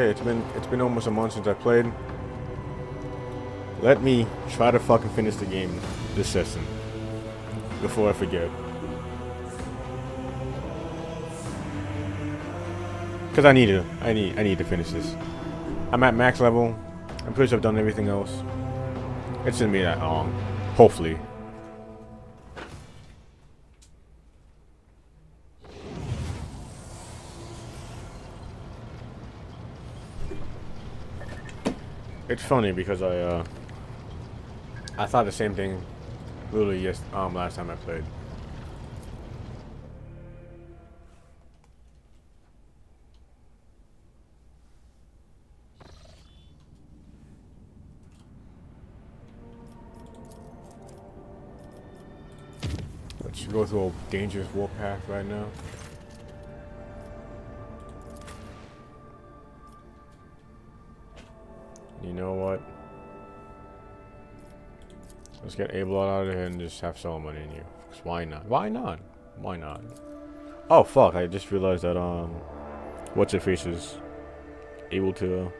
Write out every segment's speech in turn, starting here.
Okay, it's been almost a month since I played. Let me try to fucking finish the game this session before I forget. Cause I need to finish this. I'm at max level. I'm pretty sure I've done everything else. It shouldn't be that long. Hopefully. It's funny because I thought the same thing literally last time I played. Let's go through a dangerous warpath right now. You know what? Let's get Abel out of here and just have Solomon in you. Cause why not? Why not? Why not? Oh fuck! I just realized that what's her face is able to.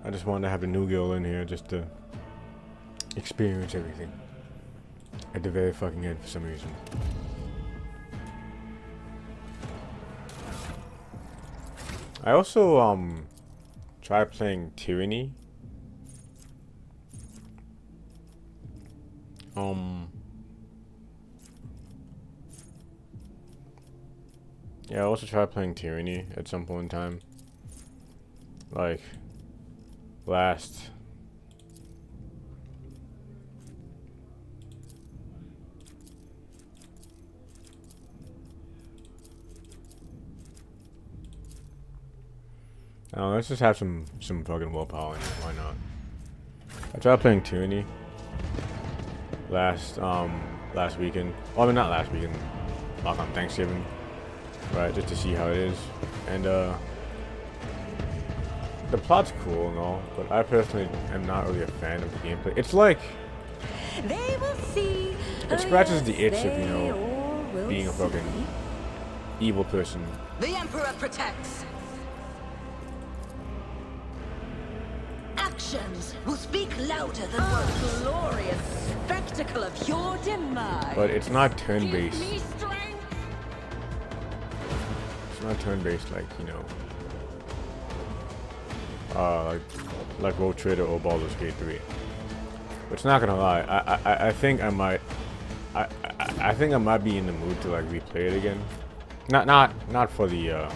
I just wanted to have the new girl in here just to experience everything. At the very fucking end for some reason. I also tried playing Tyranny. Yeah, I also tried playing Tyranny at some point in time. Like last let's just have some fucking willpower in it. Why not? I tried playing Tyranny last weekend. Well, I mean not last weekend. Like on Thanksgiving. Right, just to see how it is. And the plot's cool and all, but I personally am not really a fan of the gameplay. It's like they will see. It scratches the itch of, you know, being a fucking evil person. The Emperor protects. Actions will speak louder than words. Glorious spectacle of your demise. But it's not turn-based. It's not turn-based like, you know, like Road Trader or Baldur's Gate 3. But it's not gonna lie, I think I might be in the mood to like replay it again. Not for the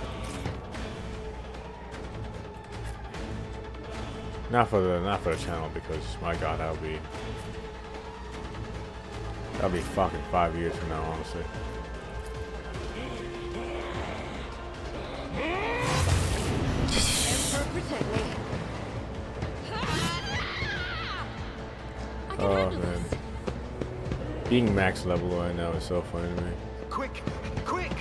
not for the channel, because my god, that'll be fucking 5 years from now, honestly. Protect me. Oh man, being max level right now is so funny to me. Quick, quick!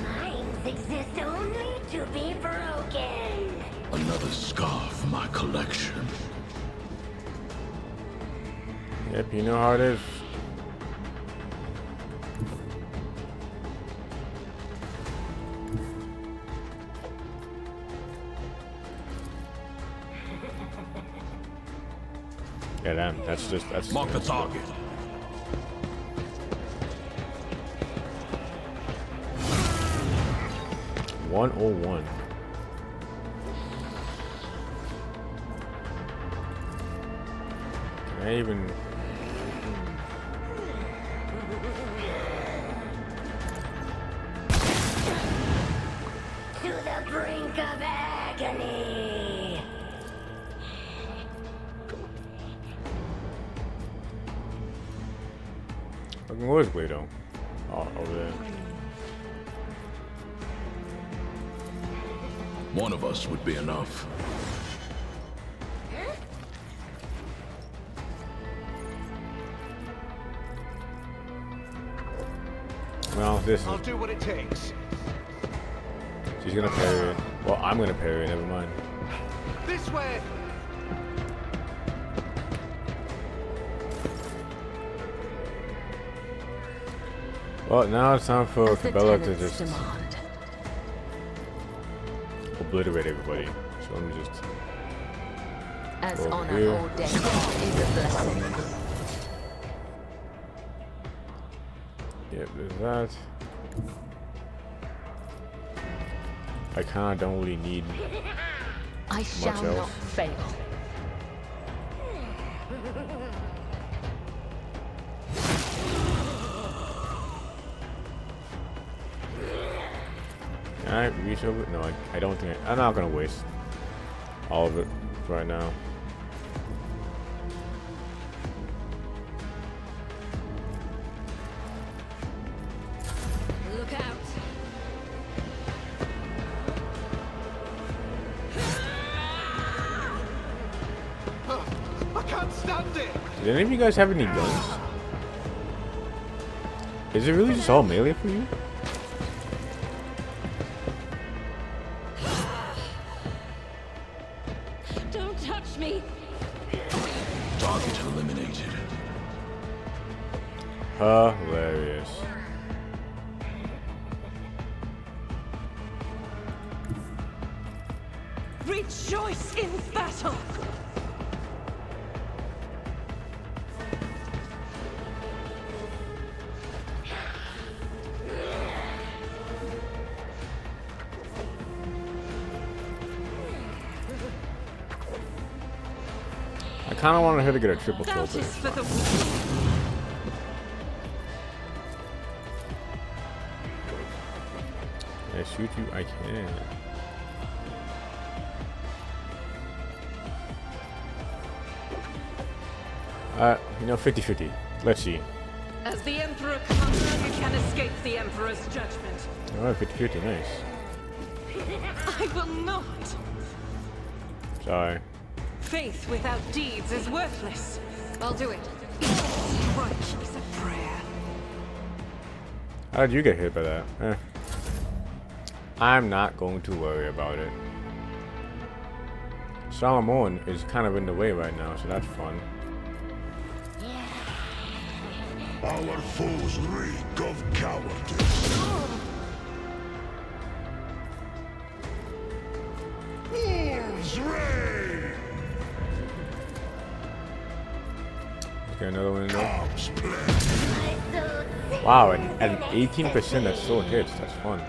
Minds exist only to be broken. Another scar for my collection. Yep, you know how it is. Yeah, that's Mark the target. $101. Can I even? To the brink of agony. Fucking where's Guido? Oh, over there. One of us would be enough. Well, this I'll is do what it takes. She's gonna parry it. Well, I'm gonna parry it. Never mind. This way. Well, now it's time for As the Cabela to tenants just demand. obliterate everybody. So let me just. As Over honor here. or death is a blessing. Yep, there's that. I kinda don't really need. I shall not else. fail. Can I reach over? No, I don't think I'm not gonna waste all of it right now. Look out. I can't stand it. Did any of you guys have any guns? Is it really just all melee for you? Don't touch me. Target eliminated. Hilarious. Rejoice in battle. I kind of wanted her to get a triple kill, That but is it's for fine. the Can I shoot you? I can. You know, 50-50. Let's see. As the Emperor comes, you can escape the Emperor's judgment. Alright, 50-50, nice. I will not. Sorry. Faith without deeds is worthless. I'll do it. What is a prayer? How did you get hit by that? Eh. I'm not going to worry about it. Solomon is kind of in the way right now, so that's fun. Our foes reek of cowardice. Wolves reign. Get another one in there. Cops play. Wow, and at an 18% that still hits. That's fun.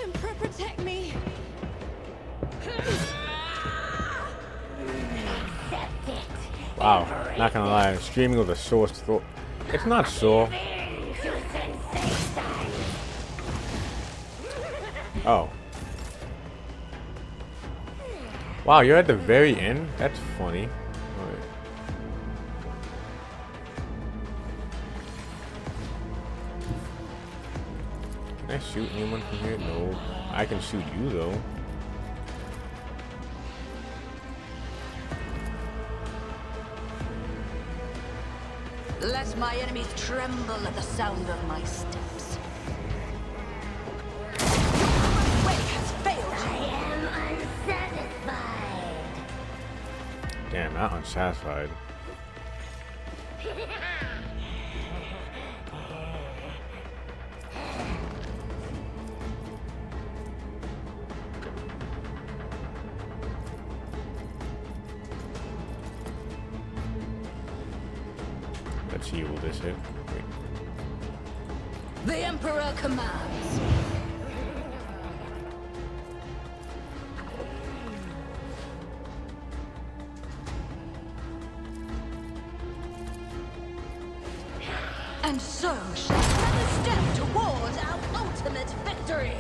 Emperor, protect me. Wow, not gonna lie, streaming with a sore throat. It's not sore. Oh. Wow, you're at the very end? That's funny. Alright. Can I shoot anyone from here? No. I can shoot you though. Let my enemies tremble at the sound of my steps. My way has failed I you. am unsatisfied. Damn, not unsatisfied. Let's see, will this hit? Wait. The Emperor commands. And so shall another step toward our ultimate victory.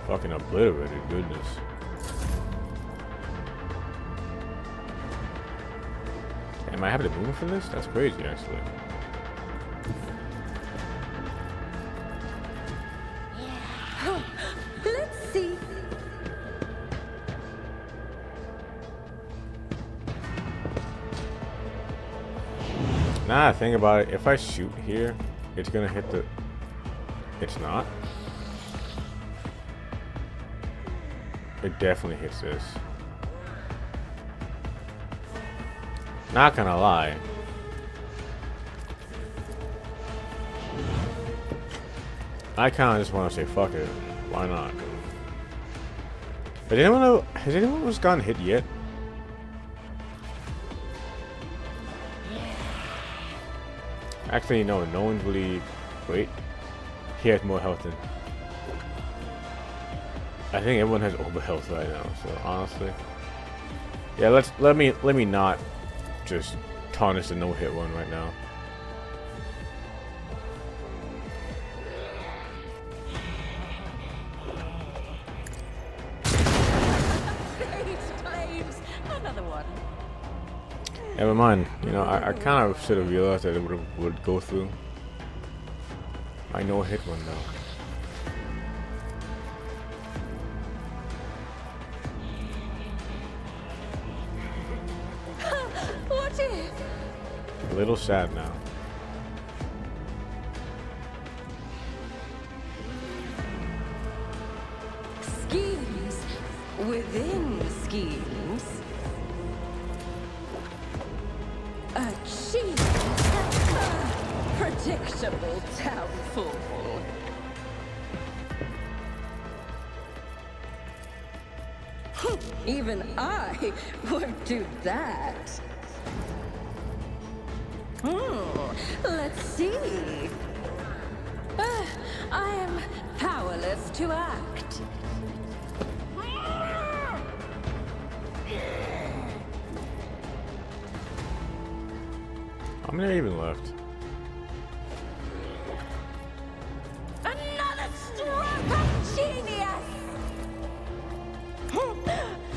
Fucking obliterated, goodness. Am I having to move for this? That's crazy, actually. Let's see. Nah, think about it. If I shoot here, It's gonna hit the... It's not. It definitely hits this. Not gonna lie. I kinda just wanna say fuck it. Why not? Has anyone else gotten hit yet? Actually, no one's really... Wait. He has more health than... I think everyone has over health right now, so honestly. Yeah, let me not just tarnish the no-hit one right now. Another one. Never mind. You know, I kind of should have realized that it would go through. I know hit one though. What if? A little sad now. Schemes within schemes. Achieve. Predictable downfall. Even I won't do that. Let's see. I am powerless to act. How many even left? Another stroke of genius!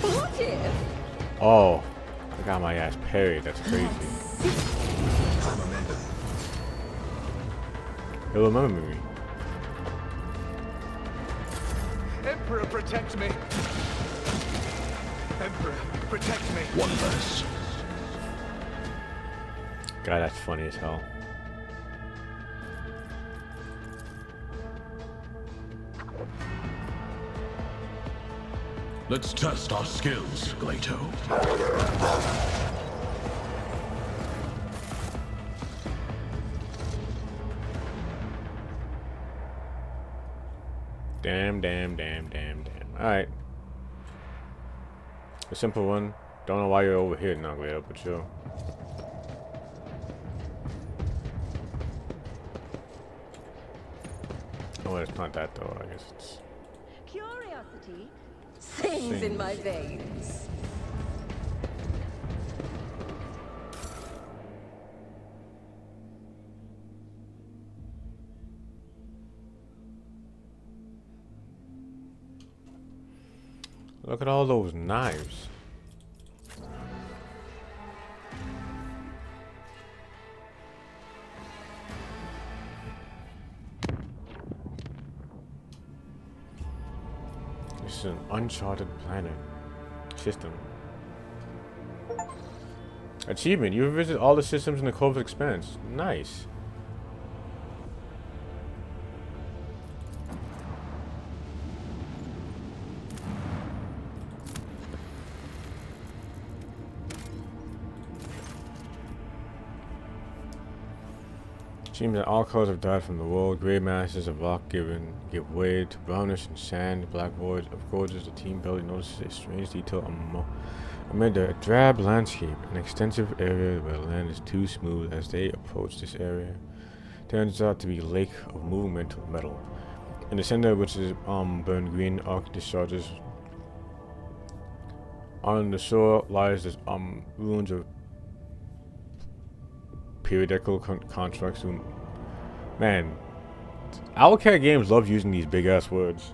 What if? Oh, I got my ass parried. That's crazy. He'll remember me. Emperor, protect me. Emperor, protect me. One less. God, that's funny as hell. Let's test our skills, Glato. Damn. Alright. A simple one. Don't know why you're over here now, Glato, but sure. Oh, it's not that though, I guess it's... Curiosity sings in my veins. Look at all those knives. This is an uncharted planet system. Achievement. You visit all the systems in the Cove's Expanse. Nice. Seems that all colors have died from the world. Gray masses of rock give way to brownish and sand. Black voids of gorges. The team barely notices a strange detail amid a drab landscape. An extensive area where the land is too smooth. As they approach this area, turns out to be a lake of moving metal. In the center, which is burned green arc discharges. On the shore lies the ruins of periodical constructs. Man, Owlcat games love using these big ass words.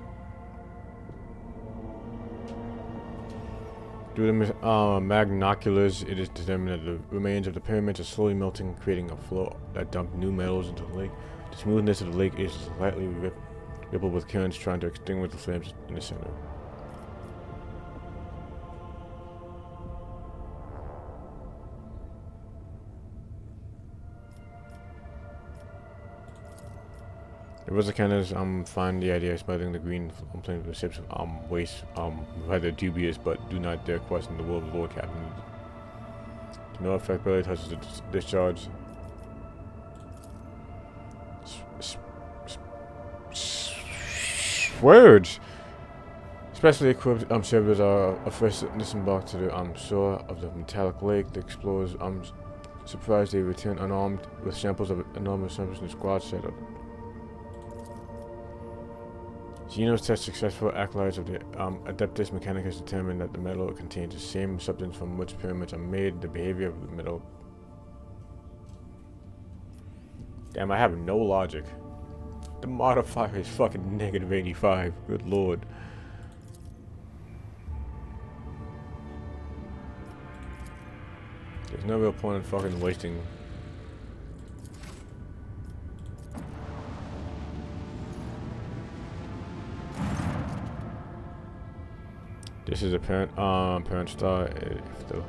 Due to magnoculars, it is determined that the remains of the pyramids are slowly melting, creating a flow that dumps new metals into the lake. The smoothness of the lake is slightly rippled with currents trying to extinguish the flames in the center. It was the cannons. Find the idea of smuggling the green plane with ships. Waste. Rather dubious, but do not dare question the will of the Lord Captain. To no effect, barely touches the discharge. Words. Specially equipped sailors are first disembarked to the shore of the metallic lake. The explorers surprised they return unarmed with samples of enormous samples in the squad setup. Geno's test successful. Acolytes of the Adeptus Mechanicus determined that the metal contains the same substance from which pyramids are made. The behavior of the metal. Damn, I have no logic. The modifier is fucking -85. Good lord. There's no real point in fucking wasting. This is a parent star. If the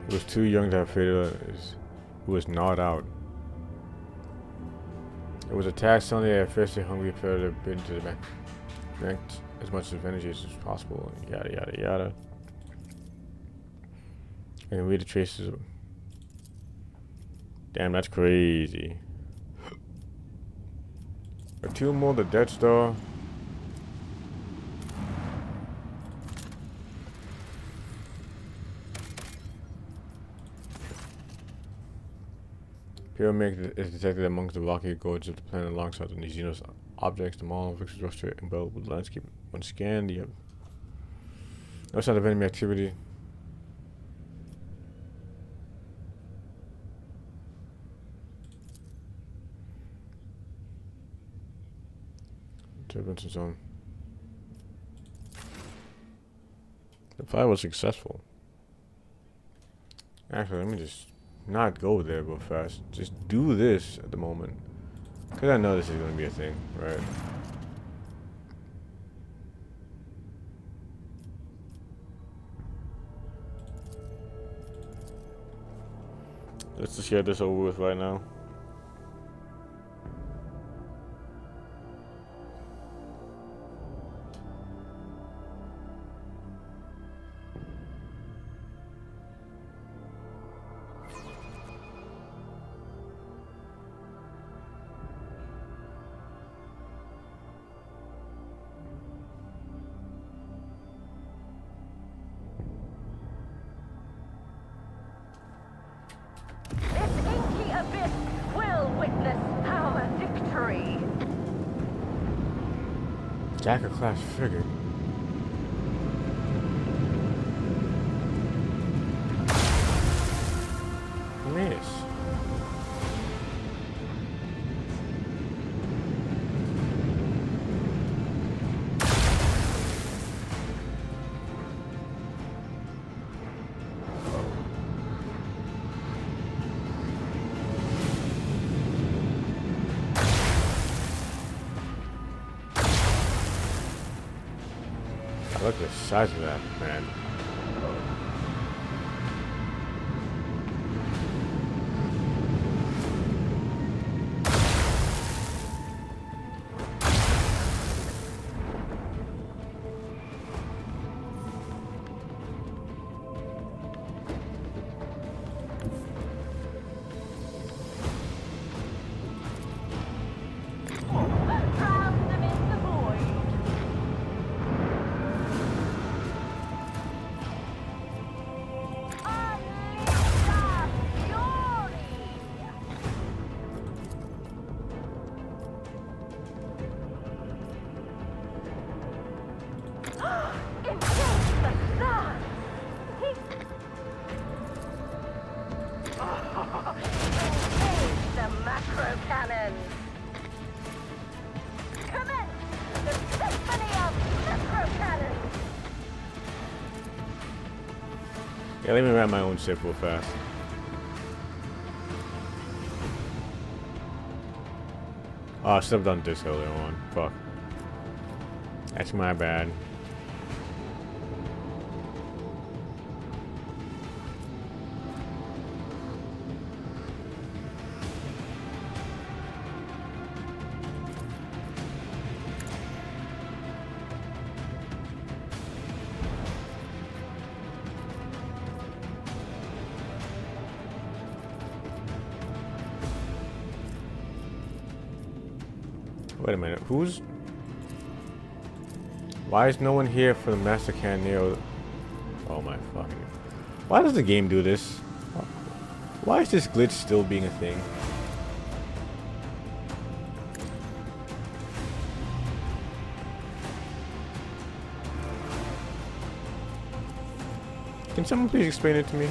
it was too young to have fatal. It was gnawed out. It was attacked Sunday at first a hungry predator bitten to the back as much of energy as possible. Yada yada yada. I can read the traces of. Damn, that's crazy. Are two more the Death Star? Pyramid is detected amongst the rocky gorge of the planet alongside the Xenos objects. The mall of infrastructure embellished with landscape. When scanned, you have no sign of enemy activity. Turbulence zone. The fire was successful. Actually, let me just not go there real fast. Just do this at the moment. Because I know this is going to be a thing, right? Let's just get this over with right now. Jacker class frigate. Miss. Look at the size of that, man. Yeah, let me grab my own ship real fast. Oh, I should have done this earlier on. Fuck. That's my bad. Wait a minute. Who's... Why is no one here for the Master Caneo? Oh my fucking... Why does the game do this? Why is this glitch still being a thing? Can someone please explain it to me?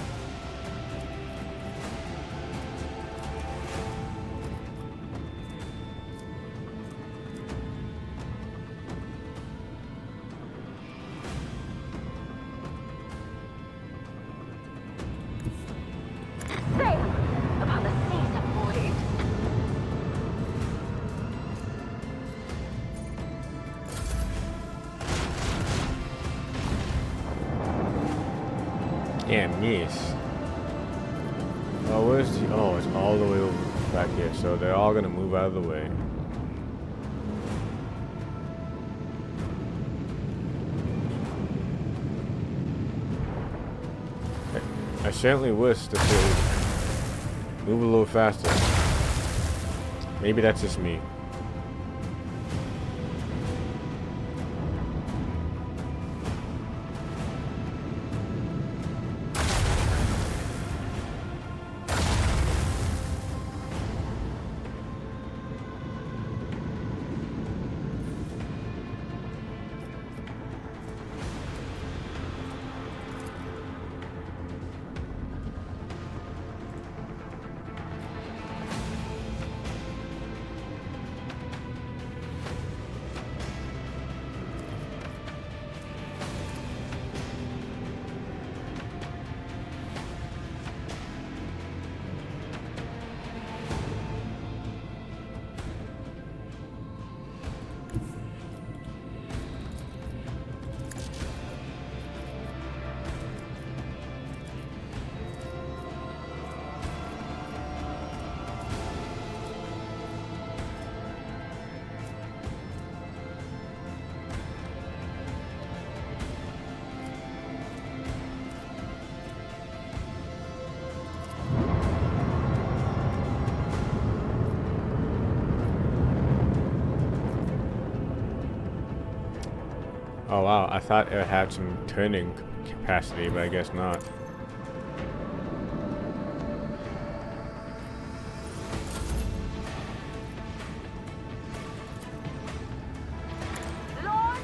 Sail upon the seas of Morty. Damn, miss. Oh, where's the... Oh, it's all the way over back here. So they're all gonna move out of the way. I certainly wish that they would move a little faster. Maybe that's just me. Oh wow, I thought it had some turning capacity, but I guess not. Lord,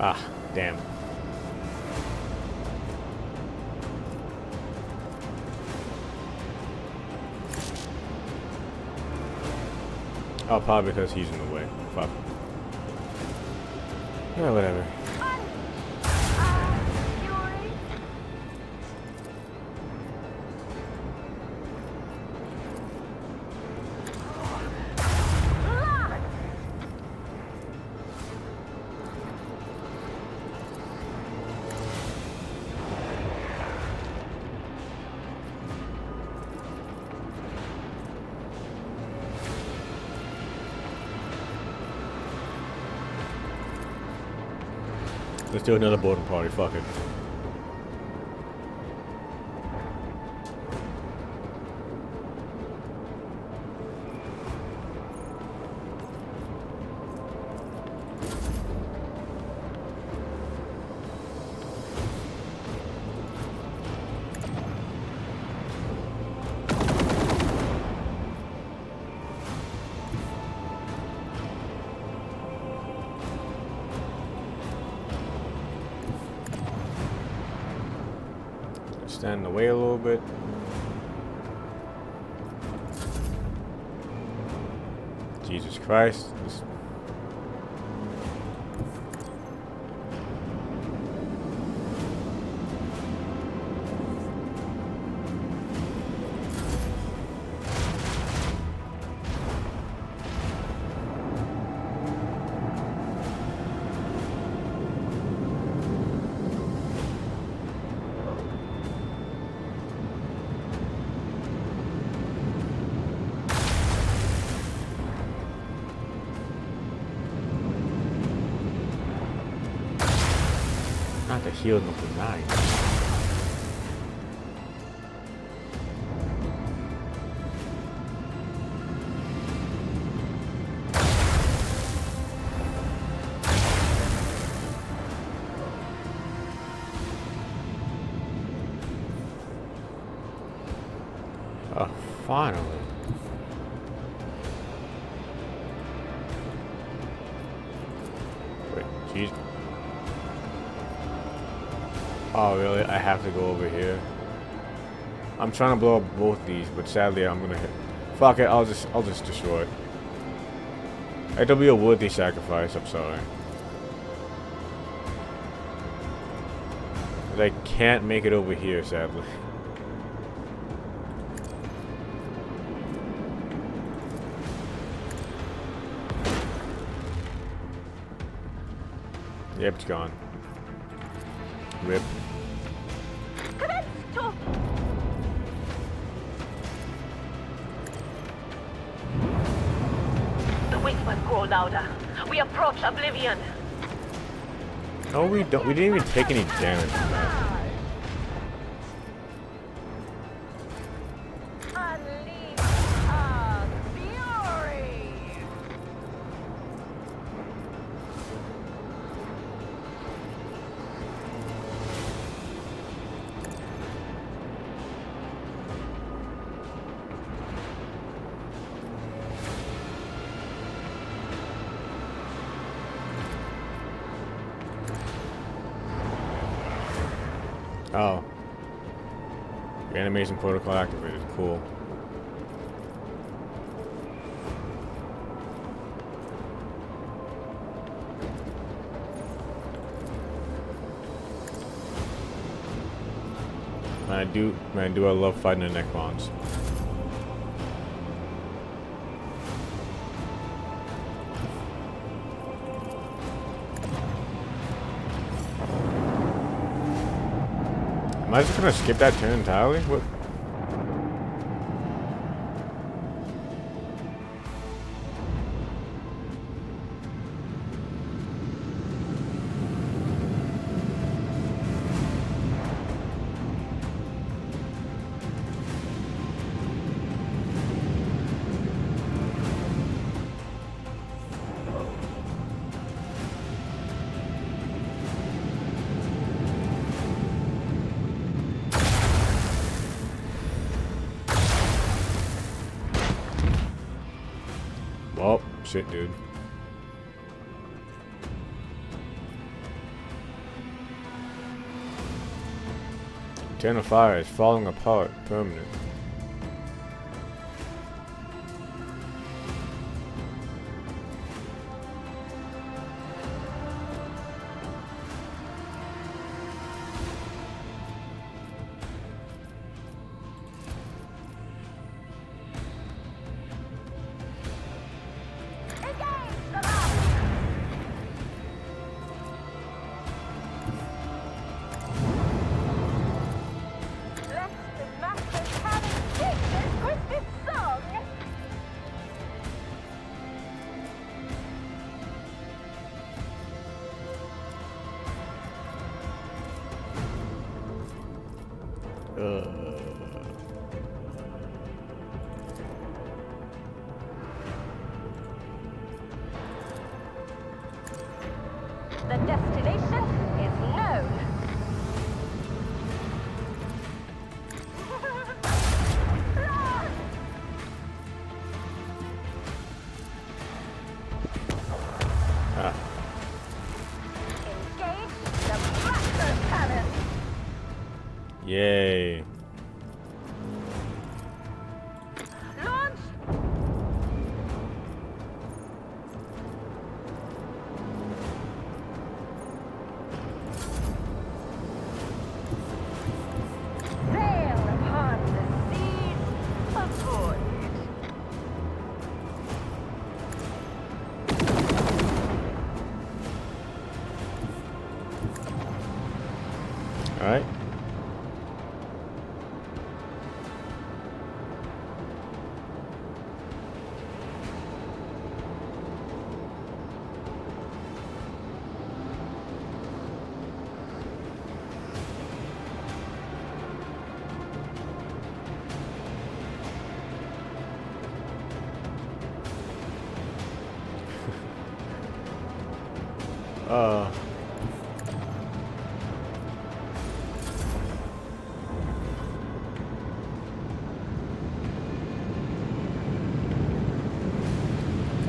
Ah, damn. Oh, probably because he's in the way. Fuck. Yeah, whatever. Fury. Lord, Let's do another boarding party. Fuck it. stand in the way a little bit. Jesus Christ. Not the heal number 9. Oh, finally. Wait, jeez. Oh, really? I have to go over here. I'm trying to blow up both these, but sadly I'm gonna hit. Fuck it, I'll just destroy it. It'll be a worthy sacrifice, I'm sorry. But I can't make it over here, sadly. Yep, it's gone. Rip. The whispers grow louder. We approach oblivion. No, we don't. We didn't even take any damage from that. Unleash our fury. Oh. The animation protocol activated. Cool. Man, I love fighting the Necrons. Am I just gonna skip that turn entirely? What? Oh, shit, dude. Eternal Fire is falling apart, permanent. The destination is known. Yay. Alright.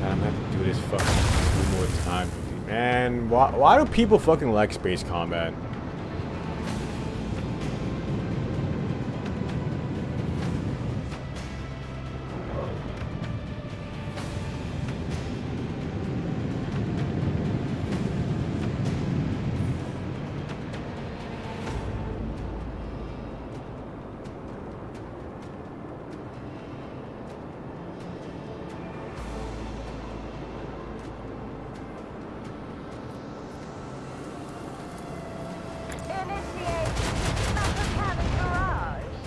God, I'm gonna have to do this fucking 2 more times. Man, why do people fucking like space combat? Initiate Master Cannon Barrage.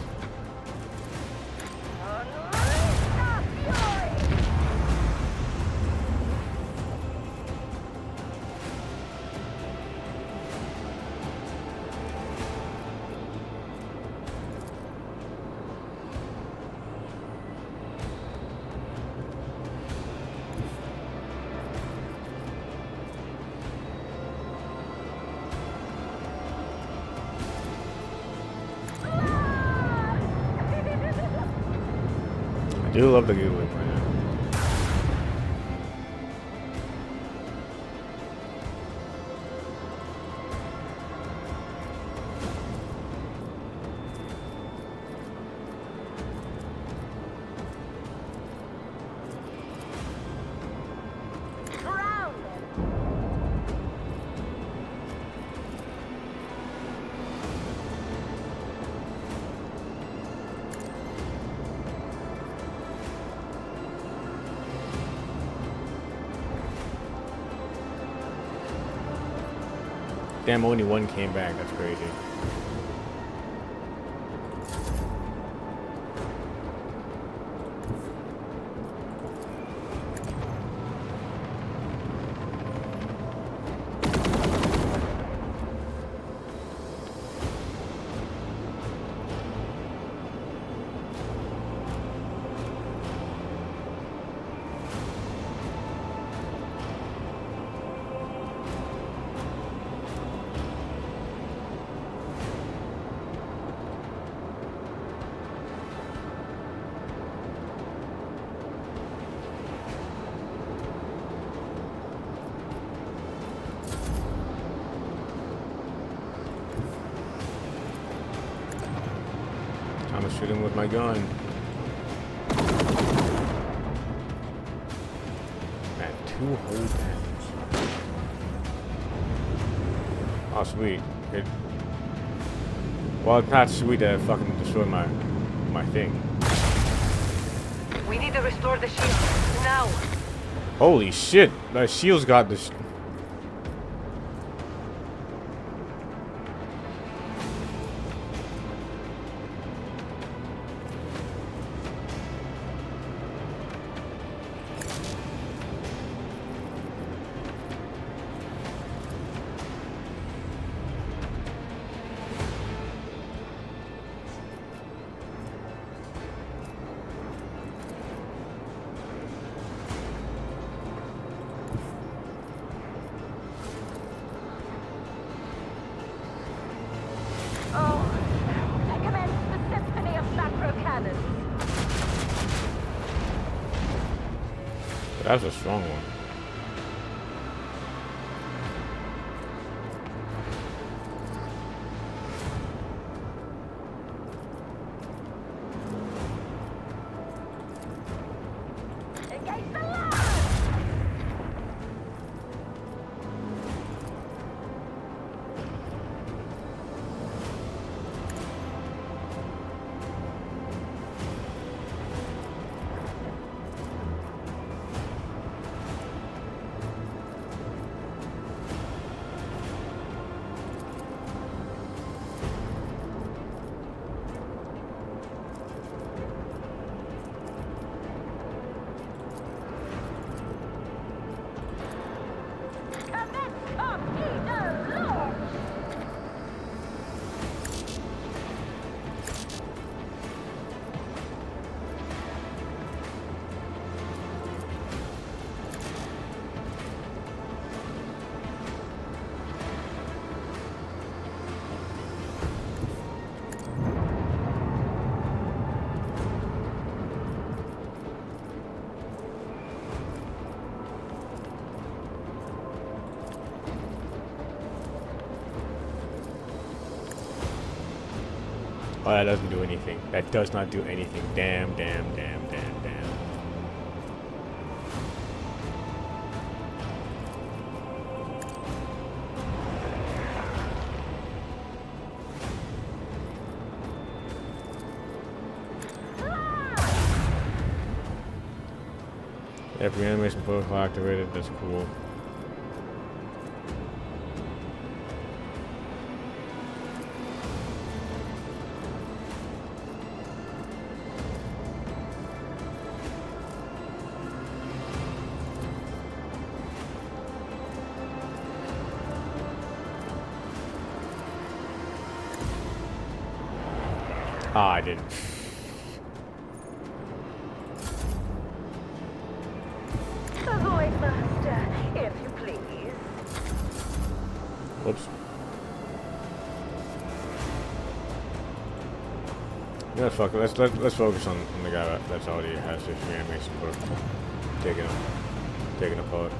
Unleash the fury. I do love the Google right now. Drown them. Damn, only one came back. That's crazy. I'm gonna shoot him with my gun. Man, 2 whole damage. Oh, sweet. It, well, it's not sweet that it fucking destroyed my thing. We need to restore the shield now. Holy shit! The shield's got this. Oh, I commence the symphony of macro cannons. That was a strong one. Engage the line! Oh, that doesn't do anything. That does not do anything. Damn, damn, damn, damn, damn. Every animation protocol activated. That's cool. Ah, I didn't. Avoid master, if you please. Whoops. Yeah, fuck it. Let's focus on the guy that's already has this reanimation protocol. Taking apart.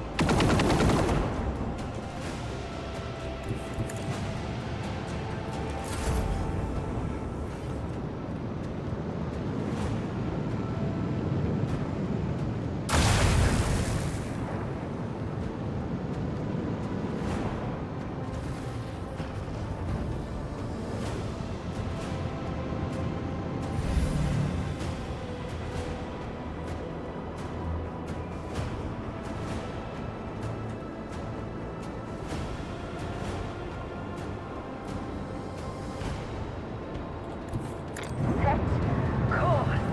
Set course.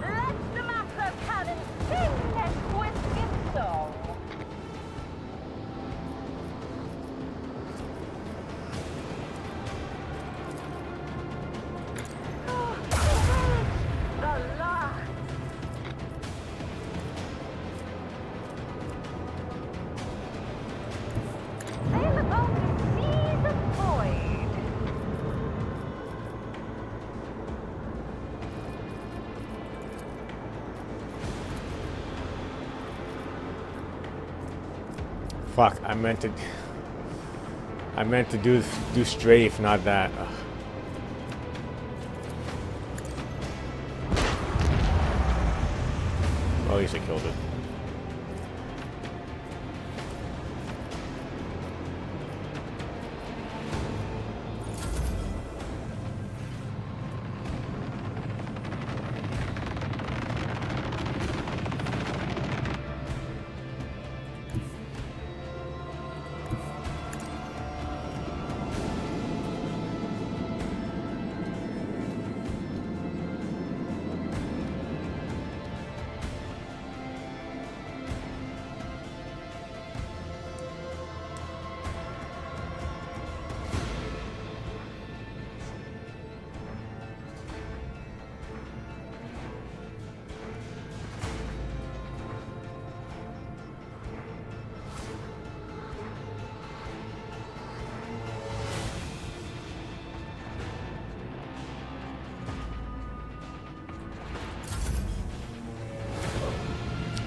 Let the master cannon sing that whiskey song. Oh, the last. They'll only see the void. Fuck, I meant to do strafe, not that. Ugh. Well, at least I killed it.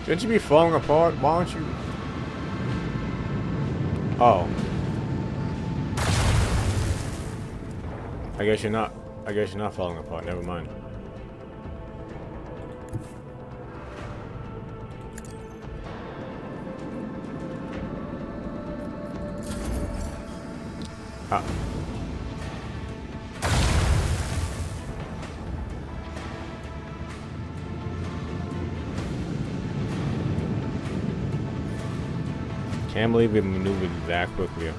Shouldn't you be falling apart? Why aren't you? Oh. I guess you're not. I guess you're not falling apart. Never mind. Ah. Can't believe we maneuvered that quickly.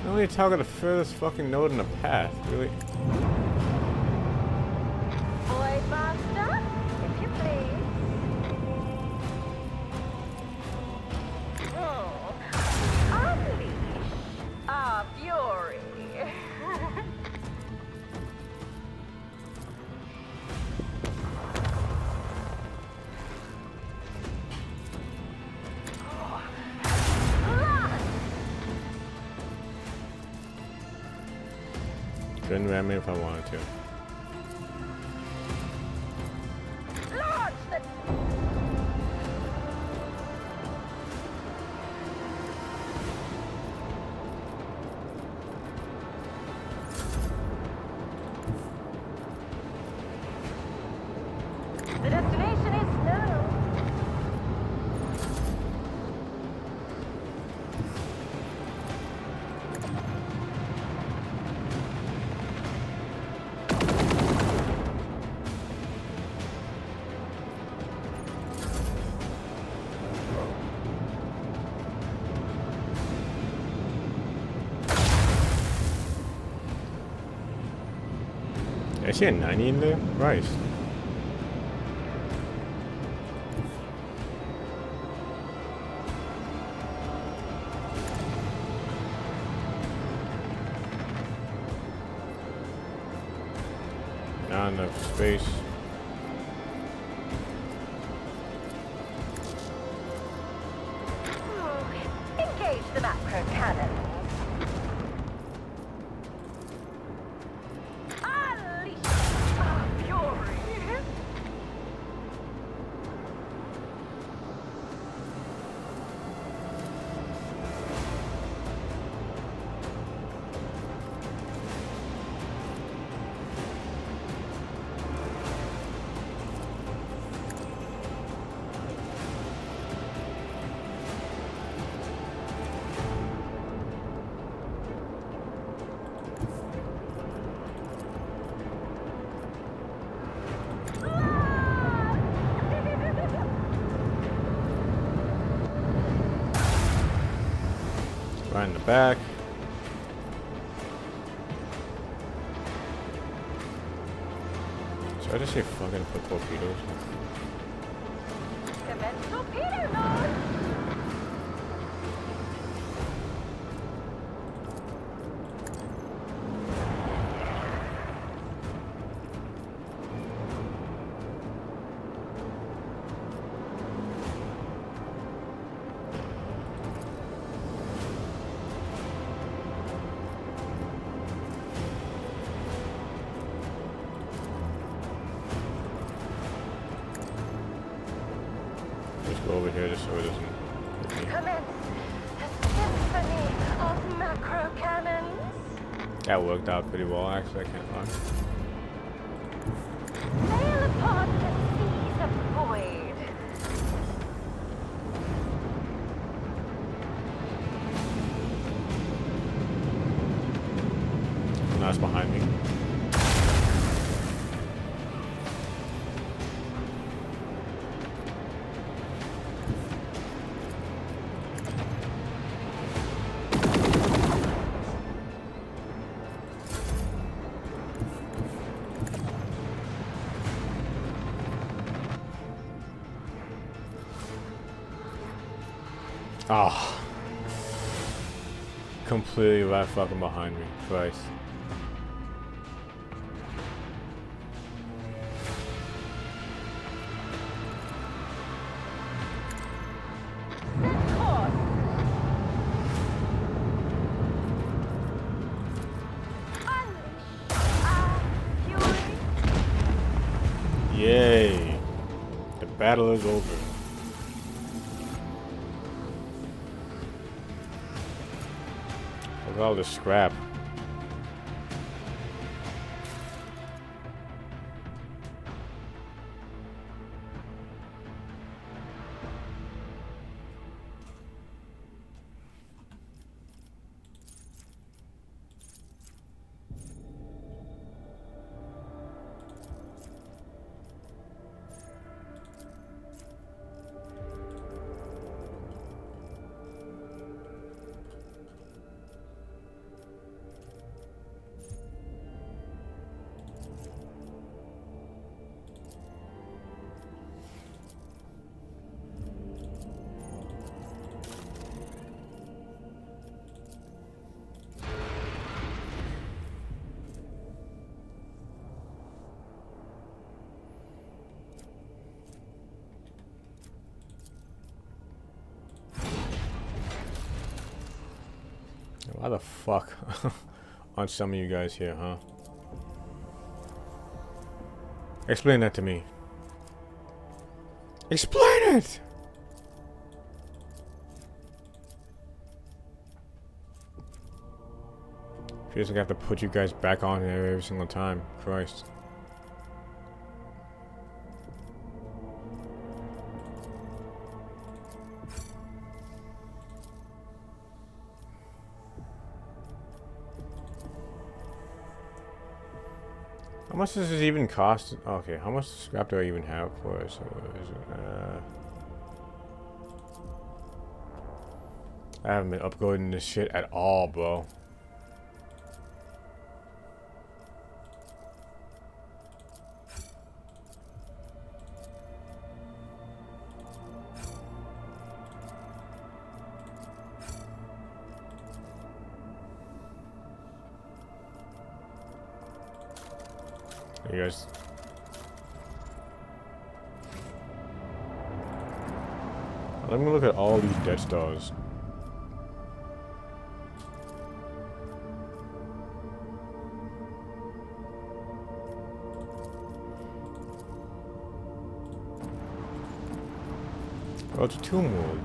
Only target the furthest fucking node in the path, really? Void master, if you please. Unleash our fury. couldn't ram it if I wanted to. Launch the The destination is known. I see a 90 in there? Christ. Not enough space. Engage the macro cannons. Unleash our fury. Right in the back. So I just say fucking put torpedoes. Commence torpedo launch. Just go over here just so it doesn't hit me. Commence the symphony of macro cannons. That worked out pretty well actually, I can't lie. Sail upon the seas of void. Now it's behind me. Ah, completely right fucking behind me, Christ. Set course. Unleash our fury. Yay! The battle is over. Look at all this scrap. Why the fuck aren't some of you guys here, huh? Explain that to me. Explain it! Feels like I have to put you guys back on here every single time. Christ. How much does this even cost? Okay, how much scrap do I even have for it? So, I haven't been upgrading this shit at all, bro. You guys. Let me look at all these Death Stars. Oh, it's a tomb world.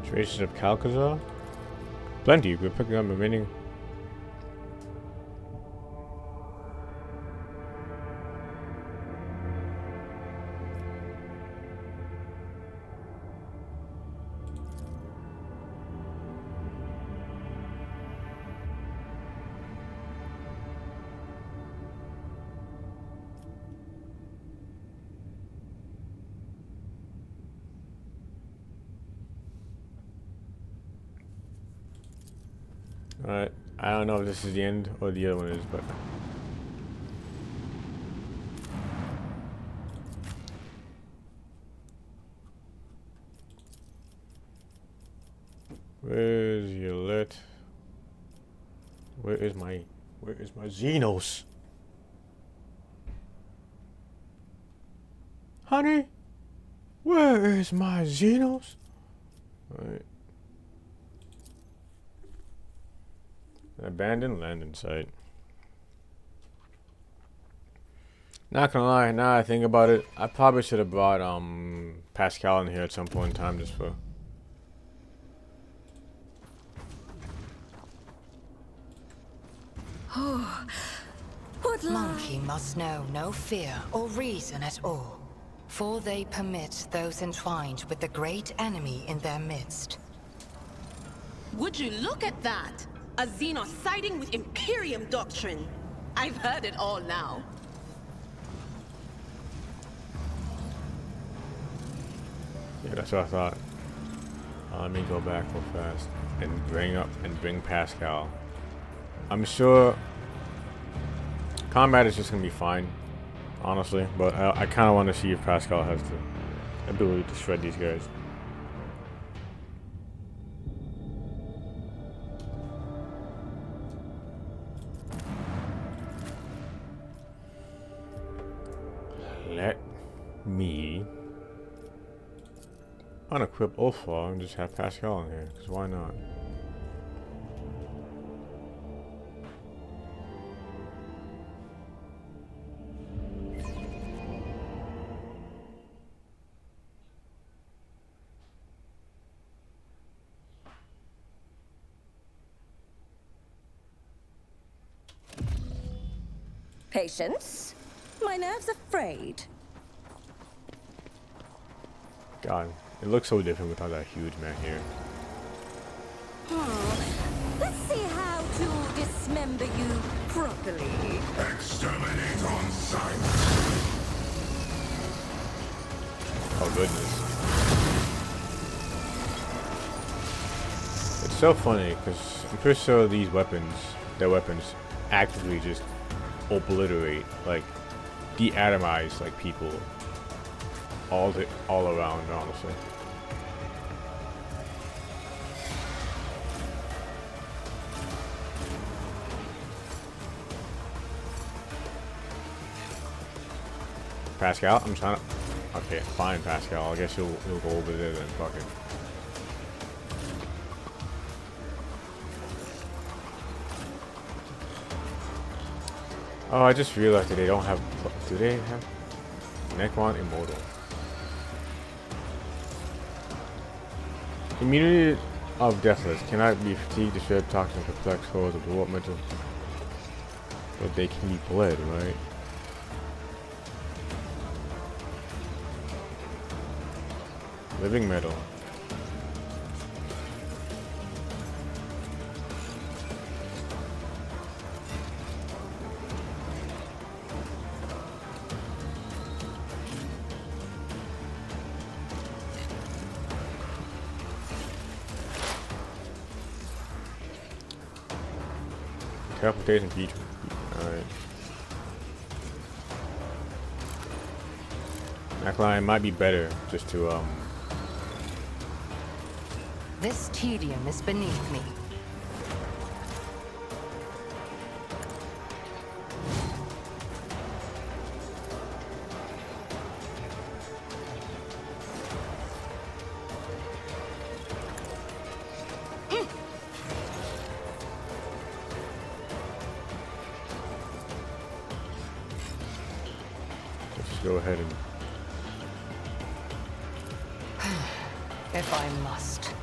Traces of Calcazar? Plenty, we're picking up remaining. Alright, I don't know if this is the end or the other one is, but... Where's your lit? Where is my Xenos? Honey? Where is my Xenos? Alright. Abandoned landing site. Not gonna lie, now I think about it, I probably should have brought Pascal in here at some point in time just for... Oh, what monkey must know no fear or reason at all, for they permit those entwined with the great enemy in their midst. Would you look at that? A Xenos siding with Imperium doctrine. I've heard it all now. Yeah, that's what I thought. Let me go back real fast and bring Pascal. I'm sure combat is just gonna be fine, honestly, but I kind of want to see if Pascal has the ability to shred these guys. Let me unequip Ulfar and just have Pascal in here, because why not? Patience? My nerves are frayed. God, it looks so different without that huge man here. Let's see how to dismember you properly. Exterminate on sight. Oh goodness. It's so funny because I'm pretty sure these weapons, their weapons, actively just obliterate, like de-atomize like people all around, honestly. Pascal, I'm trying to. Okay, fine, Pascal. I guess you'll go over there then. Fuck it. Oh, I just realized that they don't have. Do they have Necron Immortal? Immunity of Deathless cannot be fatigued, disturbed, toxic, complex, cause of developmental. But they can be bled, right? Living metal. Teleportation feature. Alright. Neckline might be better just to This tedium is beneath me. just go ahead and If I must.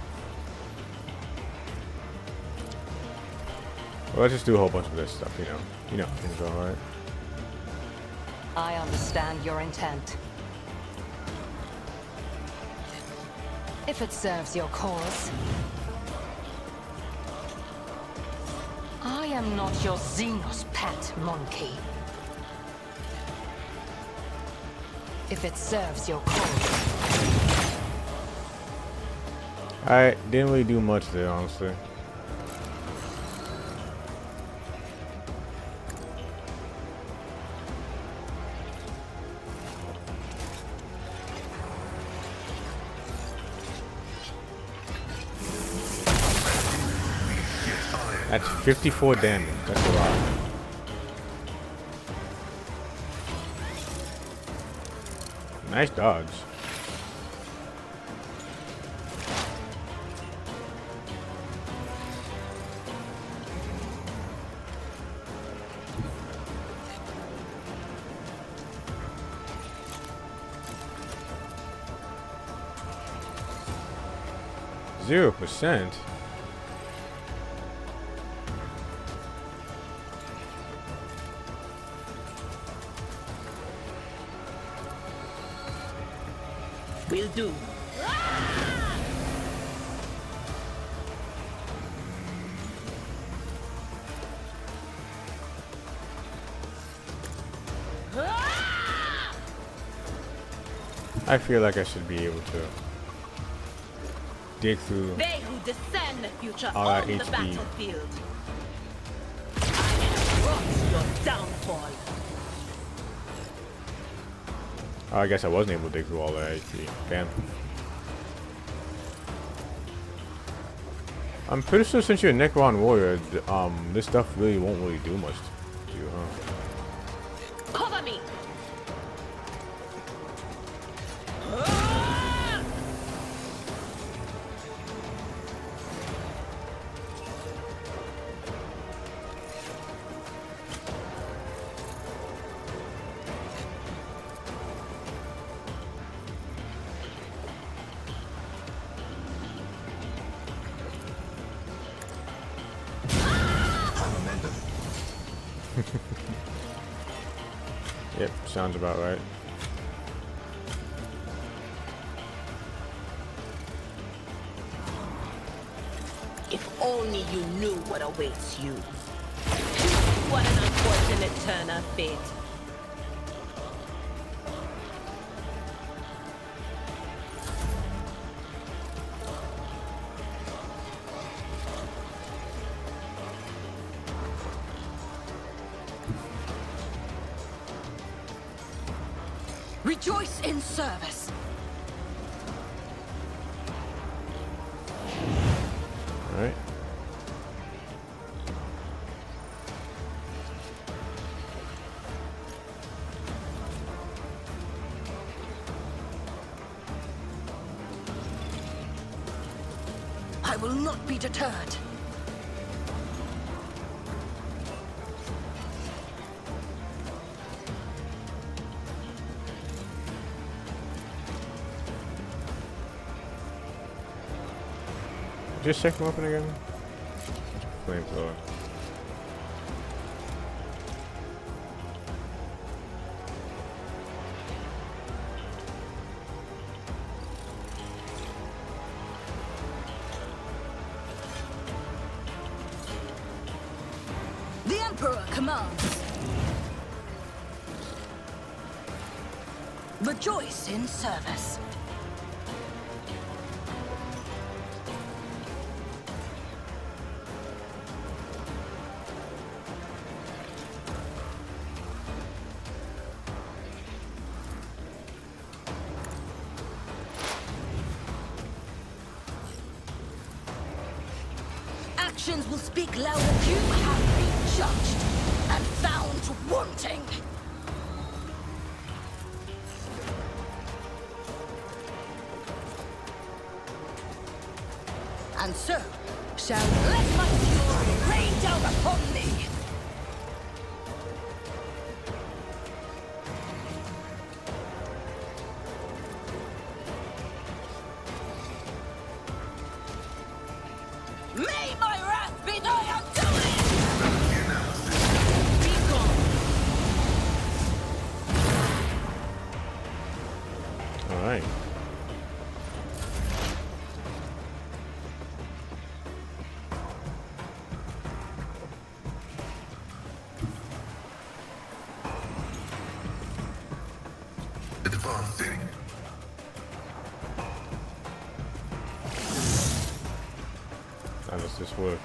well, let's just do a whole bunch of this stuff, you know. You know, things are alright. I understand your intent. If it serves your cause. I am not your Xenos pet, monkey. If it serves your cause. I didn't really do much there, honestly. That's 54 damage. That's a lot. Nice dodge. %. Will do. I feel like I should be able to dig through. They who discern the future All that on the HP. battlefield. I have brought your downfall. Oh, I guess I wasn't able to dig through all that HP. Damn. I'm pretty sure since you're a Necron warrior, this stuff really won't really do much to you, huh? Cover me. Yep, sounds about right. If only you knew what awaits you. What an unfortunate turn of fate. Rejoice in service. Alright. I will not be deterred. Just second weapon again? Flamethrower. The Emperor commands. Rejoice in service. Actions will speak louder. You have been judged and found wanting. And so shall let my fury rain down upon thee. May my wrath be thy undoing! Be gone. Alright. Advancing. How does this work?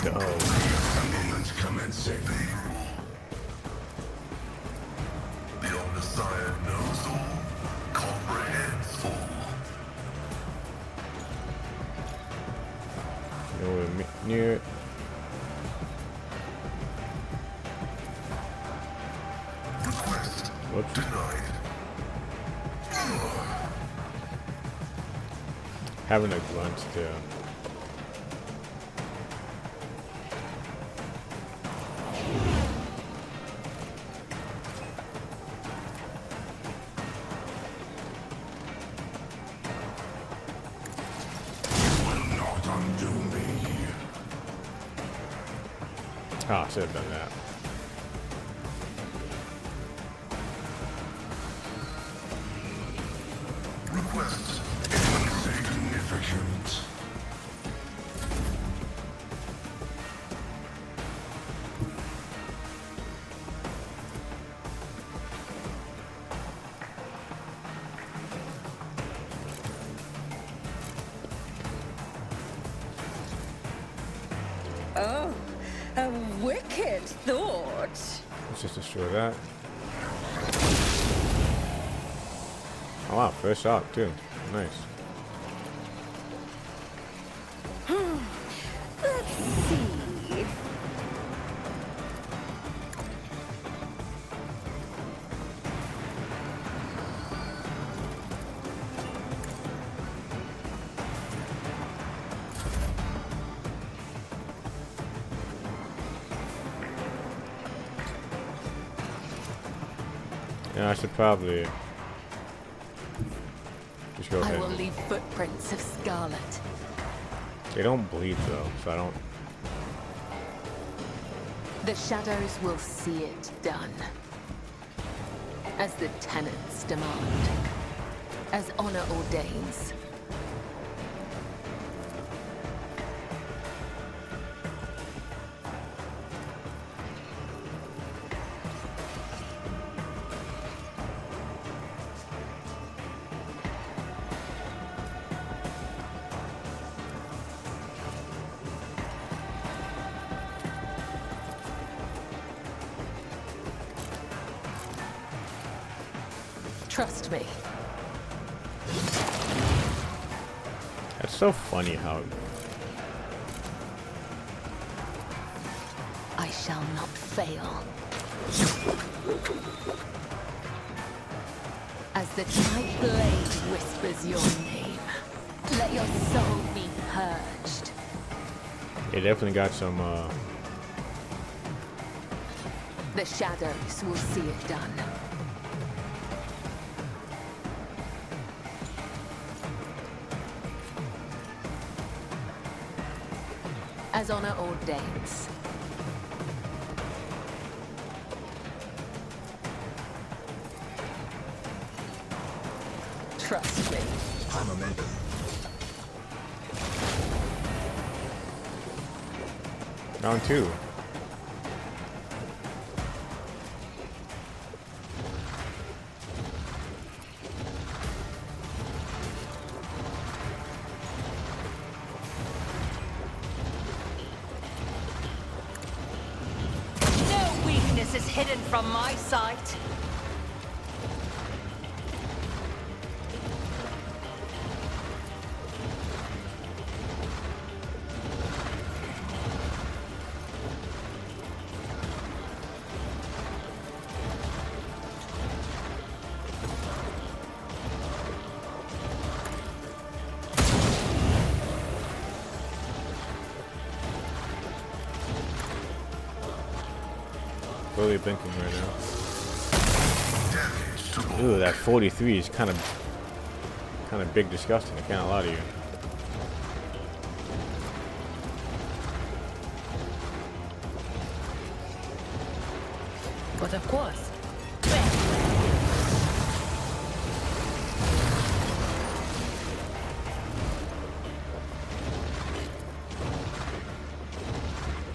Oh. Assemblement commencing. The Omniscient knows all, comprehends all. Nowhere near it. Request What? denied. Having a grunt there. Will not undo me. Ah, I should have done that. Request insignificant. Oh, a wicked thought. Let's just destroy that. Oh wow, first shot too. Nice. Let's see. Yeah, I should probably just go I ahead. will leave footprints of scarlet. They don't bleed though, so I don't. The shadows will see it done. As the tenets demand. As honor ordains. Trust me. That's so funny how I shall not fail. As the tight blade whispers your name, let your soul be purged. they definitely got some The shadows will see it done. As honor ordains. Trust me. High momentum. round 2. No weakness is hidden from my sight. Totally blinking right now. Damage to all. Ooh, that 43 is kind of big, disgusting. I can't lie to you. But of course.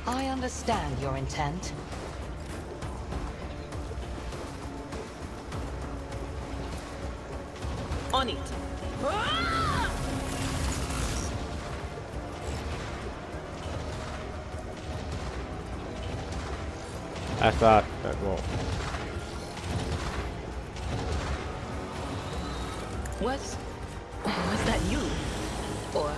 I understand your intent. On it. I thought that, well, Was that you? Or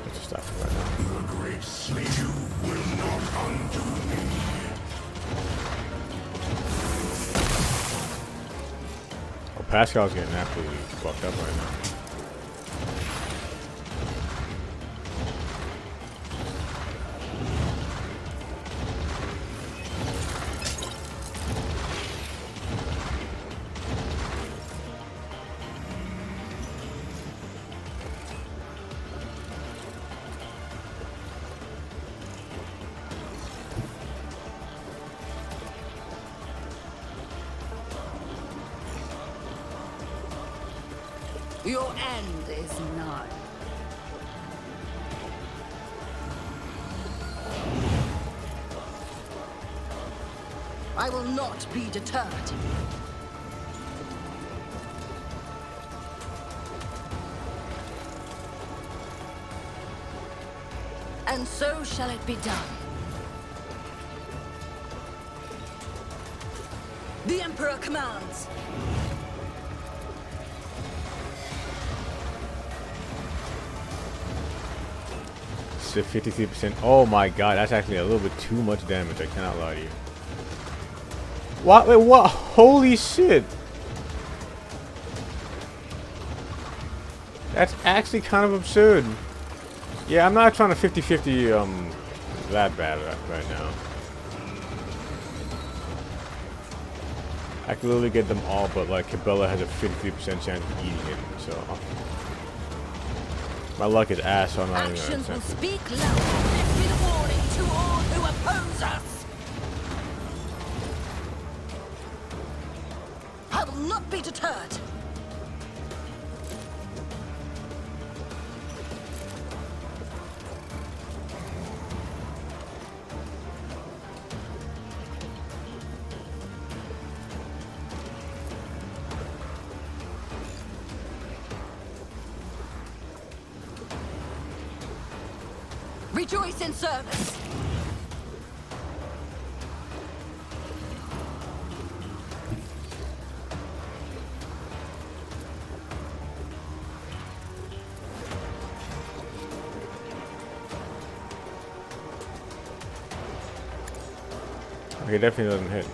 let's just stop it right now. The great sleep. You will not undo me. Oh, Pascal's getting absolutely fucked up right now. your end is nigh. I will not be deterred. And so shall it be done. The Emperor commands. It's a 53%. Oh my god, that's actually a little bit too much damage. I cannot lie to you. What? Wait, what? Holy shit! That's actually kind of absurd. Yeah, I'm not trying to 50-50 that bad right now. I can literally get them all, but like Cabela has a 53% chance of eating it, so my luck is ass, so I'm not even gonna Actions will attempt it. speak loud. This be the warning to all who oppose us. I will not be deterred. Rejoice in service. Okay, definitely doesn't hit.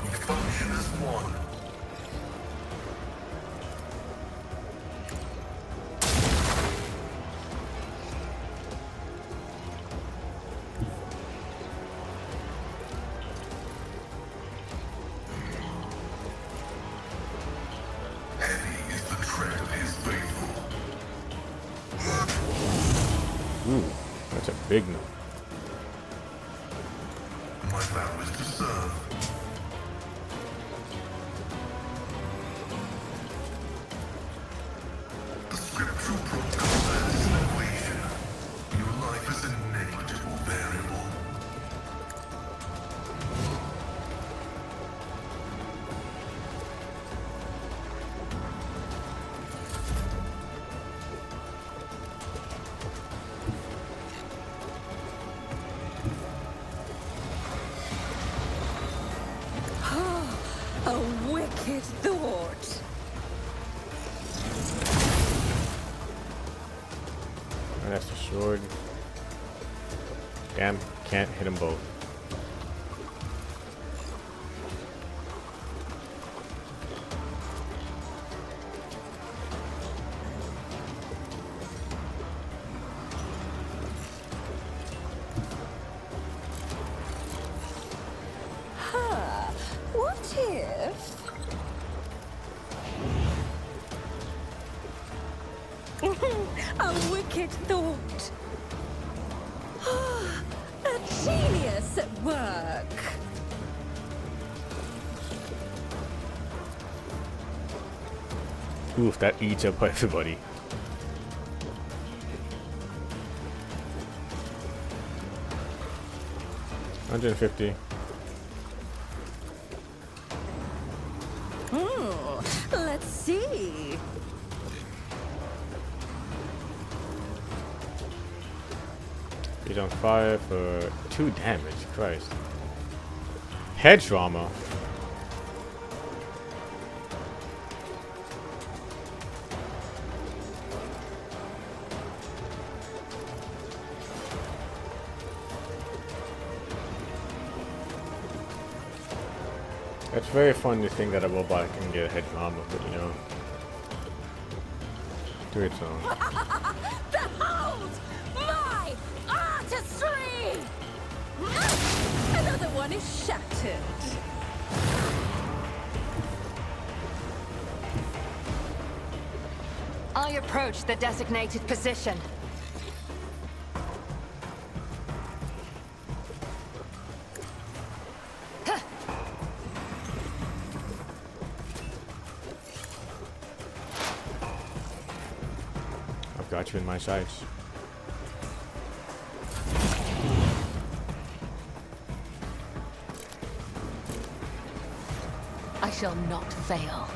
We function as one. Heavy is the tread of his faithful. Ooh, that's a big no. My vow is to serve. The scriptural process is an equation. Your life is an inequitable variable. A wicked thought. And that's the sword. Damn, can't hit them both. What if? A wicked thought. A genius at work. Oof, that eats up everybody. $150. Let's see. He's on fire for 2 damage. Christ. Head trauma. It's very fun to think that a robot can get head trauma, but you know, do its own. Behold my artistry! Another one is shattered. I approach the designated position. I've got you in my sights. I shall not fail.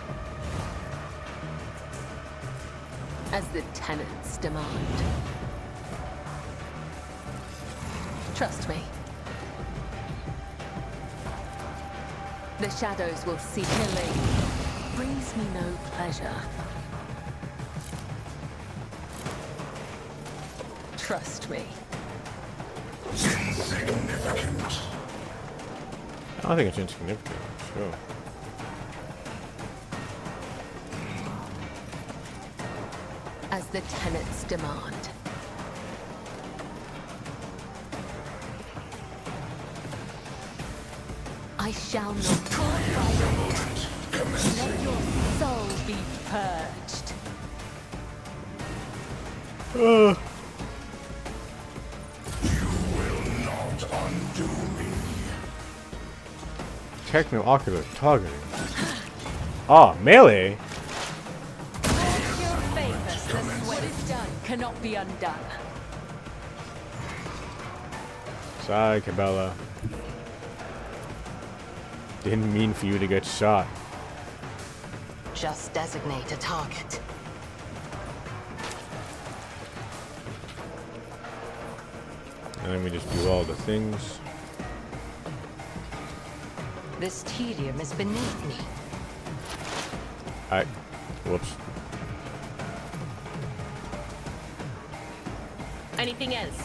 As the tenants demand. Trust me. The shadows will see killing. Brings me no pleasure. Trust me. Insignificant. I don't think it's insignificant. Sure. As the tenants demand. I shall not. Let your soul be purged. You will not undo me. Techno-ocular targeting. Ah, melee? What is done cannot be undone. Sorry, Cabela. didn't mean for you to get shot. Just designate a target. And let me just do all the things. This tedium is beneath me. Whoops. Anything else?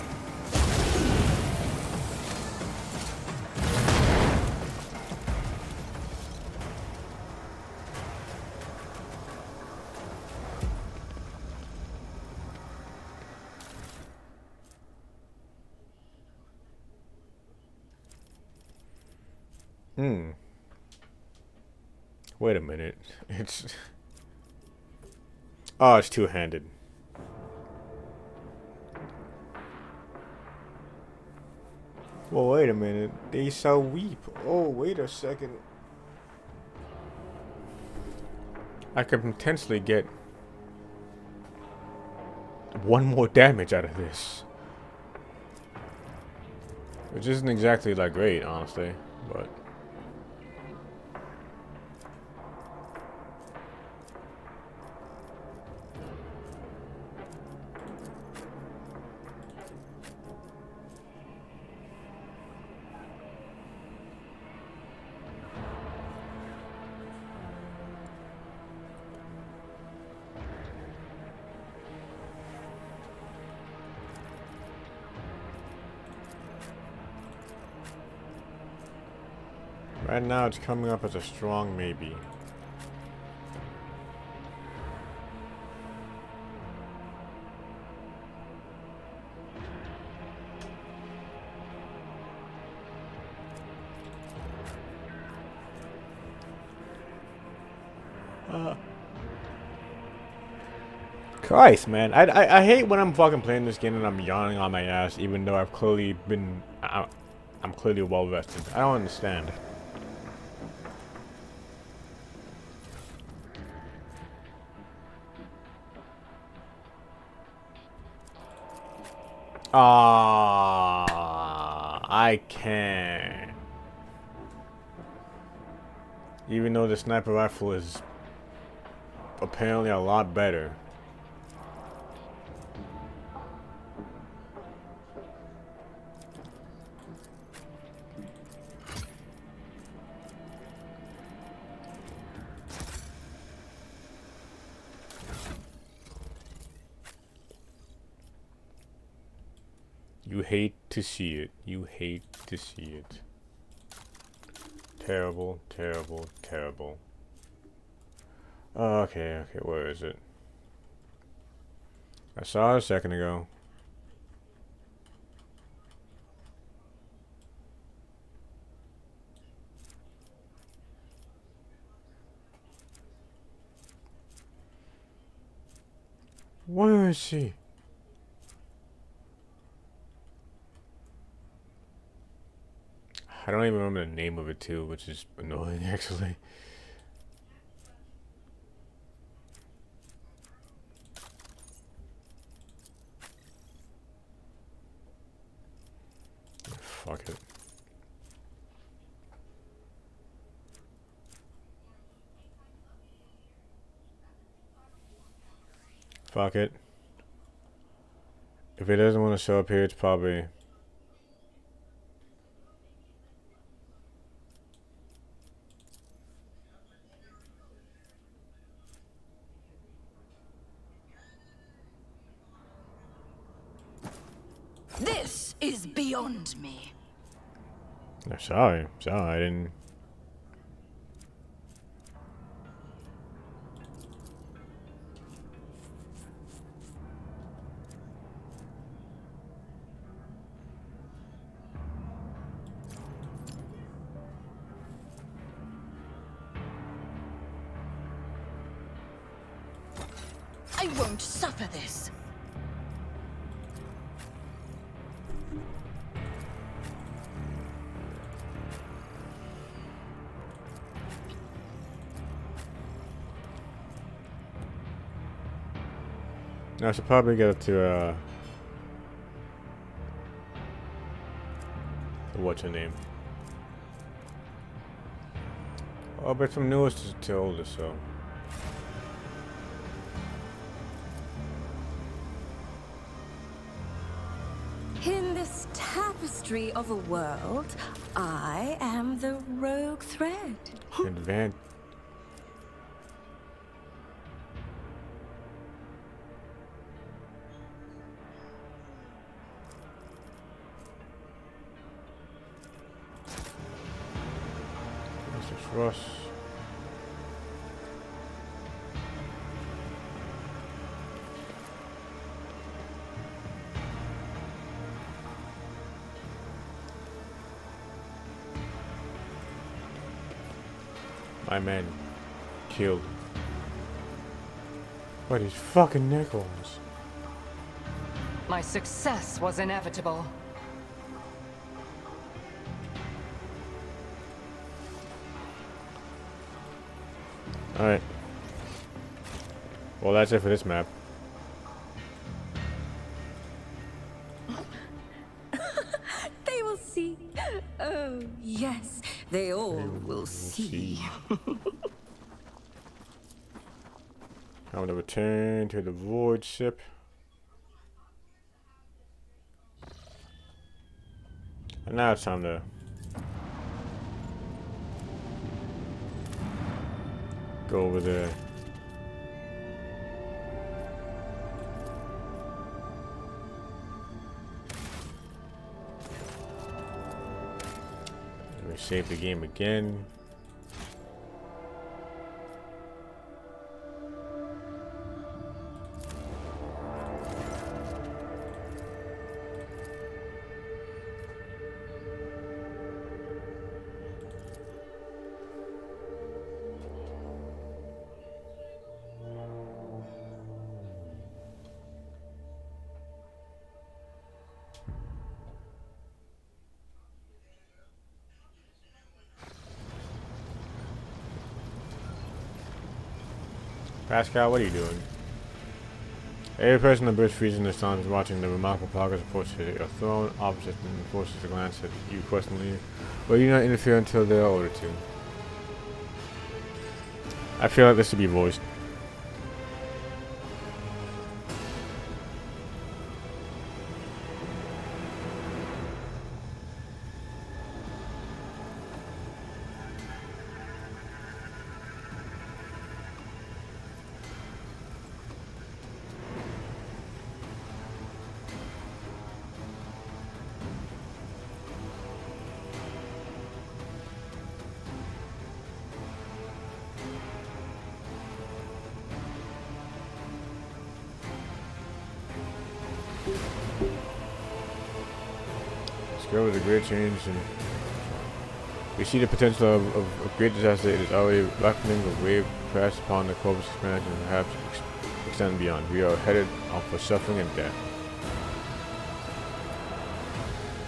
Wait a minute. It's... Oh, it's two-handed. Well, wait a minute. They shall weep. Oh, wait a second. I could potentially get one more damage out of this. Which isn't exactly that great, honestly, but... Right now it's coming up as a strong maybe. Christ, man. I hate when I'm fucking playing this game and I'm yawning on my ass even though I've clearly been... I'm clearly well rested. I don't understand. I can't. Even though the sniper rifle is apparently a lot better. You hate to see it. You hate to see it. Terrible, terrible, terrible. Okay, where is it? I saw it a second ago. Where is she? I don't even remember the name of it too, which is annoying actually. Fuck it. Fuck it. If it doesn't want to show up here, it's probably... This is beyond me. I'm sorry, I didn't... I won't suffer this. I should probably get it to, what's her name? Oh, but from newest to oldest, so. In this tapestry of a world, I am the rogue thread. Advanced. Mr. Frost. My man killed. But his fucking nickels. My success was inevitable. Alright. Well, that's it for this map. They will see. Oh, yes, they all will see. I'm gonna return to the void ship. And now it's time to go over there. Let me save the game again. Pascal, what are you doing? Every person in the bridge freezing the sun is watching the remarkable progress approach to your throne. Opposite and forces a glance at you questioningly, but you do not interfere until they are ordered to. I feel like this should be voiced. There was a great change, and we see the potential of great disaster. It is already welcoming a wave crash upon the Corvus expansion and perhaps extend beyond. We are headed off for suffering and death.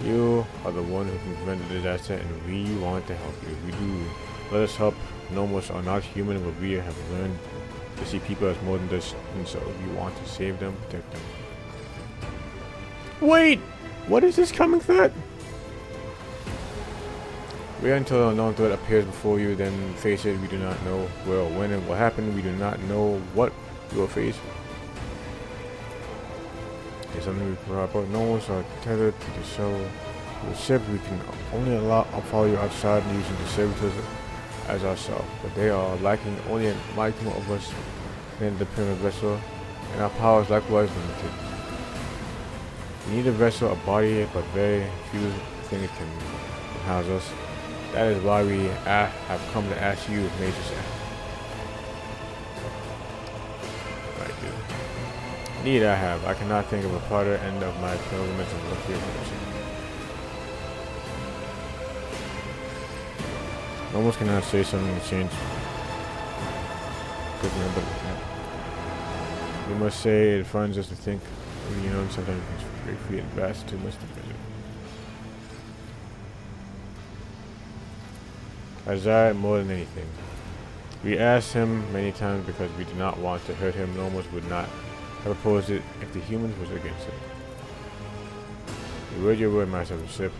You are the one who can prevent the disaster, and we want to help you. We do. Let us help. Nomos are not human, but we have learned to see people as more than this, and so we want to save them, protect them. Wait! What is this coming threat? Wait until a known threat appears before you, then face it. We do not know where or when it will happen. We do not know what you will face. It's something we proper. Nomos are tethered to the shell. The ship, we can only follow you outside using the servitors as ourselves, but they are lacking only a molecule of us in the pyramid vessel, and our power is likewise limited. We need a vessel, a body, but very few things can house us. That is why we have come to ask you if Major said. Right, dude. Need I have. I cannot think of a farther end of my pilgrimage and look here for Almost cannot say something to change. We must say it funds us to think. You know, sometimes it's very free and vast, too much to measure. Isaiah more than anything. We asked him many times because we did not want to hurt him. Nomos would not have opposed it if the humans was against it. You read your word, master of the ship.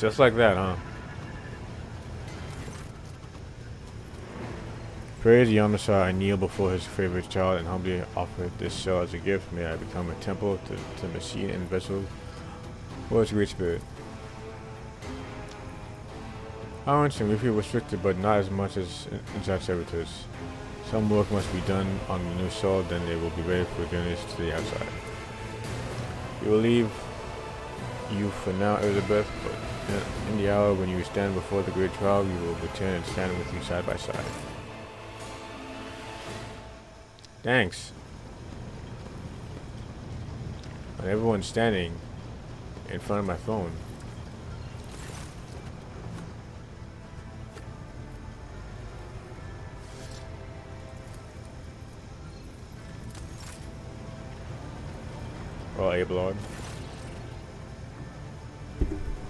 Just like that, huh? Praise the Omnissiah, I kneel before his favorite child and humbly offer this cell as a gift. May I become a temple to the machine and vessel for his great spirit. Allowance and refuel restricted, but not as much as inside servitors. Some work must be done on the new soul, then they will be ready for journeys to the outside. We will leave you for now, Elizabeth, but in the hour when you stand before the great trial, we will return and stand with you side by side. Thanks. And everyone's standing in front of my phone. Oh, Abelard.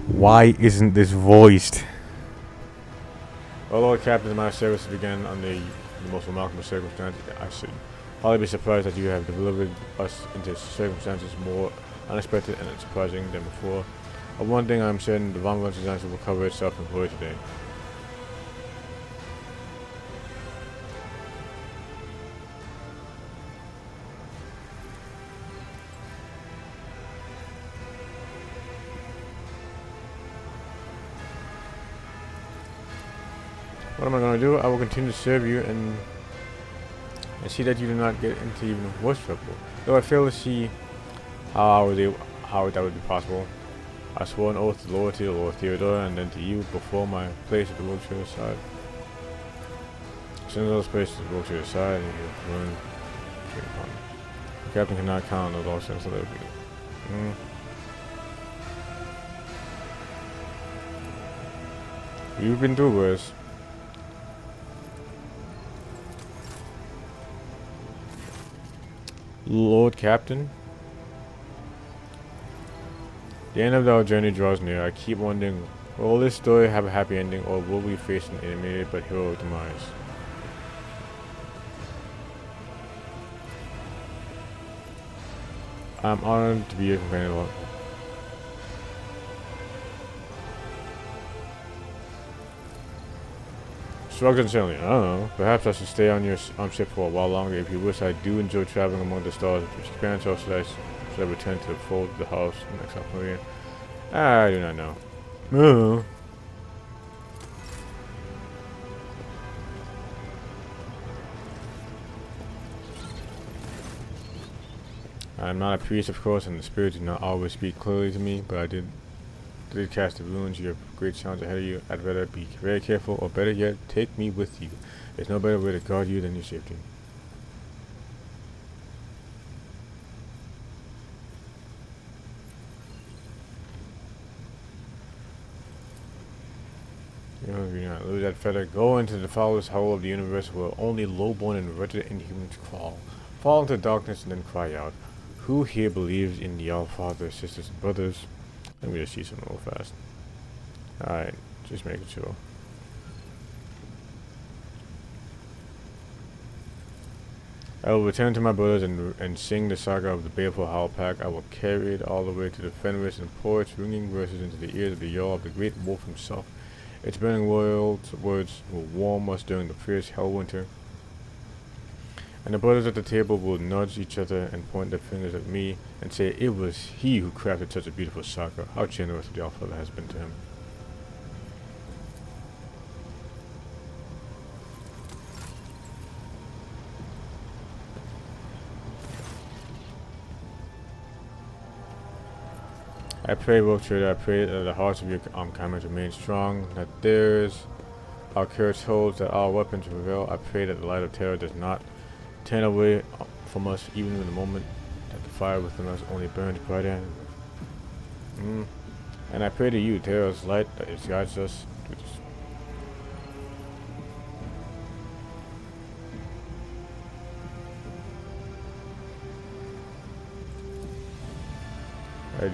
Why isn't this voiced? Well, Lord Captain, my service began under the most remarkable circumstances. I should hardly be surprised that you have delivered us into circumstances more unexpected and surprising than before. Of one thing I am certain, the Von disaster will cover itself in glory today. What am I going to do? I will continue to serve you and see that you do not get into even worse trouble. Though I fail to see how that would be possible. I swore an oath to loyalty to Lord Theodora and then to you before my place at the Wiltshire side. As soon as those places at the Wiltshire side, and you learn the captain cannot count on those all sense of liberty. You've been through worse. Lord Captain, the end of our journey draws near. I keep wondering, will this story have a happy ending, or will we face an immediate but heroic demise? I'm honored to be your companion. Shrugs uncertainly. I don't know. Perhaps I should stay on your ship for a while longer. If you wish, I do enjoy traveling among the stars. Which expands, or should I return to the fold of the house next half of the year? I do not know. No. I'm not a priest, of course, and the spirits do not always speak clearly to me, but I did cast the runes. You have great challenge ahead of you. I'd rather be very careful, or better yet, take me with you. There's no better way to guard you than your safety. You know, do not lose that feather. Go into the foulest hole of the universe where only lowborn and wretched inhumans crawl. Fall into darkness and then cry out. Who here believes in the All-Father, sisters and brothers? Let me just see something real fast. Alright, just making sure. I will return to my brothers and sing the saga of the baleful Howl Pack. I will carry it all the way to the Fenris and pour its ringing verses into the ears of the Jarl of the great wolf himself. Its burning words will warm us during the fierce hell winter. And the brothers at the table will nudge each other and point their fingers at me and say, it was he who crafted such a beautiful saga. How generous the Allfather has been to him. I pray, Wiltshire, I pray that the hearts of your comrades remain strong, that theirs our courage holds, that our weapons prevail. I pray that the light of terror does not turn away from us, even in the moment that the fire within us only burns brighter. And I pray to you, terror's light, that it guides us through this. I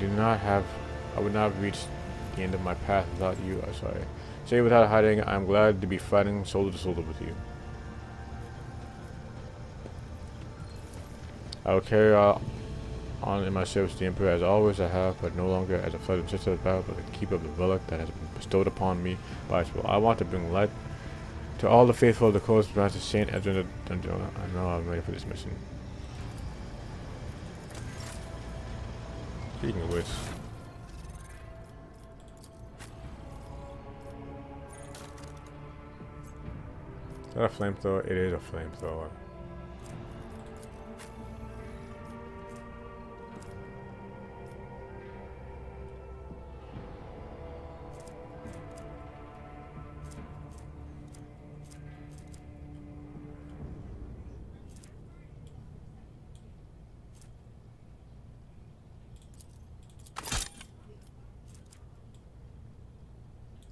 would not have reached the end of my path without you. Sorry. Say without hiding, I'm glad to be fighting shoulder to shoulder with you. I will carry on in my service to the Emperor, as always I have, but no longer as a flight of sister of battle, but the keeper of the relic that has been bestowed upon me by his will. I want to bring light to all the faithful of the coast, Master Saint Edwin. I know I'm ready for this mission. Speaking of which, is that a flamethrower? It is a flamethrower.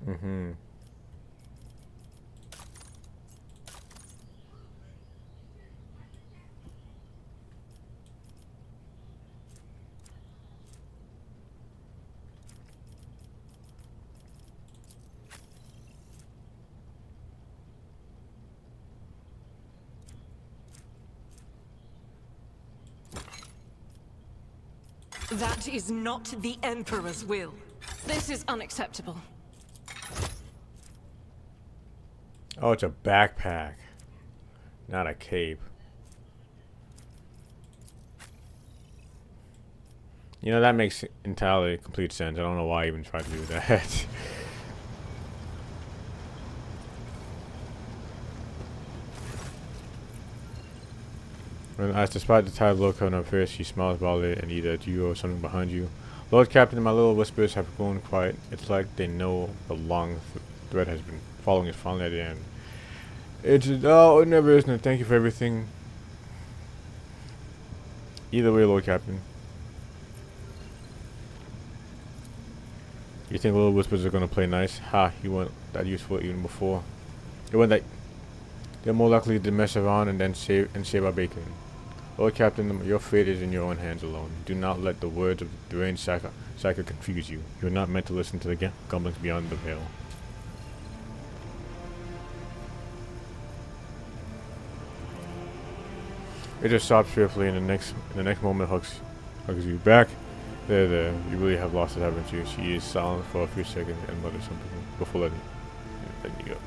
Mm-hmm. That is not the Emperor's will. This is unacceptable. Oh, it's a backpack, not a cape. You know, that makes entirely complete sense. I don't know why I even tried to do that. When asked, despite the tide look on her face, she smiles broadly and either at you or something behind you. Lord Captain, my little whispers have grown quiet. It's like they know the long thread has been following us finally at the end. Oh, it never is. No, thank you for everything. Either way, Lord Captain. You think little whispers are gonna play nice? Ha! You weren't that useful even before. You weren't that. They're more likely to mess around and then save our bacon. Lord Captain, your fate is in your own hands alone. Do not let the words of the deranged psycho confuse you. You are not meant to listen to the grumblings beyond the veil. It just stops fearfully, and the next moment hugs you back. There. You really have lost it, haven't you? She is silent for a few seconds and mutters something before letting you go.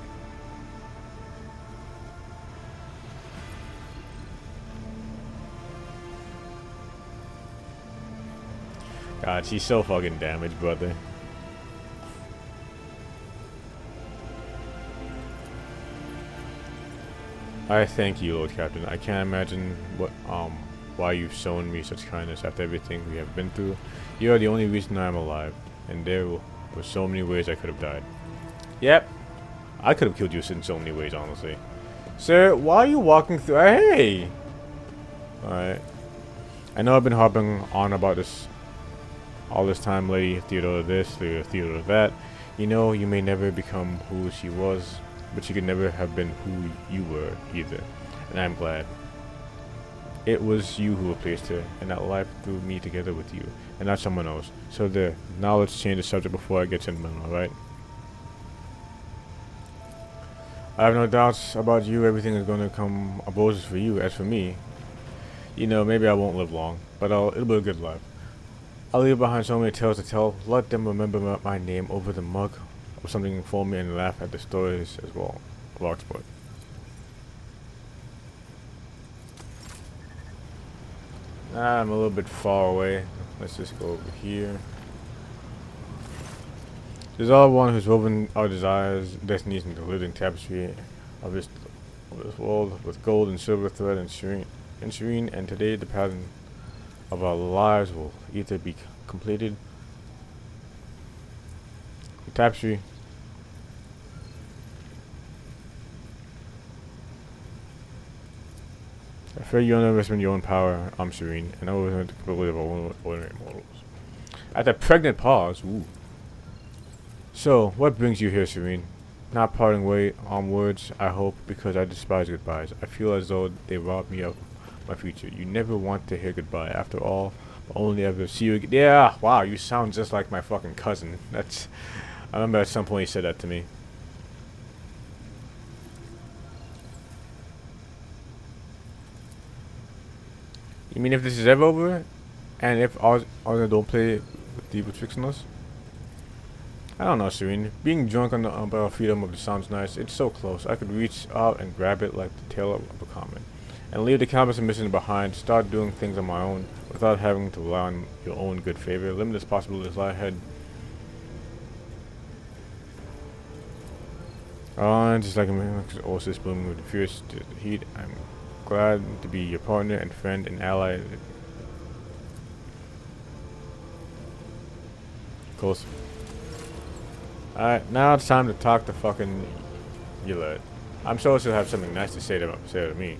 God, she's so fucking damaged, brother. I thank you, Lord Captain. I can't imagine why you've shown me such kindness after everything we have been through. You are the only reason I am alive, and there were so many ways I could have died. Yep, I could have killed you in so many ways, honestly. Sir, why are you walking through? Hey! Alright. I know I've been harping on about this all this time, Lady Theodora this, Lady Theodora that. You know, you may never become who she was, but she could never have been who you were either. And I'm glad. It was you who replaced her, and that life threw me together with you, and not someone else. So there. Now let's change the subject before I get sentimental, alright? I have no doubts about you. Everything is going to come up roses for you. As for me, you know, maybe I won't live long, but it'll be a good life. I'll leave behind so many tales to tell. Let them remember my name over the mug or something for me and laugh at the stories as well. Larksport. I'm a little bit far away. Let's just go over here. There's all one who's woven our desires, destinies into the living tapestry of this world with gold and silver thread and serene, and today the pattern of our lives will either be completed. The tapestry. I fear you underestimate your own power. I'm serene, and I overestimate the capability of our ordinary mortals. At the pregnant pause. Ooh. So, what brings you here, Serene? Not parting way on words, I hope, because I despise goodbyes. I feel as though they rob me of my future. You never want to hear goodbye. After all, I'll only ever see you again. Yeah, wow, you sound just like my fucking cousin. I remember at some point he said that to me. You mean if this is ever over? And if ours don't play with the fixing us? I don't know, Serene. Being drunk on the battlefield of it sounds nice. It's so close. I could reach out and grab it like the tail of a comet. And leave the campus and missions behind. Start doing things on my own without having to rely on your own good favor. Limitless possibilities lie ahead. Oh, just like a oasis blooming with fierce heat. I'm glad to be your partner and friend and ally. Close. Alright, now it's time to talk to fucking Yulette. I'm sure she'll have something nice to say to me.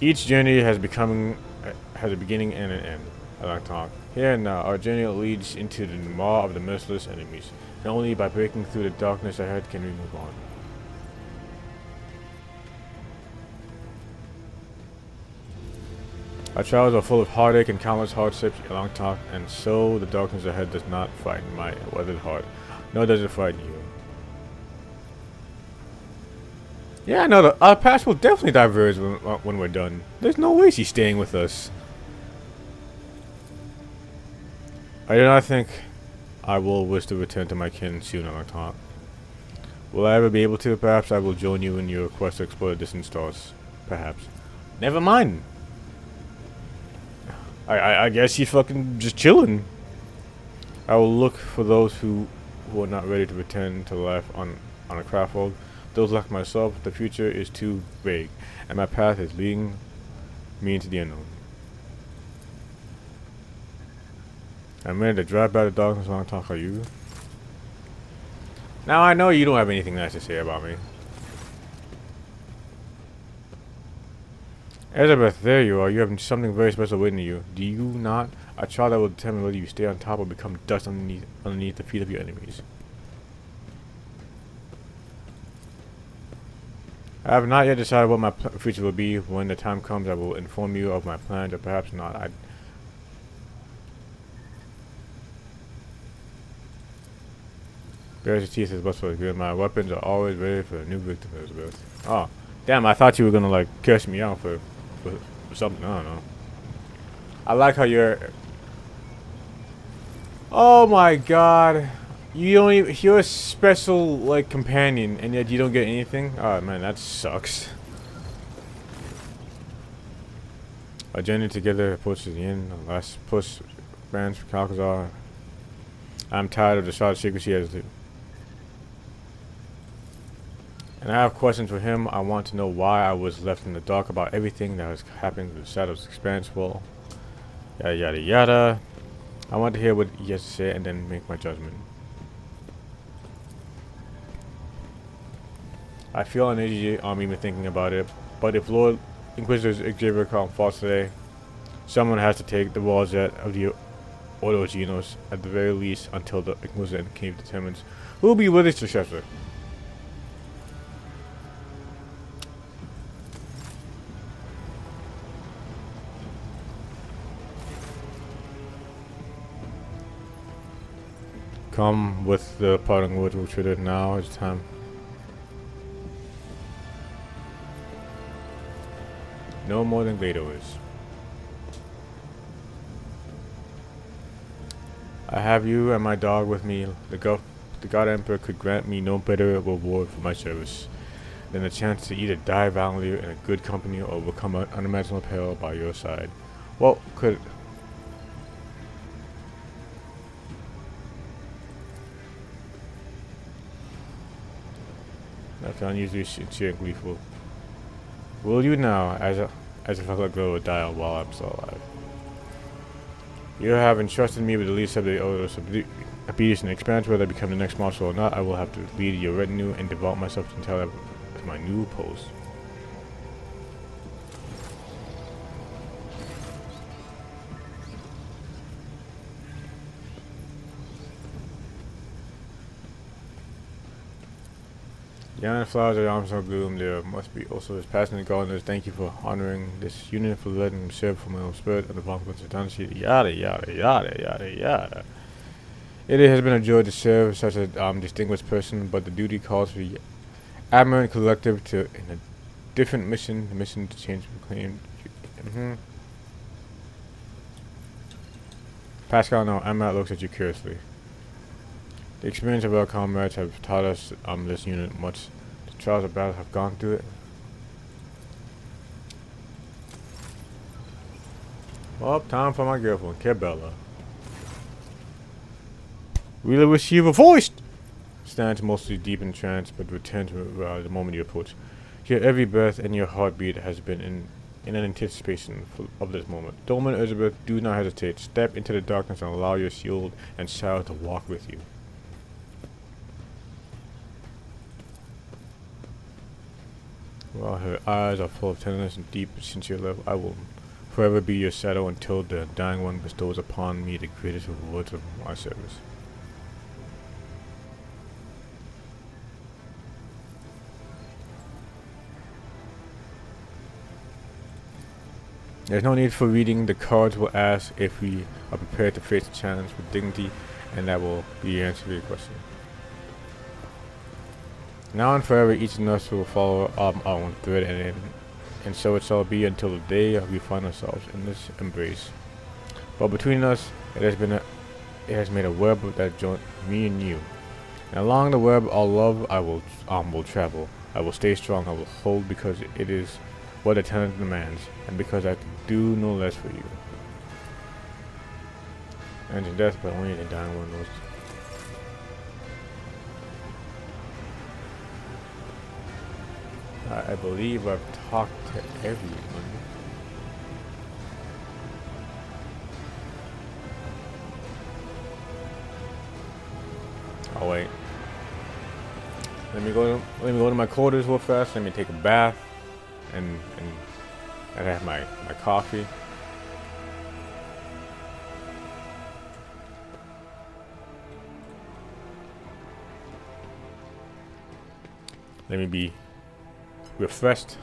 Each journey has a beginning and an end. I like to talk. Here and now, our journey leads into the maw of the merciless enemies. And only by breaking through the darkness ahead can we move on. Our trials are full of heartache and countless hardships, a long talk, and so the darkness ahead does not frighten my weathered heart, nor does it frighten you. Yeah, no, our paths will definitely diverge when we're done. There's no way she's staying with us. I do not think I will wish to return to my kin soon, I talk. Will I ever be able to? Perhaps I will join you in your quest to explore the distant stars. Perhaps. Never mind. I guess she's fucking just chilling. I will look for those who are not ready to return to life on a craft world. Those like myself, the future is too vague, and my path is leading me into the unknown. I'm ready to drive by the darkness while I talk to you. Now I know you don't have anything nice to say about me. Elizabeth, there you are. You have something very special waiting you. Do you not? A trial that will determine whether you stay on top or become dust underneath the feet of your enemies. I have not yet decided what my future will be. When the time comes, I will inform you of my plans, or perhaps not. Bears your teeth is what's for good. My weapons are always ready for a new victim, Elizabeth. Oh, damn! I thought you were gonna like curse me out for something. I don't know. I like how you're. Oh my god! You don't even. You're a special like companion, and yet you don't get anything. Oh man, that sucks. Our journey together approaches the end. The last push branch for Calcazar. I'm tired of the shroud secrecy as the. And I have questions for him. I want to know why I was left in the dark about everything that was happening to the Shadow's expanse wall. Yada yada yada. I want to hear what he has to say and then make my judgment. I feel uneasy even thinking about it, but if Lord Inquisitor Xavier Khan falls today, someone has to take the walls of the Autogenos at the very least until the Inquisitor cave determines who will be with his successor. Come with the parting words of Twitter. Now is time. No more than Gladio is. I have you and my dog with me. The God Emperor could grant me no better reward for my service than the chance to either die valiantly in a good company or become unimaginable peril by your side. What could... That's unusually sincere and gleeful. Will you now, as if I let go of die while I'm still alive? You have entrusted me with the least of the orders of obedience and expanse. Whether I become the next marshal or not, I will have to lead your retinue and devote myself entirely to my new post. Beyond the flowers of arms of gloom, there must be also his passionate gardeners. Thank you for honoring this union, for letting him serve for my own spirit and the consequence of eternity. Yada yada yada yada yada. It has been a joy to serve such a distinguished person, but the duty calls for the Admirant Collective to in a different mission. The mission to change proclaimed. Pascal, no, Emma looks at you curiously. The experience of our comrades have taught us this unit much. The trials of battle have gone through it. Well, time for my girlfriend, Cabela. Really wish you were voiced! Stands mostly deep in trance, but returns the moment you approach. Your every breath and your heartbeat has been in an anticipation of this moment. Dolman Elizabeth, do not hesitate. Step into the darkness and allow your shield and shadow to walk with you. While her eyes are full of tenderness and deep sincere love, I will forever be your shadow until the dying one bestows upon me the greatest rewards of my service. There's no need for reading. The cards will ask if we are prepared to face the challenge with dignity, and that will be your answer to your question. Now and forever, each of us will follow our own thread, and so it shall be until the day we find ourselves in this embrace. But between us, it has made a web that joins me and you. And along the web, our love, I will travel. I will stay strong. I will hold because it is what the tenant demands, and because I can do no less for you. Ends in death, but only the dying one knows. I believe I've talked to everyone. Oh wait. Let me go to my quarters real fast. Let me take a bath and have my coffee. Let me be refreshed.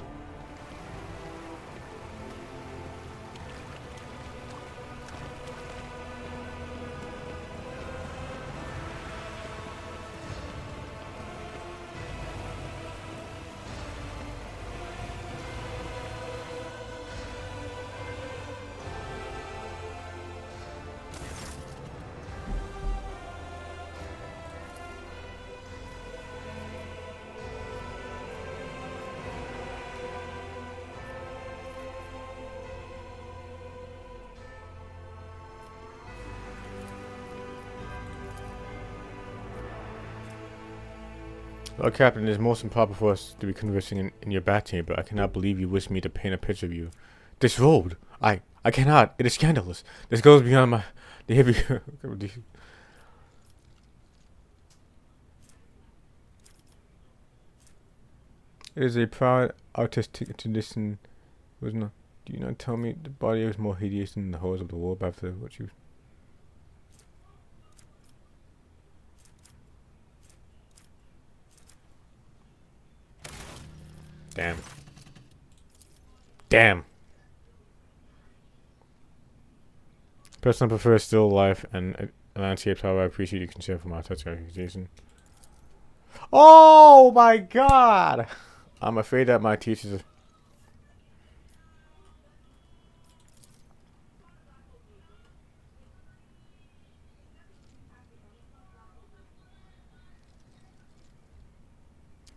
Well, Captain, it is most improper for us to be conversing in your bat chamber. I cannot believe you wish me to paint a picture of you. Disrobed? I cannot. It is scandalous. This goes beyond my behavior. It is a proud artistic tradition. Was not. Do you not tell me the body was more hideous than the horrors of the world after what you... Damn. Damn. Personally prefer still life and landscapes, however I appreciate your concern for my touch accusation. Oh my god! I'm afraid that my teachers...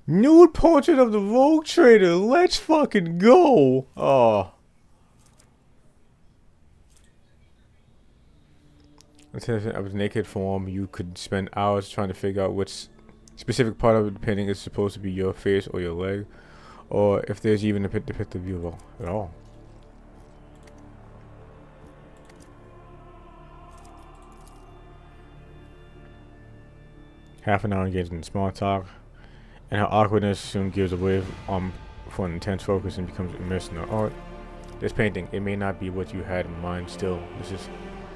Nude portrait of the Rogue Trader. Let's fucking go. Oh. Instead of naked form, you could spend hours trying to figure out which specific part of the painting is supposed to be your face or your leg, or if there's even a depicted view at all. Half an hour engaged in small talk. And how awkwardness soon gives away for an intense focus and becomes immersed in the art. This painting, it may not be what you had in mind. Still, this is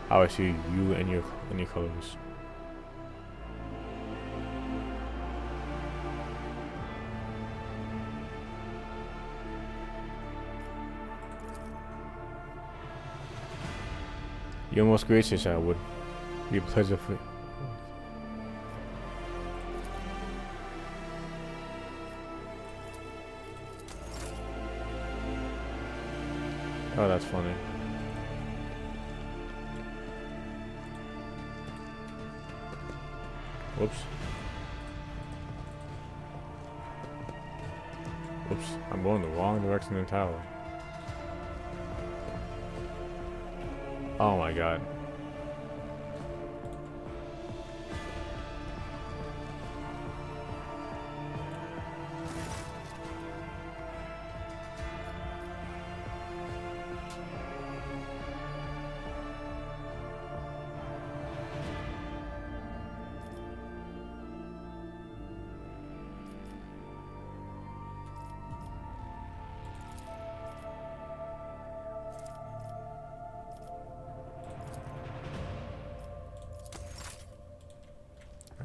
how I see you and your colors. You're most gracious. I would be a pleasure for. Oh, that's funny. Whoops. Oops, I'm going the wrong direction in the tower. Oh my god.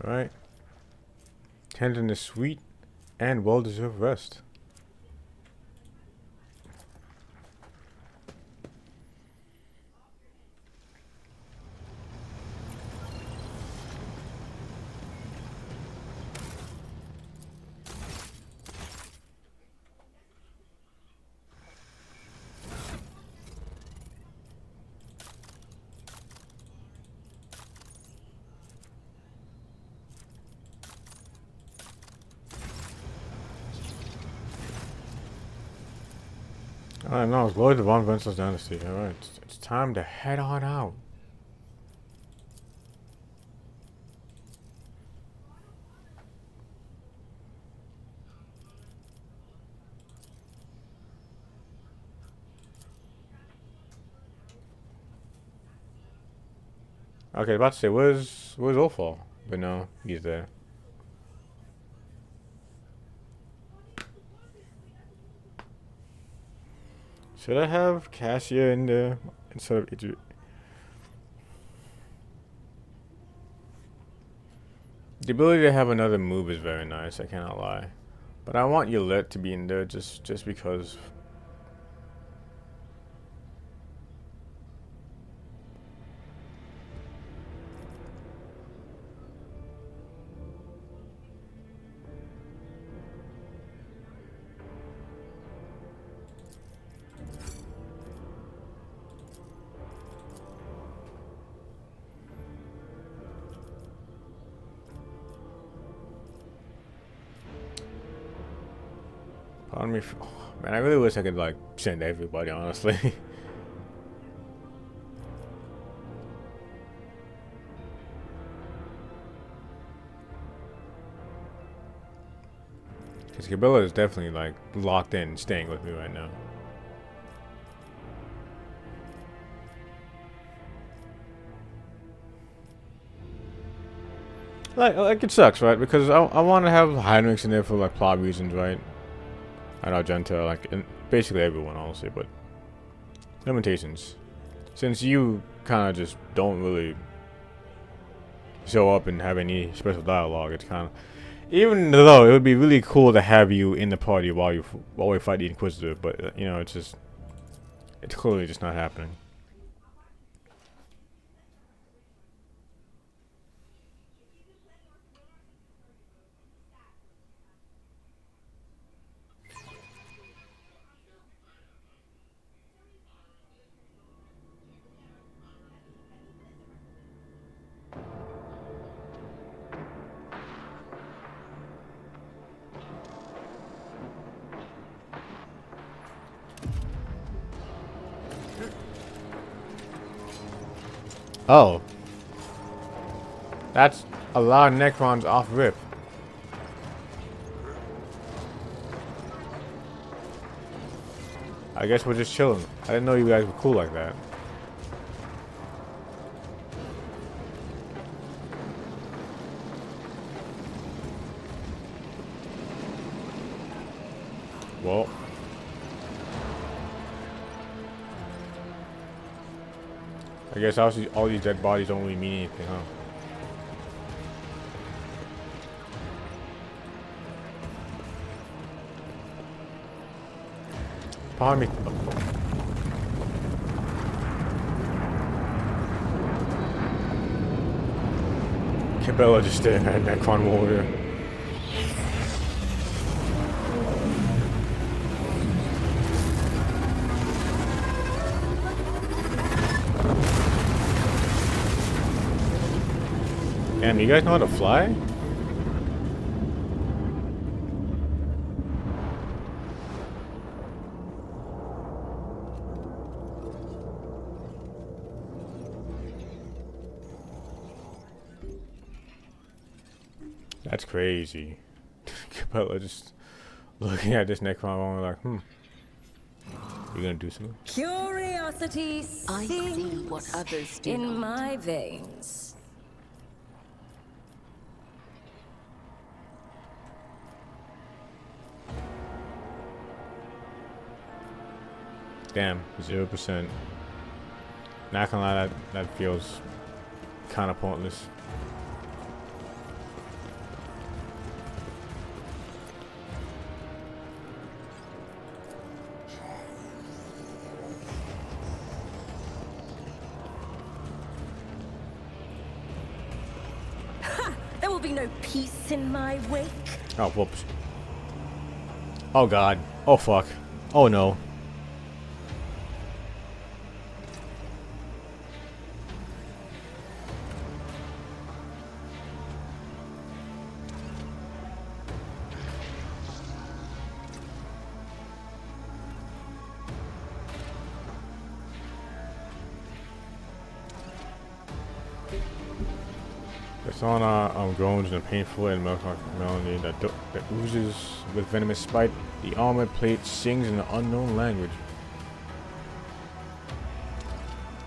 Alright. Tending a sweet and well-deserved rest. Alright, no, it's glory to Von Venzel's dynasty. Alright, it's time to head on out. Okay, about to say, where's Ulfar? But no, he's there. Should I have Cassia in there instead of Idris? The ability to have another move is very nice, I cannot lie. But I want Yolette to be in there just because. Pardon me, oh, man, I really wish I could like send everybody, honestly. Because Cabela is definitely like locked in, staying with me right now. Like it sucks, right? Because I want to have Heinrichs in there for like plot reasons, right? And Argenta, like, and basically everyone, honestly, but limitations. Since you kind of just don't really show up and have any special dialogue, it's kind of, even though it would be really cool to have you in the party while we fight the Inquisitor, but you know, it's clearly just not happening. Oh. That's a lot of Necrons off rip. I guess we're just chilling. I didn't know you guys were cool like that. Well. I guess obviously all these dead bodies don't really mean anything, huh? Pardon me. Cabela just staring at Necron warrior. Damn, you guys know how to fly? That's crazy. Capella just looking at this Necron like, you gonna do something? Curiosity I see sings what others do in not. my veins. Damn, 0%. Not gonna lie, that feels kind of pointless. There will be no peace in my wake. Oh, whoops. Oh god. Oh fuck. Oh no. The song groans in a painful and melancholic melody that oozes with venomous spite. The armored plate sings in an unknown language.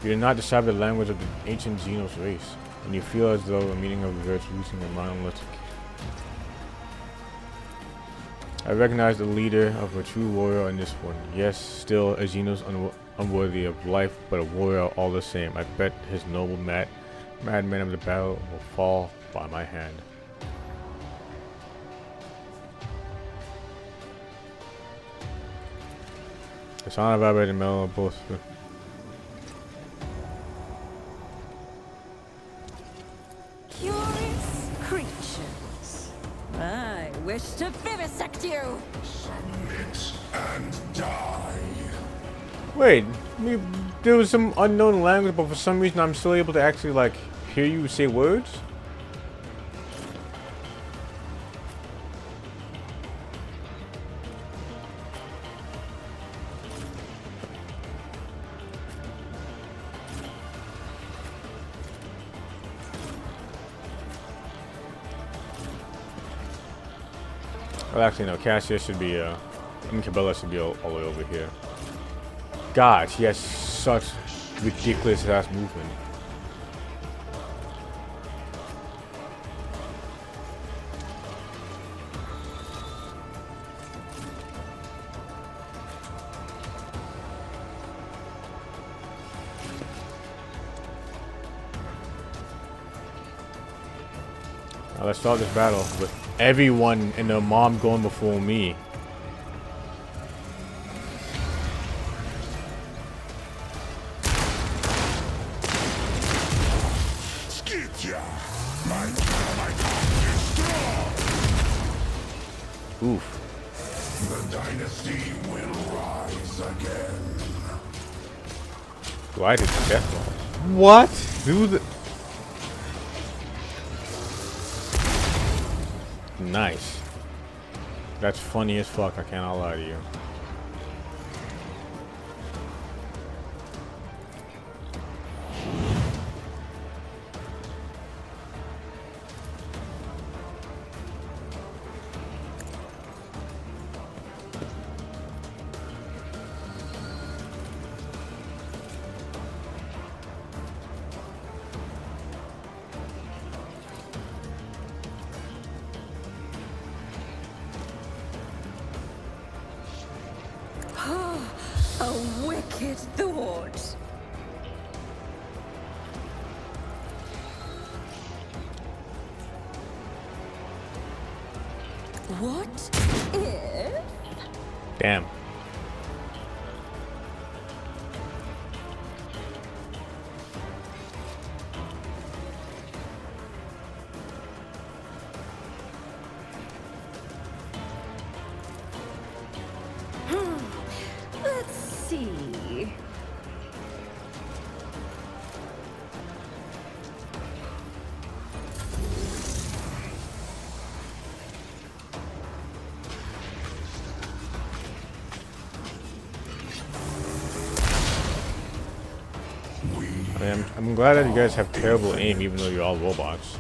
You did not decipher the language of the ancient Xenos race, and you feel as though the meaning of the words losing their monolithic. I recognize the leader of a true warrior in this one. Yes, still a Xenos unworthy of life, but a warrior all the same. I bet his noble madman of the battle will fall by my hand. The sound of vibrating metal both. Curious creatures. I wish to vivisect you. Submit and die. Wait, there was some unknown language, but for some reason I'm still able to actually like hear you say words? Well, actually, no. Cassia should be, and Cabela should be all the way over here. God, she has such ridiculous ass movement. Now let's start this battle with everyone and their mom going before me. Oof. The dynasty will rise again. Why did the death ball? What? Dude. Nice. That's funny as fuck, I cannot lie to you. A wicked thought. What if? Damn. Let's see. I'm glad that you guys have terrible aim, even though you're all robots.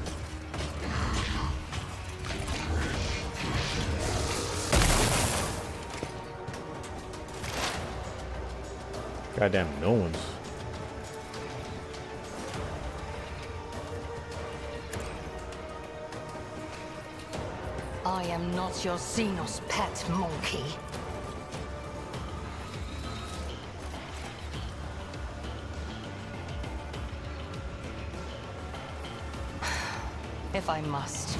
Goddamn, no one's. I am not your Xenos pet, monkey. If I must.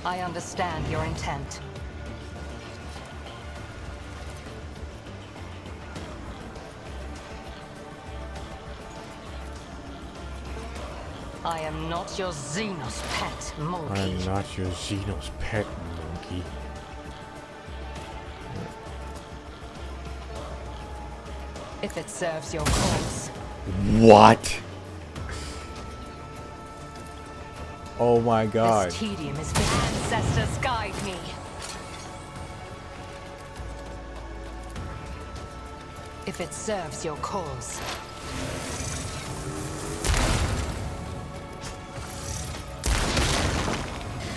I understand your intent. I am not your Xenos pet, monkey. I am not your Xenos pet, monkey. If it serves your cause. What? Oh my god. This tedium is for ancestors guide me. If it serves your cause.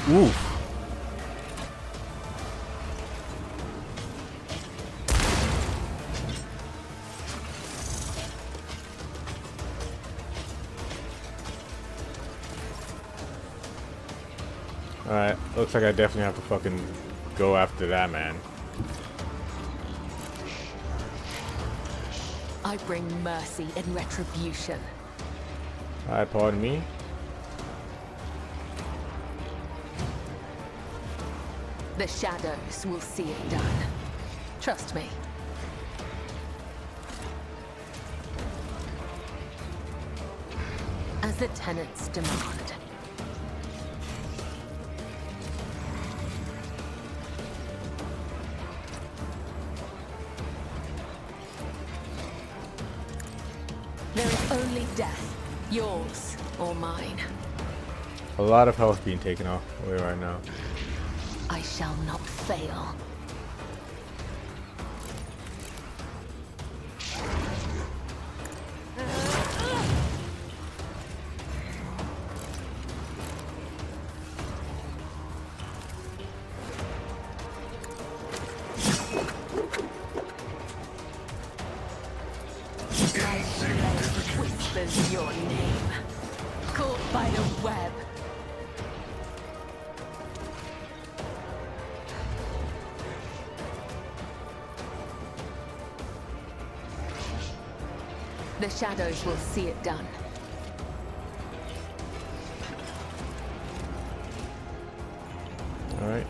Oof. Alright, looks like I definitely have to fucking go after that man. I bring mercy and retribution. Alright, pardon me. The shadows will see it done. Trust me. As the tenants demand. There is only death, yours or mine. A lot of health being taken off away right now. I shall not fail. Whispers your name. Caught by the web. The shadows will see it done. All right.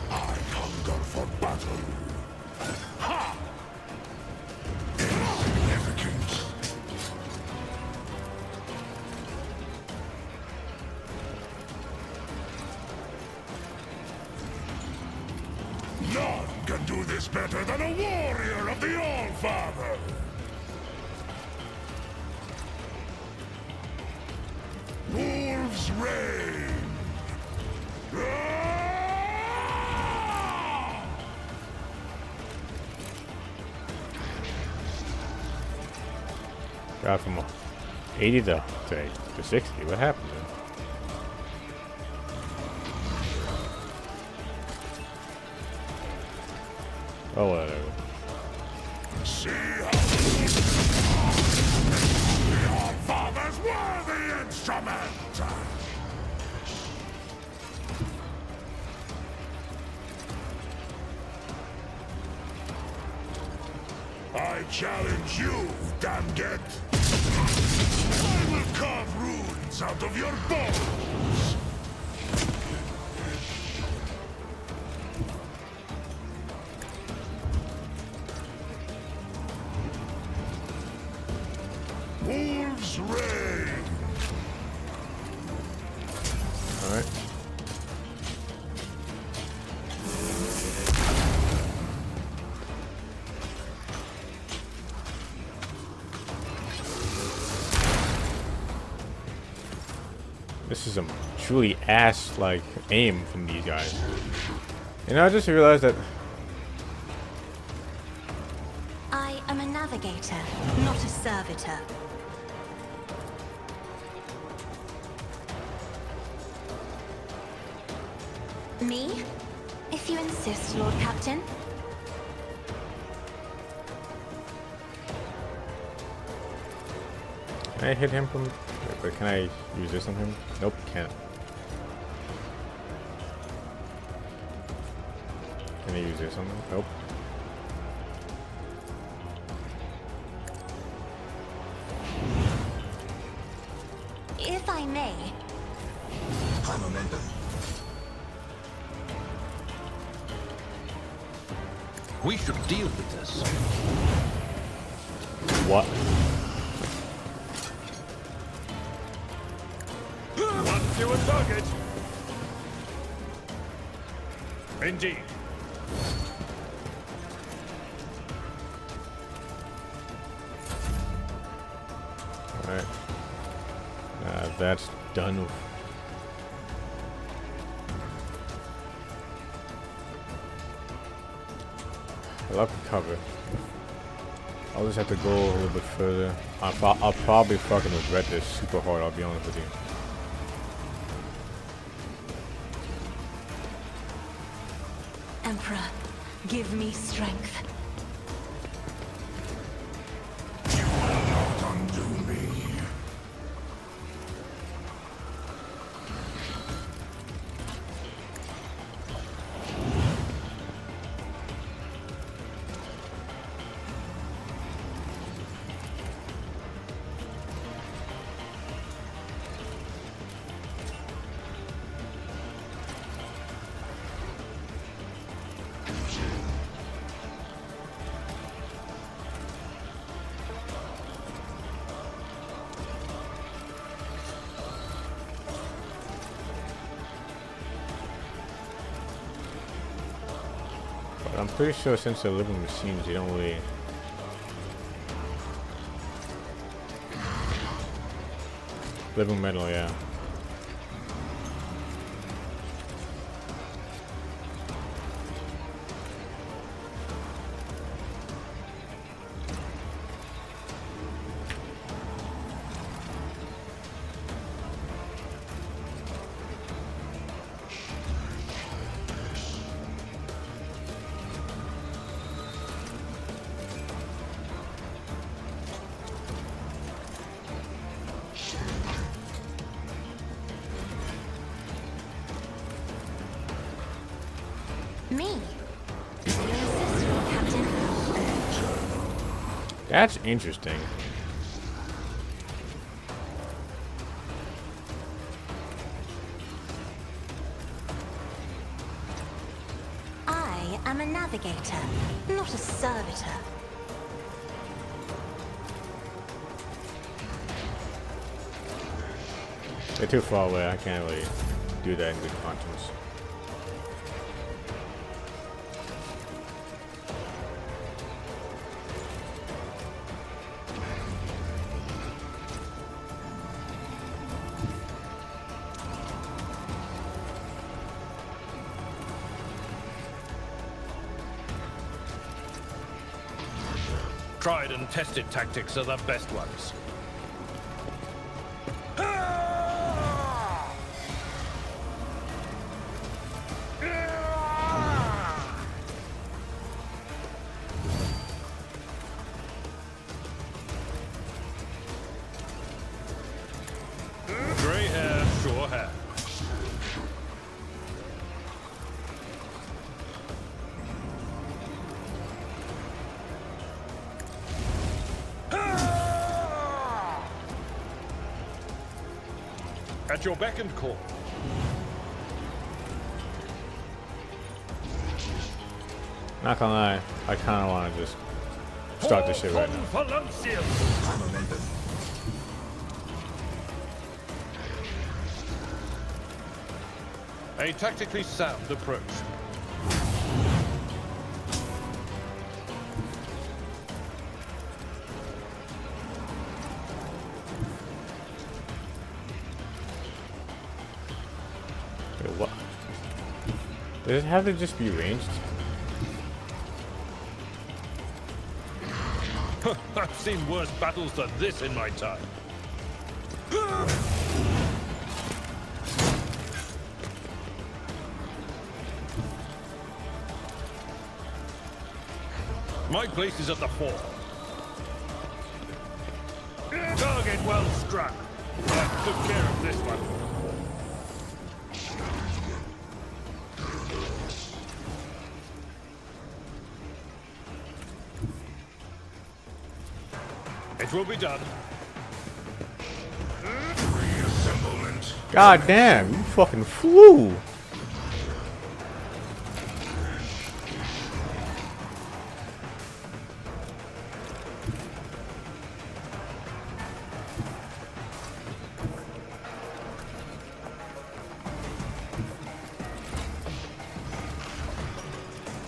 I hunger for battle. Ha! Insignificant. None can do this better than a warrior of the All-Father! Wolves reign! Ah! Got from 80 to 60. What happened then? Oh, whatever. See how the All-Father's worthy instrument! I challenge you, Damget! I will carve runes out of your bones! Wolves reign! Alright. This is some truly ass-like aim from these guys. And I just realized that I am a navigator, not a servitor. Me? If you insist, Lord Captain. can I hit him from? Wait, but can I use this on him? Nope, can't. Can I use this on him? Nope. If I may. High momentum. We should deal with this. What? One to a target. Indeed. Alright. That's done. I love the cover. I'll just have to go a little bit further. I'll probably fucking regret this super hard, I'll be honest with you. Emperor, give me strength. You will not undo me. But I'm pretty sure since they're living machines, they don't really... Living metal, yeah. Me? If you insist, Lord Captain. That's interesting. I am a navigator, not a servitor. They're too far away, I can't really do that in good conscience. Tried and tested tactics are the best ones. Grey hair, sure hair. At your beck and call. Not gonna lie, I kinda wanna just start this shit right now. High momentum. A tactically sound approach. Wait, what? Does it have to just be ranged? I've seen worse battles than this in my time. My place is at the fore. Target well struck. I took care of this one. It will be done. Reassemblement. God damn, you fucking flew!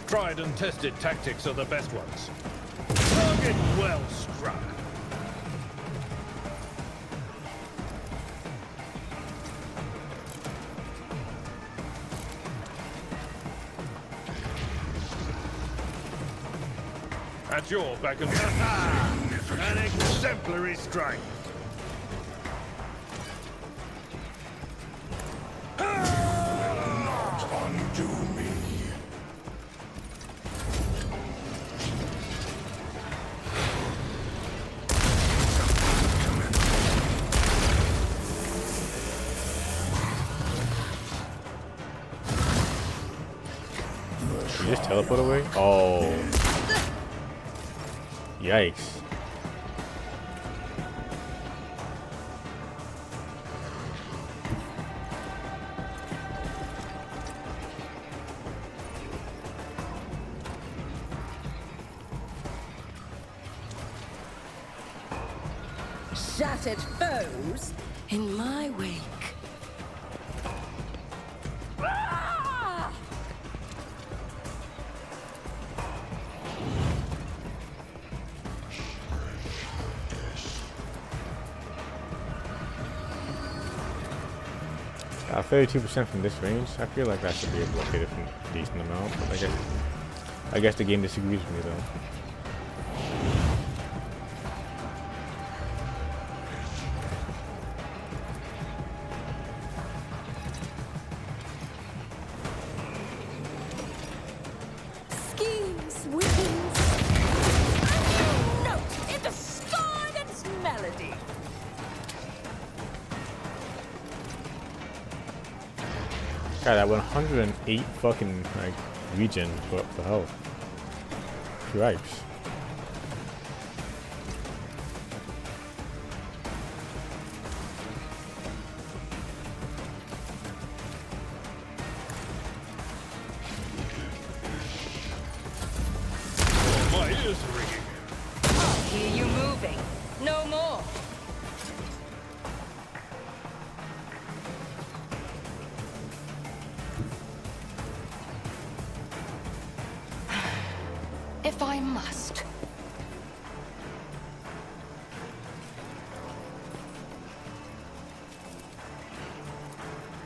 Tried and tested tactics are the best ones. Target well struck. At your back and an exemplary strike. Not undo me. You just teleport away? Oh. Yikes. Shattered foes in my wake. Got 32% from this range. I feel like that should be able to hit it from a decent amount. But I guess the game disagrees with me though. Schemes, weapons. Note in the scarlet's melody. God, that 108 fucking like regen for health. Cripes. My ears are ringing. I hear you moving. No more. If I must.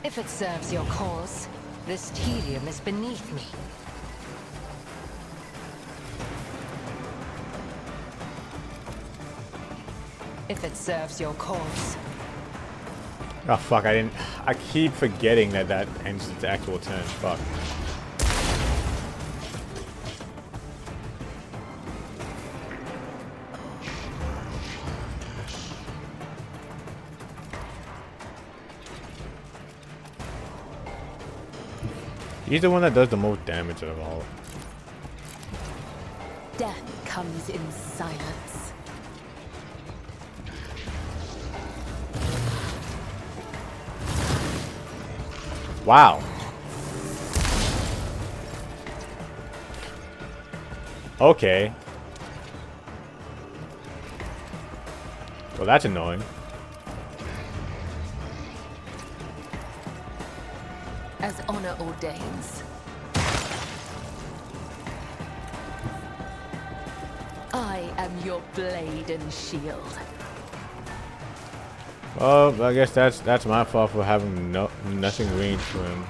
If it serves your cause, this tedium is beneath me. If it serves your cause. Oh fuck, I keep forgetting that that ends its actual turn. Fuck. He's the one that does the most damage of all. Death comes in silence. Wow. Okay. Well, that's annoying. As honor ordains. I am your blade and shield. Well, I guess that's my fault for having nothing ranged for him.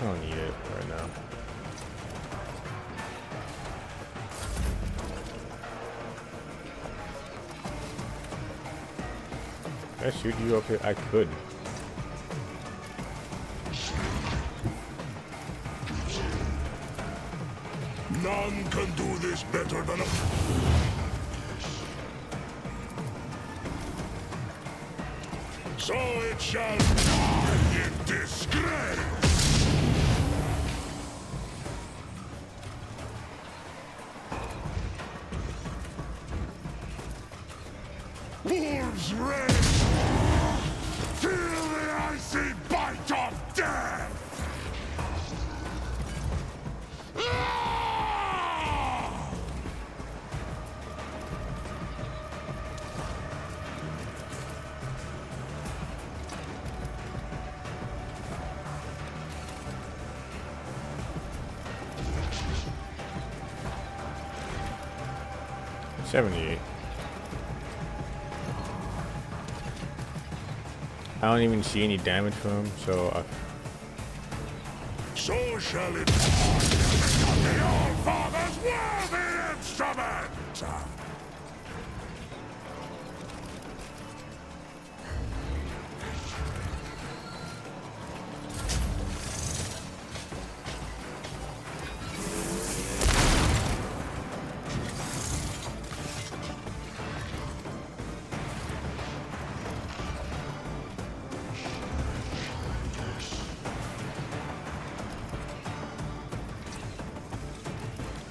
I don't need it right now. Can I shoot you up here? I could. None can do this better than a... So it shall die in disgrace! Wolves rage! Feel the icy bite of death! $78. I don't even see any damage from him, so So shall it be. The All-Father's worthy instrument!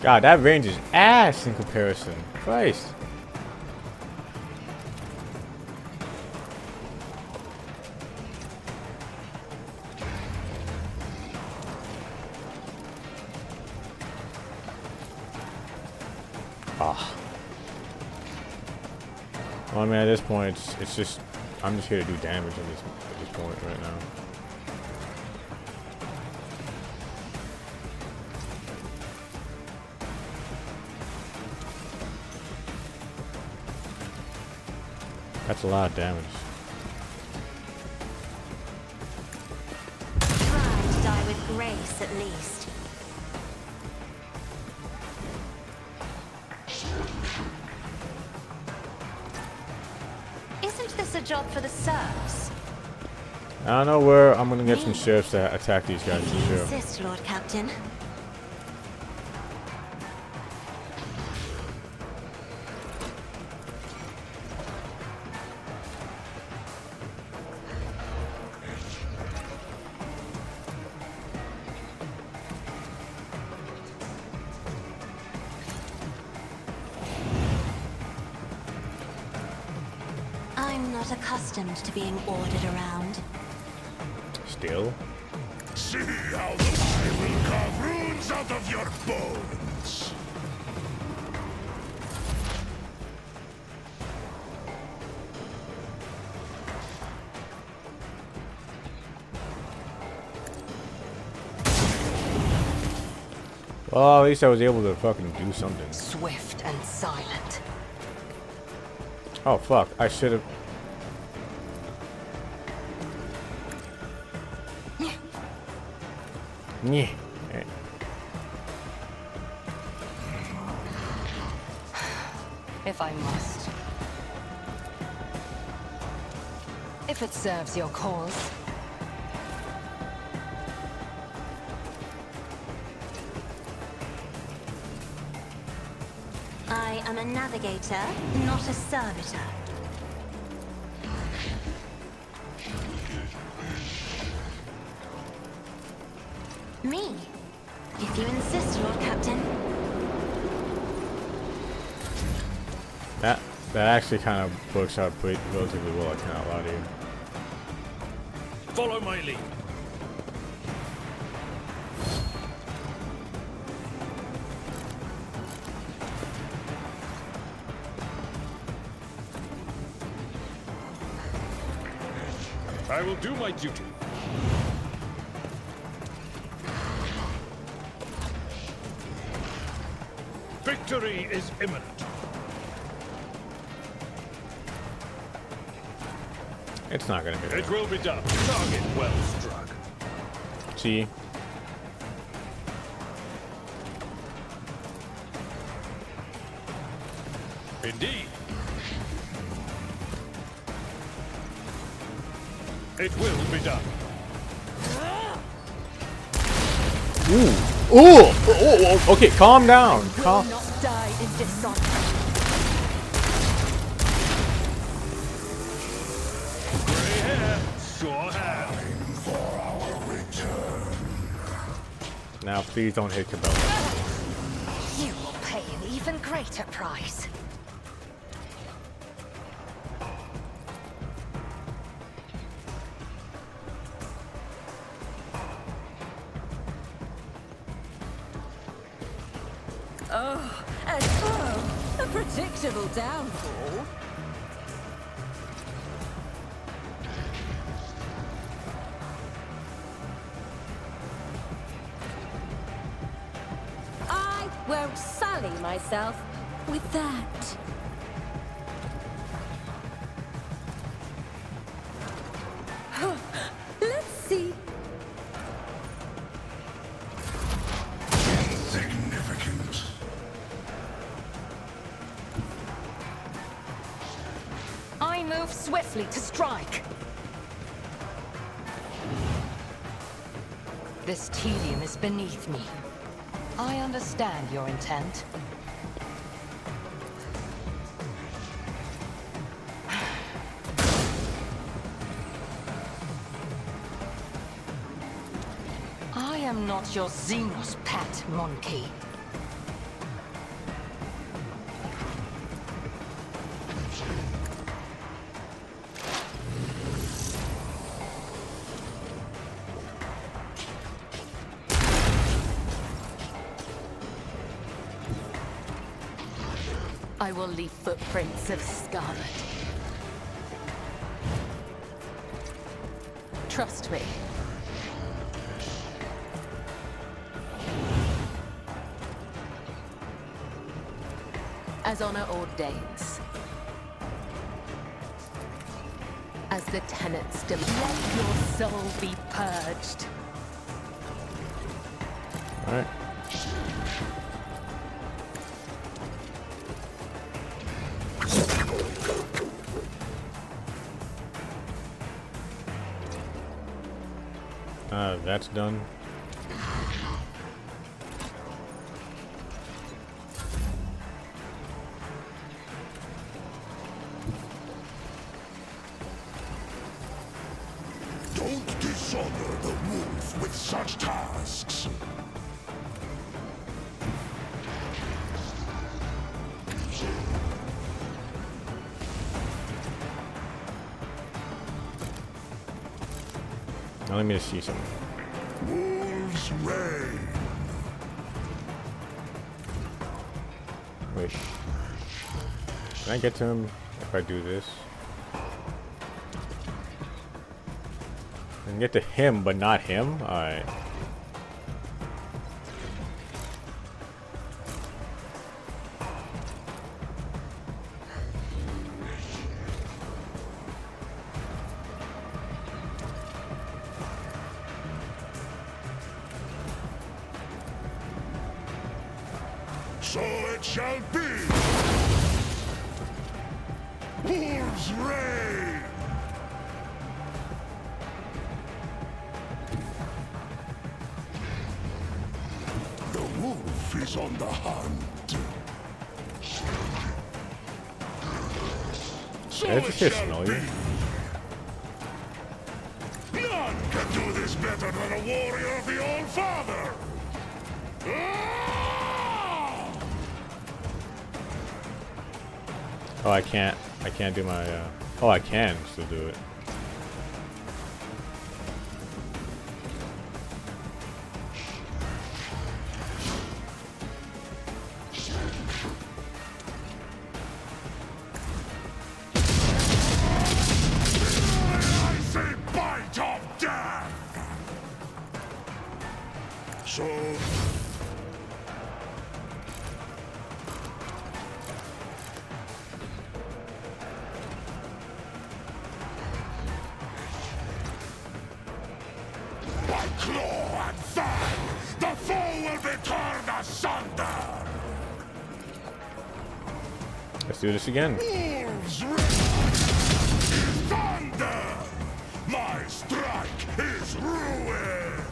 God, that range is ass in comparison. Christ. Ah. Well, I mean, at this point, it's just I'm just here to do damage at this point right now. That's a lot of damage. Try to die with grace, at least. Isn't this a job for the serfs? I don't know where I'm gonna get some sheriffs to attack these guys If for you sure. insist, Lord Captain. I'm not accustomed to being ordered around. Still? See how I will carve runes out of your bones! Well, at least I was able to fucking do something. Swift and silent. Oh fuck, I should have. Yeah. If I must. If it serves your cause. I am a navigator, not a servitor. Me? If you insist, Lord Captain. That actually kind of works out pretty relatively well, I cannot lie to you. Follow my lead. I will do my duty. Victory is imminent. It's not gonna be. It will be done. Target well struck. See? Indeed. It will be done. Ooh. Ooh. Okay, calm down. Calm. Will not die in dishonor. Gray hair, sure hand. Now, please don't hit Cabela. You will pay an even greater price. Oh, a predictable downfall. I won't sully myself with that. Let's see. Insignificant. I move swiftly to strike. This tedium is beneath me. I understand your intent. I am not your Xenos pet, monkey. I will leave footprints of scarlet. Trust me. As honor ordains. As the tenets demand, let your soul be purged. Alright. That's done. Don't dishonor the wolf with such tasks. Now let me just see something. Wolves reign. Wait. Can I get to him if I do this? I can get to him, but not him? Alright. So it shall be. Wolves reign. The wolf is on the hunt. So Did I it just hear shall smell be. you? None can do this better than a warrior of the All Father. Oh, I can't do my, oh, I can still do it. I say bite of death. So Let's do this again. Wolves roar. Thunder. My strike is ruin.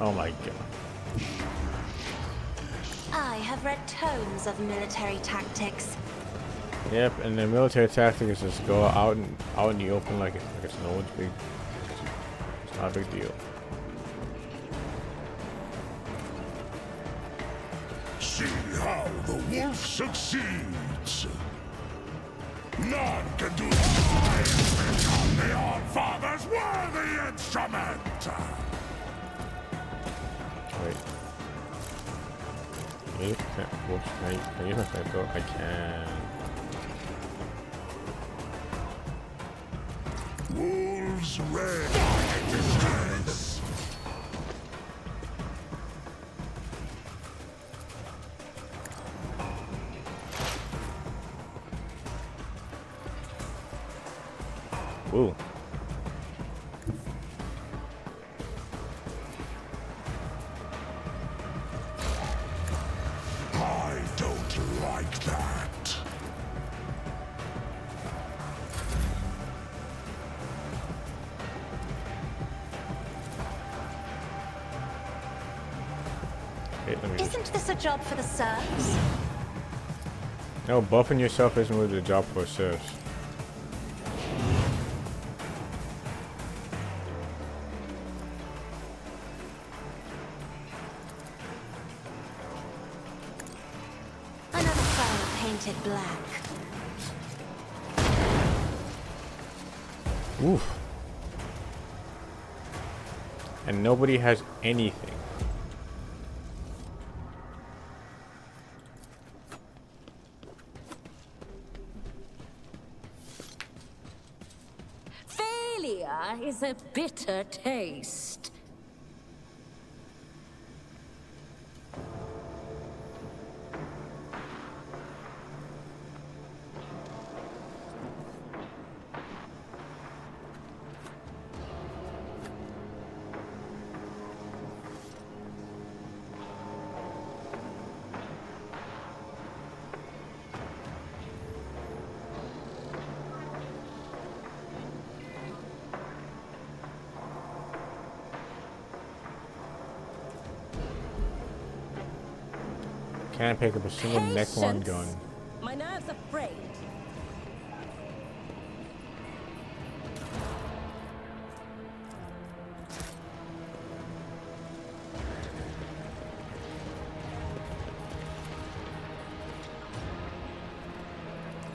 Oh my god. I have read tomes of military tactics. Yep, and the military tactic is just go out in the open like it's no one's big. It's not a big deal. See how the wolf succeeds. None can do become the All-Father's worthy instrument. Wait. Whoops, can you use my flamethrower? I can. Wolves red. Disgrace. Ooh. I don't like that. Wait, let me just... Isn't this a job for the serfs? No, buffing yourself isn't really the job for serfs. Another fire painted black. Oof. And nobody has anything. Failure is a bitter taste. Can't pick up a single neck-on gun. My nerves are frayed.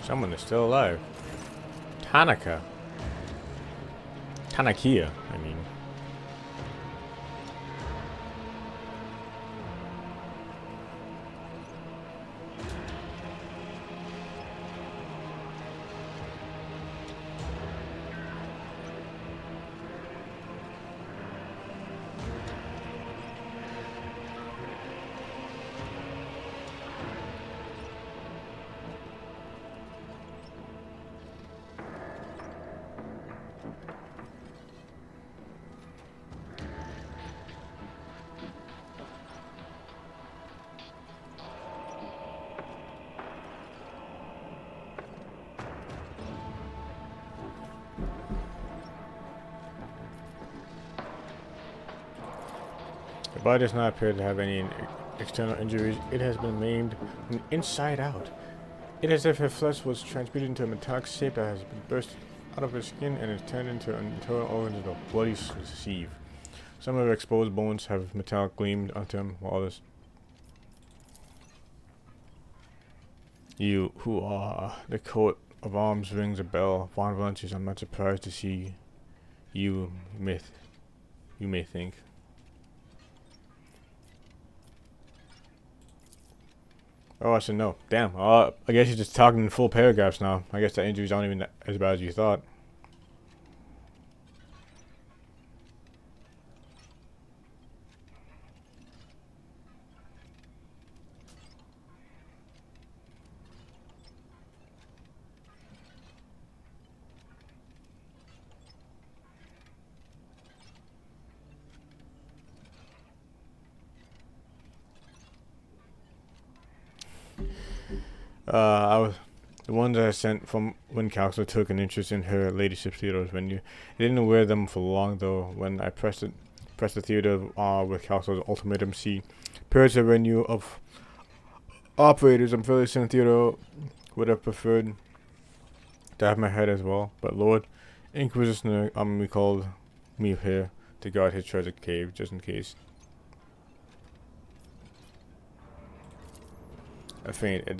Someone is still alive. Tanaka. Tanakia, I mean. The body does not appear to have any external injuries. It has been maimed from the inside out. It is as if her flesh was transmuted into a metallic shape that has been burst out of her skin and is turned into an internal organs of a bloody sieve. Some of her exposed bones have metallic gleamed onto them, while others... You, who are the coat of arms, rings a bell. Von Valentius, I'm not surprised to see you may think. Oh, I said no. Damn. I guess you're just talking in full paragraphs now. I guess the injuries aren't even as bad as you thought. I was the ones I sent from when Counselor took an interest in her ladyship theater's venue. I didn't wear them for long though. When I pressed the theater with Counselor's ultimatum, she pairs a venue of operators. I'm fairly certain theater would have preferred to have my head as well, but Lord Inquisitor recalled me here to guard his treasure cave just in case. A feint, a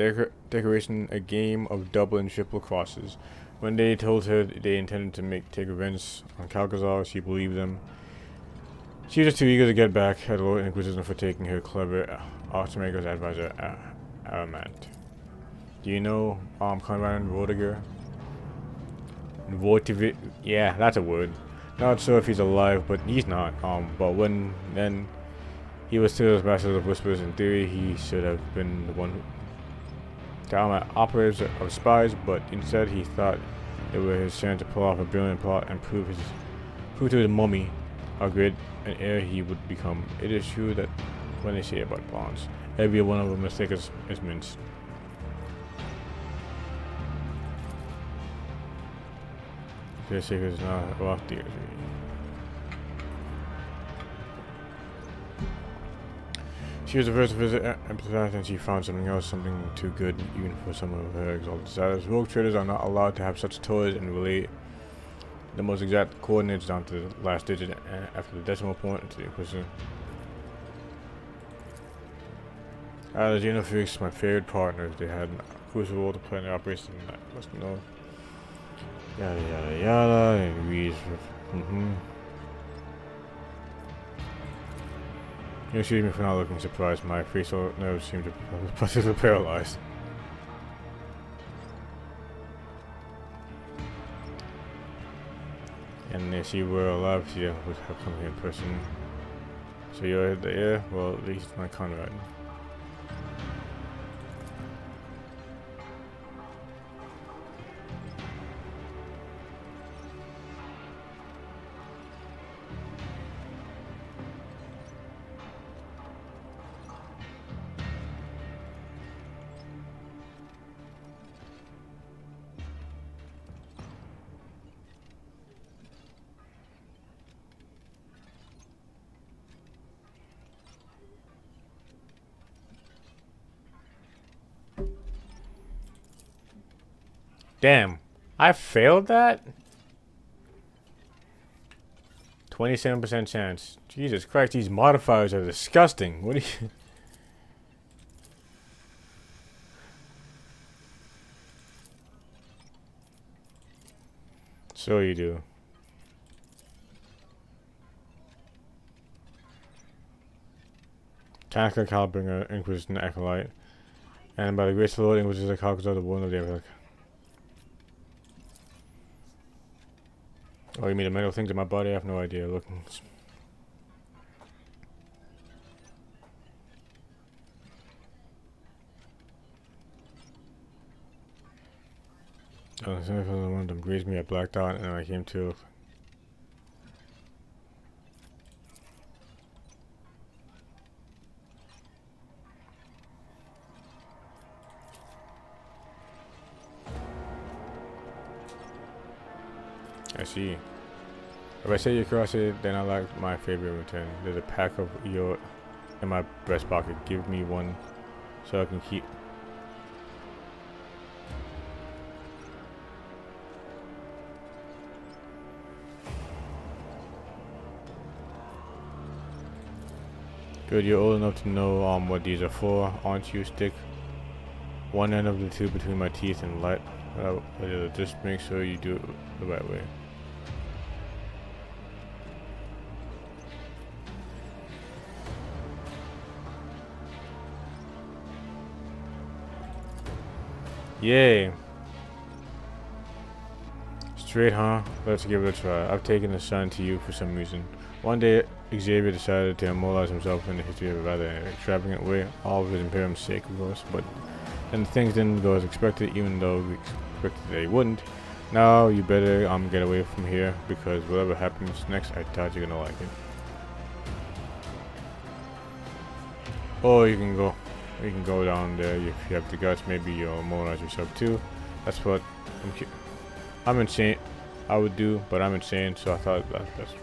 decoration, a game of double and triple crosses. When they told her they intended to take revenge on Calcazar, she believed them. She was just too eager to get back at Lord Inquisition for taking her clever Archmaker's advisor, Aramant. Do you know Conrad Vortiger? Vortiger? Yeah, that's a word. Not sure if he's alive, but he's not. But then he was still as Master of Whispers. In theory, he should have been the one who down operators of spies, but instead he thought it was his chance to pull off a brilliant plot and prove to the mummy how great an heir he would become. It is true that when they say about bonds, every one of them mistake is minced. Their secret is not rock theory. She was the first to visit Empathize, and she found something else, something too good even for some of her exalted desires. Rogue traders are not allowed to have such toys and relay the most exact coordinates down to the last digit after the decimal point to the Inquisition. The Xenofreaks, my favorite partners. They had a crucial role to play in the operation. I must know. Yada yada yada, and agrees with. You excuse me for not looking surprised. My facial nerves seem to be partially paralyzed. And if she were alive, she would have come here in person. So you're the heir? Well, at least my Conrad. Damn, I failed that? 27% chance. Jesus Christ, these modifiers are disgusting. What do you... So you do. Tactical Calibringer, Inquisition Acolyte. And by the grace of the Lord, Inquisition Calcazar, the one of the Epic. Oh, you mean the mental things in my body? I have no idea. Look. Oh, one of them grazed me. I blacked out and I came to. I see. If I say you cross it, then I like my favorite return. There's a pack of EO in my breast pocket. Give me one so I can keep. Good, you're old enough to know what these are for, aren't you? Stick one end of the tube between my teeth and light. Just make sure you do it the right way. Yay. Straight, huh? Let's give it a try. I've taken a shine to you for some reason. One day, Xavier decided to immortalize himself in the history of a rather extravagant way, all of his Imperium's sake, of course, but then things didn't go as expected, even though we expected they wouldn't. Now, you better get away from here, because whatever happens next, I thought you're gonna like it. Oh, you can go. You can go down there if you have the guts. Maybe you'll modernize yourself too. That's what I'm insane. I would do, but I'm insane, so I thought that's.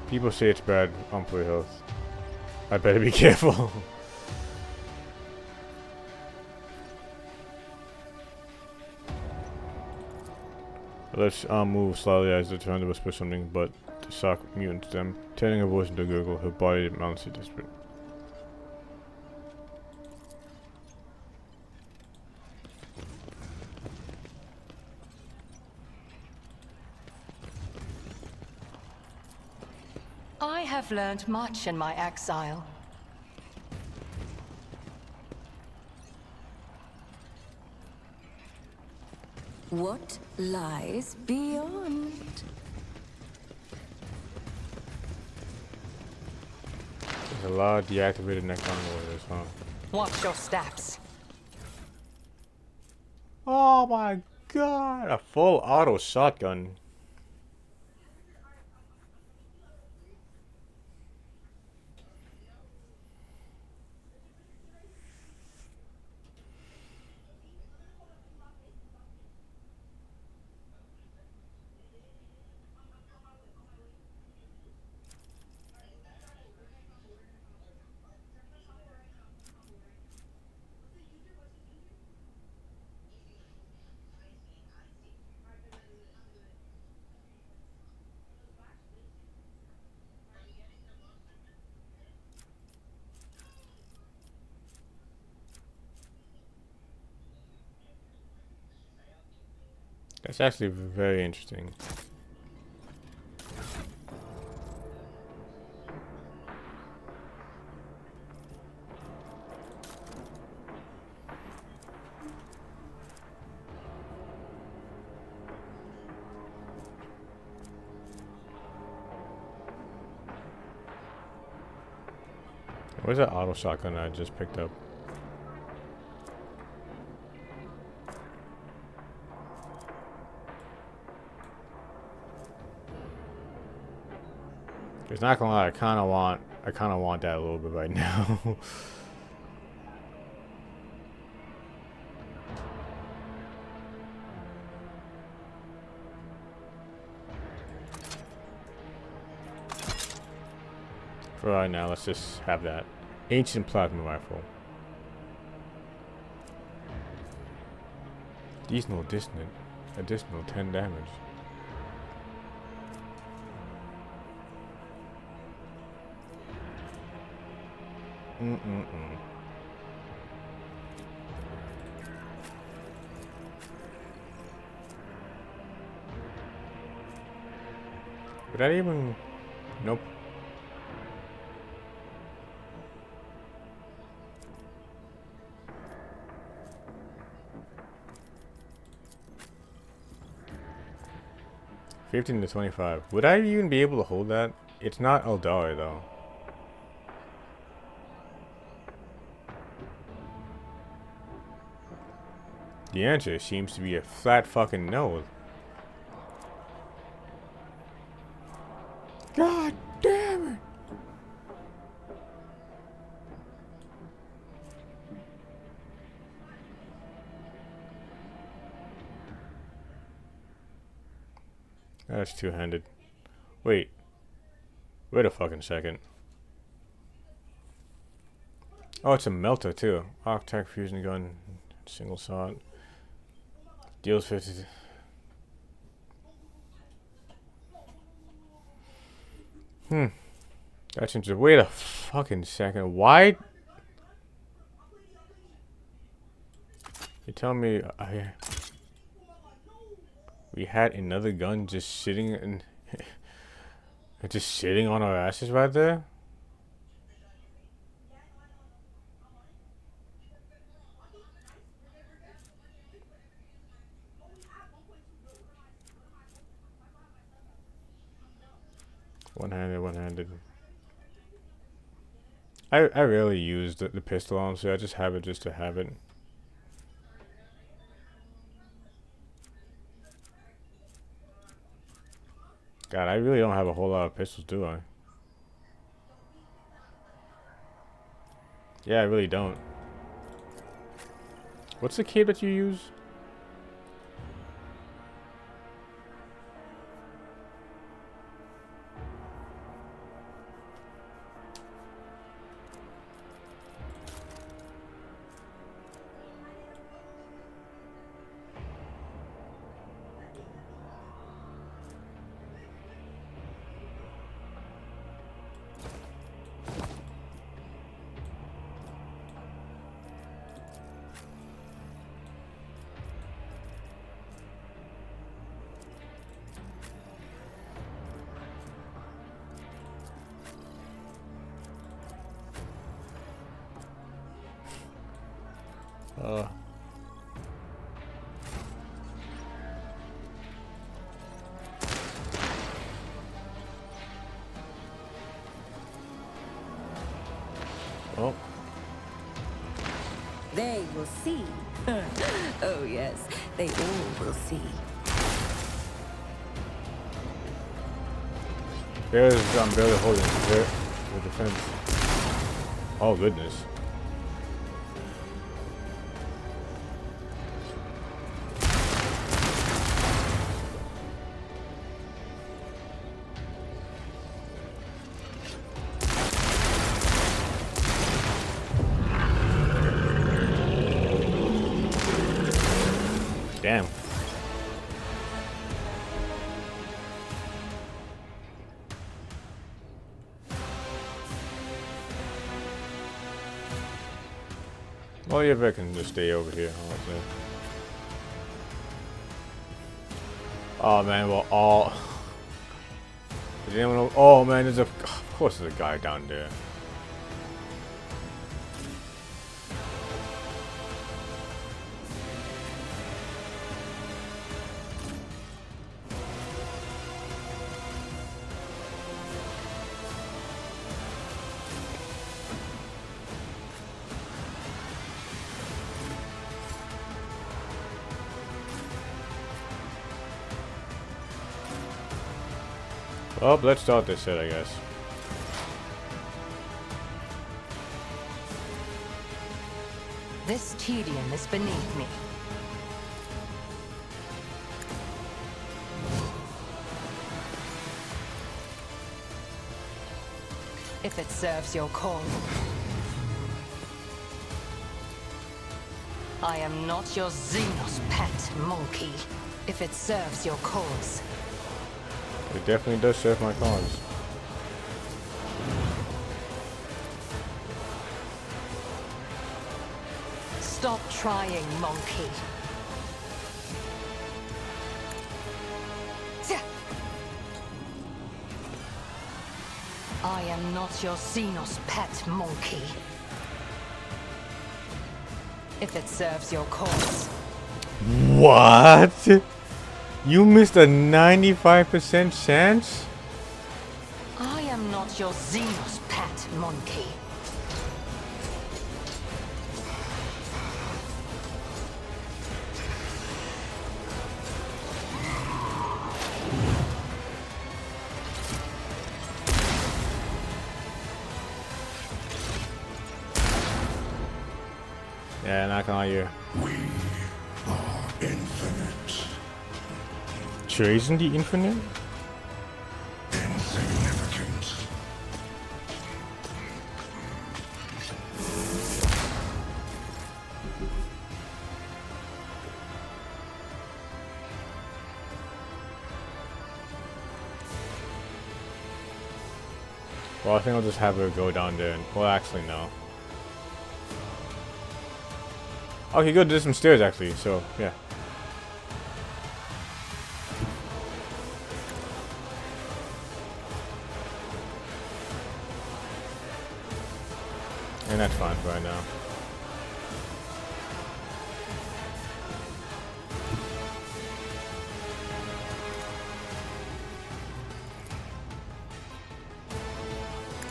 People say it's bad on play health. I better be careful. Let's move slightly as the turn to whisper something, but to sock mutants them, turning her voice into a gurgle, her body mounts to desperate. I have learned much in my exile. What lies beyond? There's a lot of deactivated Necron warriors, huh? Watch your steps. Oh my god! A full auto shotgun. That's actually very interesting. Where's that auto shotgun I just picked up? It's not gonna lie, I kinda want that a little bit right now. For right now, let's just have that. Ancient plasma rifle. Additional 10 damage. Would that even... Nope. $15 to $25. Would I even be able to hold that? It's not Eldari though. The answer seems to be a flat fucking no. God damn it! That's two-handed. Wait a fucking second. Oh, it's a melter too. Arctech fusion gun, single shot. Deals 50. That's interesting. Wait a fucking second. Why? You tell me we had another gun just sitting in just sitting on our asses right there? One-handed. I rarely use the pistol on, so I just have it just to have it. God, I really don't have a whole lot of pistols, do I? Yeah, I really don't. What's the key that you use? Oh. They will see. Oh yes, they all will see. There's I'm barely holding the defense. Oh goodness. Damn. Well, yeah, if I can just stay over here, honestly. Oh man, well, all. Does anyone know? Oh man, there's a. Of course, there's a guy down there. Well, let's start this set, I guess. This tedium is beneath me. If it serves your cause. I am not your Xenos pet, monkey. If it serves your cause. It definitely does serve my cause. Stop trying, monkey. I am not your Xenos pet, monkey. If it serves your cause. What? You missed a 95% chance? I am not your Xenos pet, monkey. Yeah, not gonna lie, you. We are infinite. Sure isn't the infinite? Insignificant. Well, I think I'll just have her go down there and, well, actually, no. Okay, good, there's some stairs, actually, so, yeah. And that's fine for right now.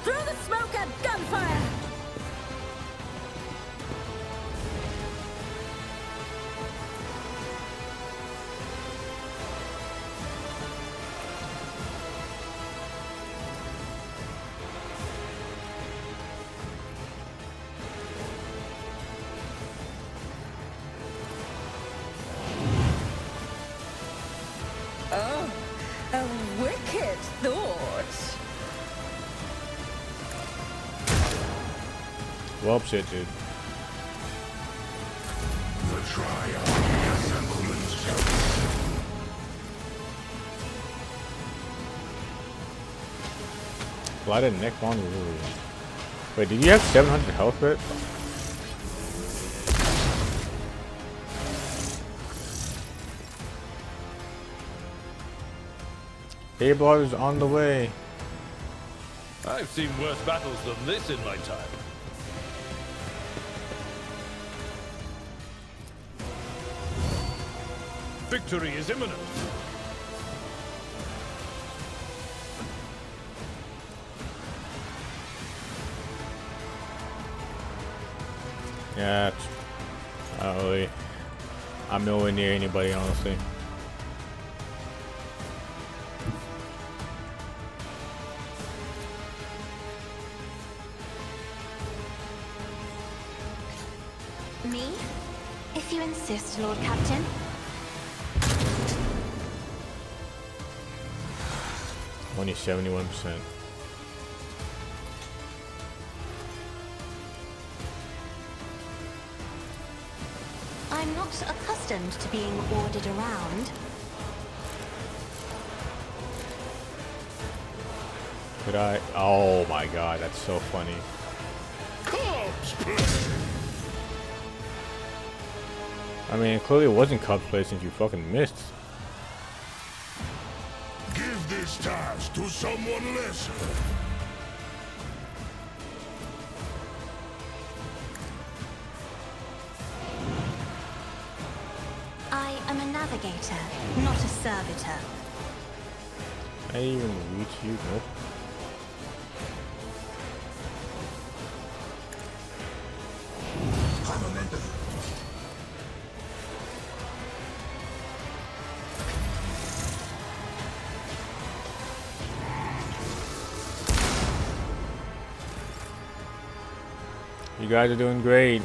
Through the smoke and gunfire! A wicked thought. Well, shit, dude. The trial assemblement. Blighted neck on Lily. Wait, did you have 700 health, bit? Dayblood is on the way. I've seen worse battles than this in my time. Victory is imminent. Yeah, I'm nowhere near anybody, honestly. Me? If you insist, Lord Captain. Only 71%. I'm not accustomed to being ordered around. Could I? Oh my god, that's so funny. I mean, clearly it wasn't Cubs play since you fucking missed. Give this task to someone lesser. I am a navigator, not a servitor. I didn't even reach you, nope. You guys are doing great.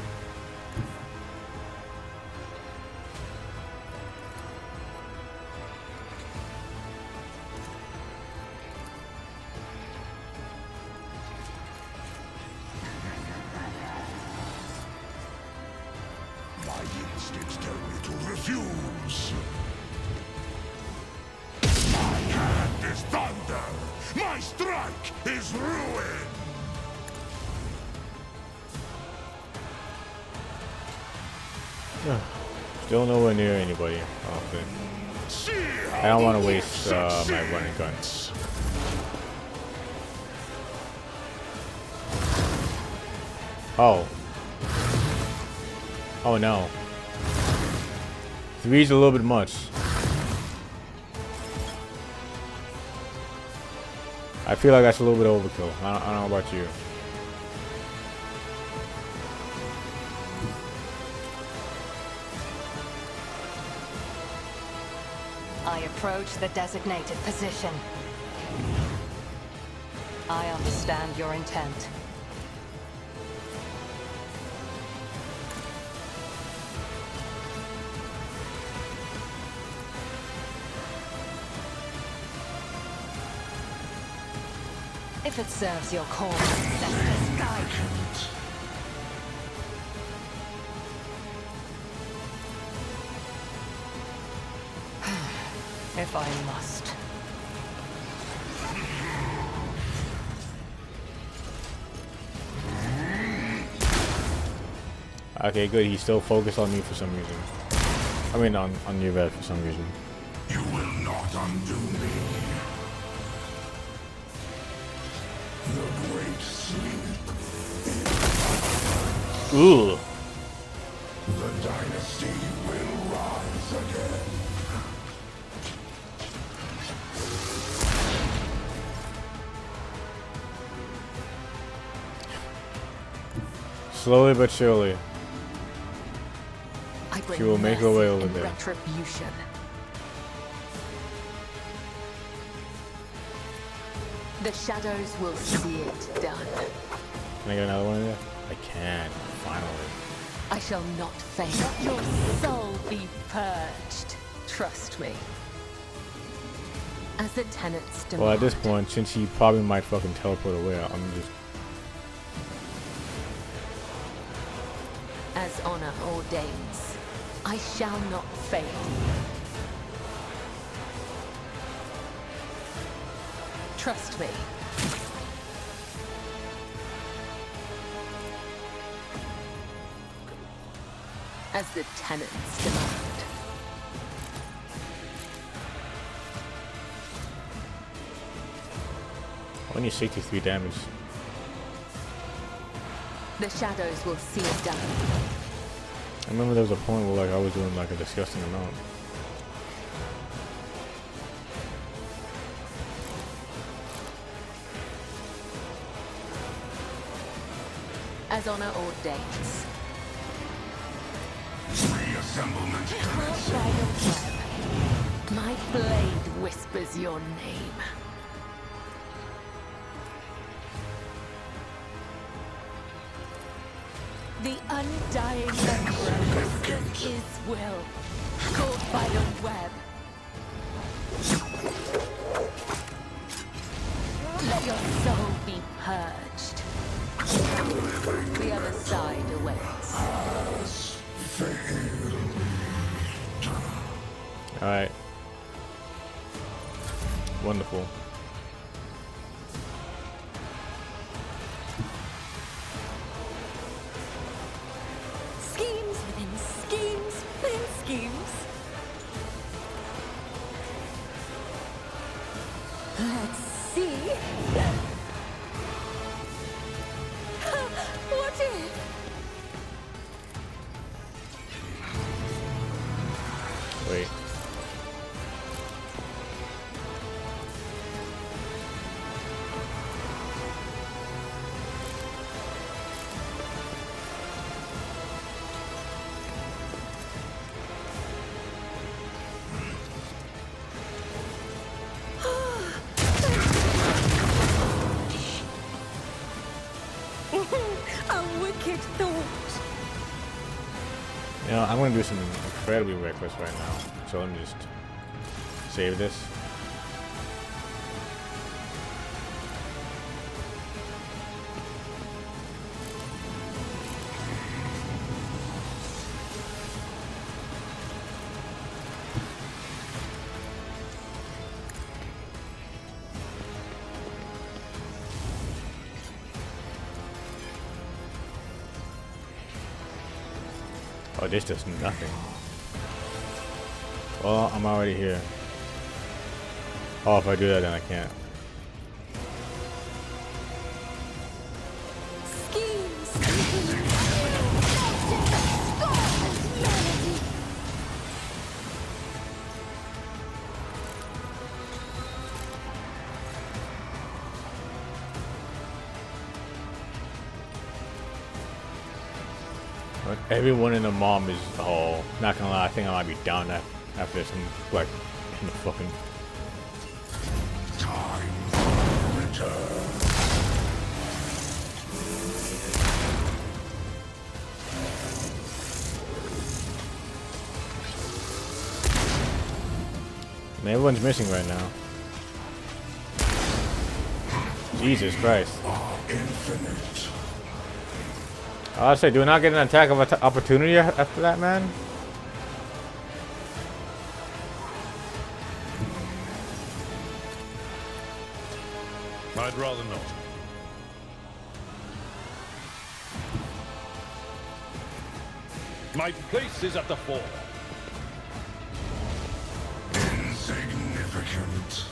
My instincts tell me to refuse. My hand is thunder. My strike is ruin. Still nowhere near anybody, honestly. I don't want to waste my running guns. Oh. Oh no. 3's a little bit much. I feel like that's a little bit overkill. I don't know about you. I approach the designated position. I understand your intent. If it serves your cause, let us guide you. If I must. Okay, good. He's still focused on me for some reason. I mean, on your vet for some reason. You will not undo me. The great sleep. Ooh. The dynasty will rise again. Slowly but surely. She will make her way over there. Retribution. The shadows will see it done. Can I get another one in there? I can, finally. I shall not fail. Let your soul be purged. Trust me. As the tenants demand. Well, at this point, since he probably might fucking teleport away, I'm just... As honor ordains, I shall not fail. Trust me. As the tenants demand. Only 63 damage. The shadows will see it done. I remember there was a point where like I was doing like a disgusting amount. As honor ordains. Reassemblement commencing. By the web, my blade whispers your name. The undying emperor his will, caught by the web. Let your soul be purged. The other side awaits. Alright. Wonderful. Schemes within schemes within schemes. Let's see. What if? Wait. A wicked thought. You know, I'm gonna do something incredibly reckless right now. So let me just save this. Oh, this does nothing. Well, I'm already here. Oh, if I do that, then I can't. But everyone in the mom is, oh, not gonna lie, I think I might be down after some, like, in the fucking... Time for return. Man, everyone's missing right now. Jesus Christ. Infinite. I was say, do we not get an attack of opportunity after that, man? I'd rather not. My place is at the fore. Insignificant.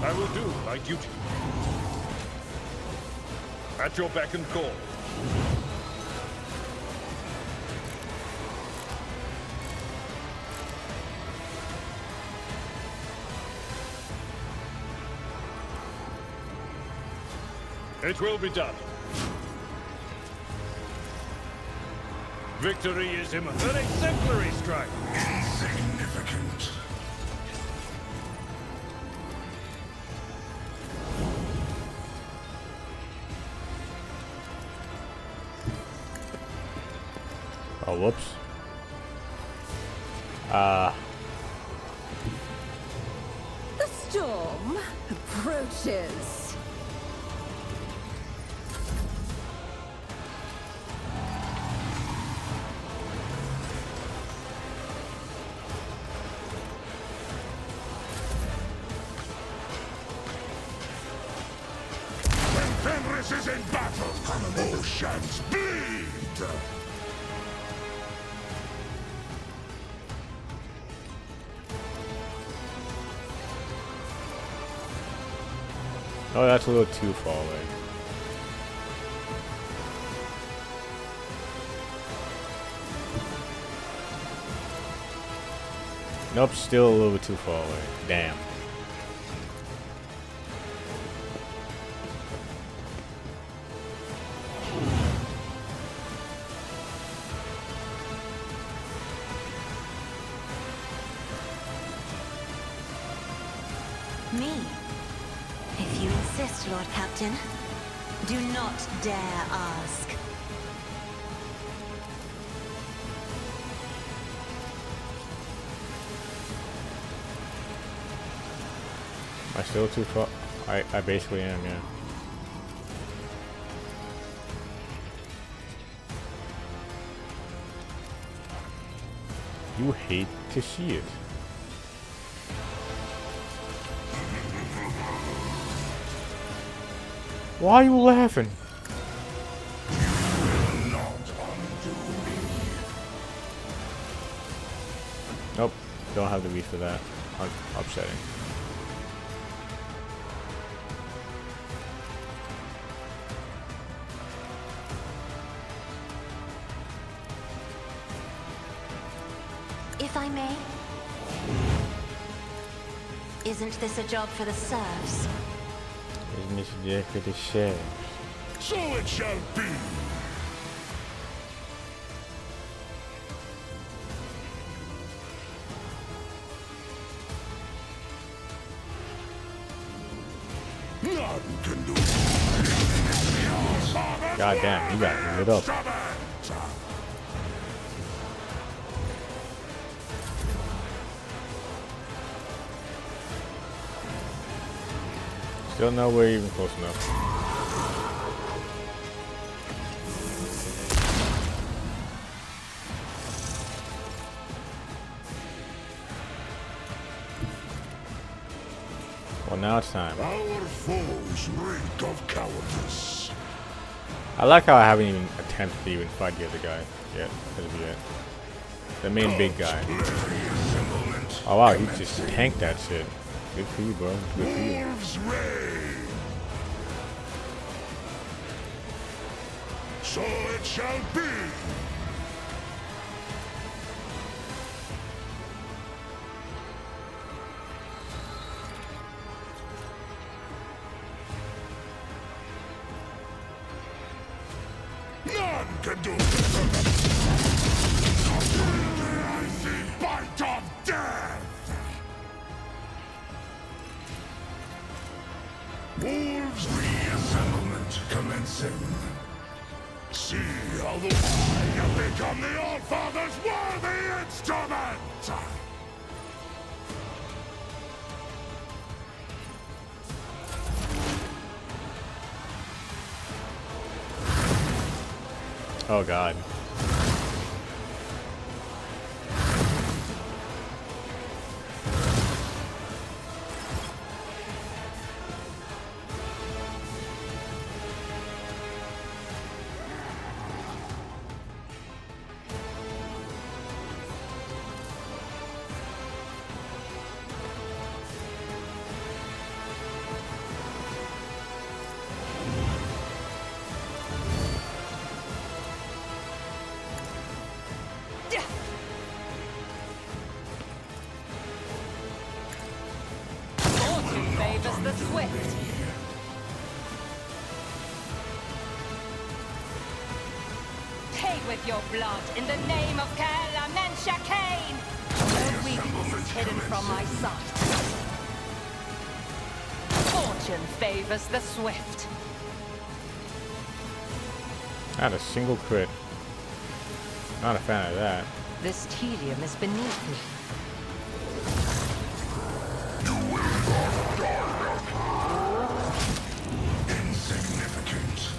I will do my duty. At your beck and call. It will be done. Victory is imminent. An exemplary strike. Insignificant. Oh, whoops. The storm approaches. When Fenris is in battle, oceans bleed! Oh, that's a little too far away. Nope, still a little bit too far away. Damn. Me? If you insist, Lord Captain. Do not dare ask. Am I still too far? I basically am, yeah. You hate to see it. Why are you laughing? Nope, don't have the beat for that. Upsetting. If I may? Isn't this a job for the serfs? Isn't this a job for the serfs? So it shall be! None can do it! God damn, you got lit up. Still nowhere even close enough. Well, now it's time. Our foes reek of cowardice. I like how I haven't even attempted to even fight the other guy yet. Because of yet. The main big guy. Oh wow, he just tanked that shit. Good for you, bro. Good for you. Wolves reign. So it shall be. None can do this. I see bite of death. Wolves reassemblement commencing. See how the I have become the All-Father's worthy instrument! Oh god. Fortune favors the swift. Pay with your blood in the name of Kael Amensha Kane. No weakness is hidden from my sight. Fortune favors the swift. Not a single crit. Not a fan of that. This tedium is beneath me. Insignificant.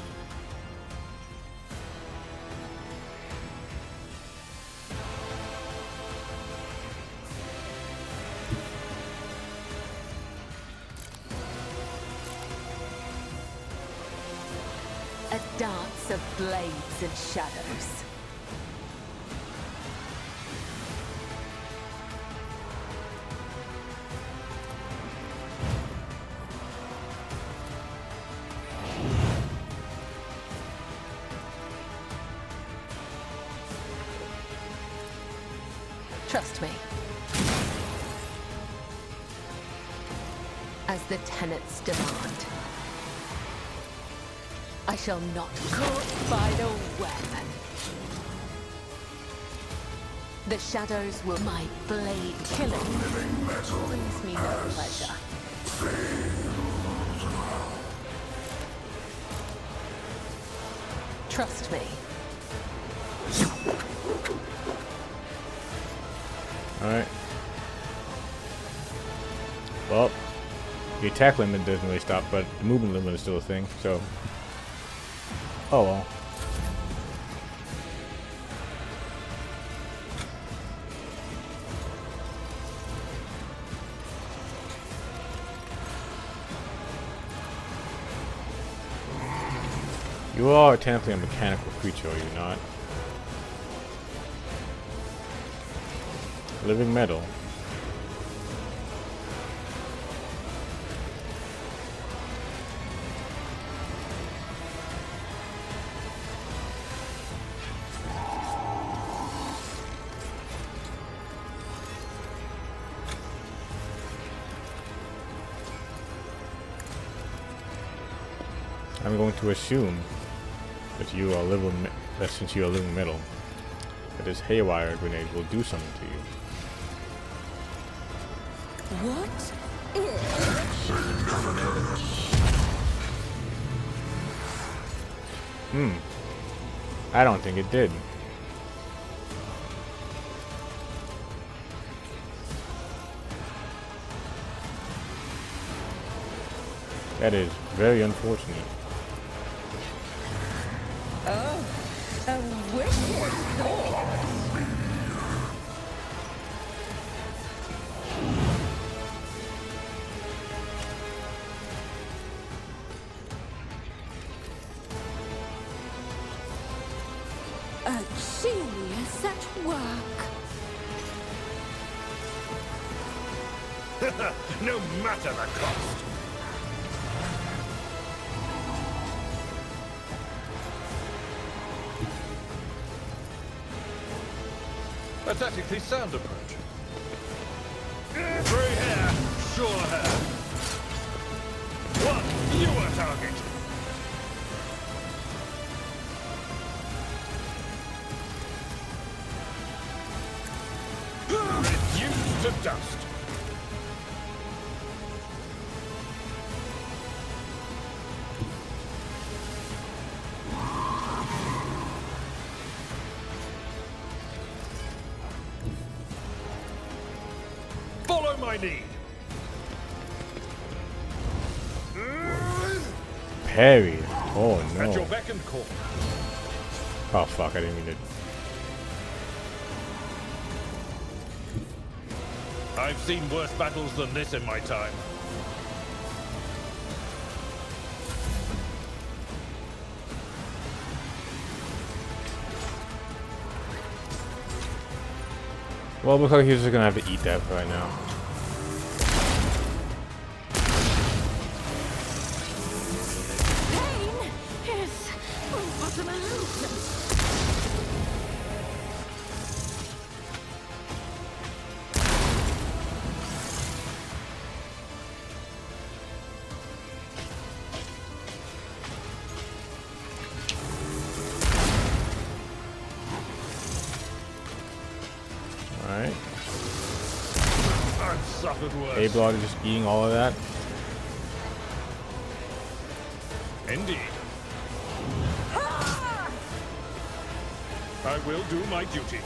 A dance of blades and shadows. Trust me. As the tenets demand. I shall not caught by the weapon. The shadows will my blade killing. Brings me no pleasure. Trust me. Alright. Well, the attack limit doesn't really stop, but the movement limit is still a thing, so. Oh well. You are technically a mechanical creature, are you not? Living metal. I'm going to assume that you are living, that since you are living metal, that this haywire grenade will do something to you. What is... I don't think it did. That is very unfortunate. Oh, a wicked thought. A genius at work. No matter the cost. A tactically sound approach. Free hair, sure hair. One fewer target. Reduced to dust. Follow my lead. Parry. Oh At your no. beck and call. Oh fuck, I didn't mean to. I've seen worse battles than this in my time. Well, looks like he's just gonna have to eat that right now. Pain is but an illusion. Alright. I've suffered worse. A-Blood is just eating all of that. Indeed. I will do my duty.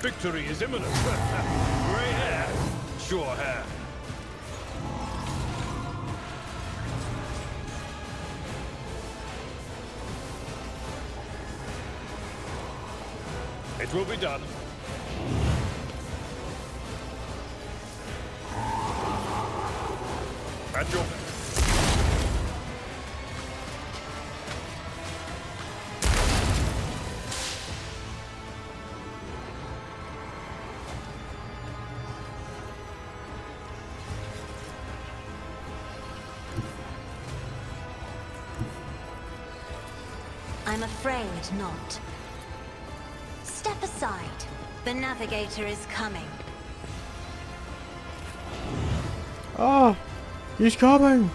Victory is imminent. Gray hair, sure hair. It will be done. At your back. I'm afraid not. Step aside. The navigator is coming. Ah, he's coming.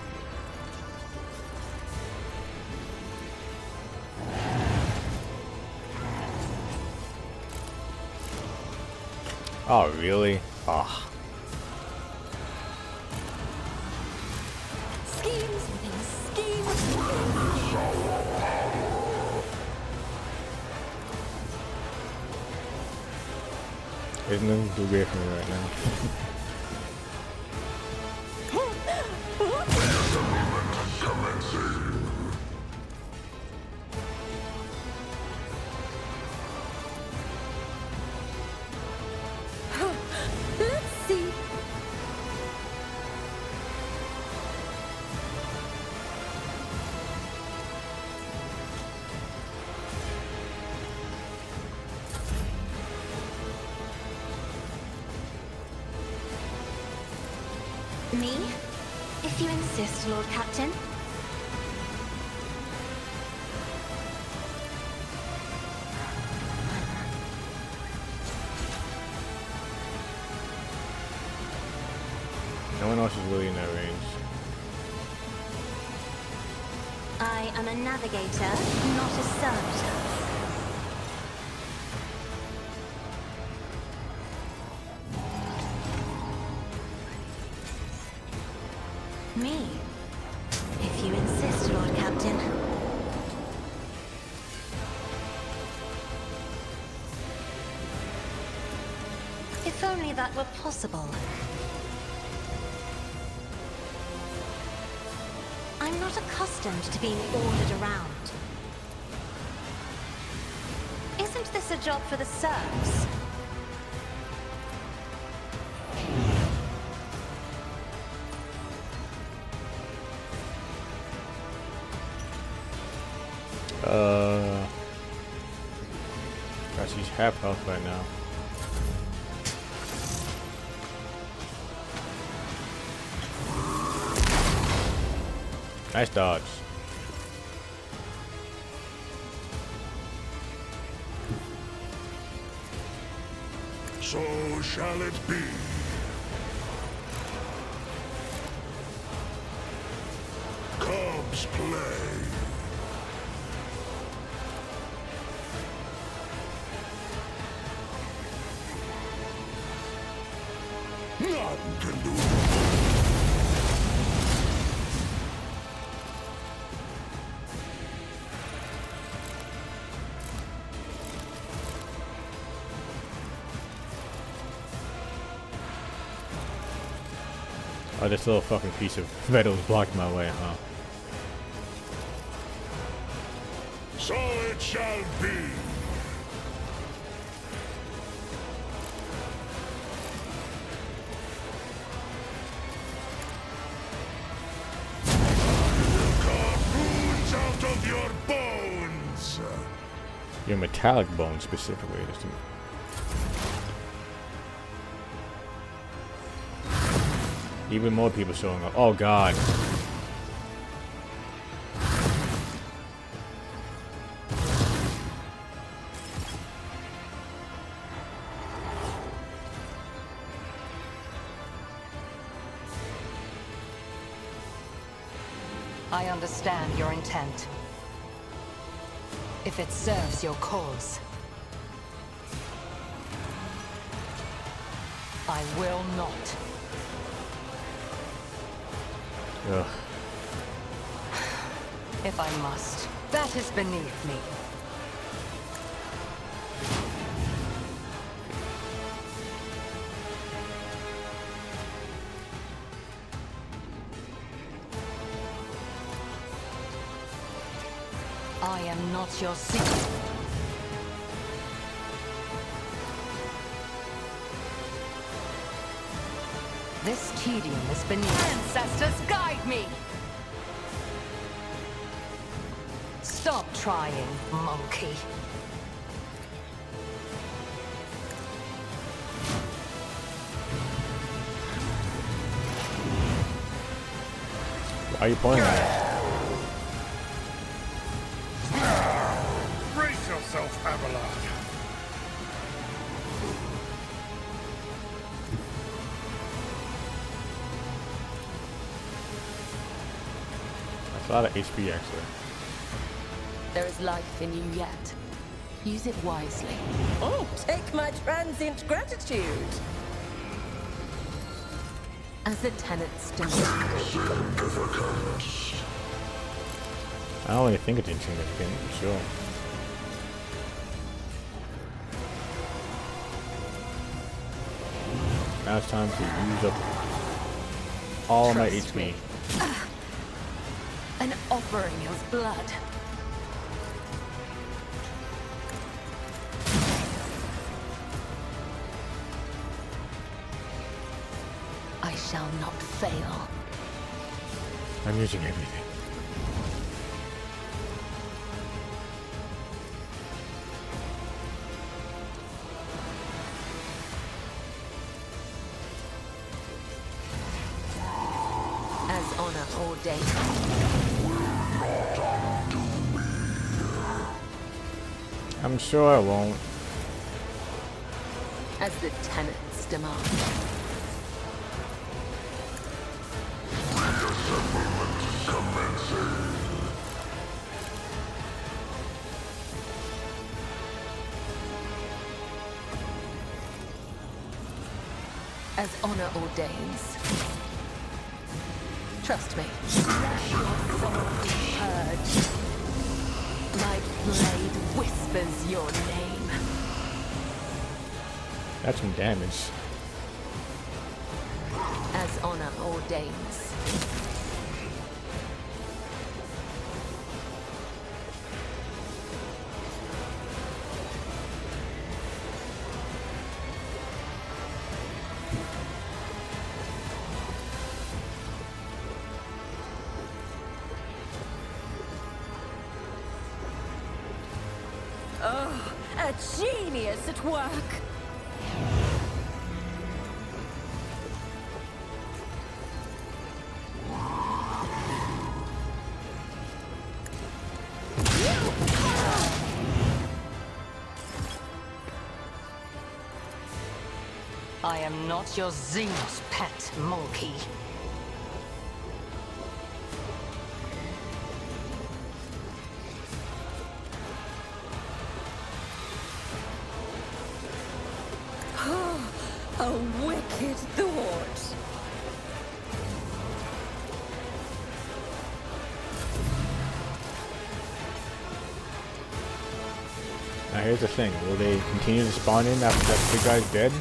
Oh, really? Ah. Schemes within schemes. There's nothing to get from me right now. Let's see. Me? If you insist, Lord Captain. No one else is really in that range. I am a navigator, not a servitor. Me? If you insist, Lord Captain. If only that were possible. I'm not accustomed to being ordered around. Isn't this a job for the serfs? Gosh, he's half health right now. Nice dodge. So shall it be. Cubs play. None can do it. Oh, this little fucking piece of metal is blocking my way, huh? So it shall be. Out of your bones. Your metallic bone specifically. Even more people showing up. Oh god. I understand your intent. If it serves your cause. I will not. Ugh. If I must. That is beneath me. I am not your secret. This tedium is beneath. Ancestors, guide me! Stop trying, monkey. Why are you pointing at it? Brace yourself, Abelard. That's a lot of HP actually. There is life in you yet. Use it wisely. Oh, take my transient gratitude. As the tenants demand. I don't really think it's insignificant, sure. Now it's time to use up all of my Trust HP. me. An offering of blood. I shall not fail. I'm using everything. As honor ordained. I'm sure I won't. As the tenants demand. As honor ordains. Trust me. Let your soul be purged. My blade whispers your name. That's some damage. As honor ordains. Oh, a genius at work. I am not your Xenos pet, monkey. A wicked thought. Now here's the thing, will they continue to spawn in after that big guy's dead?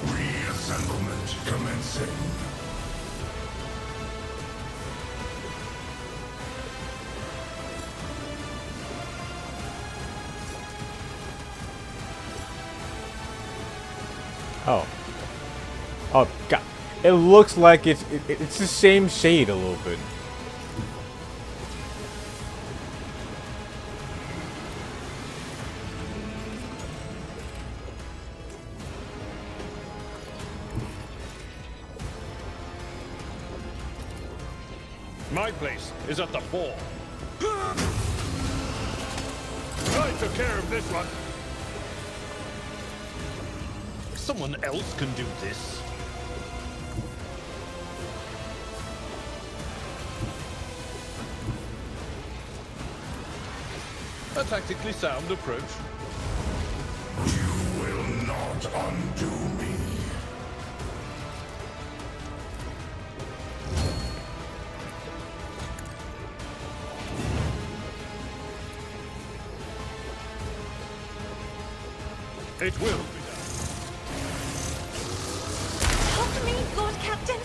Reassemblement commencing. Oh. Oh god. It looks like it's the same shade a little bit. My place is at the fore. I took care of this one. Someone else can do this. A tactically sound approach. You will not undo me. It will be done. Help me, Lord Captain!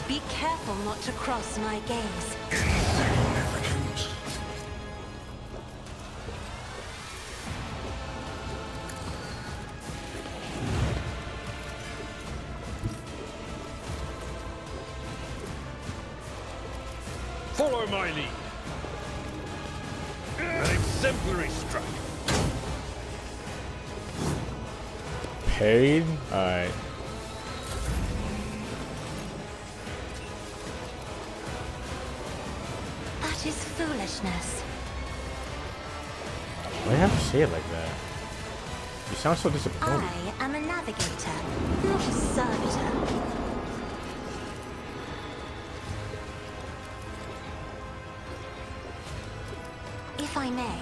Be careful not to cross my gaze. Insignificant. Follow my lead. An exemplary strike. Paid? Alright. That is foolishness. Why do you have to say it like that? You sound so disappointed. I am a navigator, not a servitor. If I may.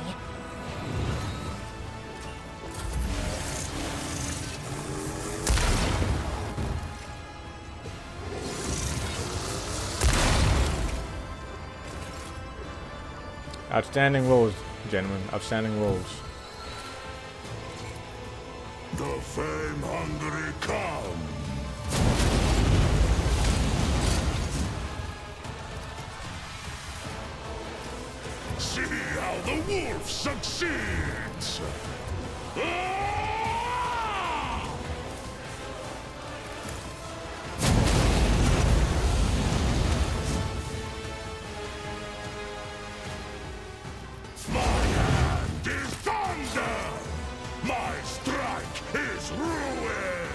Outstanding rolls, gentlemen. Outstanding rolls. The fame-hungry come. See how the wolf succeeds! Ah! My hand is thunder! My strike is ruin!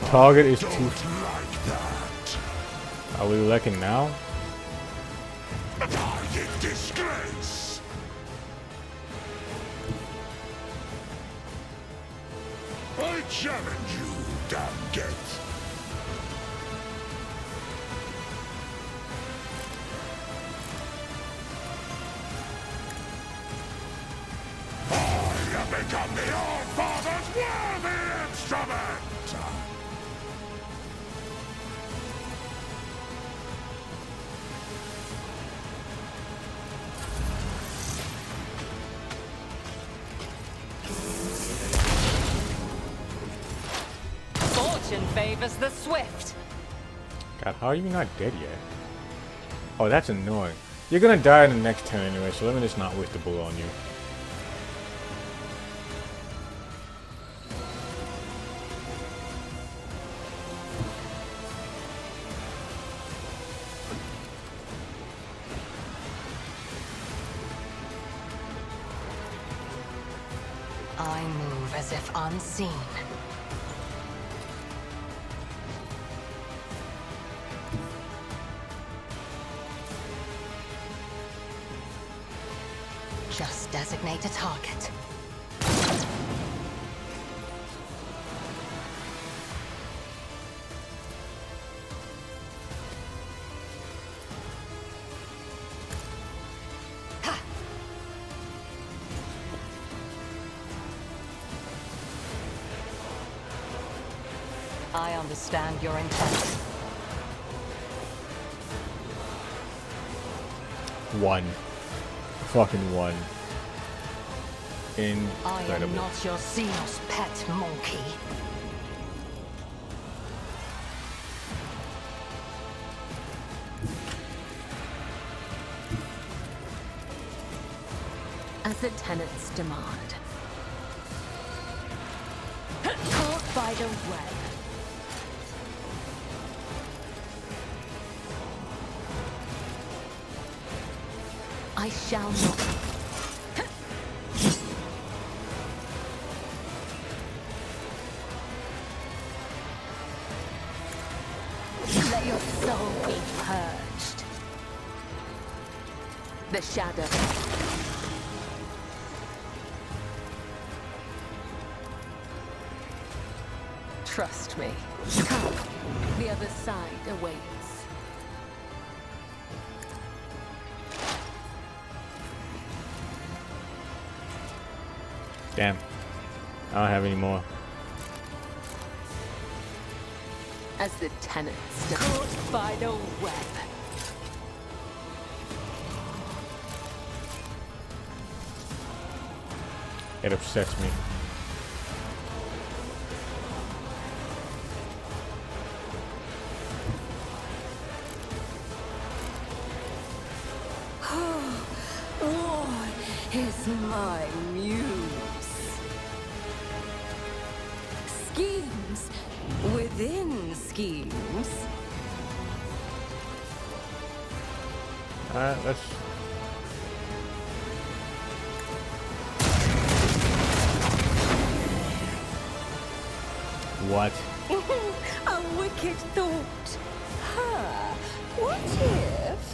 Target is Don't too. like that! Are we lacking now? Die in disgrace! I challenge you, damn gate! I have become the All-Father's worthy instrument! Fortune favors the swift. God, how are you not dead yet? Oh, that's annoying. You're gonna die in the next turn anyway, so let me just not waste the bullet on you. I move as if unseen. Just designate a target. I understand your intent. One. Fucking one. I am Incredible. not your Xenos pet monkey. as the tenants demand. Caught by the web. I shall not. Let your soul be purged. The shadow. Trust me. Come. The other side awaits. Damn. I don't have any more. As the tenants caught by the web. It upsets me. What is my muse? Schemes within schemes. Let's. What? A wicked thought. Huh. What if...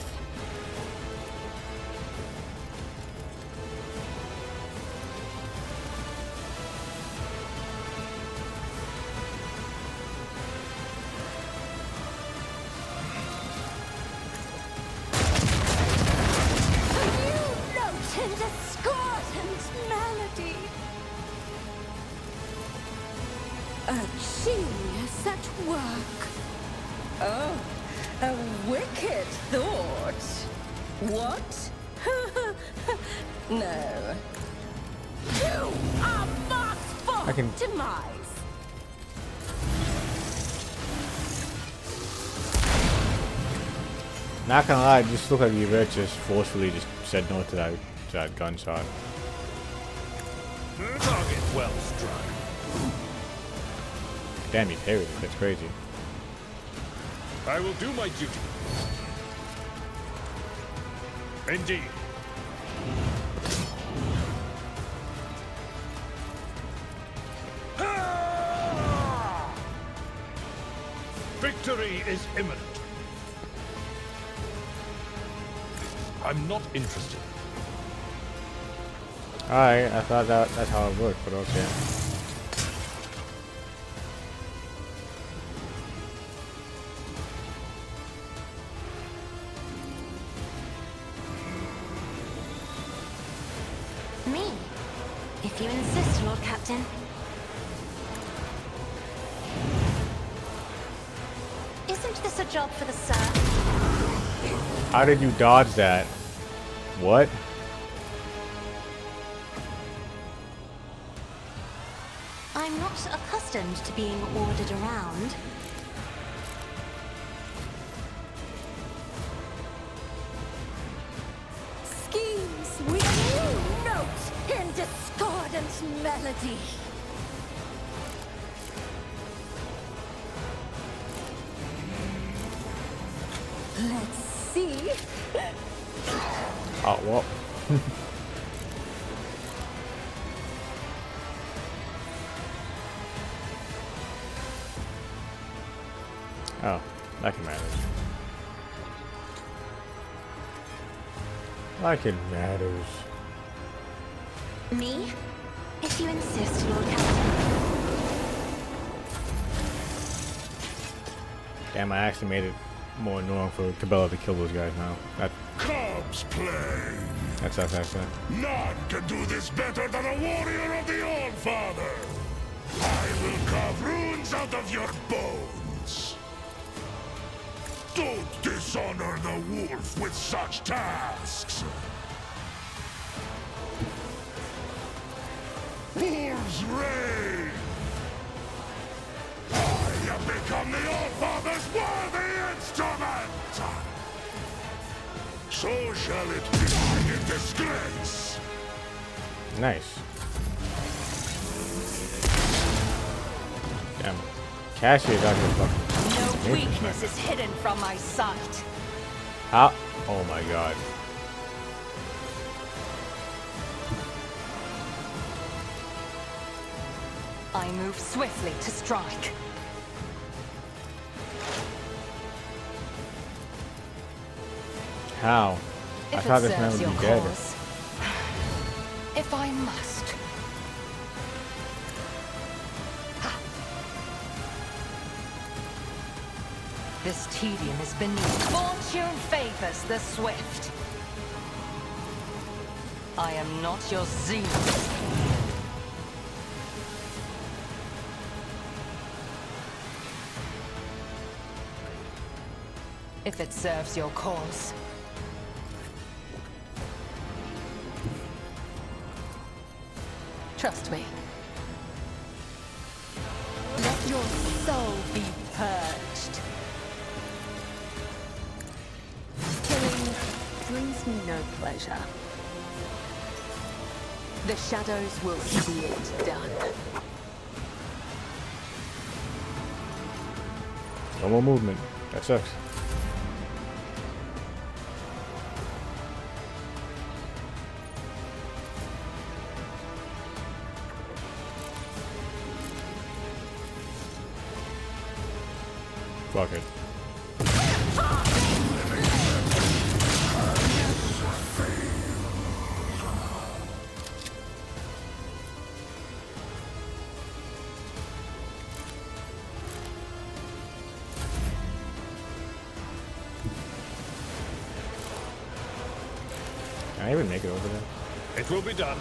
in discordant melody. A genius at work. Oh, a wicked thought. What? No. You are marked for demise. Not gonna lie, it just looked like Yvette just forcefully just said no to that gunshot. Target well struck. Damn, he parried. That's crazy. I will do my duty. Indeed. Victory is imminent. I'm not interested. Alright, I thought that's how it worked, but okay. Me, if you insist, Lord Captain. Isn't this a job for the Sir? How did you dodge that? What? I'm not accustomed to being ordered around. Schemes with a new note in discordant melody. Let's see. Oh, well. Oh, that can matter. Like it matters. Me? If you insist, Lord Captain. Damn, I actually made it more annoying for Cabela to kill those guys now. Cubs play. That's actually. None can do this better than a warrior of the All-Father. I will carve runes out of your bones. Don't dishonor the wolf with such tasks. Wolves reign. I have become the All-Father's worthy instrument. So shall it be in disgrace. Nice. Damn. Cassie is actually fucking. No weakness is hidden from my sight. How? Oh my god. I move swiftly to strike. How? I thought this man would be dead. If I must. This tedium is beneath. Fortune favors the swift. I am not your Zenith. If it serves your cause. Trust me. Let your soul be purged. Killing brings me no pleasure. The shadows will see it done. No more movement. That sucks. Fuck it. Can I even make it over there? It will be done.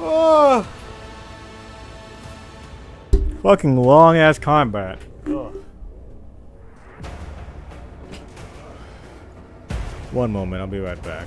Oh! Fucking long ass combat. Ugh. One moment, I'll be right back.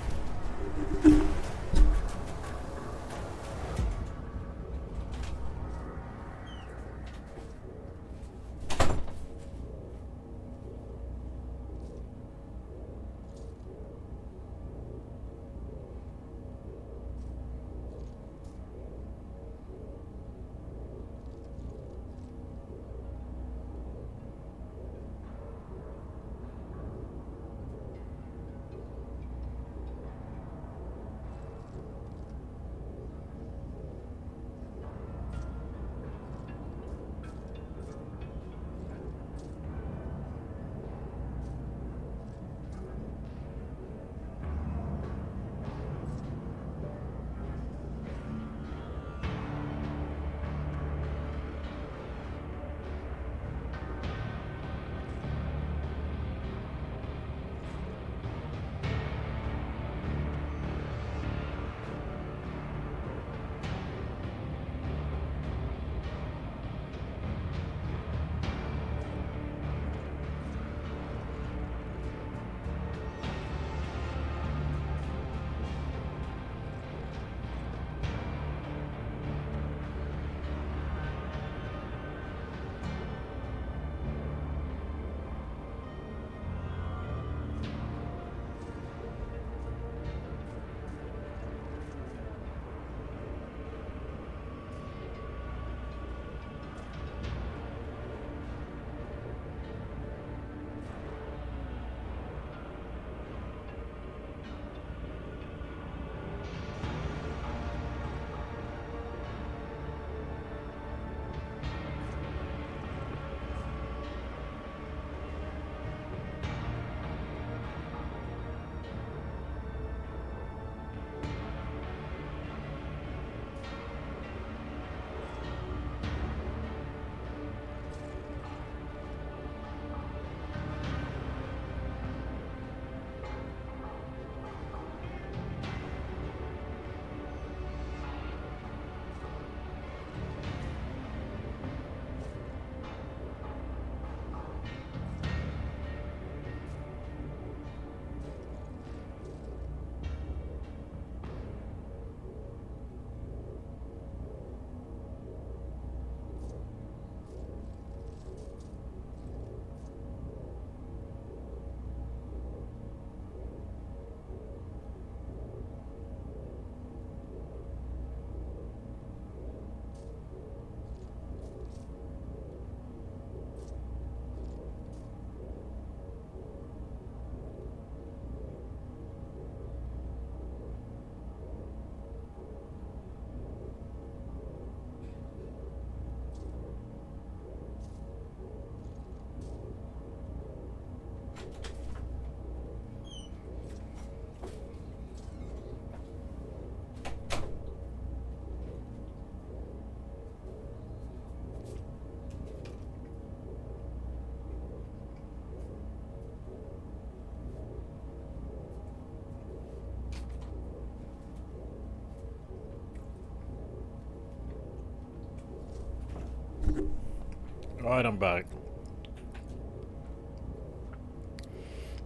Alright, I'm back.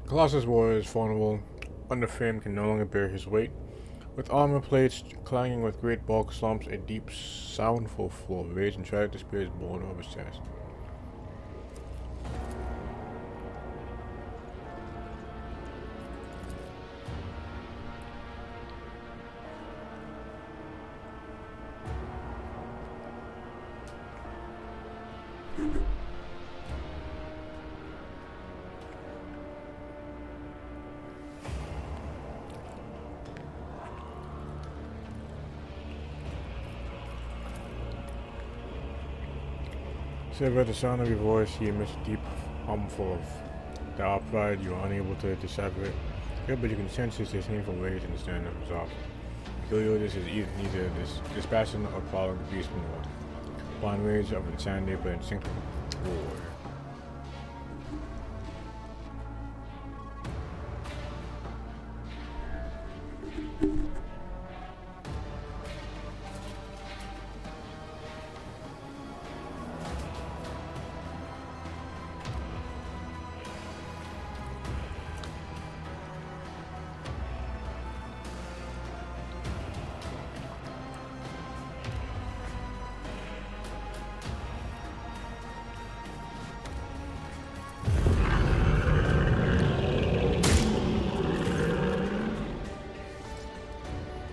Colossus Warrior is vulnerable. Underframe can no longer bear his weight. With armor plates clanging with great bulk slumps a deep soundful flow. Rage and tragic despair is born over his chest. By the sound of your voice, he emits a deep hum full of the pride. You are unable to decipher it. Yeah, but you can sense his disdainful rage and the stand of his off. This is neither dispassion or following the beast nor blind rage of insanity, but instinctive war.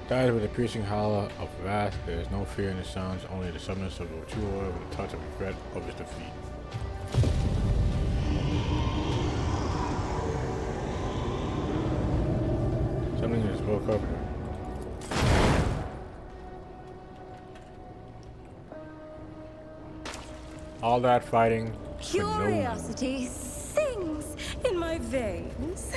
Died with a piercing howl of wrath. There is no fear in the sounds, only the suddenness of the true warrior with a touch of regret of his defeat. Something just woke up. All that fighting. Curiosity sings in my veins.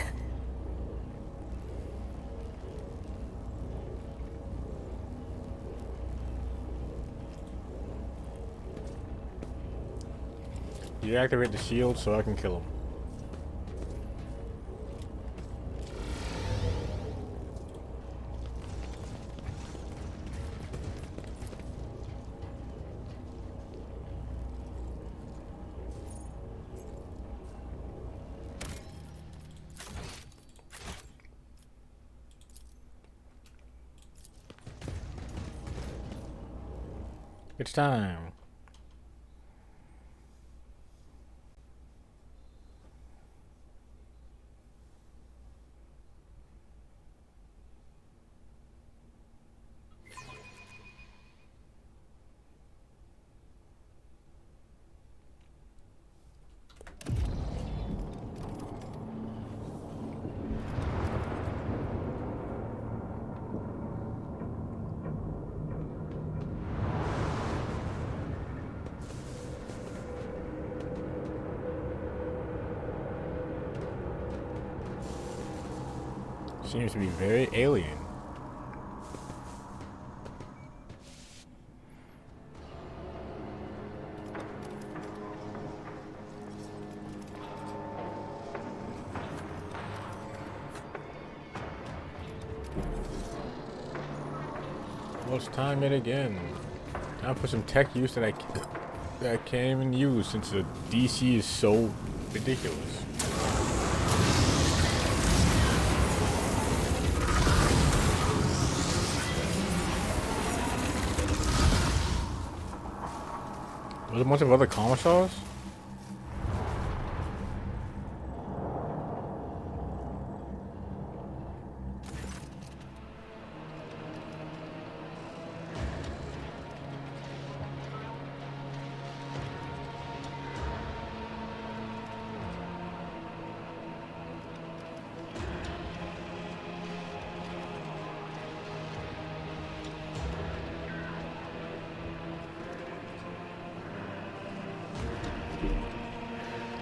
Deactivate the shield so I can kill him. It's time. Seems to be very alien. Well, it's time yet again. Time for some tech use that I can't even use since the DC is so ridiculous. There's a bunch of other commissars?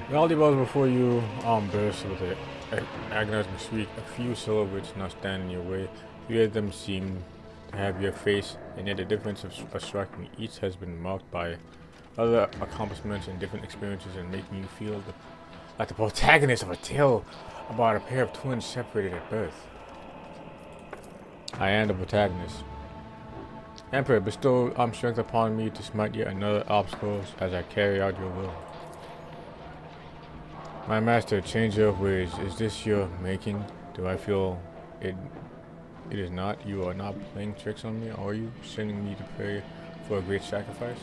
Reality was before you burst with an agonizing shriek. A few silhouettes now stand in your way. Three of them seem to have your face, and yet the difference is striking. Each has been marked by other accomplishments and different experiences, and making you feel like the protagonist of a tale about a pair of twins separated at birth. I am the protagonist. Emperor, bestow strength upon me to smite yet another obstacle as I carry out your will. My master, change your ways. Is this your making? Do I feel it? It is not. You are not playing tricks on me. Are you sending me to pray for a great sacrifice?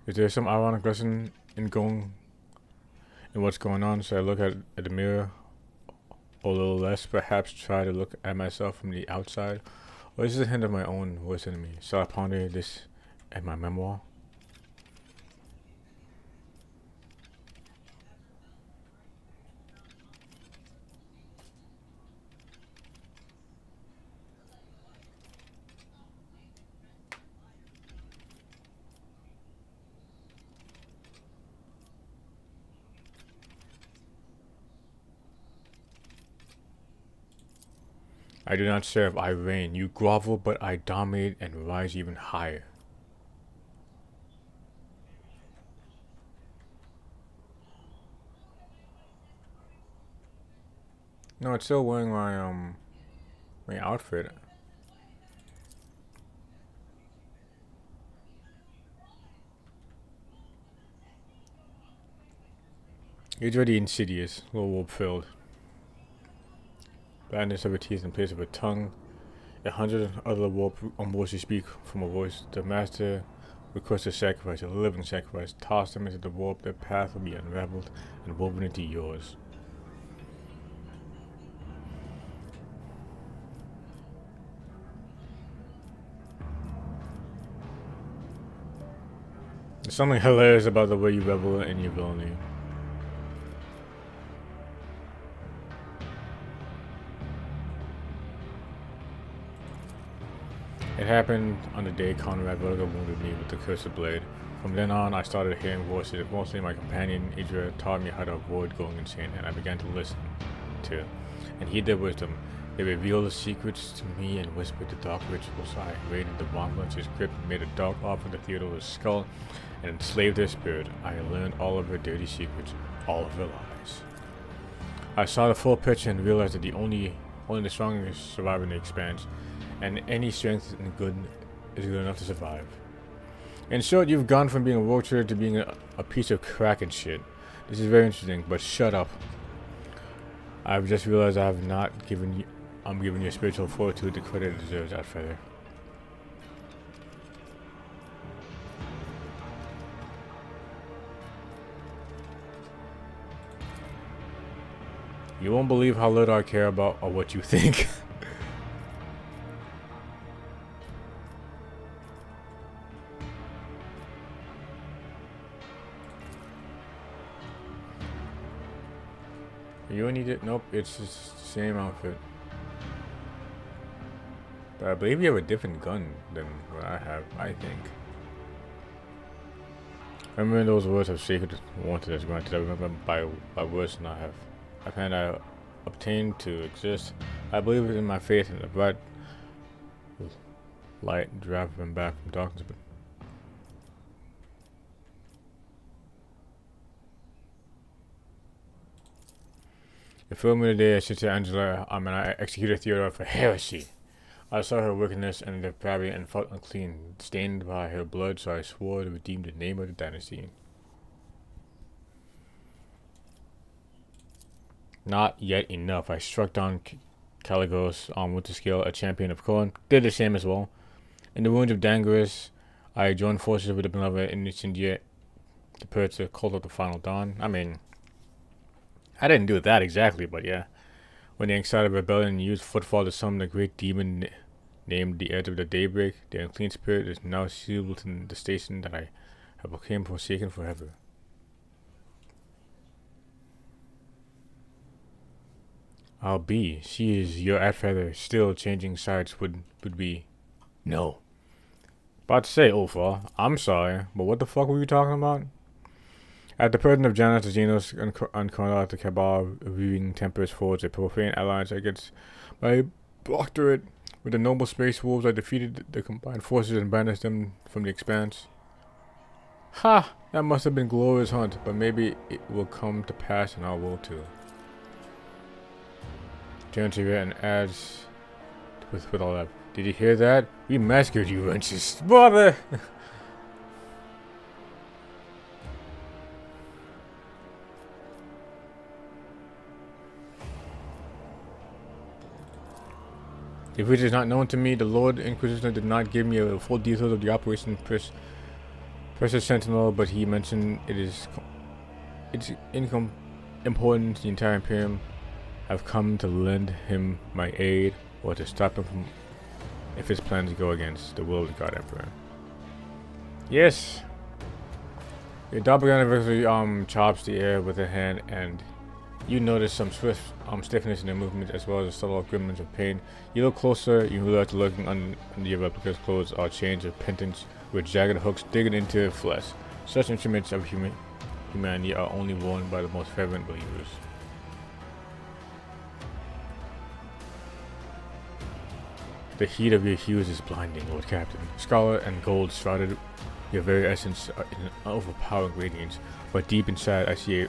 Is there some ironic lesson in what's going on? So I look at the mirror a little less, perhaps try to look at myself from the outside, or is this a hint of my own worst enemy? Shall I ponder this at my memoir? I do not serve, I reign. You grovel, but I dominate and rise even higher. No, it's still wearing my outfit. It's already insidious, little warp filled. Badness of her teeth in place of her tongue. 100 other warp voices speak from a voice. The master requests a sacrifice, a living sacrifice. Toss them into the warp, their path will be unraveled and woven into yours. There's something hilarious about the way you revel in your villainy. It happened on the day Conrad Vertigo wounded me with the cursed blade. From then on, I started hearing voices. Mostly my companion, Idra, taught me how to avoid going insane, and I began to listen to and heed their wisdom. They revealed the secrets to me and whispered the dark rituals. I raided the Bomblunch's crypt and made a dark offering to Theodore's skull and enslaved their spirit. I learned all of her dirty secrets, all of her lies. I saw the full picture and realized that only the strongest survive in the expanse, and any strength in good is good enough to survive. In short, you've gone from being a road trader to being a piece of crack and shit. This is very interesting, but shut up. I've just realized I'm giving you spiritual fortitude the credit it deserves, that feather. You won't believe how little I care about or what you think. You need it? Nope, it's just the same outfit. But I believe you have a different gun than what I have, I think. Remembering those words of sacred wanted as granted, I remember by words and I find I obtained to exist. I believe in my faith in the bright light driving back from darkness. But it filled me today as she said, Angela, I executed Theodore for heresy. I saw her wickedness and depravity and felt unclean, stained by her blood, so I swore to redeem the name of the dynasty. Not yet enough. I struck down Caligos on Winter Scale, a champion of Cohen. Did the same as well. In the ruins of Dangerous, I joined forces with the beloved in India to purge the cult of the Final Dawn. I mean, I didn't do that exactly, but yeah. When the excited rebellion used footfall to summon the great demon named the Edge of the Daybreak, the unclean spirit is now sealed within the station that I have proclaimed forsaken forever. I'll be. She is your Atfeather, still changing sides would be. No. About to say, Ulfa, I'm sorry, but what the fuck were you talking about? At the presence of Janus, the Xenos, and Conrad, the Cabal, weaving tempers forwards a profane alliance against my doctorate. With the noble space wolves, I defeated the combined forces and banished them from the expanse. Ha! That must have been glorious hunt, but maybe it will come to pass in our world too. Turns to you and adds with all that. Did you hear that? We massacred you, wenches. Brother! If which is not known to me, the Lord Inquisitor did not give me a full details of the operation Precious Sentinel, but he mentioned it's important to the entire Imperium have come to lend him my aid or to stop him from if his plans go against the will of the God Emperor. Yes. Your doppelganger virtually chops the air with a hand, and you notice some swift stiffness in the movement as well as a subtle grimace of pain. You look closer, you realize that lurking under your replica's clothes are chains of pendants with jagged hooks digging into the flesh. Such instruments of humanity are only worn by the most fervent believers. The heat of your hues is blinding, Lord Captain. Scarlet and gold shrouded your very essence in an overpowering radiance, but deep inside I see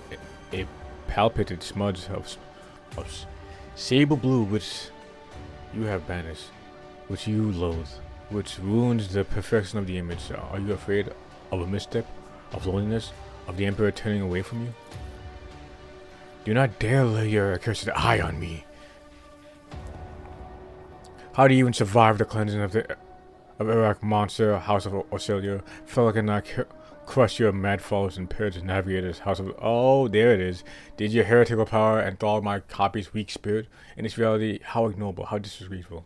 a palpitant smudge of sable blue which you have banished, which you loathe, which ruins the perfection of the image. Are you afraid of a misstep, of loneliness, of the Emperor turning away from you? Do not dare lay your accursed eye on me. How do you even survive the cleansing of Iraq monster, House of Orcelia? Felt like I not crush your mad followers and purge the navigators, House of... Oh, there it is. Did your heretical power and all my copies weak spirit? In this reality, how ignoble, how disrespectful.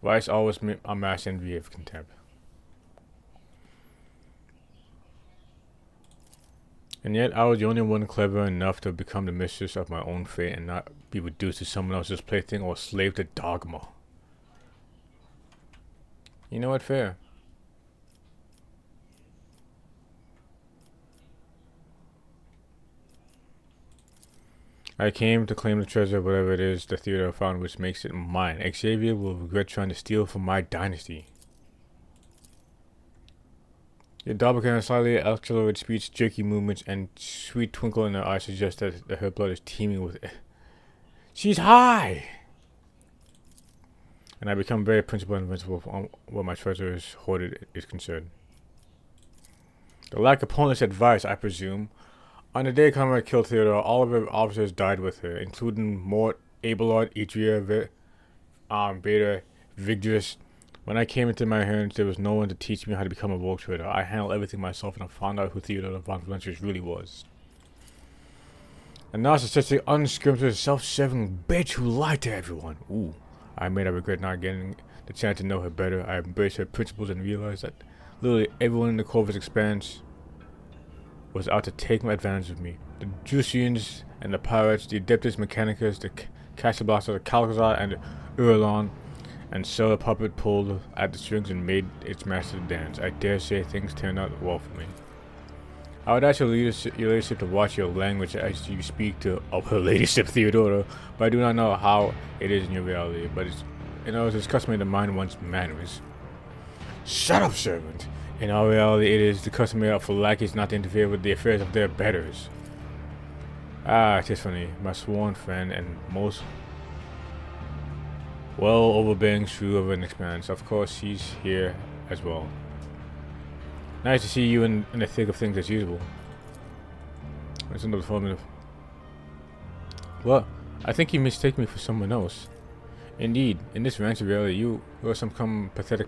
Vice always amass envy of contempt. And yet I was the only one clever enough to become the mistress of my own fate and not be reduced to someone else's plaything or slave to dogma. You know what? Fair. I came to claim the treasure, whatever it is the theater found which makes it mine. Xavier will regret trying to steal from my dynasty. Your doppelganger slightly accelerated speech, jerky movements, and sweet twinkle in her eyes suggest that her blood is teeming with it. She's high! And I become very principled and invincible on what my treasure is hoarded is concerned. The lack of pointless advice, I presume. On the day Conrad killed Theodore, all of her officers died with her, including Mort, Abelard, Idria, Beta, Vigdris. When I came into my hands, there was no one to teach me how to become a rogue trader. I handled everything myself, and I found out who Theodore von Valencius really was. A narcissistic, unscrupulous, self-serving bitch who lied to everyone. Ooh, I regret not getting the chance to know her better. I embraced her principles and realized that literally everyone in the Corvus Expanse was out to take advantage of me. The Drusians and the pirates, the Adeptus Mechanicus, the Casablanca, the Calcazar, and the Urlon. And so the puppet pulled at the strings and made its master dance. I dare say things turned out well for me. I would ask your ladyship to watch your language as you speak of her ladyship Theodora, but I do not know how it is in your reality. But it's customary to mind one's manners. Shut up, servant. In our reality, it is the customary for lackeys not to interfere with the affairs of their betters. Ah, it is funny. My sworn friend and most overbearing shrew of an expanse. Of course, she's here as well. Nice to see you in the thick of things as usual. That's another formula. Well, I think you mistake me for someone else. Indeed, in this ranch of reality, you are some pathetic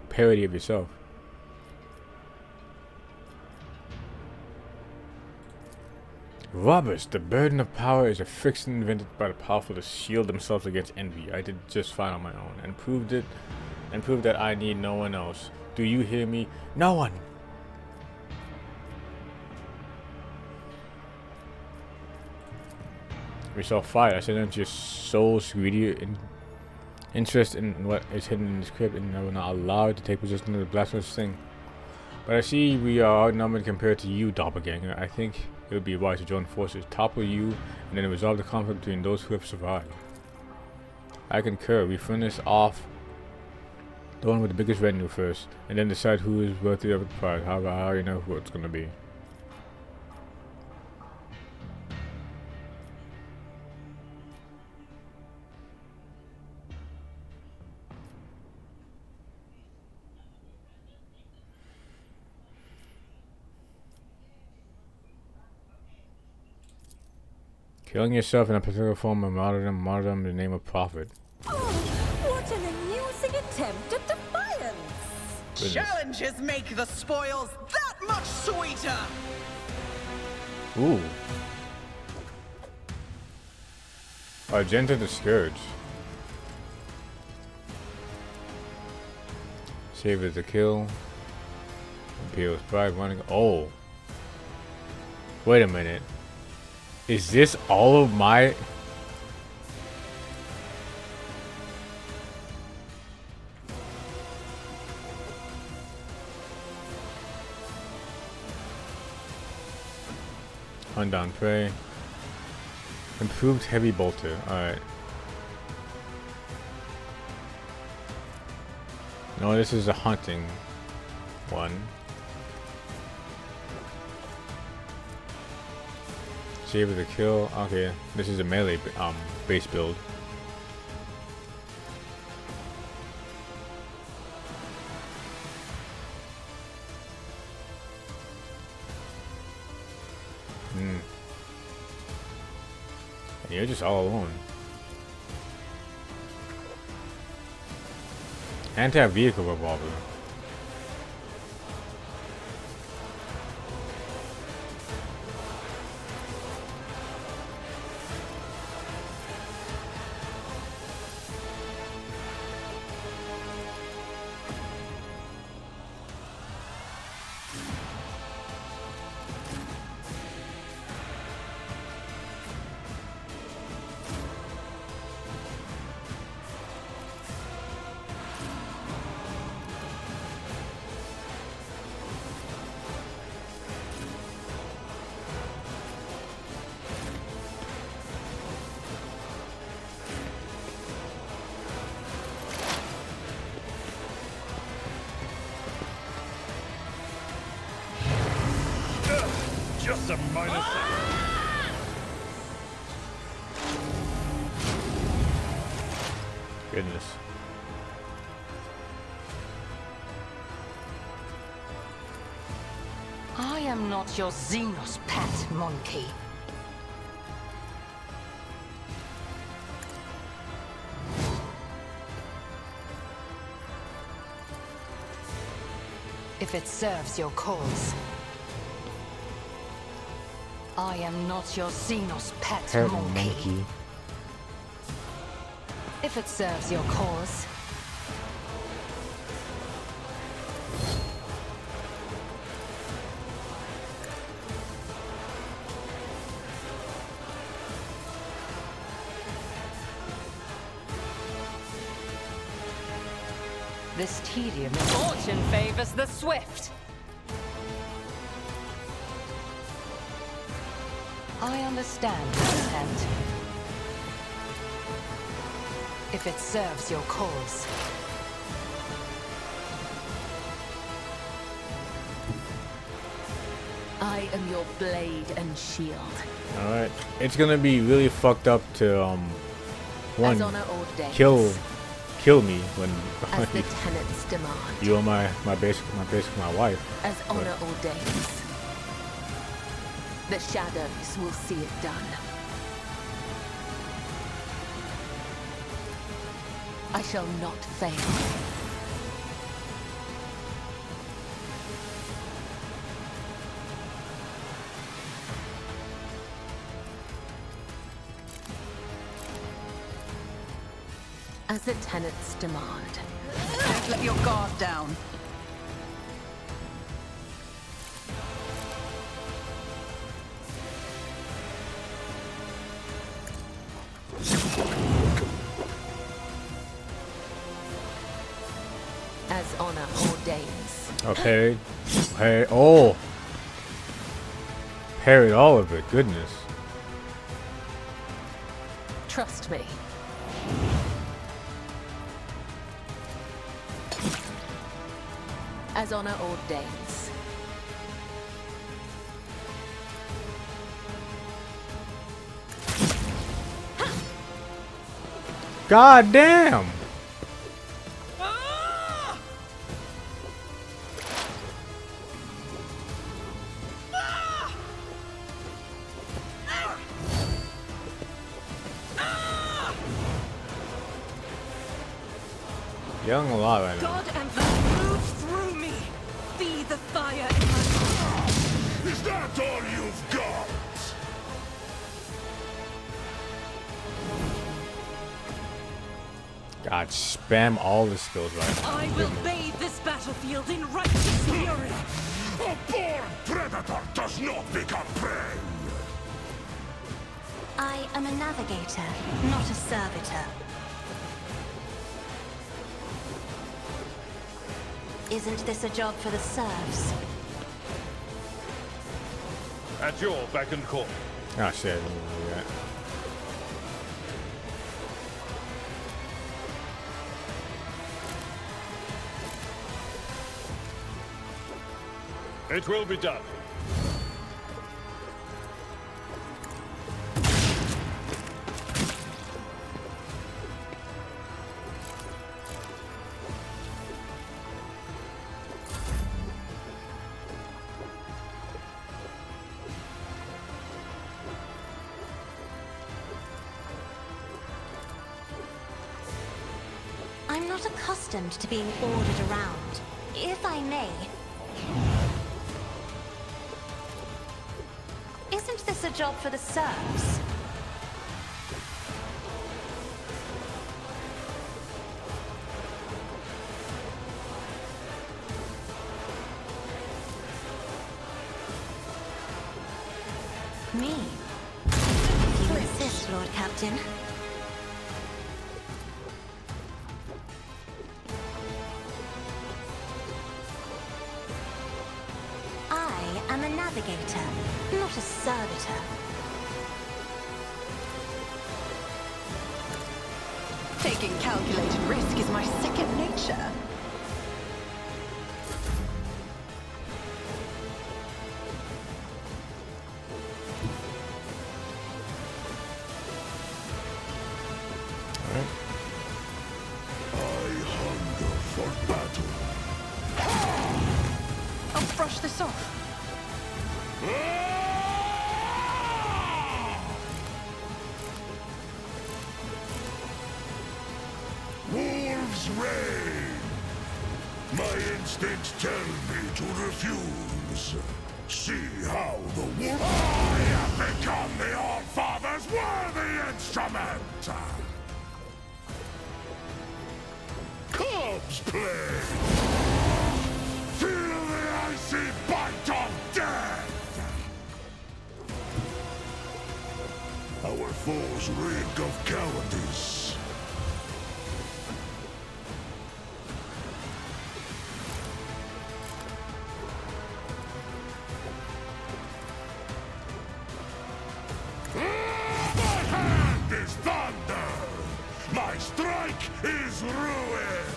parody of yourself. Robbers, the burden of power is a fiction invented by the powerful to shield themselves against envy. I did just fine on my own, and proved that I need no one else. Do you hear me? No one! We saw fire. I said into your soul's greedy interest in what is hidden in the script, and I will not allow it to take possession of the blasphemous thing. But I see we are outnumbered compared to you, doppelganger. I think it would be wise to join forces, topple you, and then resolve the conflict between those who have survived. I concur. We finish off the one with the biggest retinue first, and then decide who is worthy of the prize. However, I already know who it's going to be. Killing yourself in a particular form of martyrdom in the name of profit. Oh, what an amusing attempt at defiance! Goodness. Challenges make the spoils that much sweeter! Ooh. Argenta the Scourge. Save is a kill. Imperial's Pride running. Oh. Wait a minute. Is this all of my... Undown Prey. Improved Heavy Bolter. Alright. No, this is a hunting one. Save with a kill. Okay, this is a melee base build. And you're just all alone. Anti-vehicle revolver. Just a minor second. Goodness. I am not your Xenos pet, monkey. If it serves your cause. I am not your Xenos pet, monkey. If it serves your cause. This tedium is... Fortune favors the swift. I understand your intent. If it serves your cause. I am your blade and shield. Alright. It's gonna be really fucked up to one, As honor ordains. kill me when As the tenets demand. you are my wife. As honor ordains. The shadows will see it done. I shall not fail. As the tenets demand. Don't let your guard down. As honor ordains. Okay. Hey, oh. Parried all of it. Goodness. Trust me. As honor ordains. God damn. yelling a lot right now. God and that move through me. Be the fire in my heart. Is that all you've got? God, spam all the skills right now. I will bathe this battlefield in righteous fury. A born predator does not become prey. I am a navigator, not a servitor. Isn't this a job for the serfs? At your beck and call. Oh shit, I didn't do that. It will be done. I'm not accustomed to being ordered around. If I may. Isn't this a job for the serfs? Me? If you insist, Lord Captain. I am a navigator, not a servitor. Taking calculated risk is my second nature. I hunger for battle. I'll brush this off. Wolves reign. My instincts tell me to refuse. See how the wolf... I have become the All-Father's worthy instrument! Cubs play! Feel the icy bite of death! Our foes reek of cowardice. My hand is thunder! My strike is ruin!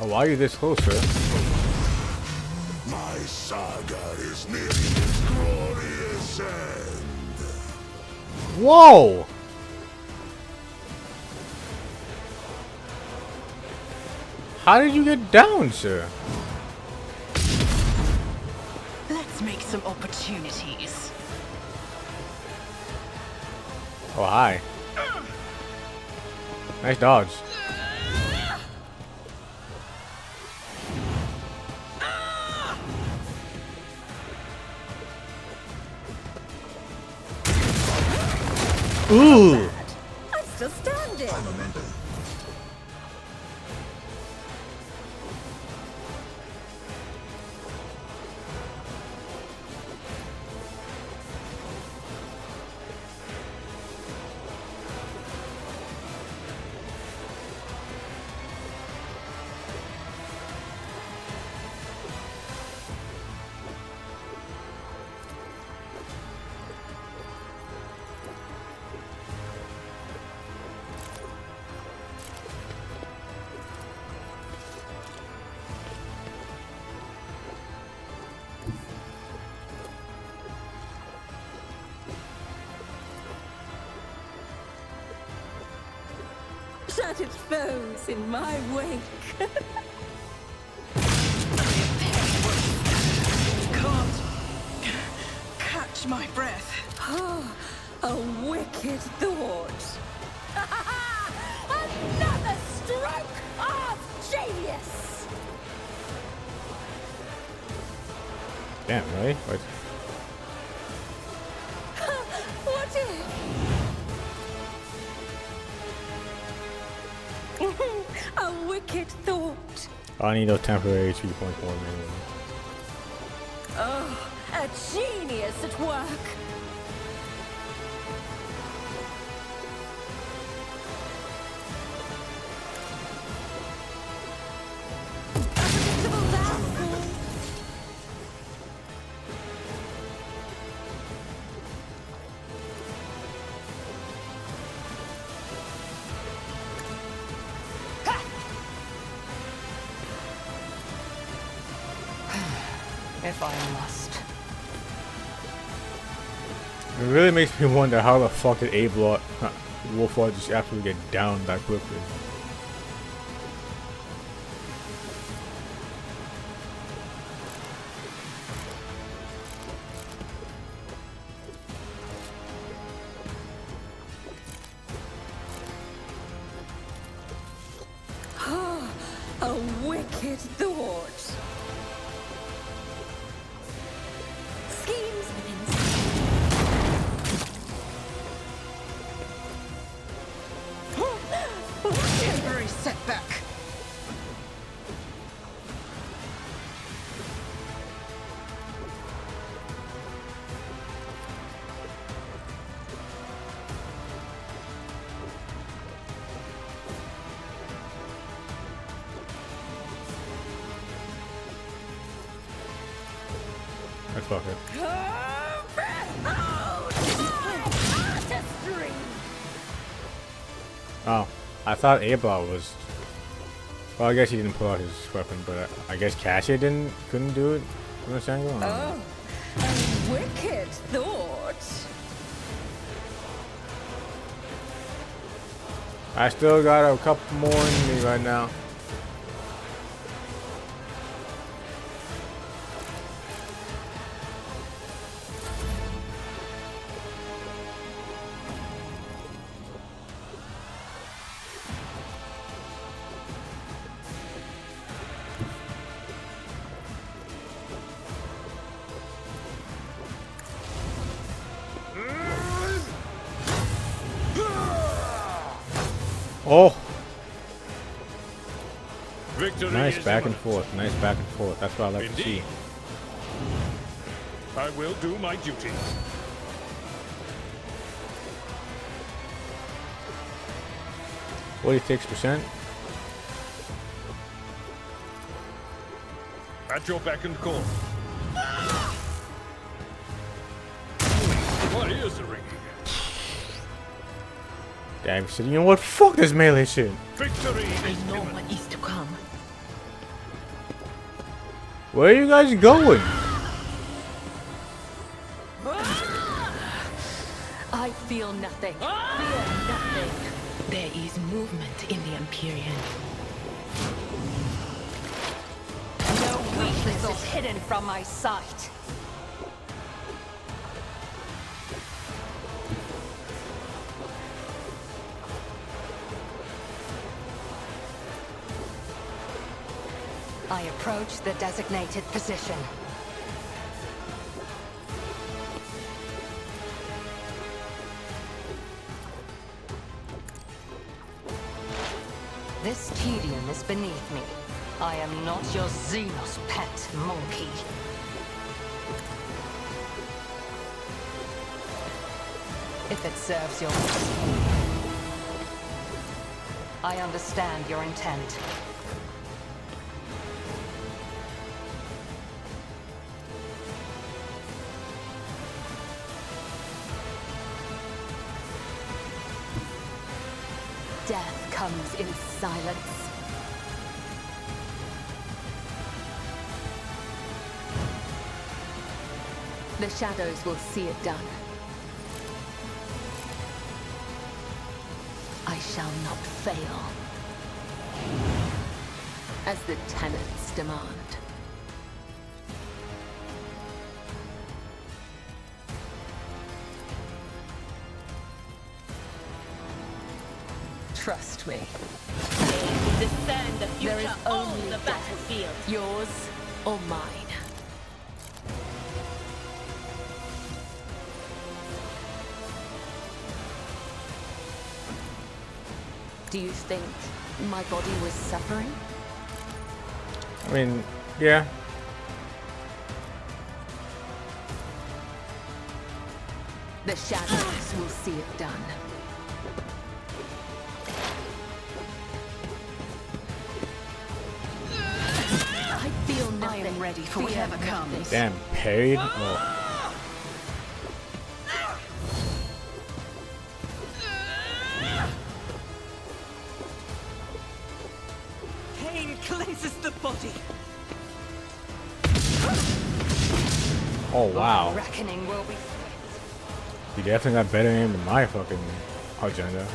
Oh, why are you this close, sir? My saga is nearing its glorious end. Whoa! How did you get down, sir? Let's make some opportunities. Oh, hi. Nice dodge. Ooh! I'm still standing. Shattered foes in my wake. Can't catch my breath. A wicked thought. Another stroke of genius. Damn, really? What? What if? A wicked thought. I need those temporary 2.4 million. Oh, a genius at work. If I must. It really makes me wonder how the fuck did Wolflord just absolutely get down that quickly. A wicked thought. Schemes within Temporary setback. That's fuck it. Oh, I thought Abel was. Well, I guess he didn't pull out his weapon, but I guess Cassia couldn't do it from this angle. Oh, a wicked thought. I still got a couple more in me right now. Oh, Victory nice is back and imminent. forth. Nice back and forth. That's what I like to see. Indeed. I will do my duty. %. At your beck and call. My ears are ringing. Damn, so you know what? Fuck this melee shit. Victory I is know imminent. what is to come. Where are you guys going? I feel nothing. Fear nothing. There is movement in the Empyrean. No weakness is hidden from my sight. I approach the designated position. This tedium is beneath me. I am not your Xenos pet monkey. If it serves your I understand your intent. Death comes in silence. The shadows will see it done. I shall not fail. As the tenets demand. Trust me. Discern the future There is on only the death. battlefield. Yours or mine. Do you think my body was suffering? I mean, yeah. The shadows will see it done. I feel nothing. I am ready for whatever comes. Damn, parried? Oh. Pain cleanses the body. Oh, wow. Reckoning will be You definitely got better aim than my fucking agenda.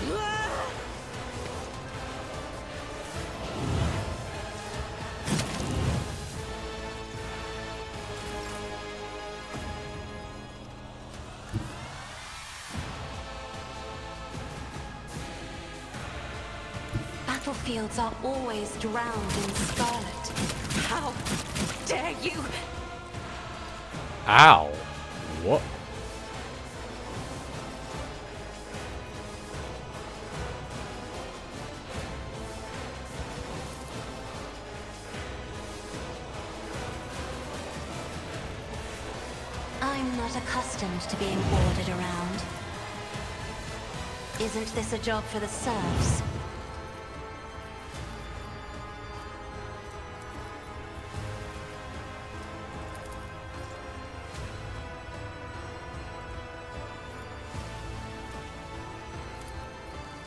Battlefields are always drowned in scarlet. How dare you? Ow. What? I'm not accustomed to being ordered around. Isn't this a job for the serfs?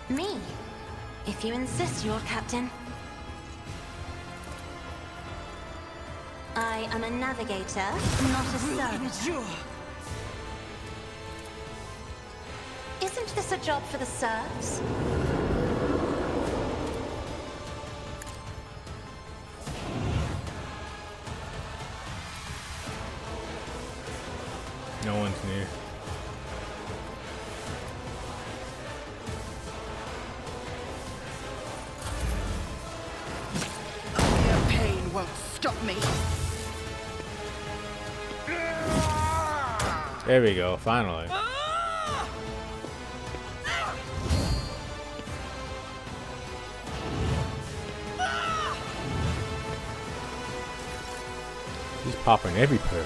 Me, if you insist, Lord Captain. I am a navigator, not a servitor. Isn't this a job for the serfs? No one's near. Your pain won't stop me. There we go, finally. He's popping every perk.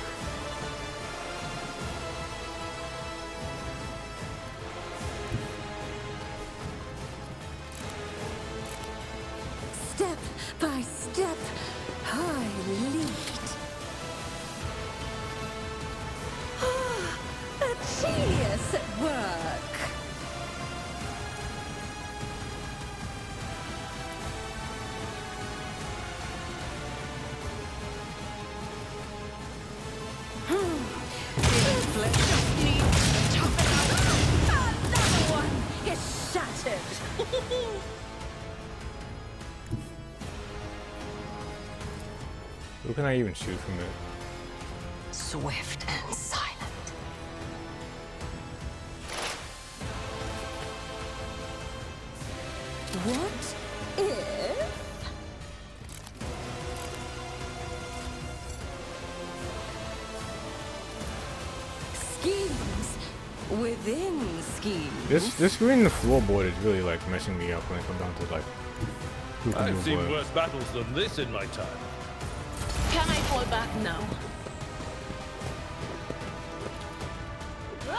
Step by step, I lead. A genius at work. Another one is shattered. Who can I even shoot from it? swift and silent. What if? Schemes within schemes. This screen and the floorboard is really like messing me up when it comes down to like who can I've do seen what. worse battles than this in my time. Can I fall back now?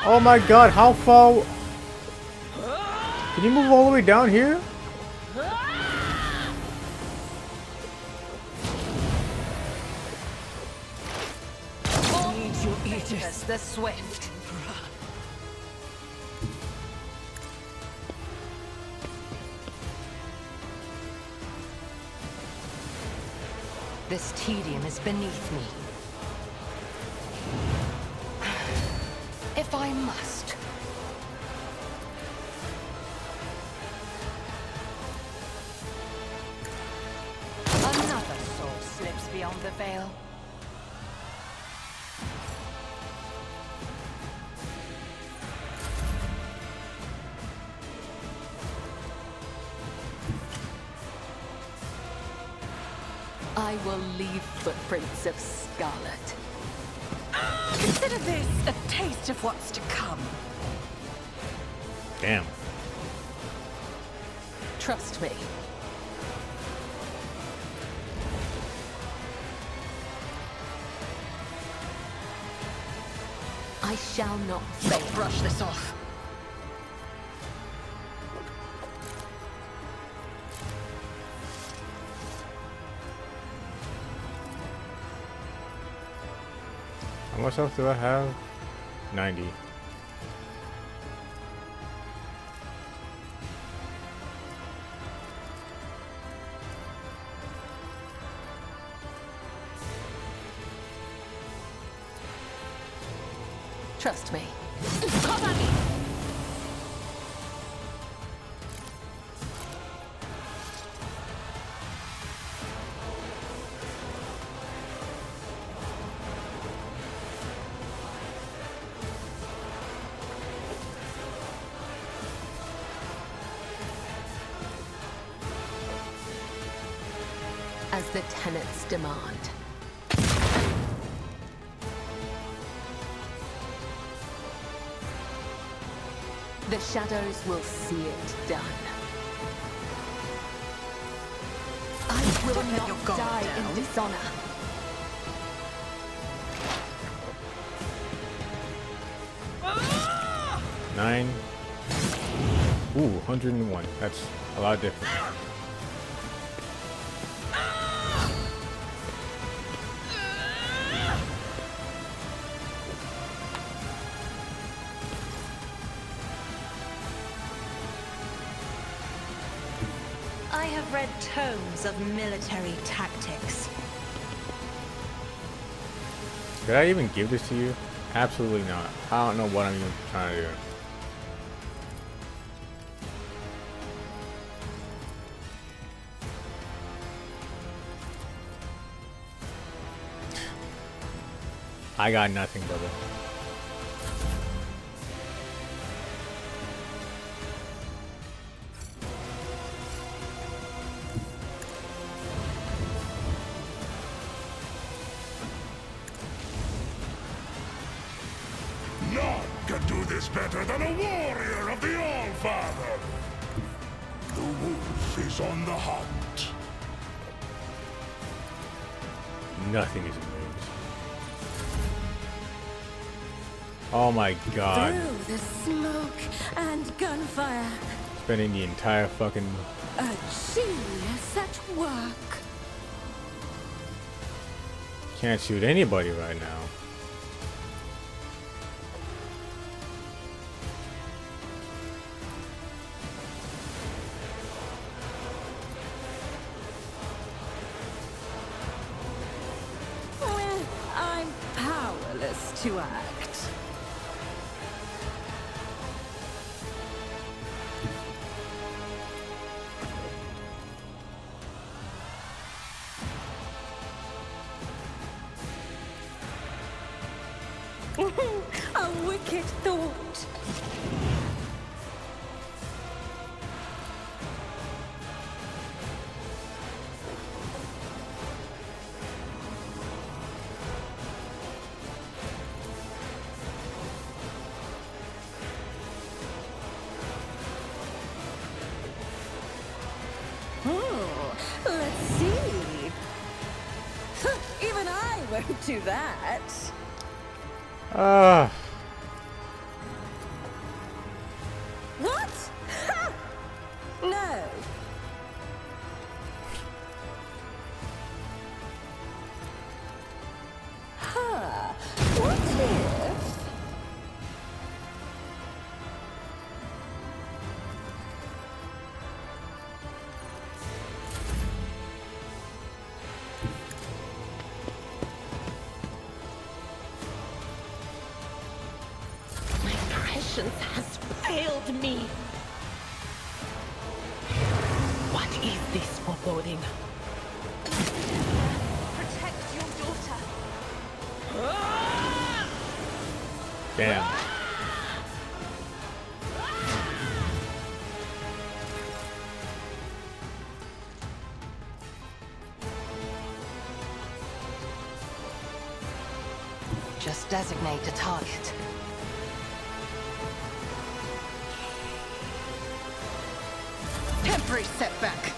Oh my god, how far? Can you move all the way down here? Need your eaters. The swift. This tedium is beneath me. If I must. Another soul slips beyond the veil. I will leave footprints of scarlet. Consider this a taste of what's to come. Damn. Trust me. I shall not fail. Brush this off. How much health do I have? 90. Trust me. Cover me! As the tenets demand. The shadows will see it done. I will Don't let your not guard die down. in dishonor. Nine. Ooh, 101. That's a lot different. I have read tomes of military tactics. Did I even give this to you? Absolutely not. I don't know what I'm even trying to do. I got nothing, brother. None can do this better than a warrior of the All-Father. The wolf is on the hunt. Nothing is moved. Oh my god. Through the smoke and gunfire, Spending the entire fucking... a genius at work. Can't shoot anybody right now. I'm powerless to act. A wicked thought. Oh, let's see. Even I won't do that. Ah. What? Ha! No. Huh. What if... My prescience has failed me. What is this foreboding? Protect your daughter. Damn. must designate a target. Temporary setback.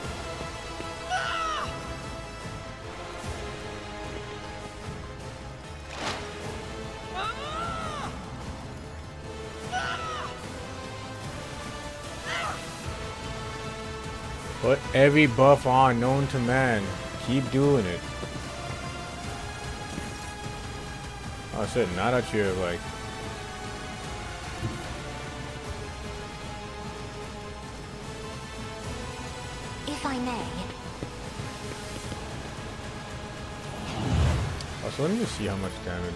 Put every buff on known to man. Keep doing it. Oh shit, now that you're like... If I may. Oh, so let me just see how much damage.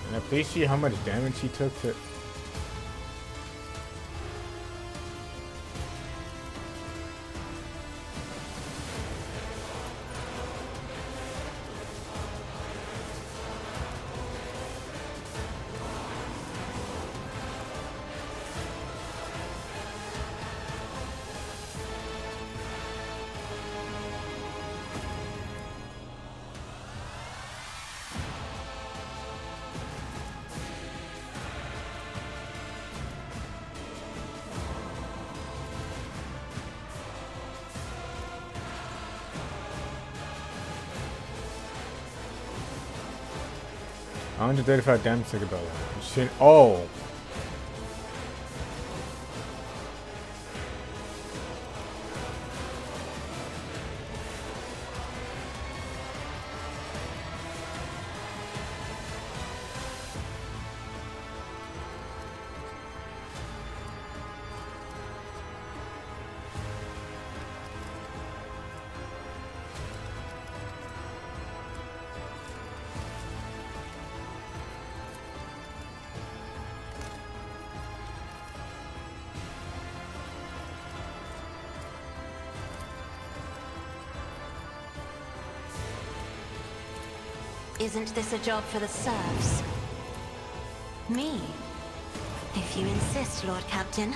Now please see how much damage he took to... $135 damage took about that. Shit. Oh! Isn't this a job for the serfs? Me? If you insist, Lord Captain.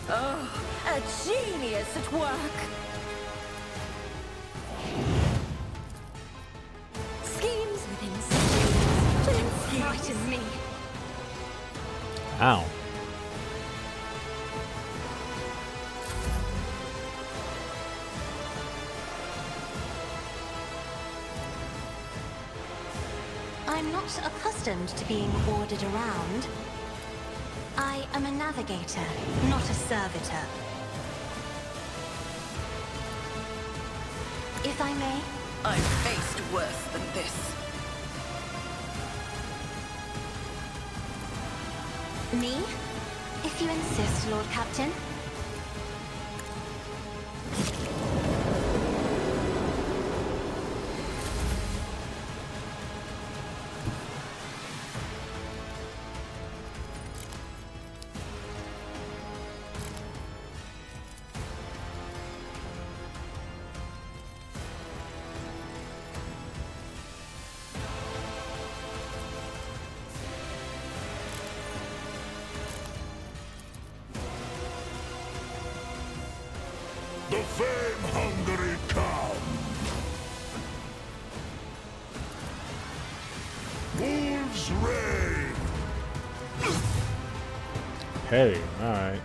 Oh, a genius at work! Schemes within schemes. Don't frighten me. Ow. I'm not accustomed to being ordered around. I am a navigator, not a servitor. If I may? I've faced worse than this. Me? If you insist, Lord Captain. The fame-hungry come. Wolves reign. Hey, alright.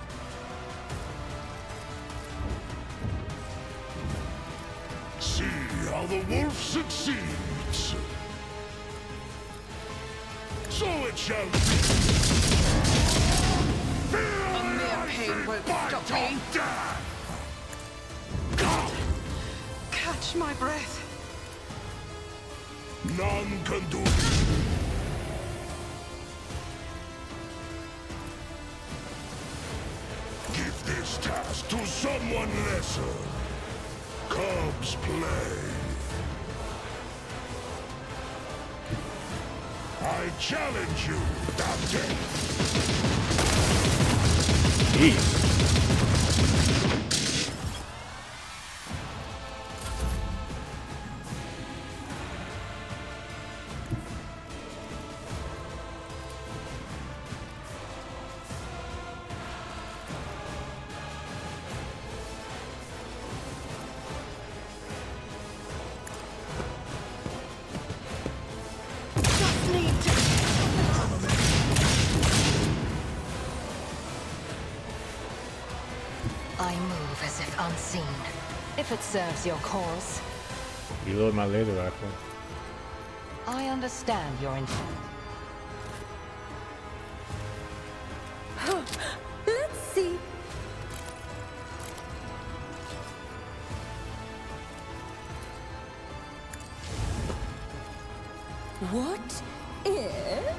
the wolf succeeds. So it shall be. A mere pain won't stop me. Catch my breath. None can do. Give this task to someone lesser. Cubs play. I challenge you, Doctor. Jeez. I move as if unseen. If it serves your cause. Reload my laser rifle. I understand your intent. Let's see. What if...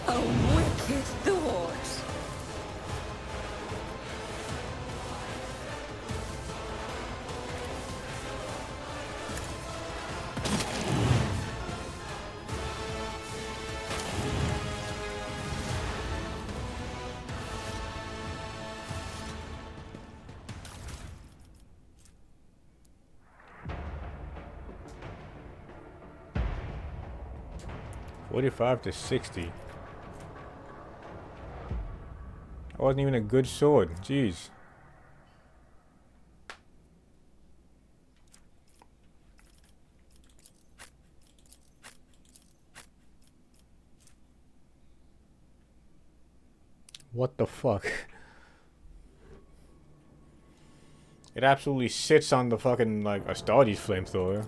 A wicked thought. $45 to $60. That wasn't even a good sword. Jeez. What the fuck? It absolutely sits on the fucking, like, Astartes flamethrower.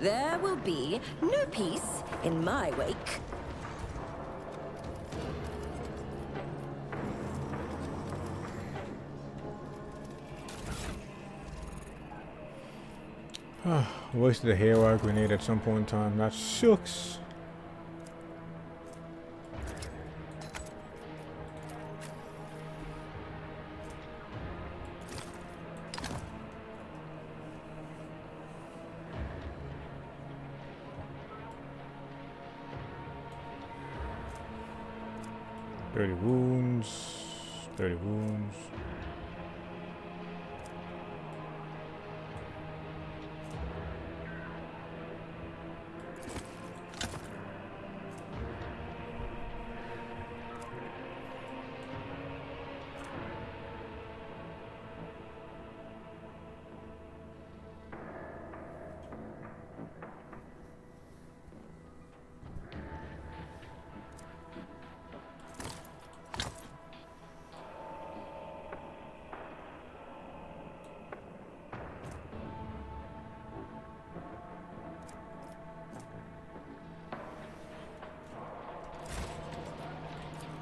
There will be no peace in my wake. Wasted a haywire grenade at some point in time. That sucks. Thirty wounds. 30 wounds.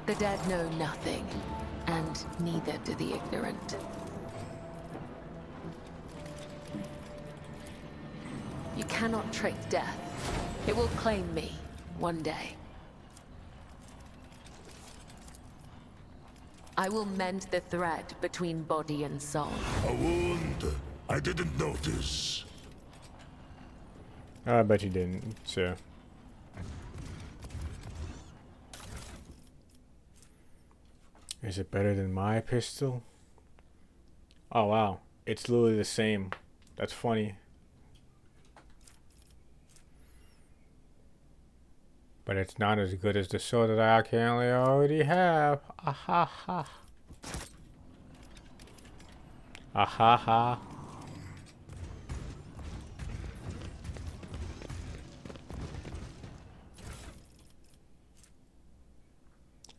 The dead know nothing, and neither do the ignorant. You cannot trick death. It will claim me one day. I will mend the thread between body and soul. A wound? I didn't notice. I bet you didn't, sir. Is it better than my pistol? Oh wow, it's literally the same. That's funny. But it's not as good as the sword that I currently already have. Ahaha. Ahaha.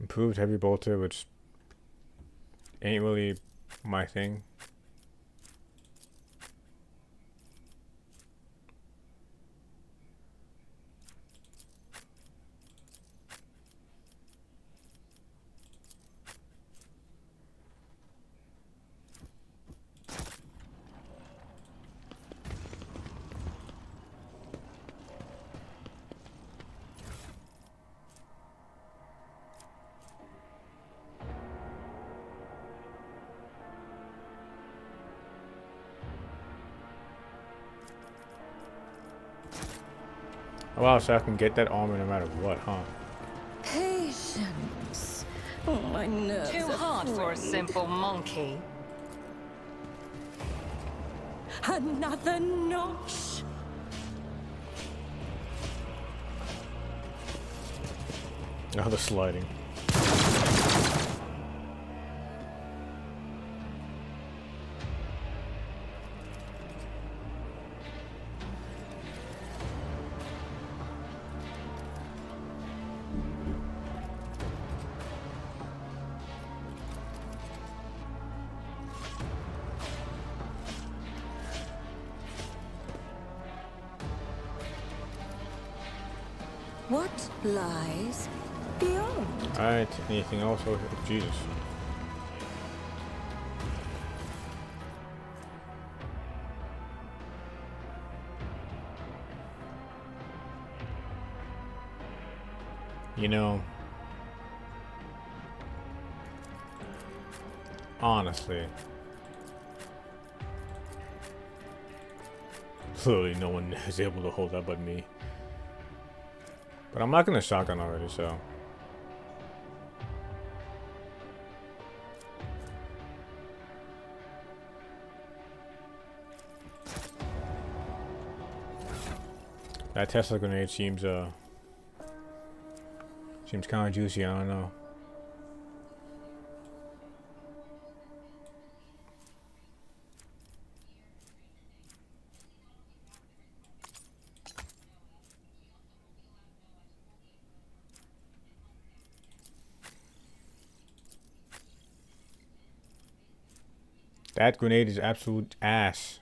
Improved heavy bolter, which ain't really my thing. Oh, wow, so I can get that armor no matter what, huh? Patience. Oh, my nerves Too are hard for a frayed. simple monkey. Another notch. Oh, the sliding. What lies beyond? Alright, anything else? Oh, Jesus. You know, honestly, clearly no one is able to hold that but me. But I'm not gonna shotgun already, so. That Tesla grenade seems kind of juicy, I don't know. That grenade is absolute ass.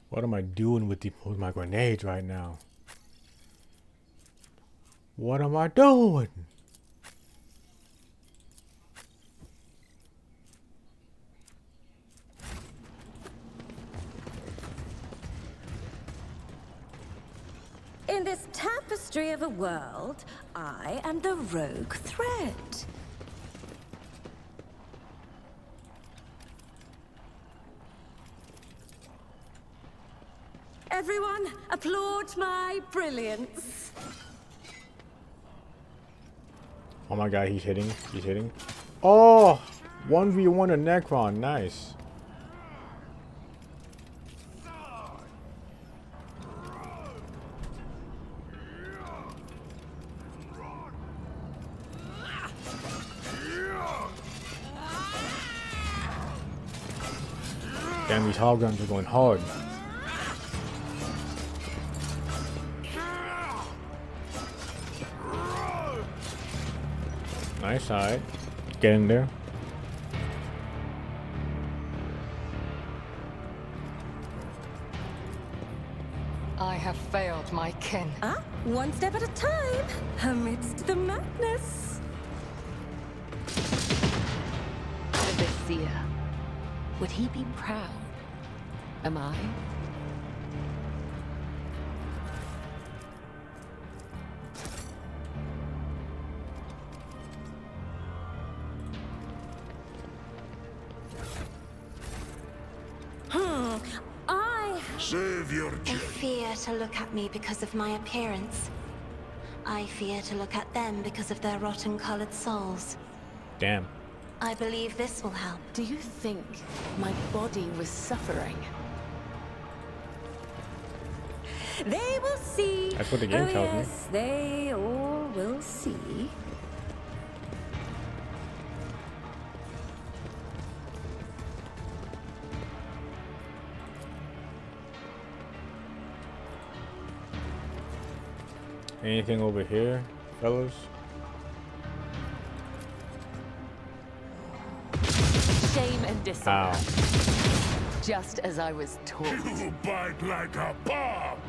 What am I doing with my grenades right now? What am I doing? In this tapestry of a world, I am the rogue thread. Everyone, applaud my brilliance. Oh my god, he's hitting. He's hitting. Oh! 1v1 a Necron. Nice. Damn, these holograms are going hard. Nice side. Get in there. I have failed my kin. Ah, one step at a time, amidst the madness. The Vizier. Would he be proud? Am I? Save your They journey. fear to look at me because of my appearance. I fear to look at them because of their rotten-colored souls. Damn. I believe this will help. Do you think my body was suffering? They will see. That's what the game tells me. Yes, they all will see. Anything over here, fellas? Shame and dishonor. Ow. Just as I was taught. You bite like a bomb.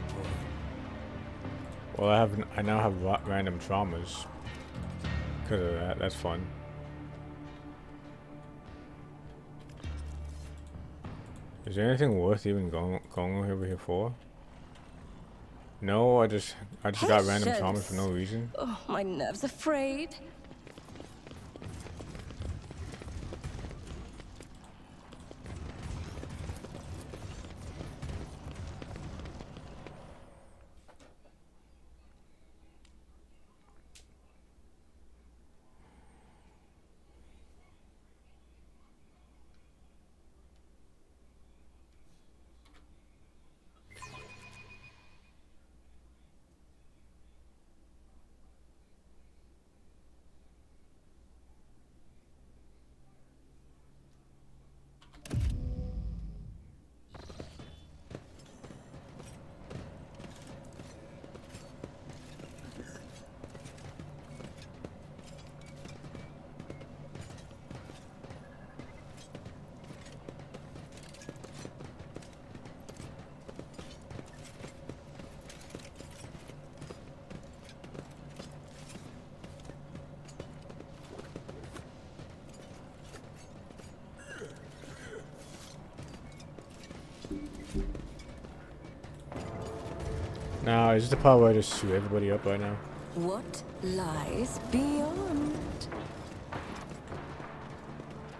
Well, I now have random traumas because of that. That's fun. Is there anything worth even going over here for? No, I just got random traumas for no reason. Oh, my nerves are frayed. Now, is this the part where I just shoot everybody up right now? What lies beyond?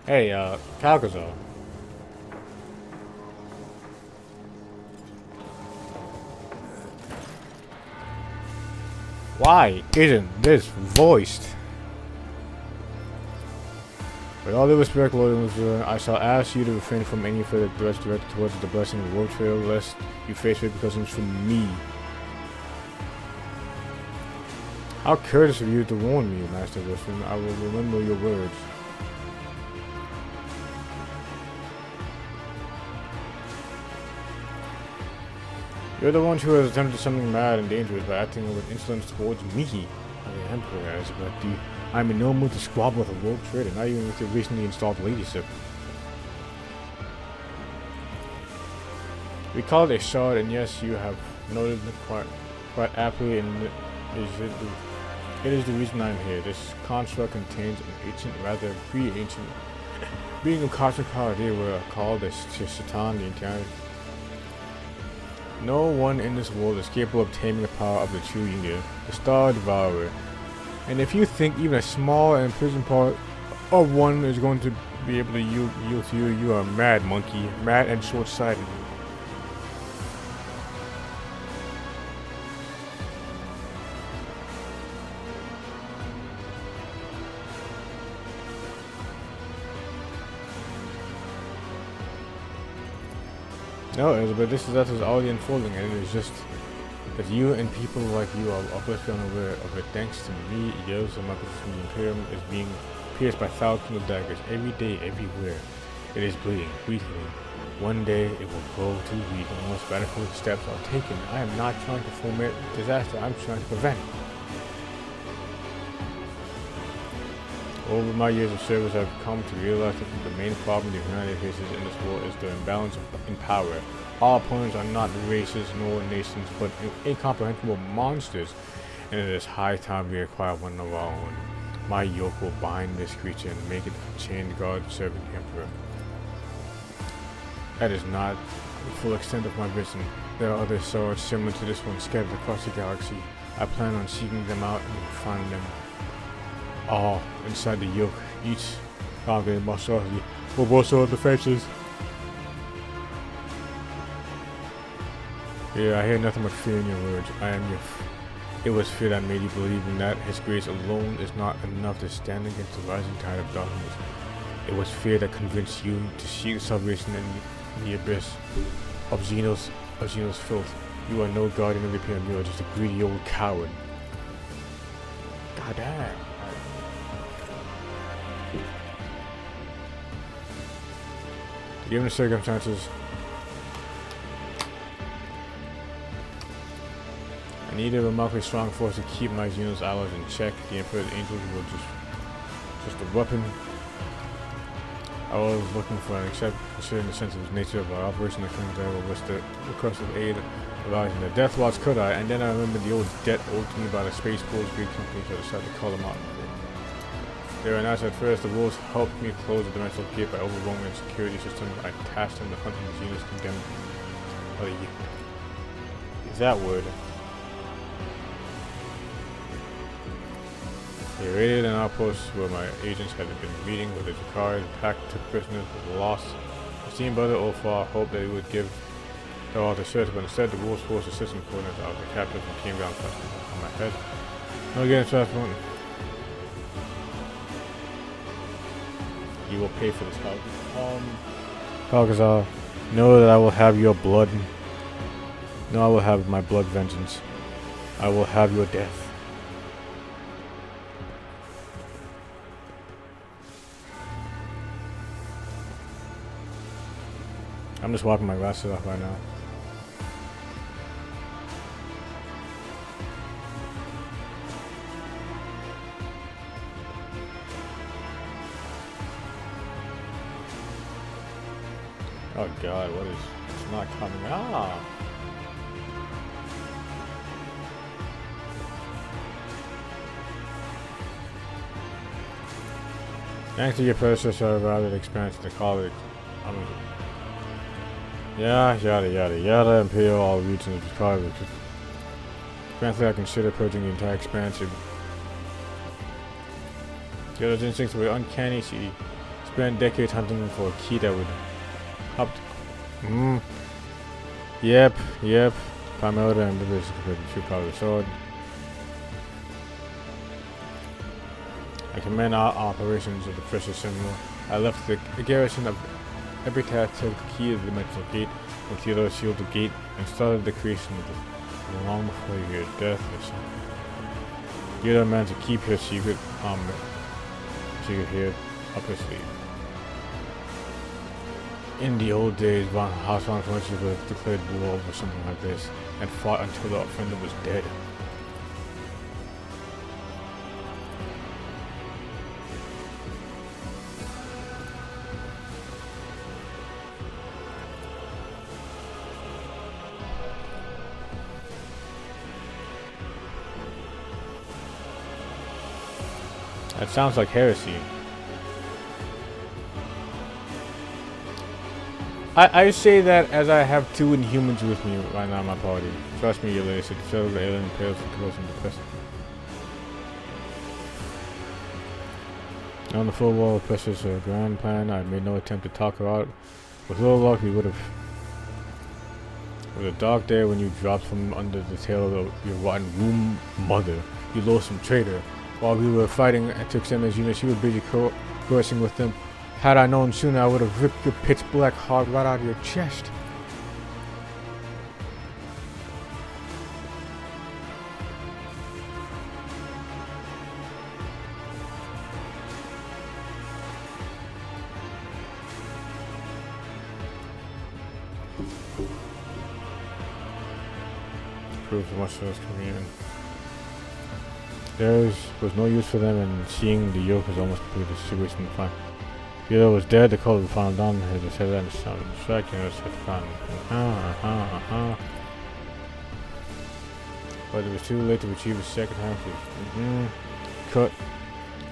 Hey, Calcazar. Why isn't this voiced? With all due respect, Lord Elizabeth, I shall ask you to refrain from any further threats directed towards the blessing of the world trail, lest you face repercussions from me. How courteous of you to warn me, Master Wilson. I will remember your words. You're the one who has attempted something mad and dangerous by acting with insolence towards me, the Emperor, Elizabeth. I'm in no mood to squabble with a rogue trader, not even with your recently installed ladyship. We call it a shard, and yes, you have noted quite aptly, and it is the reason I'm here. This construct contains an ancient, rather pre-ancient being of cosmic power. They were called as Satan, the entire. No one in this world is capable of taming the power of the true Union, the Star Devourer. And if you think even a small and imprisoned part of one is going to be able to yield to you, you are mad, monkey. Mad and short-sighted. No, Elizabeth, that is already unfolding, and it is just that you and people like you are obviously unaware of it. Thanks to me, years of my position in the Imperium is being pierced by thousands of daggers every day, everywhere. It is bleeding, weakening. One day it will grow too weak unless radical steps are taken. I am not trying to foment disaster, I'm trying to prevent it. Over my years of service, I've come to realize that the main problem the humanity faces in this world is the imbalance in power. All opponents are not races nor nations, but incomprehensible monsters, and it is high time we acquire one of our own. My yoke will bind this creature and make it a chained guard serving the Emperor. That is not the full extent of my vision. There are other swords similar to this one scattered across the galaxy. I plan on seeking them out and finding them all inside the yoke, each targeted by sorcery for both sword defenses. Yeah, I hear nothing but fear in your words. I am your It was fear that made you believe in that his grace alone is not enough to stand against the rising tide of darkness. It was fear that convinced you to seek salvation in the abyss of Xenos filth. You are no guardian of the pyramid, you are just a greedy old coward. God damn. Given the circumstances, I need a remarkably strong force to keep my Xenos allies in check. The Emperor's angels were just a weapon. I was looking for an except considering the sensitive nature of our operation. I couldn't ever wish the request of aid arising the Death Watch, could I? And then I remembered the old debt owed to me by the Space Force big company, so I decided to call them out. They were nice at first. The wolves helped me close the dimensional gate by overwhelming the security system. I tasked them to hunt the Xenos condemned. Is that word? They raided an outpost where my agents had been meeting with the Jakari. The pack took prisoners with loss. The steam brother Olfar hoped they would give their all to search, but instead the wolves forced assistant coordinates out of the captives and came down on my head. No getting fast one. You will pay for this help. Kalgazar, know that I will have your blood. No, I will have my blood vengeance. I will have your death. I'm just wiping my glasses off right now. Oh god, what is... It's not coming out. Thanks to your predecessor, I rather expansion to college. Yeah, yada yada yada. Imperial all regions of college. Frankly, I consider purging the entire expansion. Yoda's instincts were uncanny. She spent decades hunting for a key that would help. Yep. Primarily, and this is compared to the true power of the sword. I command our operations of the precious symbol. I left the garrison of Ebritat took the key of the dimensional gate, and Theodore sealed the gate and started the creation of the long before you hear death or something. The other man to keep her secret here up his sleeve. In the old days, House Von Furniture would have declared war over something like this, and fought until the offender was dead. That sounds like heresy. I say that as I have two Inhumans with me right now in my party. Trust me, you ladies, the fellow of the alien imperials and corrosion depressing. On the full wall of Precious grand plan, I made no attempt to talk her out. With little luck, we would have. It was a dark day when you dropped from under the tail of your rotten womb mother, you loathsome traitor. While we were fighting to extend those units, you were busy coercing with them. Had I known sooner, I would have ripped your pitch black heart right out of your chest. Proves how much those communion. There was no use for them, and seeing the yoke was almost completed. The situation was fine. Theodore was dead. The call of the final dawn had just said that and sounded striking us at the final. But it was too late to achieve a second half. Cut.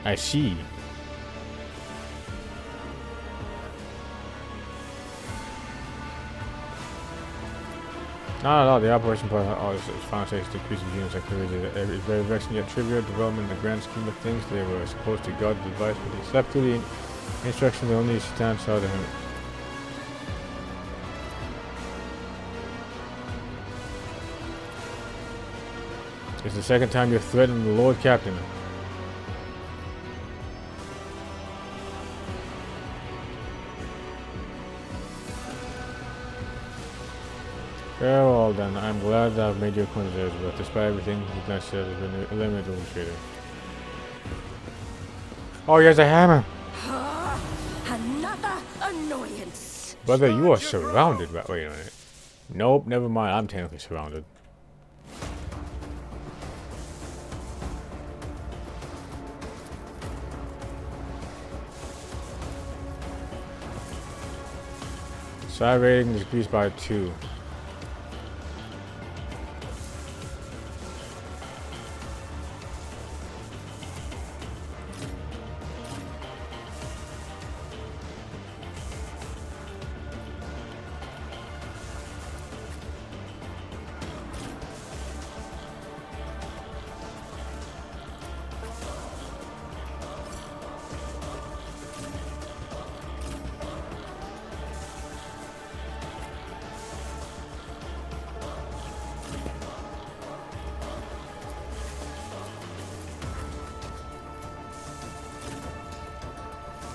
I see. Not at all. The operation part of its final stage is decreasing units activity. It's very vexing yet trivial development in the grand scheme of things. They were supposed to guard the device, but they slept through the instructions. They only stand out to him. It's the second time you've threatened the Lord Captain. Very well then, I'm glad that I've made your acquaintance, but despite everything, you can say has been eliminated illustrator. Oh, he has a hammer! Another annoyance. Brother, you are surrounded by— wait a minute. Nope, never mind, I'm technically surrounded. Side rating decreased by 2.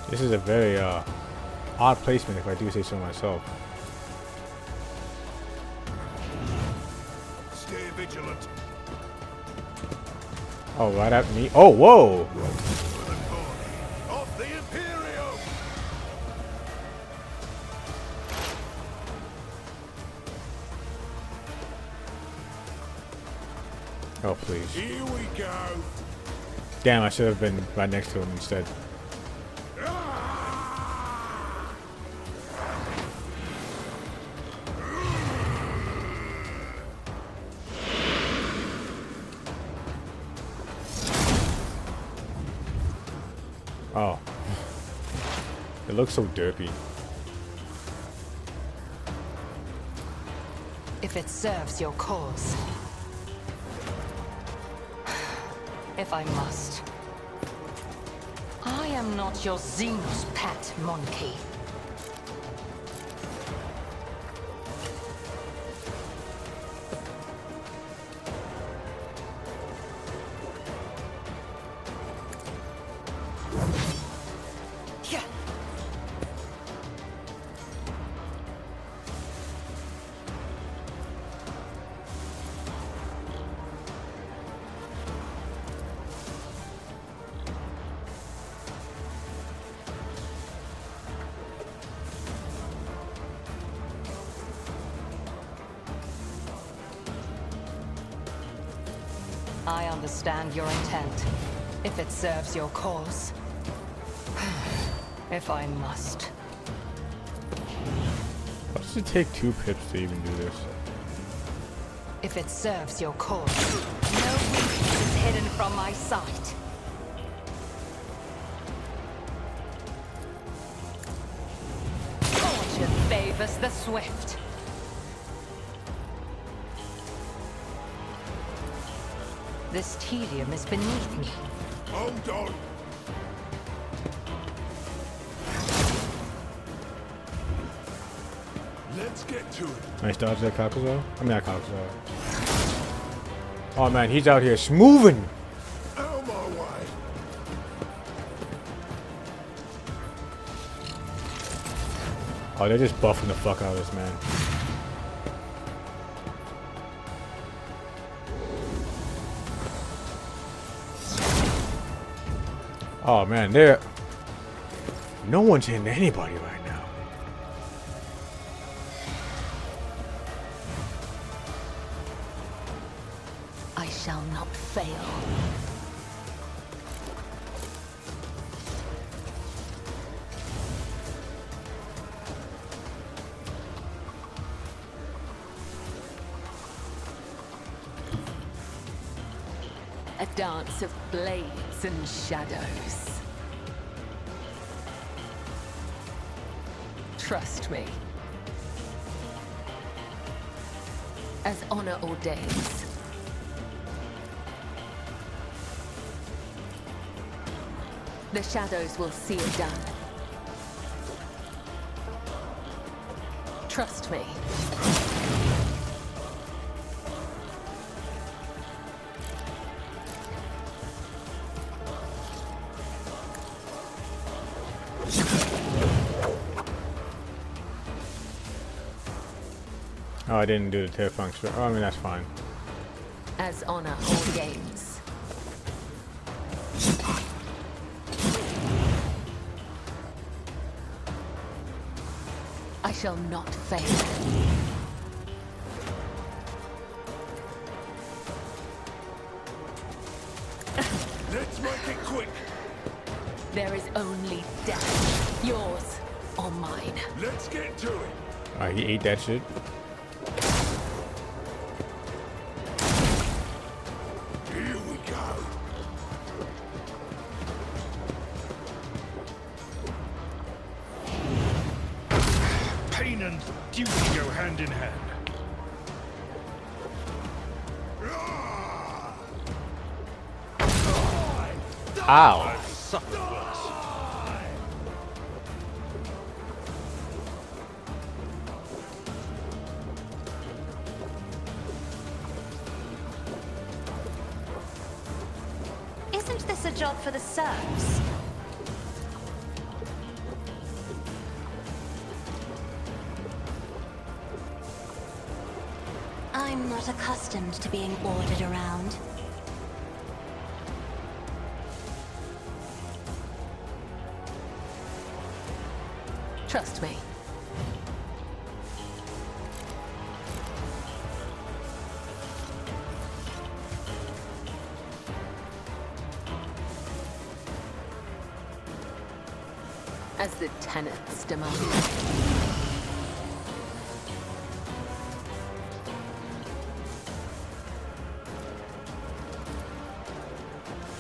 This is a very odd placement, if I do say so myself. Stay vigilant. Oh, right at me. Oh, whoa! Of the Imperium. Oh, please. Here we go. Damn, I should have been right next to him instead. Oh. It looks so derpy. If it serves your cause. If I must. I am not your Xenos pet monkey. I understand your intent, if it serves your cause. If I must. Why does it take 2 pips to even do this? If it serves your cause, no weakness is hidden from my sight. Fortune favors the swift. This tedium is beneath me. Hold on. Let's get to it. Nice dodge that Kakuzo. I mean, not Kakuzo. Oh man, he's out here smoothing. Out of my way. Oh, they're just buffing the fuck out of this man. Oh man, they're— no one's hitting anybody right now. I shall not fail. A dance of blades and shadows. Trust me. As honor ordains. The shadows will see it done. Trust me. Oh, I didn't do the tail function. Oh, I mean, that's fine. As honor ordains. I shall not fail. Let's make it quick. There is only death. Yours or mine. Let's get to it. Alright, he ate that shit. Here we go. Pain and duty go hand in hand. Ow. I've suffered worse. Isn't this a job for the serfs? I'm not accustomed to being ordered around. Trust me. As the tenets demand.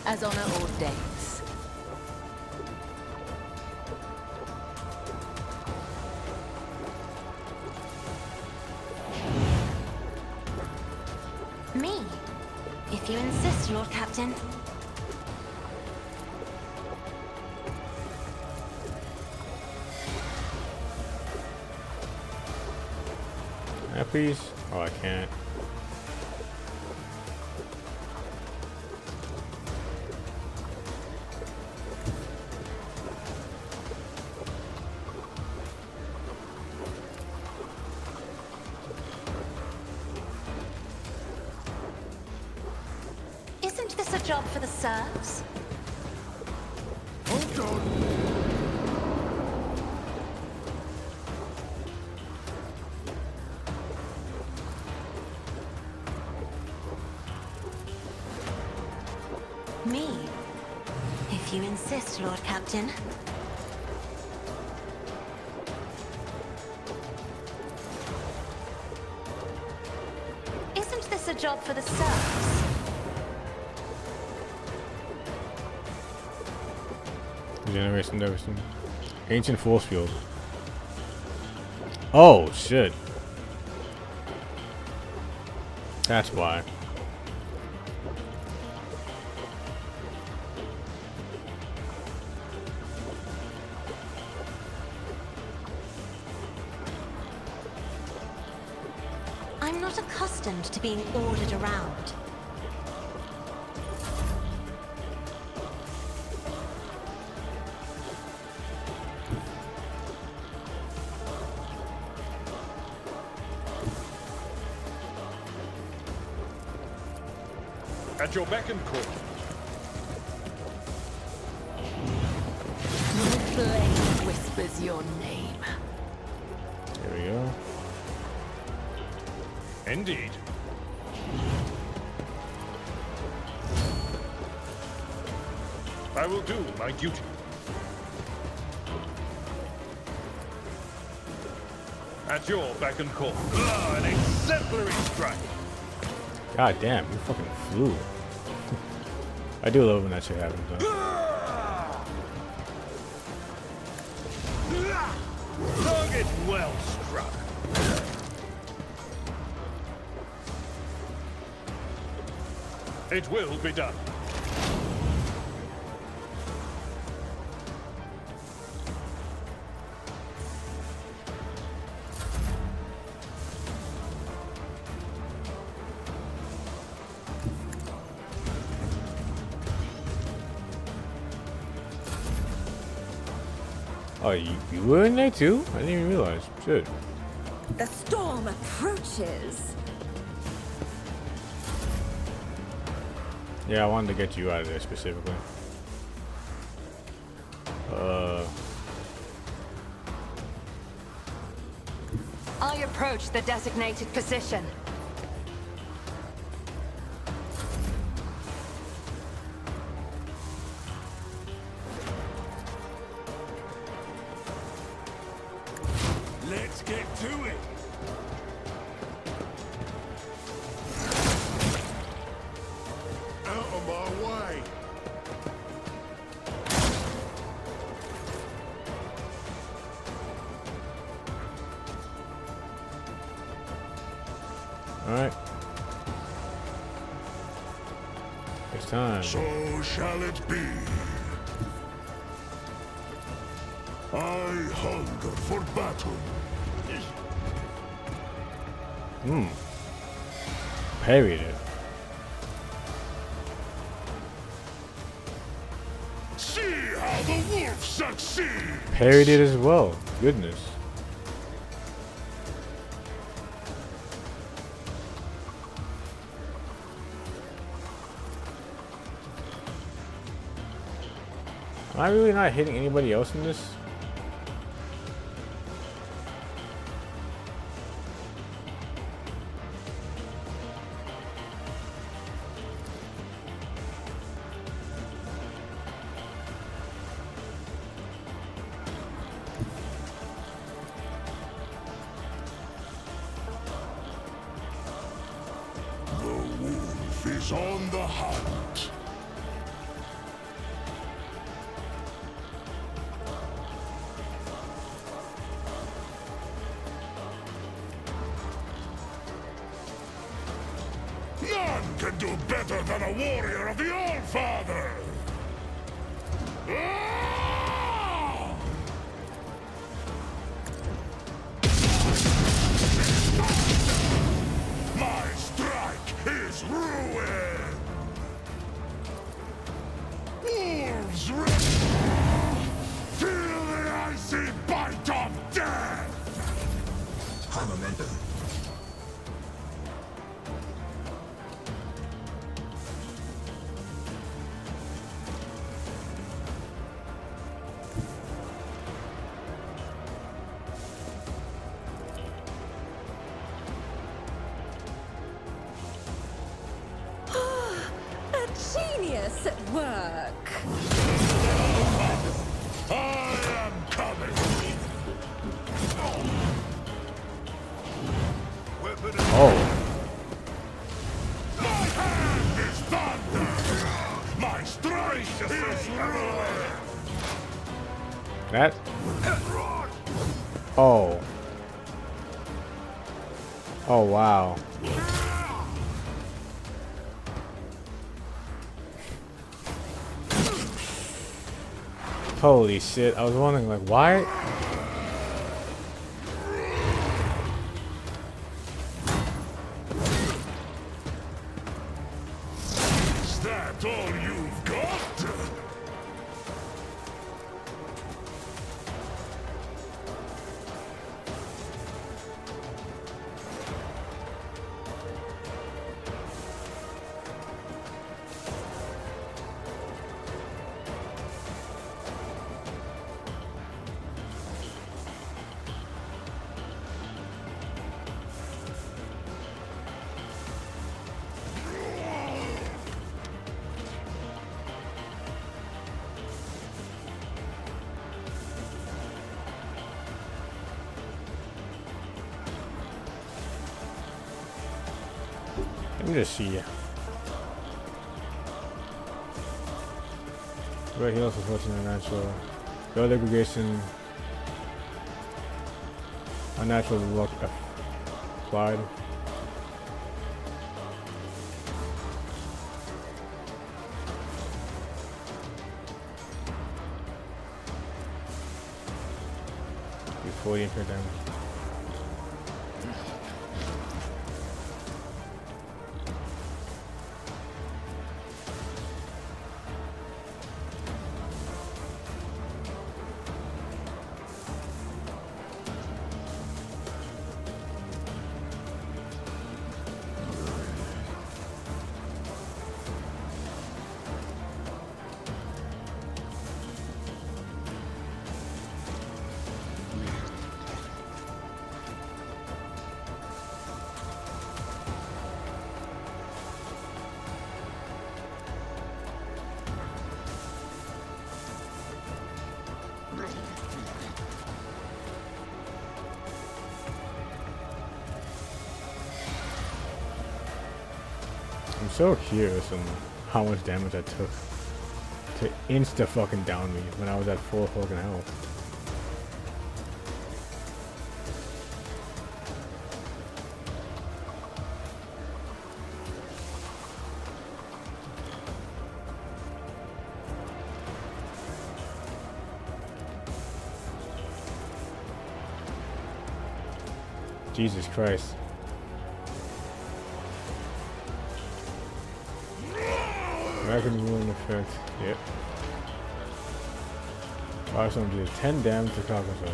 As honor ordains. Me, if you insist, Lord Captain. Please? Oh, I can't. Isn't this a job for the serfs? Hold on. Me, if you insist, Lord Captain. Isn't this a job for the serfs? Generation Division. Ancient force field. Oh, shit. That's why. I'm not accustomed to being ordered around. At your beck and call. The blade whispers your name. There we go. Indeed. I will do my duty. At your beck and call. Ah, an exemplary strike. God damn, you fucking flew. I do love when that shit happens, though. Target well struck. It will be done. Oh, you were in there too? I didn't even realize. Shit. The storm approaches. Yeah, I wanted to get you out of there specifically. I approach the designated position. Let's get to it. Out of my way. Alright. It's time. So shall it be. I hunger for battle. Parried it. See how the wolf succeeds. Parried it as well. Goodness. Am I really not hitting anybody else in this? The wolf is on the hunt. None can do better than a warrior of the All-Father! Ah! My strike is ruin! Wolves feel the icy bite of death! Momentum. A genius at work. I am coming! Oh. My hand is thunder! My strike is ruin! That? Oh. Oh, wow. Holy shit. I was wondering, like, why? Is that all you've got? Let me just see. Red heals for 14 unnatural. Build aggregation. Unnatural luck applied. Do 40 impact damage. I'm so curious on how much damage I took to insta fucking down me when I was at full fucking health. Jesus Christ. American wound effect. Yep. Awesome, deals 10 damage to Caucasus.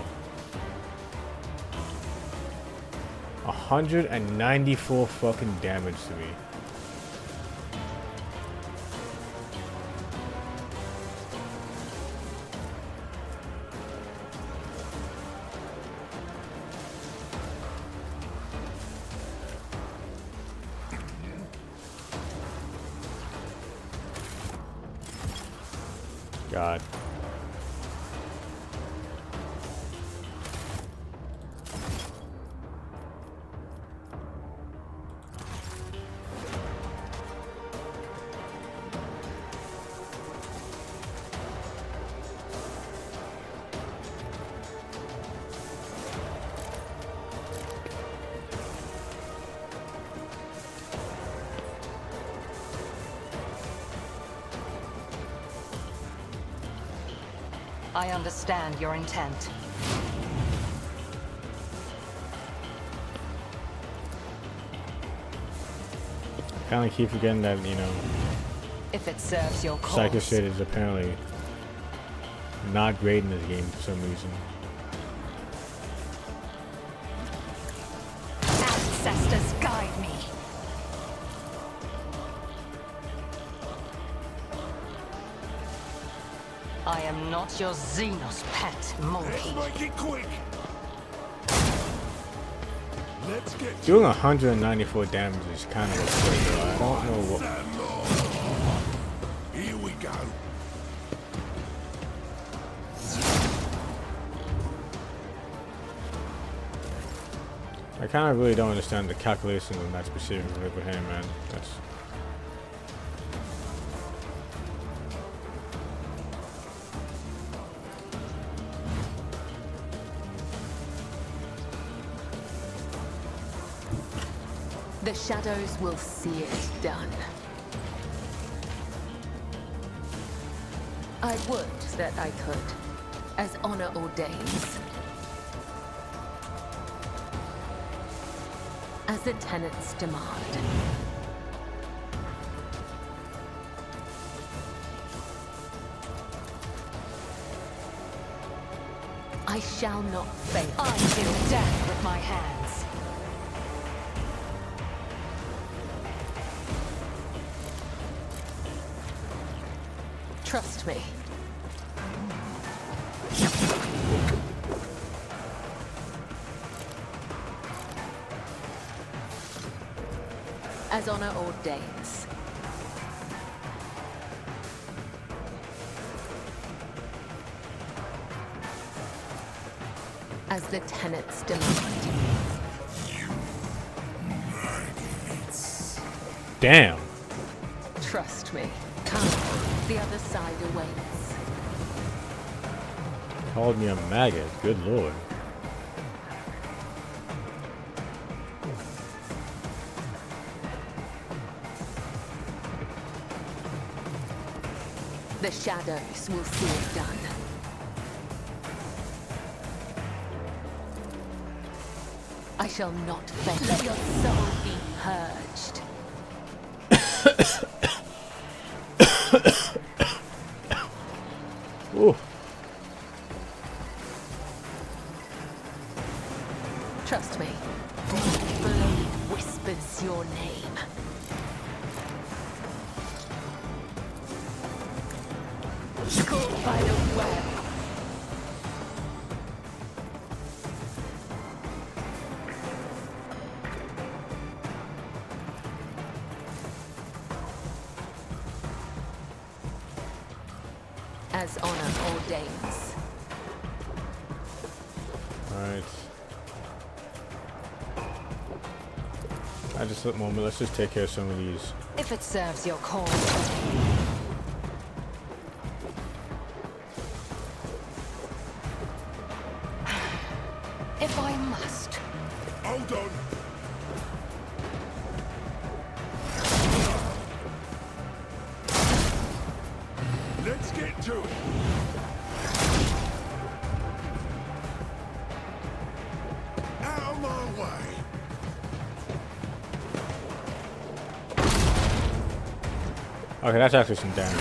194 fucking damage to me. God. I understand your intent. I kind of keep forgetting that, you know, If it serves your cause. Psycho Sid is apparently not great in this game for some reason. Ancestors guide me. I am not your Xenos pet, monkey. Let's make it quick. Let's get Doing 194 damage is kind of absurd, though. I don't know what. Here we go. I kind of really don't understand the calculations on that specific river hand, man. That's. The shadows will see it done. I would that I could, as honor ordains. As the tenets demand. I shall not fail. I deal death with my hands. Trust me. As honor ordains. As the tenets demand. Damn. Trust me. Come. The other side awaits. Called me a maggot. Good lord. The shadows will see it done. I shall not fail. Let your soul be purged. Ooh. Trust me. My blade whispers your name. Caught by the web. As honor ordains. Alright. Just a moment, let's just take care of some of these. If it serves your cause. If I must. Hold on. Let's get to it. Out of my way. Okay, that's actually some damage.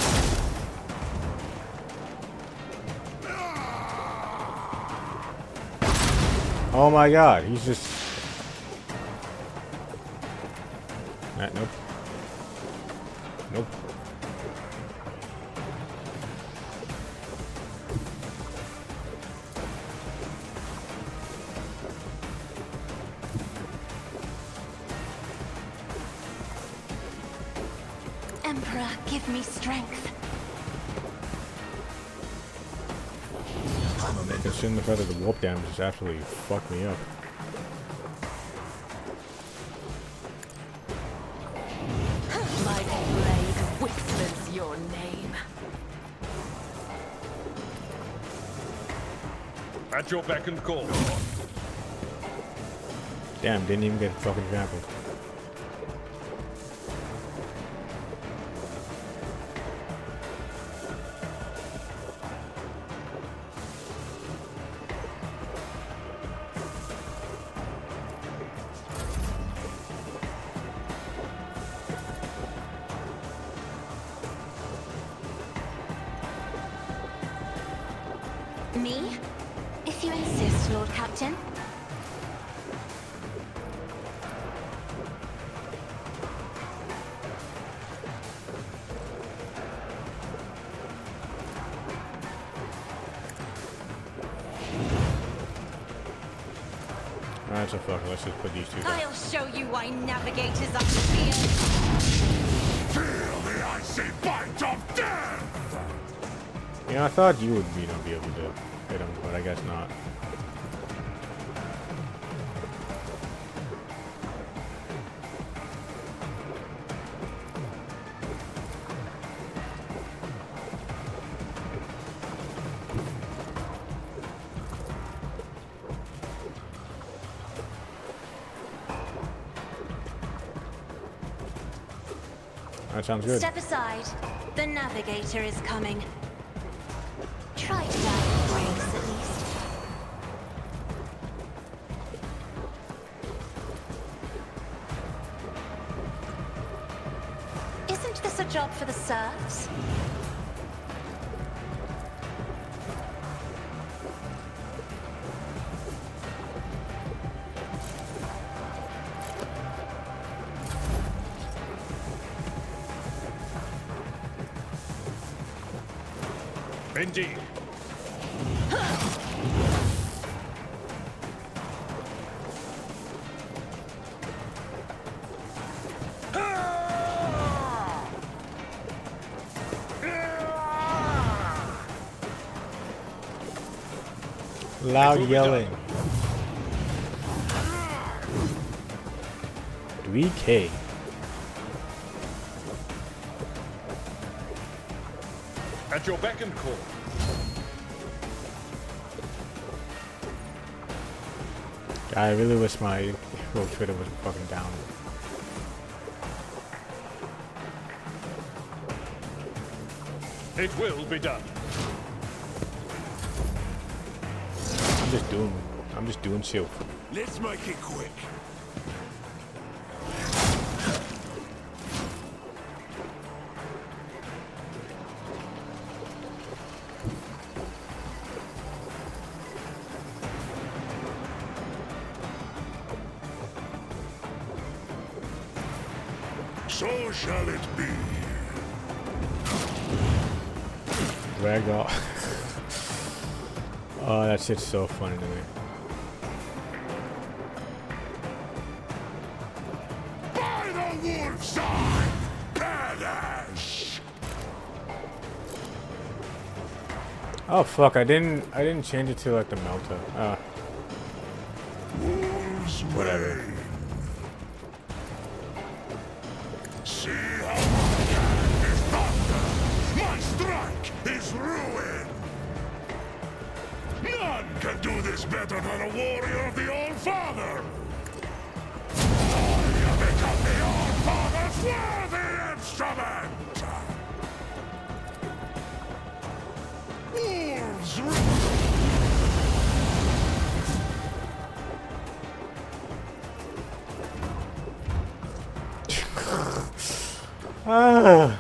Oh my god, he's just... nope. Nope. Emperor, give me strength. Considering the fact that the warp damage just absolutely fucked me up. My blade whispers your name. At your beck and call. Damn, didn't even get fucking trampled. Me? If you insist, Lord Captain. Alright, so fuck it, let's just put these two down. I'll show you why navigators are feared. Feel the icy bite of death! You know, I thought you would, be able to hit him, but I guess not. That sounds good. Step aside. The navigator is coming. Try to die in grace, at least. Isn't this a job for the serfs? Indeed. Loud yelling. 3K. At your beck and call. I really wish my rogue trader was fucking down. It will be done. I'm just doing shit. Let's make it quick. So shall it be. Ragdoll. Oh, that shit's so funny to me. By the wolf's eye, perish! Oh fuck! I didn't change it to like the melter. Whatever. See how my hand is thunder! My strike is ruin! None can do this better than a warrior of the All-Father! I have become the All-Father's worthy instrument! Wolves Ah.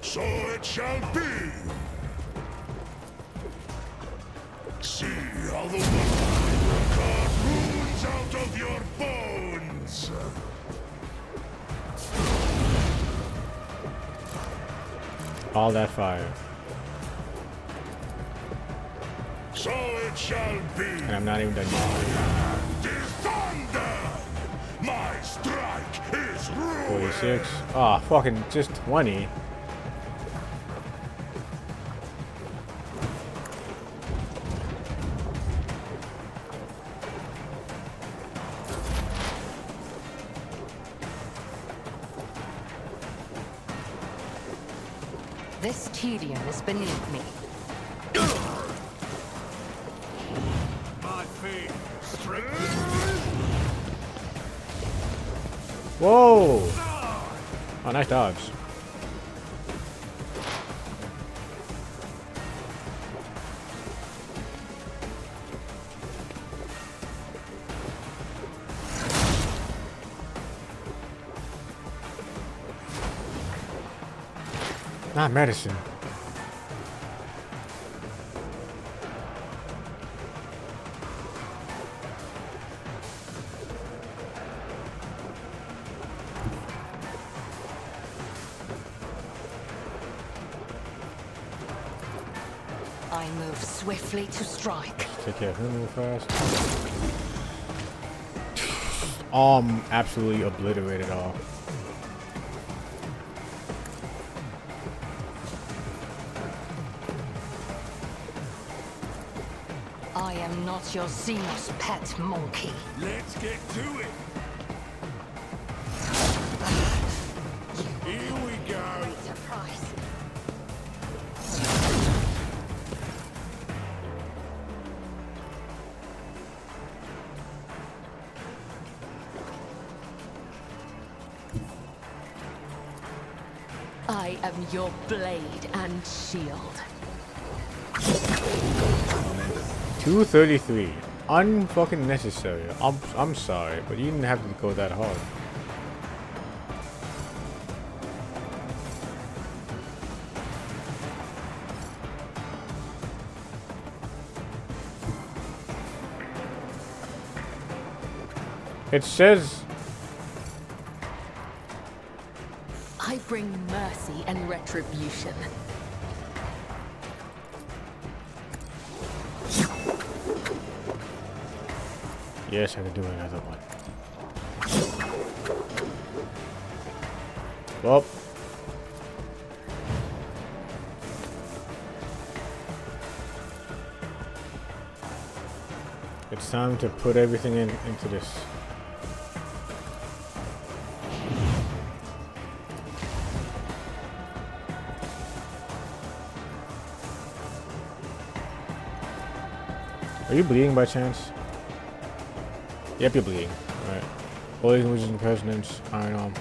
So it shall be. See how the one will carve runes out of your bones. All that fire. So it shall be. And I'm not even done yet. It is thunder. My strike is ruin. 46. Ah, fucking just 20. This tedium is beneath me. My feet, straight. Whoa! Oh, nice dodge. Not medicine. I move swiftly to strike. Take care of him real fast. Absolutely obliterated all. I am not your Xenos pet monkey. Let's get to it. Here we go. Surprise. I am your blade and shield. 233. Unfucking necessary. I'm sorry, but you didn't have to go that hard. It says I bring mercy and retribution. yes, I can do another one. Well, it's time to put everything into this. Are you bleeding by chance? Yep, you're bleeding. Alright. Bullies, wizards, and presidents, Iron Arm.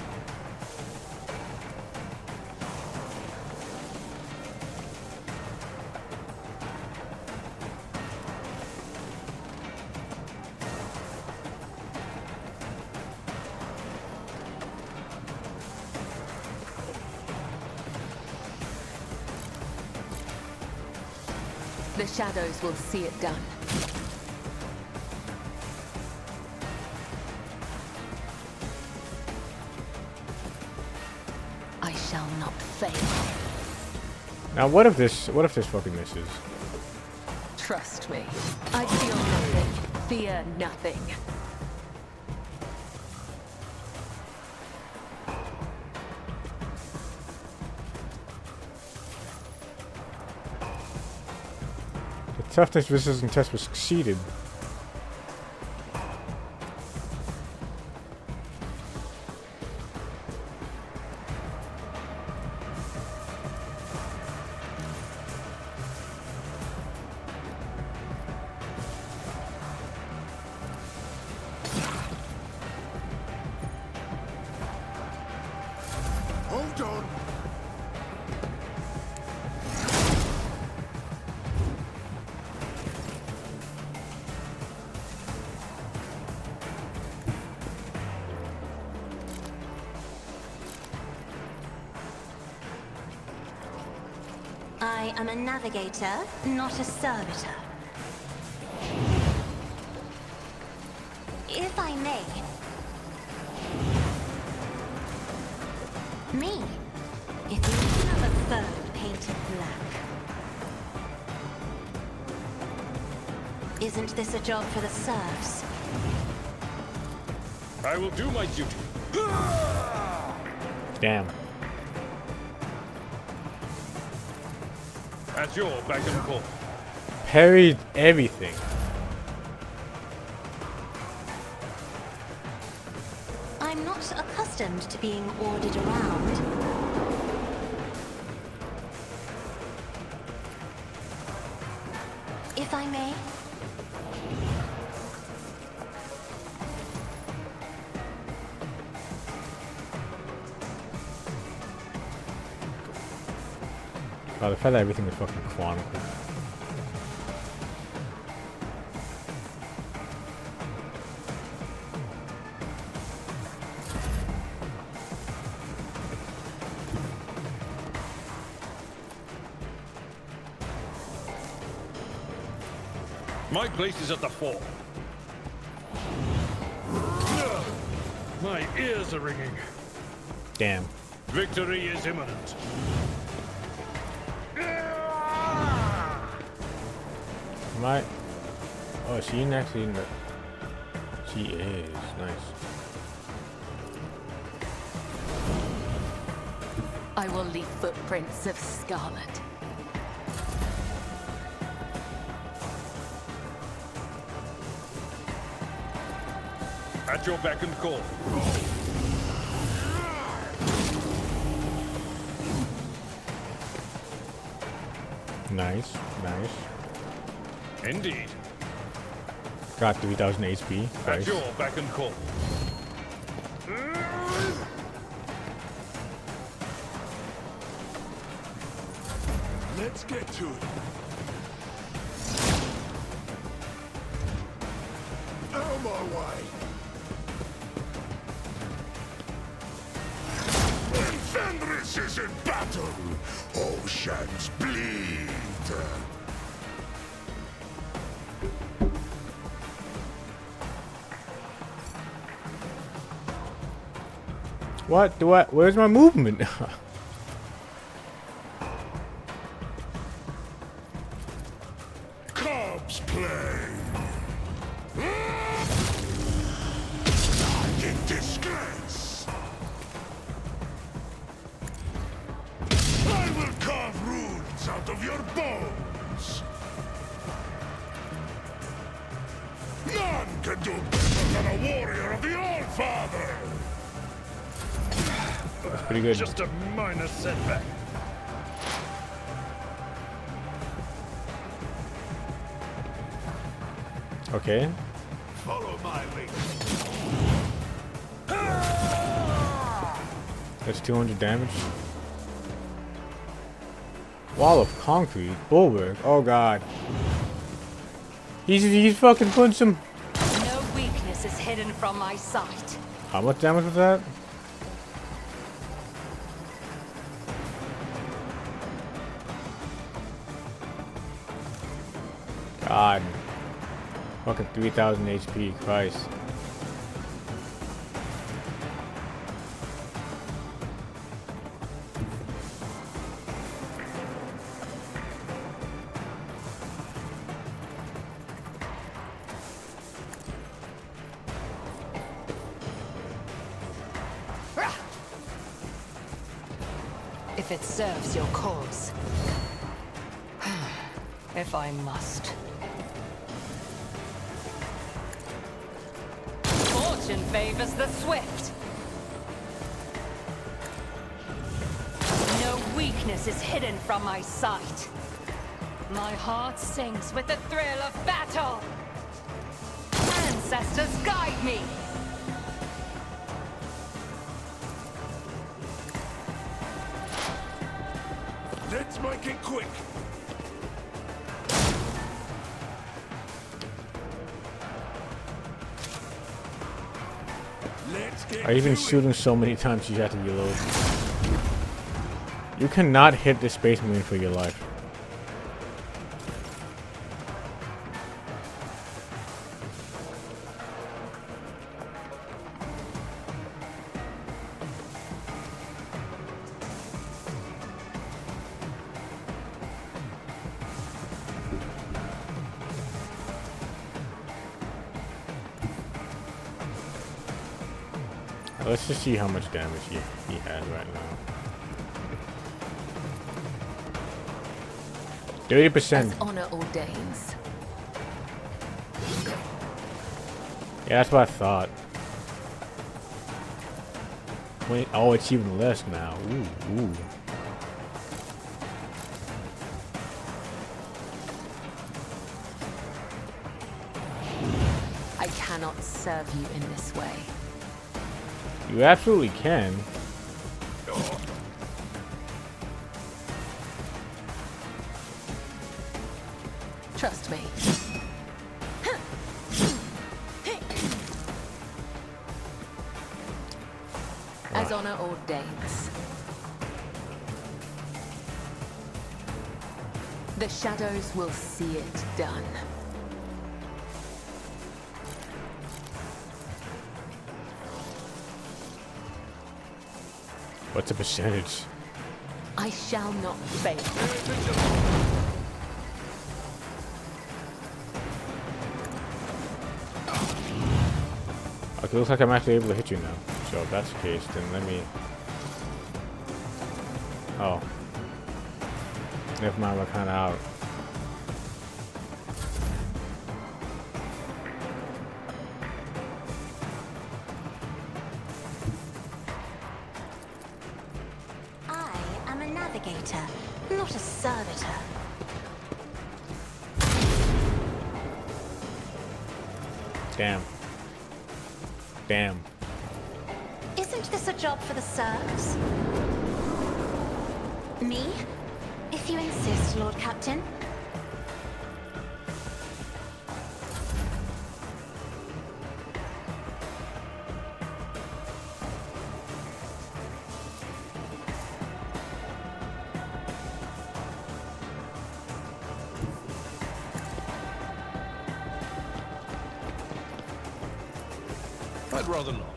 The shadows will see it done. I shall not fail. Now, what if this fucking misses? Trust me. I feel nothing. Fear nothing. Toughness resistance test was succeeded. Hold on. I am a navigator, not a servitor. If I may. Me? If you have a bird painted black. Isn't this a job for the serfs? I will do my duty. Damn. At your beck and call. Parried everything. I'm not accustomed to being ordered around. If I may. Oh, the fact that everything is fucking chronicle. My place is at the fore. My ears are ringing. Damn. Victory is imminent. My. Oh, she actually in the. She is nice. I will leave footprints of scarlet. At your beck and call. Nice, nice. Indeed. Got 3000 HP. At Nice. your beck and call. Let's get to it. Out of my way. When Fenris is in battle, oceans bleed. What do I? Where's my movement? Cubs play. In disgrace. I will carve runes out of your bones. None can do better than a warrior of the All-Father. That's pretty good. Just a minor setback. Okay. Follow my lead. That's 200 damage. Wall of concrete. Bulwark. Oh god. He's fucking putting some. No weakness is hidden from my sight. How much damage was that? God. Fucking 3000 HP. Christ. If it serves your cause. if I must. Fortune favors the swift. No weakness is hidden from my sight. My heart sings with the thrill of battle. Ancestors guide me. Let's make it quick. Let's get I've been to shooting so many times you have to reload. You cannot hit the Space Marine for your life. Let's just see how much damage he has right now. 30%. As honor ordains. Yeah, that's what I thought. Oh, it's even less now. Ooh, ooh. I cannot serve you in this way. You absolutely can. Trust me. As honor ordains. The shadows will see it done. What's the percentage? I shall not fail. Okay, looks like I'm actually able to hit you now. So if that's the case, then let me... Oh. Never mind, we're kind of out. I am a navigator, not a servitor. Damn. Damn. Isn't this a job for the serfs? Me? If you insist, Lord Captain. I'd rather not.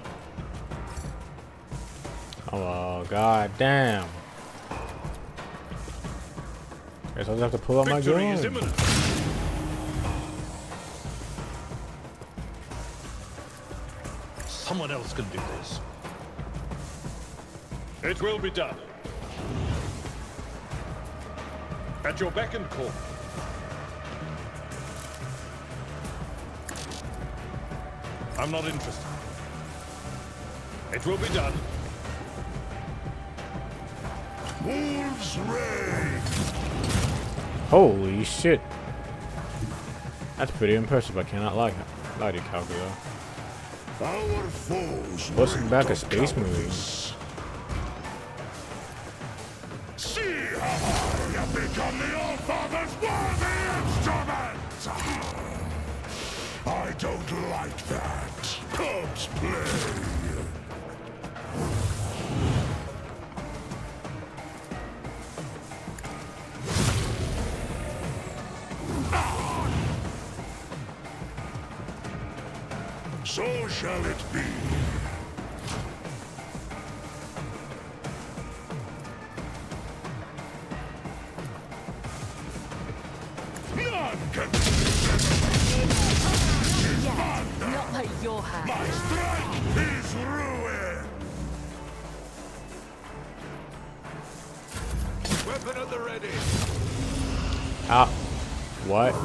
Oh, god damn. Guess I'll just have to pull out my Victory is gun. imminent. Someone else can do this. It will be done. At your beck and call. I'm not interested. It will be done. Wolves reign. Holy shit. That's pretty impressive, I cannot lie to you, Calcula. Our foes Busting back a wait Space for Marine. cowardice. See how hard you become the All-Father's worthy instrument! I don't like that. Cops play. So shall it be. None can Not by your hand. my strike is ruin. Weapon at the ready. Ah. What?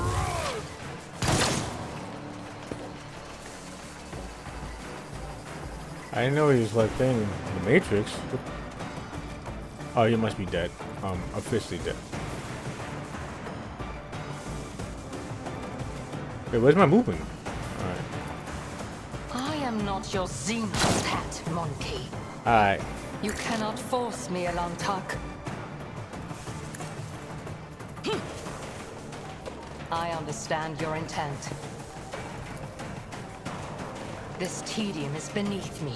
I didn't know he was like playing the Matrix. Oh, he must be dead. Officially dead. Wait, where's my movement? Alright. I am not your Xenos pet, monkey. Alright. You cannot force me, Alantak. I understand your intent. This tedium is beneath me.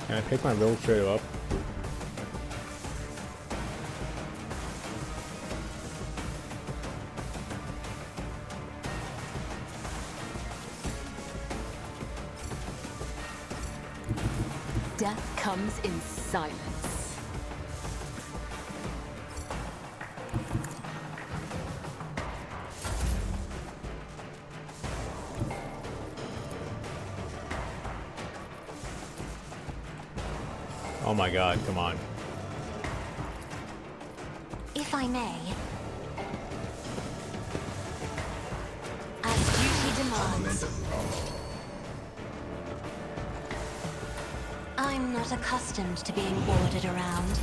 Can I pick my roll straight up? Death comes in silence. Oh my god, come on. If I may, as duty demands, I'm not accustomed to being ordered around.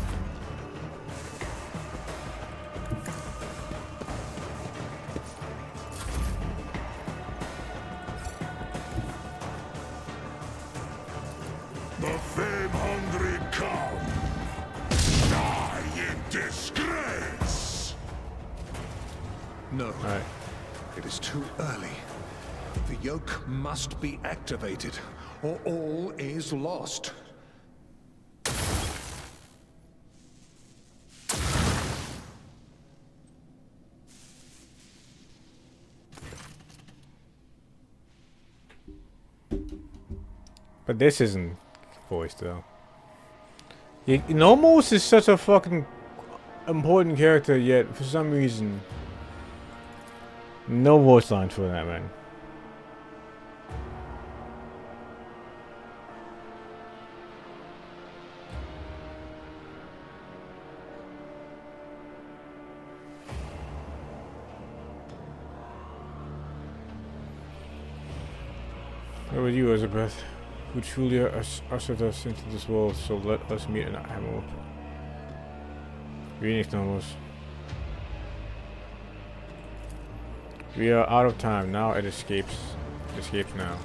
The fame-hungry come. Die in disgrace. No. Alright. It is too early. The yoke must be activated, or all is lost. But this isn't voiced though. Nomos is such a fucking important character, yet for some reason, no voice lines for that man. Where were you, Elizabeth? Who truly ushered us into this world, so let us meet in Hammer. Greetings, Nomos. We are out of time. Now it escapes. It escapes now.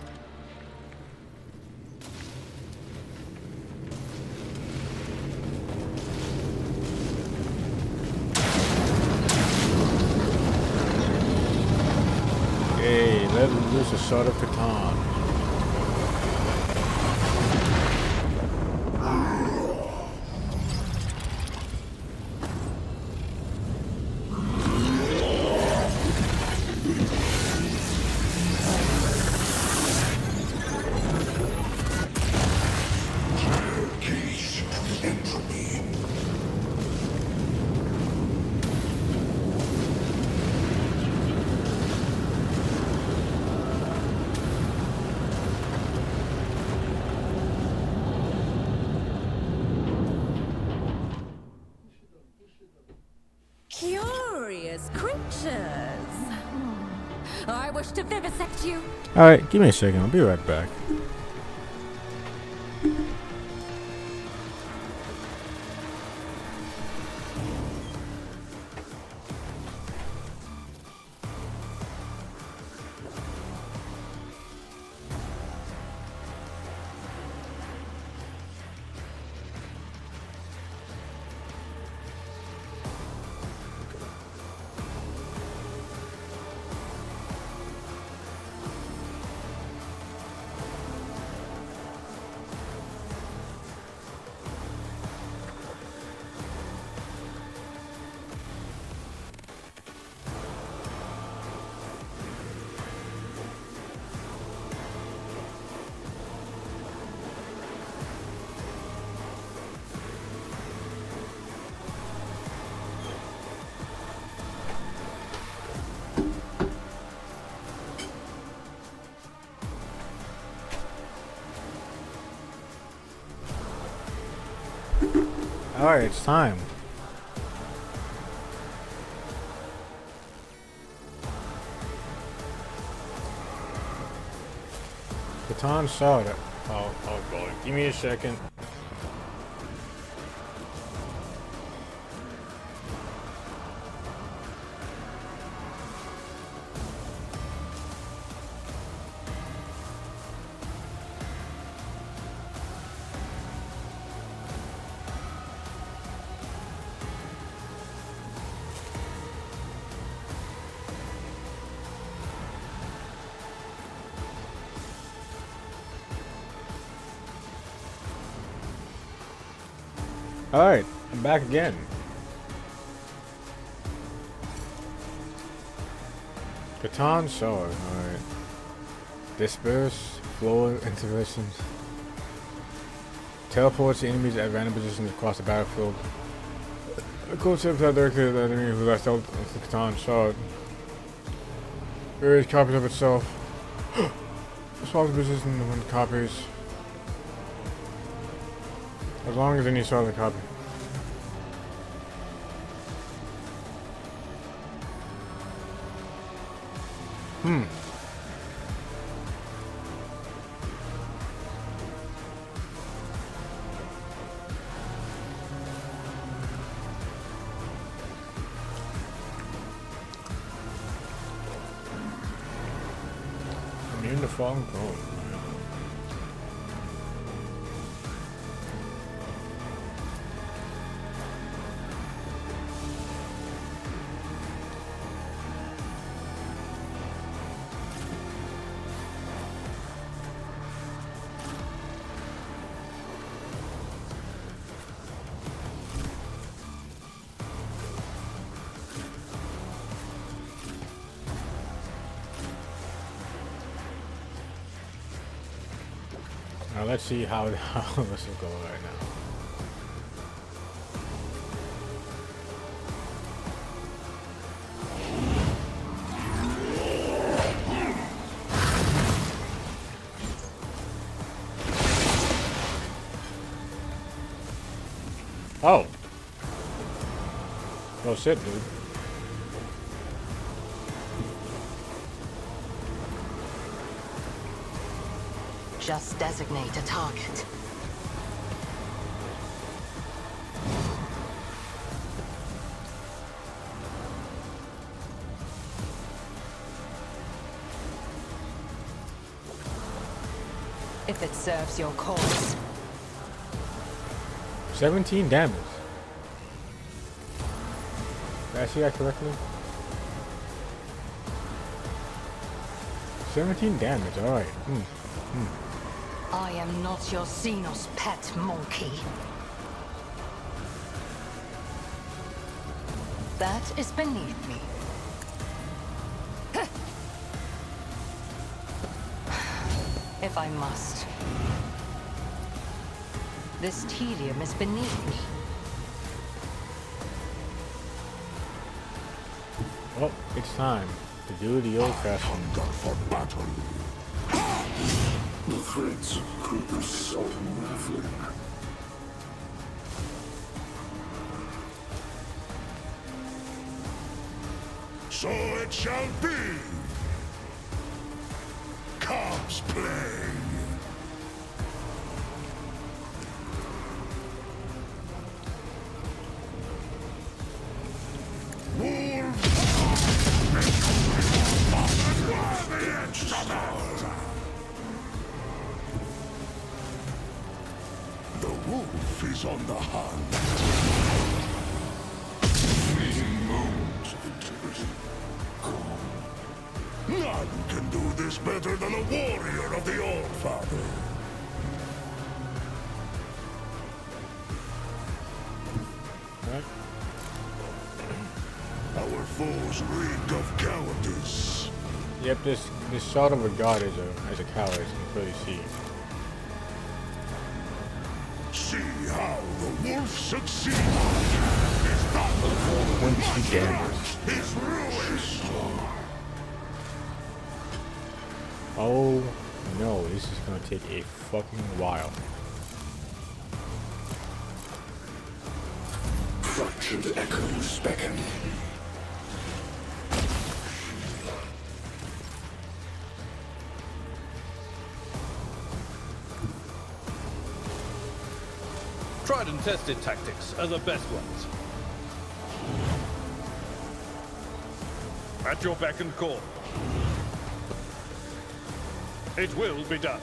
Okay, let loose a sword of Catan. Curious creatures. I wish to vivisect you. Alright, give me a second. I'll be right back. Alright, it's time. Catan saw it. Oh boy. Give me a second. Alright, I'm back again. Catan sword, alright. Disperse, floor, interventions. Teleports the enemies at random positions across the battlefield. A cool tip that directly to the enemy who last dealt with the Catan sword. Various copies of itself. Swaps the position when copies. As long as any solid copy. Immune to falling bone. Now let's see how this will go right now. Oh. Well, shit, dude. Just designate a target. If it serves your cause. 17 damage. Did I see that correctly? 17 damage, alright. I am not your Xenos pet monkey. That is beneath me. If I must. This tedium is beneath me. Well, it's time to do the old-fashioned for battle. The threads could be so unraveling. So it shall be. Comes play. The wolf is on the hunt. Fleeting moments of integrity. None can do this better than a warrior of the All-Father. Our foes reek of cowardice. Yep, this sort of a god is a coward, as you can clearly see. See how the wolf succeeds. 20 damage. His ruin. Oh no, this is gonna take a fucking while. fractured echoes beckon. Tried and tested tactics are the best ones. At your beck and call. It will be done.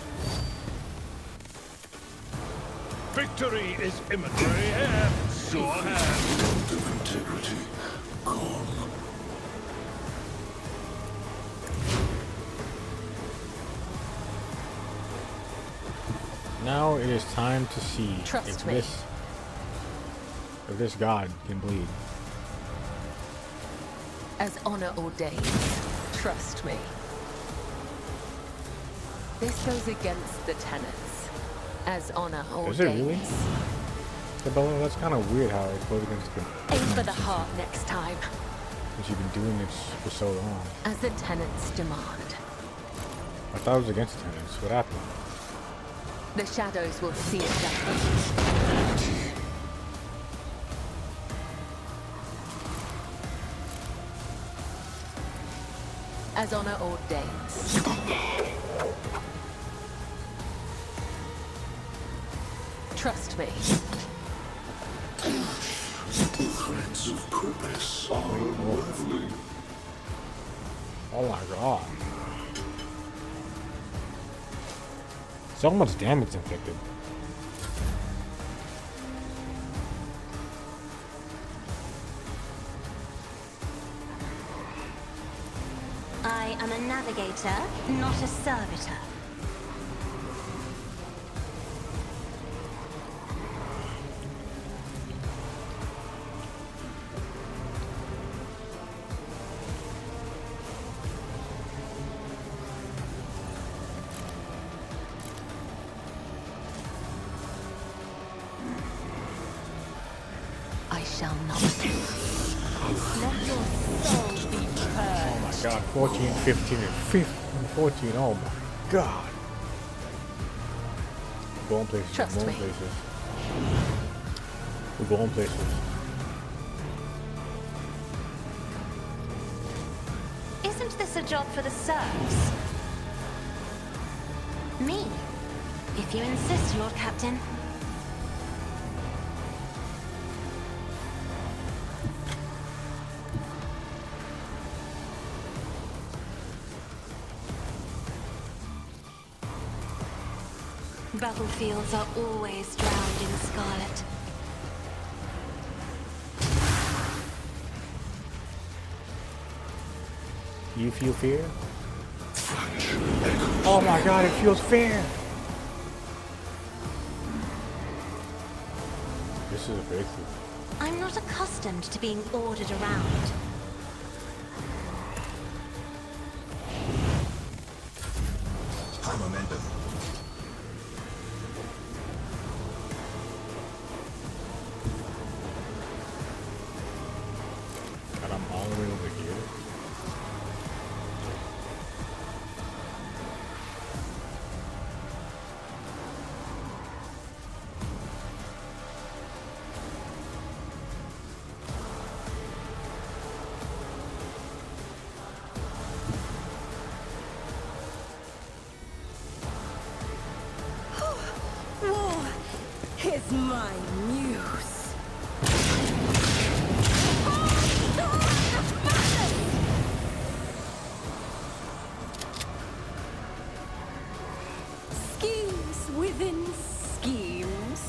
Victory is imminent. Grey hair, your hand. Of integrity, calm. Now it is time to see Trust if me. this god can bleed. As honor ordains, trust me. This goes against the tenets. As honor ordains. Is it really? Isabella, that's kind of weird how it goes against the Aim for the heart next time. since you've been doing this for so long. As the tenets demand. I thought it was against the tenants. What happened? The shadows will see it done. As honor ordains. Trust me. Threads of purpose are unraveling. Oh my god. So much damage inflicted. I am a navigator, not a servitor. I shall not. Let your soul be purged. Oh my god, 14, 15, and 15, 14, oh my god. We're going places, Trust we're going me. places. We're going places. Isn't this a job for the serfs? Me, if you insist, Lord Captain. Battlefields are always drowned in scarlet. You feel fear? Oh my god, it feels fear! This is a breakthrough. I'm not accustomed to being ordered around. High momentum. God, I'm all the way over here. War is my muse. Schemes within schemes.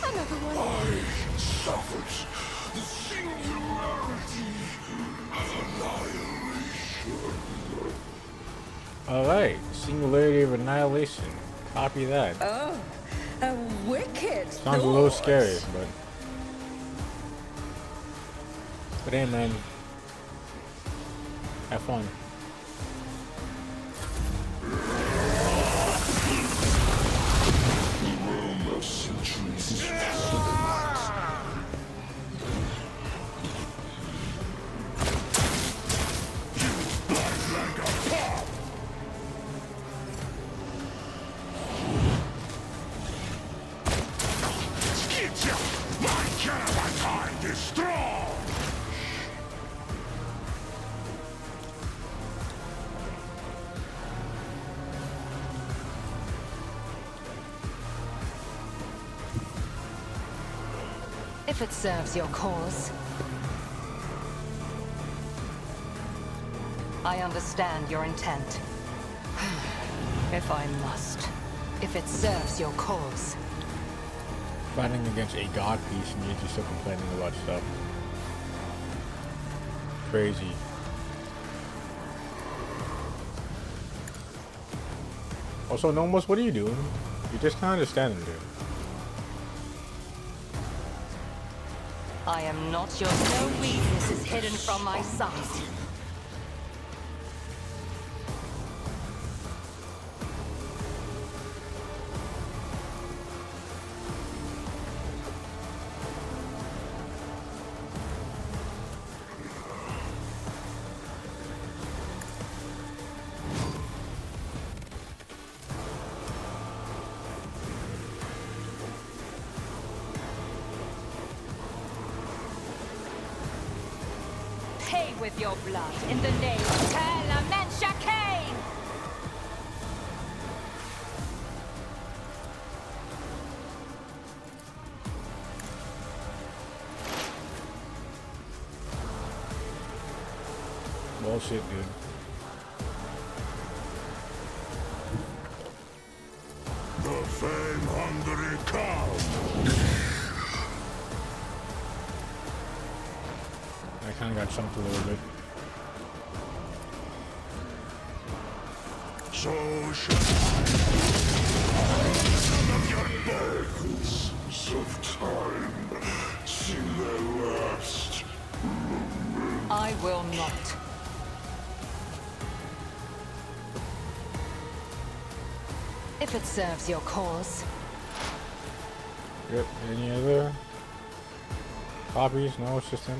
Another one. Suffers the singularity of annihilation. Alright, singularity of annihilation. Copy that. Oh, a wicked Sounds a little thought. scary, but hey man, have fun. The realm of centuries is fascinating. You black If it serves your cause. I understand your intent. If I must. If it serves your cause. Fighting against a god piece and you're just still complaining about stuff. Crazy. Also, Nomos, what are you doing? You're just kind of standing there. I am not your no weakness is hidden from my sight. Pay with your blood in the name of Cain. Bullshit, dude. The fame-hungry cow. I kind of got chumped a little bit. So shall some of your bones of time see their last. I will not. If it serves your cause. Yep. Any other copies? No, it's just him.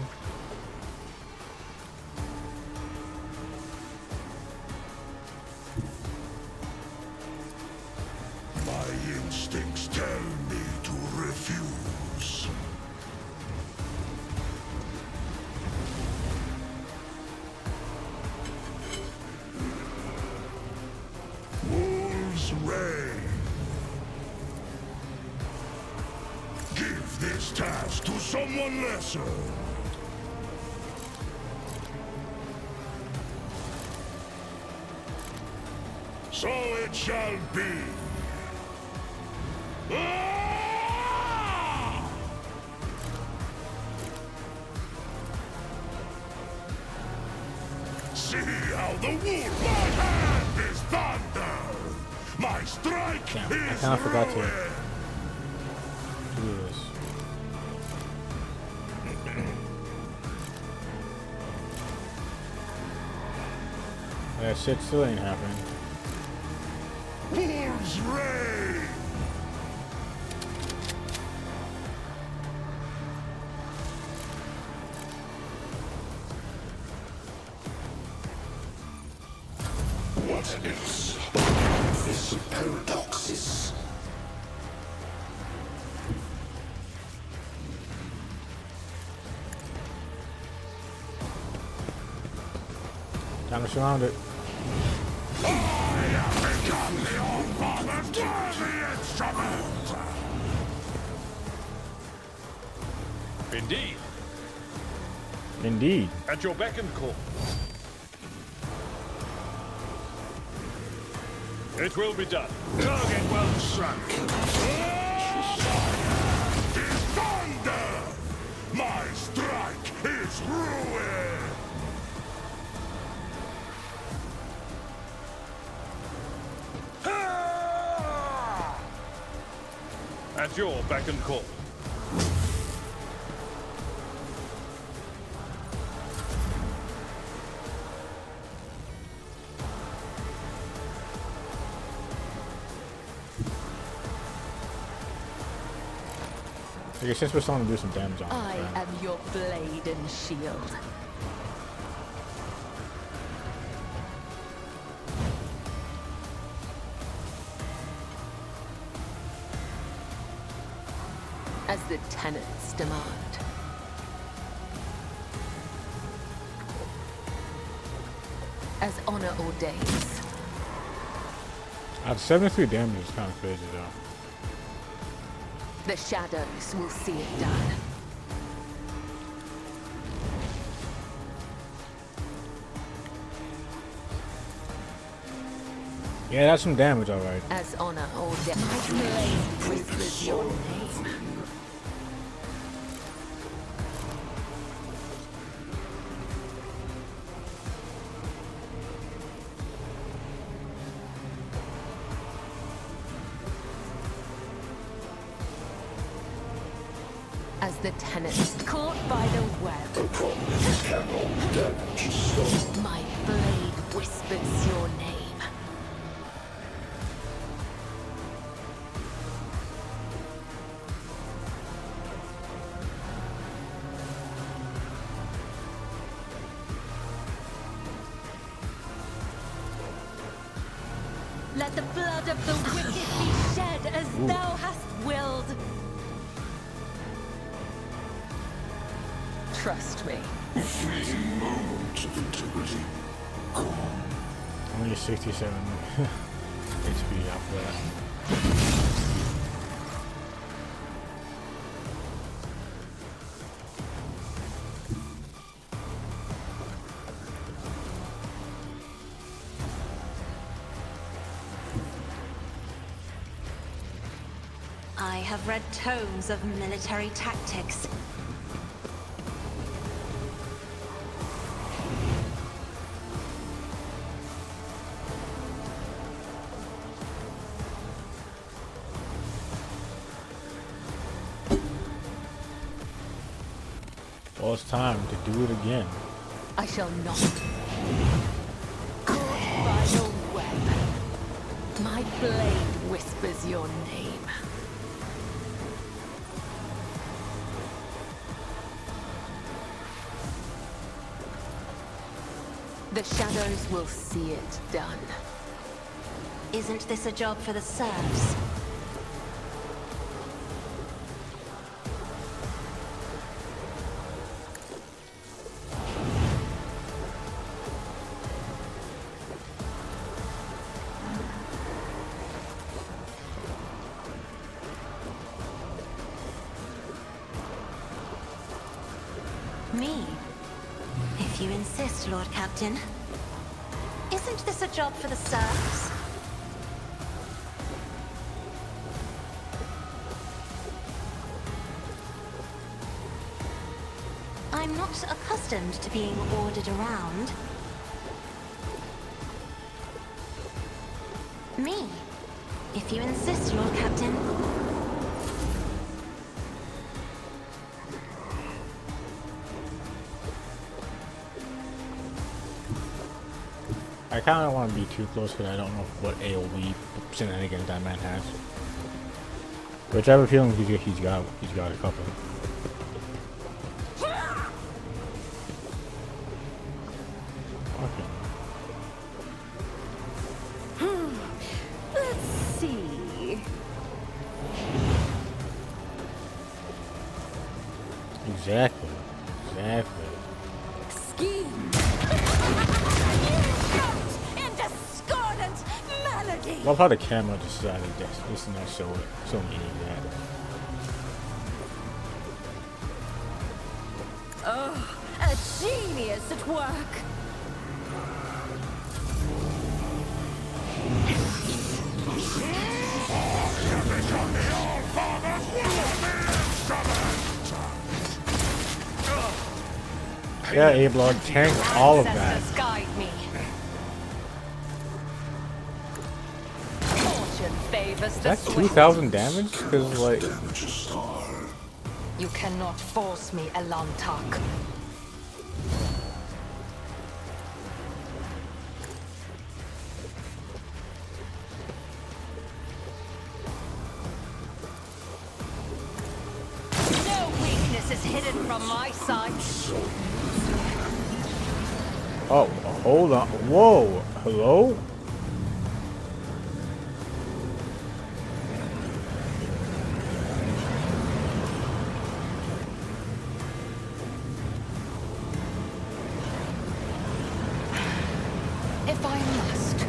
My instincts tell me to refuse. Wolves reign. Give this task to someone lesser. So it shall be. Ah! See how the wolf. My hand is thunder. My strike Damn, I is kind of forgot to ruin. do this. That shit still ain't happening. Wolves reign. What else? This paradoxes. Time to surround it. I have become the all-father's worthy instrument. Indeed. Indeed. At your beck and call. It will be done. Target well struck. Is thunder. My strike is ruin. At your beck and call. Okay, since we're starting to do some damage on I it. am your blade and shield. As the tenants demand. As honor ordains. At 73 damage is kind of crazy though. The shadows will see it done. Yeah, that's some damage, alright. As honor or death, my blade whispers your name. As the tenants caught by the web. The promise cannot damage a soul. My blade whispers your name. Let the blood of the wicked be shed as thou hast willed. Trust me. A fleeting moment of integrity. Gone. Only 67 HP after that. I have read tomes of military tactics. Well, it's time to do it again. I shall not. Caught by the web. My blade whispers your name. The shadows will see it done. Isn't this a job for the serfs? Me? If you insist, Lord Captain. Isn't this a job for the serfs? I'm not accustomed to being ordered around. Me? If you insist, Lord Captain. I kind of want to be too close because I don't know what AoE shenanigans that man has. Which I have a feeling he's got a couple. Okay. Let's see. Exactly. Exactly. Scheme. In discordant melody. Love how the camera decided this is not showing any of that. Oh, a genius at work. Yeah, Ablog, tank all of that. Ancestors guide me. Fortune favors the That's swift. 2,000 damage? Because, like... You cannot force me, Elantak. No weakness is hidden from my sight. Oh, hold on. Whoa. Hello? If I must.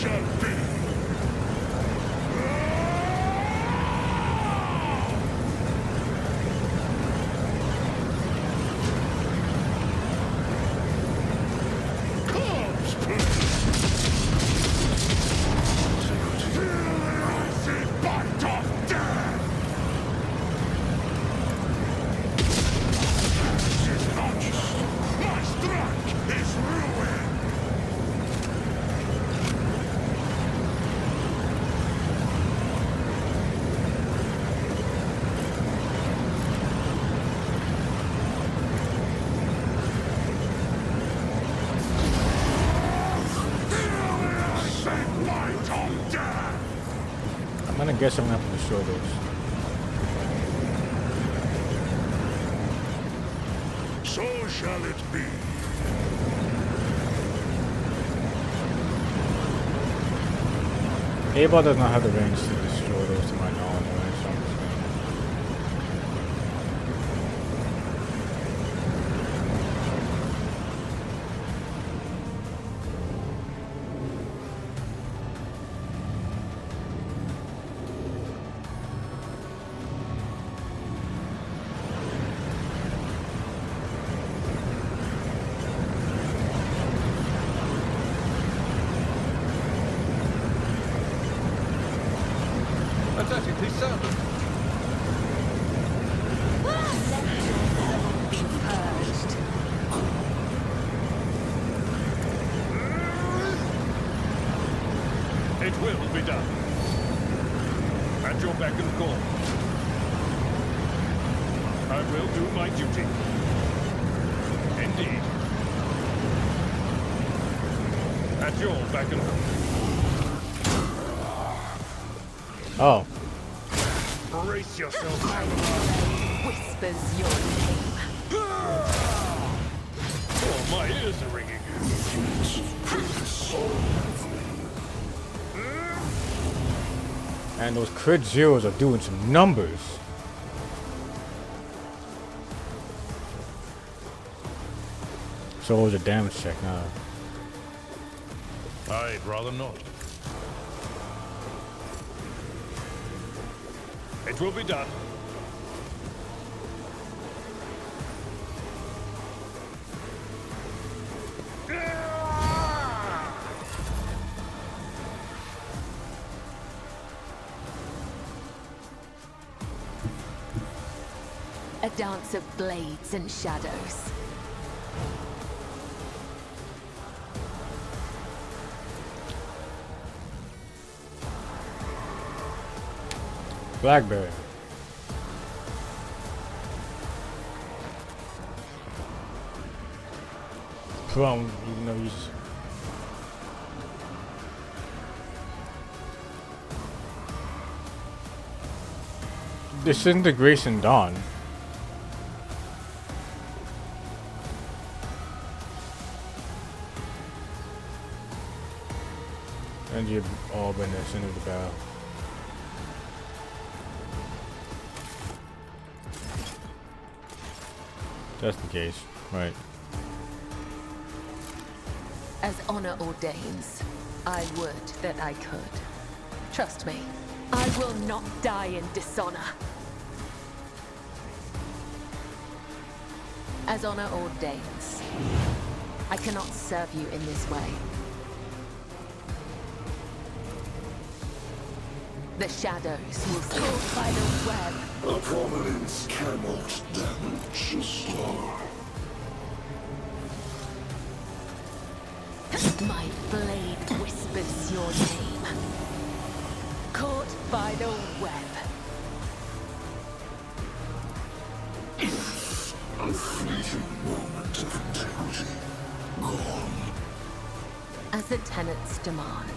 shall be. I guess I'm gonna have to destroy those. So shall it be. Abel does not have the range to destroy those to my knowledge, right? So I'm just gonna... Pathetically so. It will be done. At your beck and call. I will do my duty. Indeed. At your beck and call. Oh. Brace yourself. Whispers your name. Oh, my ears are ringing. And those crit zeros are doing some numbers. So it was a damage check now. I'd rather not. It will be done. A dance of blades and shadows. Blackberry. Plum, even though he's... Disintegration Dawn. And you've all been the center of the battle. That's the case, right? As honor ordains, I would that I could. Trust me, I will not die in dishonor. As honor ordains, I cannot serve you in this way. The shadows will caught by the web. A prominence cannot damage a star. My blade whispers your name. Caught by the web. A fleeting moment of integrity. Gone. As the tenets demand.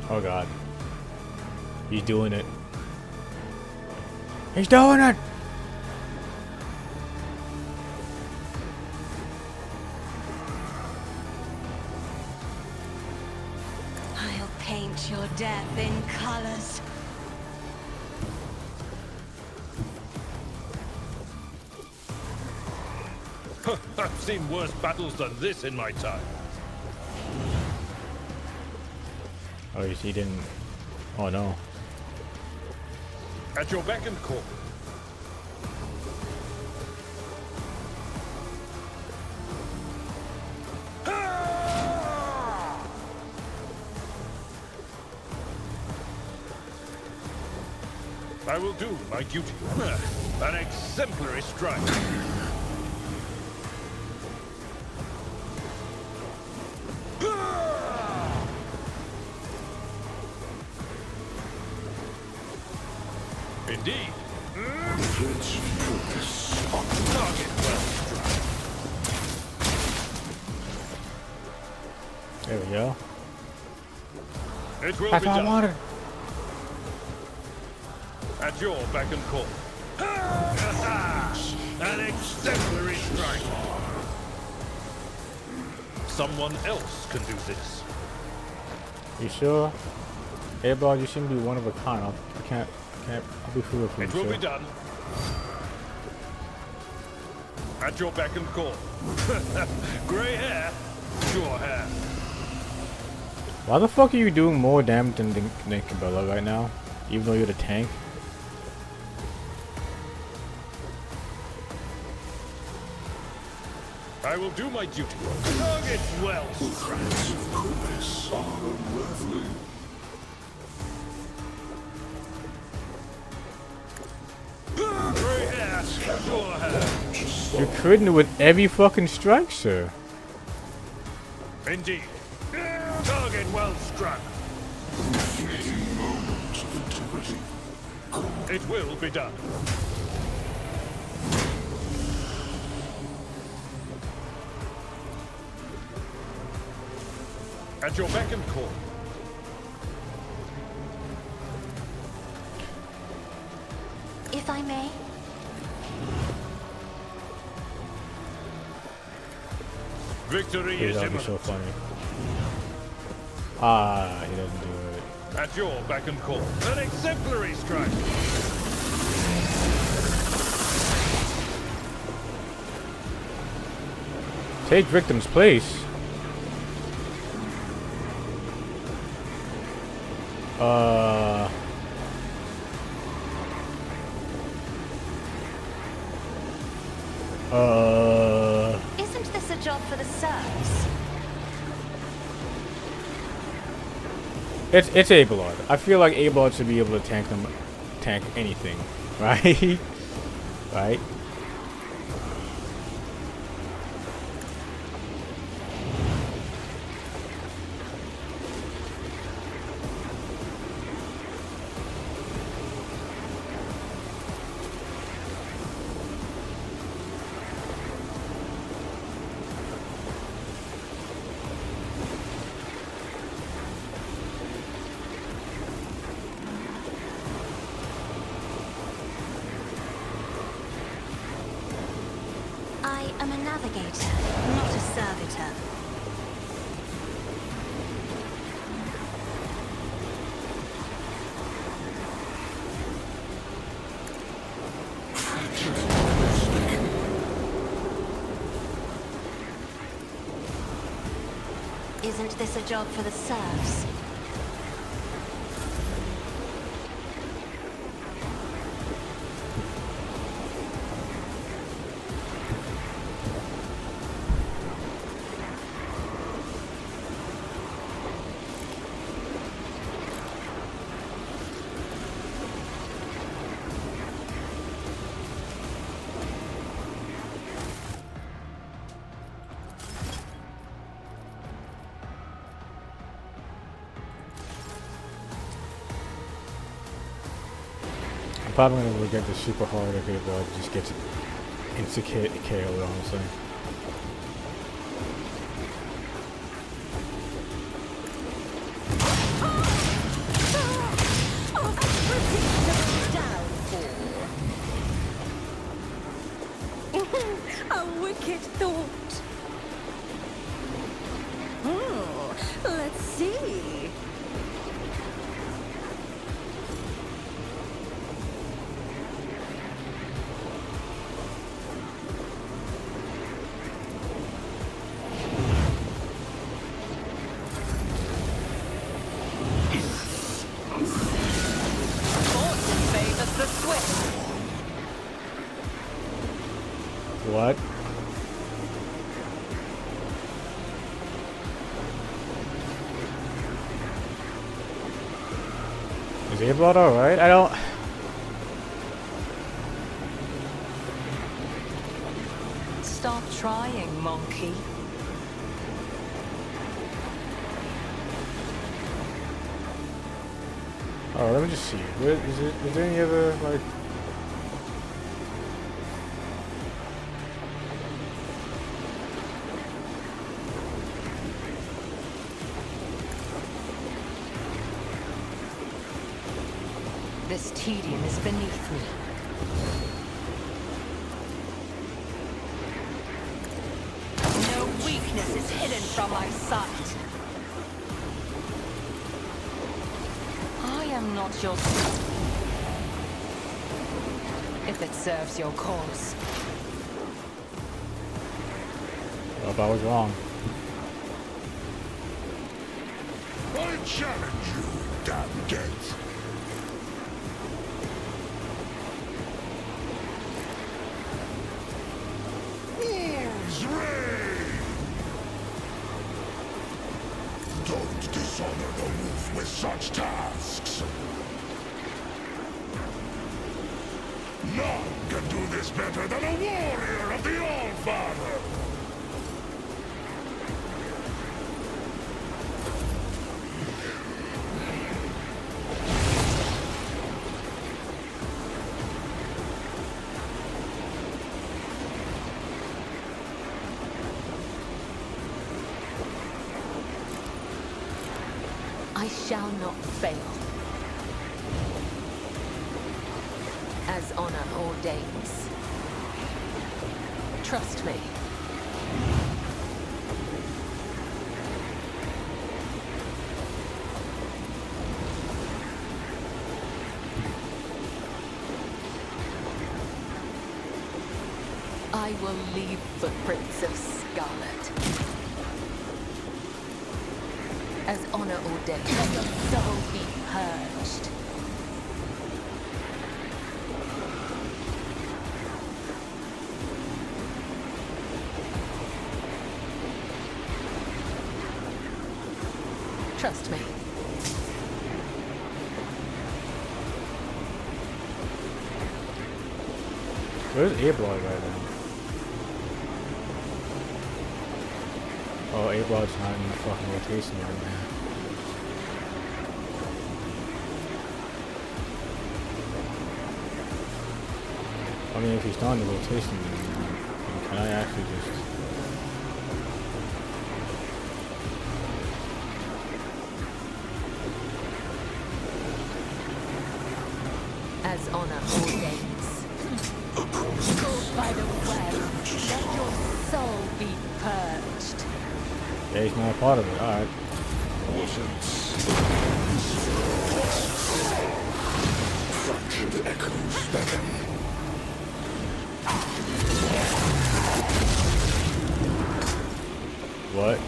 Oh god. He's doing it. He's doing it! I'll paint your death in colors. seen worse battles than this in my time. Oh, he didn't. Oh no. At your beck and call. I will do my duty. An exemplary strike. Indeed. Let's focus on the target. Well struck. There we go. It will That's be all I done. wanted. At your beck and call. An exemplary strike. Someone else can do this. You sure? Hey, bro, you seem to be one of a kind. I can't. I'll be fooled for you, It will sir. be done. At your beck and call. Grey hair, sure hair. Why the fuck are you doing more damage than Cabela right now? Even though you're the tank? I will do my duty. Target well. The threats of Corbis are unworldly. Grey hair, sure hair. You're critting with every fucking strike, sir. Indeed. Target well struck. Fleeting moments of integrity. It will be done. At your beck and call. If I may. Victory Dude, is that'd be imminent. so funny. Ah, he doesn't do it. At your beck and call. An exemplary strike. Take victim's place. Isn't this a job for the serfs? It's Abelard. I feel like Abelard should be able to tank anything, right? Right? I am a navigator, not a servitor. Isn't this a job for the serfs? I'm probably gonna look at this super hard if Abelard just gets insta KO'd, honestly. A wicked thought. Let's see. Is A-Blood alright? I don't... Stop trying, monkey. Oh, let me just see. Is there any other, like... This tedium is beneath me. No weakness is hidden from my sight. I am not your... If it serves your cause. Oh, I was wrong. I challenge you, damn gate. Don't dishonor the wolf with such tasks. None can do this better than a warrior of the All-Father. I shall not fail. As honor ordains. Trust me. I will leave footprints of scarlet. As honor ordained, let your soul be purged. Trust me. Where's A-Blood right now? Oh, A-Blood's not in the fucking rotation right now. I mean, if he's not in the rotation, then can I actually just... As honor ordains. By the well, let your soul be purged. Yeah, he's not a part of it. Alright. Fractured echoes beckon. What?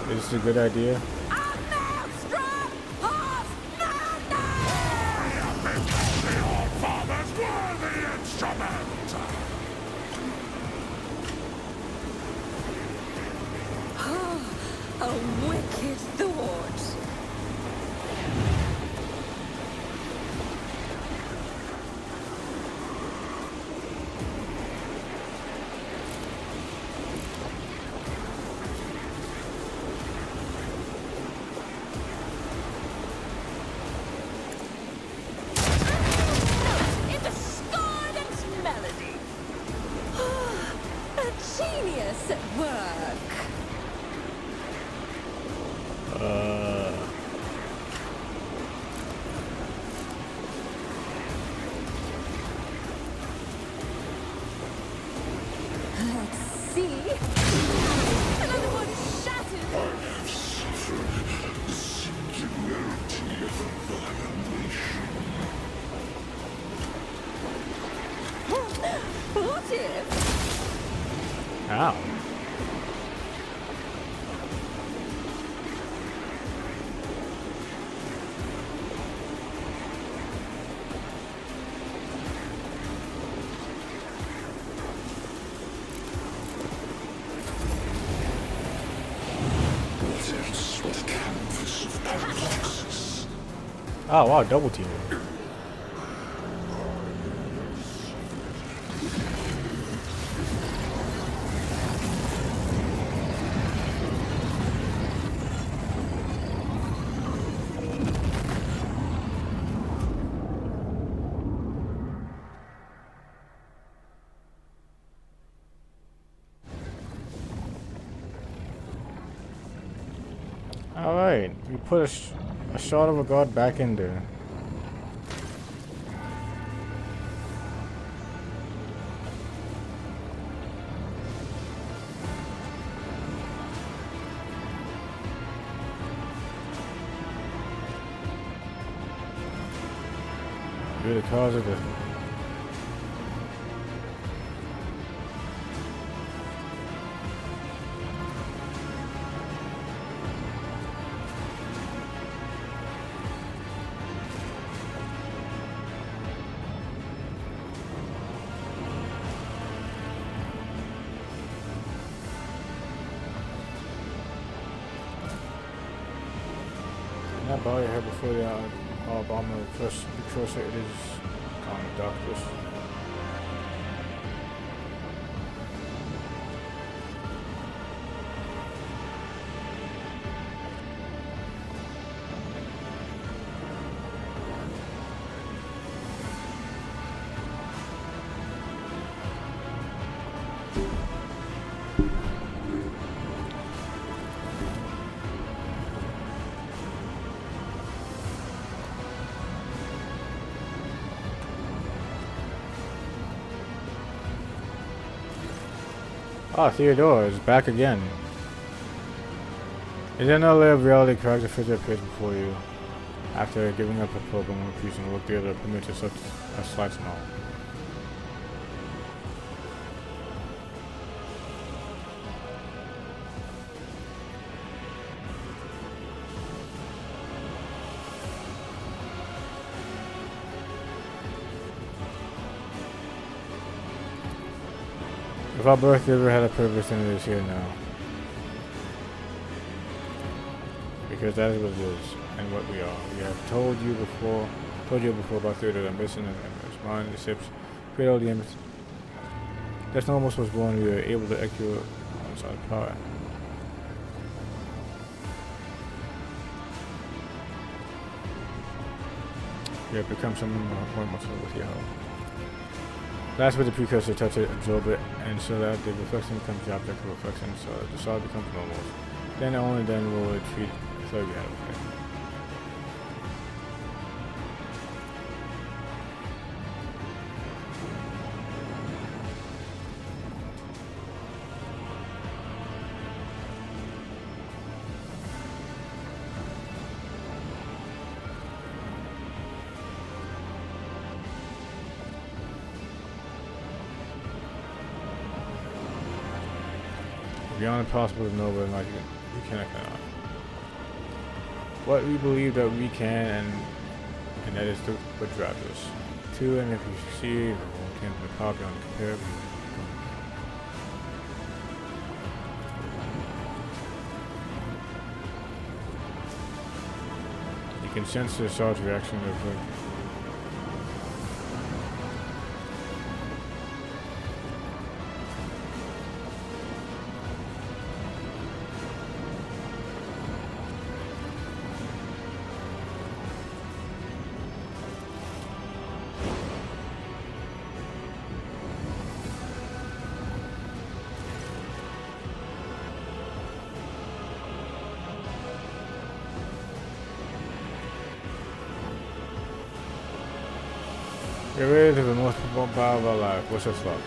Is this a good idea? A wicked thought. In discordant melody. A genius at work. How? What canvas of paradoxes. Oh wow, double team. Alright, we put a shot of a god back in there. You're the cause of the... Not bow your head before the bomber because it is darkness. Ah, Theodore is back again. Is there no layer of reality character figure appears before you? After giving up a program and refusing to look the other permits such as slights and all. If our birth ever had a purpose, then it is here now. Because that is what it is, and what we are. We have told you before about Theodor's ambition and his mind, the ships, create all the images. That's not almost was born, we were able to execute outside power. We have become someone more muscle with your help. That's where the precursor touch it, absorb it, and so that the reflection becomes the object of reflection, so that the solid becomes normal. Then only then will it treat third you have effect. Beyond impossible to know whether or not you can or cannot. What we believe that we can, and that is what drives us. 2, and if you succeed, we can the power beyond compare. You can sense the charge reaction of Get ready to the most important power of our life. What's your slot?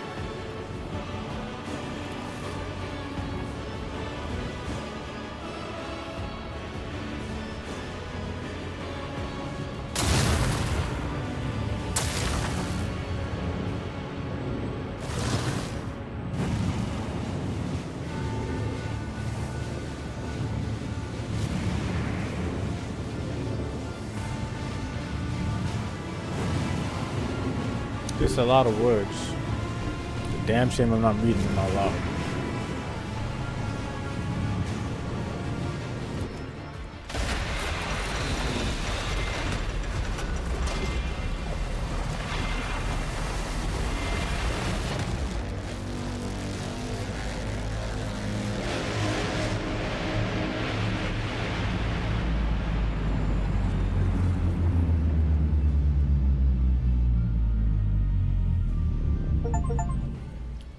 It's a lot of words. It's a damn shame I'm not reading them out loud.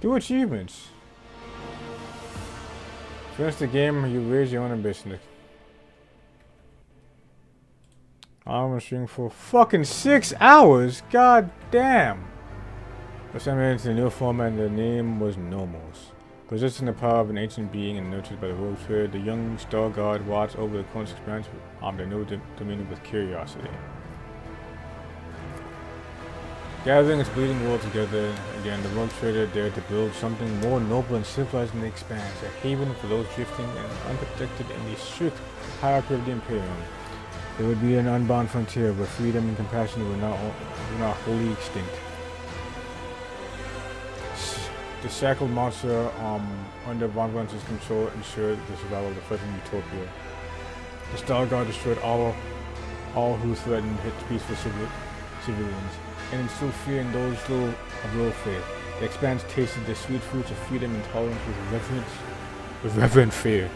Do achievements. Finish the game, you raise your own ambition. I'm streaming for fucking 6 hours. God damn. Assembled into the new format, and the name was Nomos. Possessing the power of an ancient being and nurtured by the Rogue Spirit, the young Star God watched over the conscious expanse of their new dominion with curiosity. Gathering its bleeding world together again, the Rogue Trader dared to build something more noble and civilized than the Expanse, a haven for those drifting and unprotected in the strict hierarchy of the Imperium. It would be an unbound frontier where freedom and compassion were not wholly extinct. The shackled monster under Von Brunson's control ensured the survival of the fledgling utopia. The Star Guard destroyed all who threatened its peaceful civilians, and instilled fear in those of low faith. The Expanse tasted the sweet fruits of freedom and tolerance with reverent fear.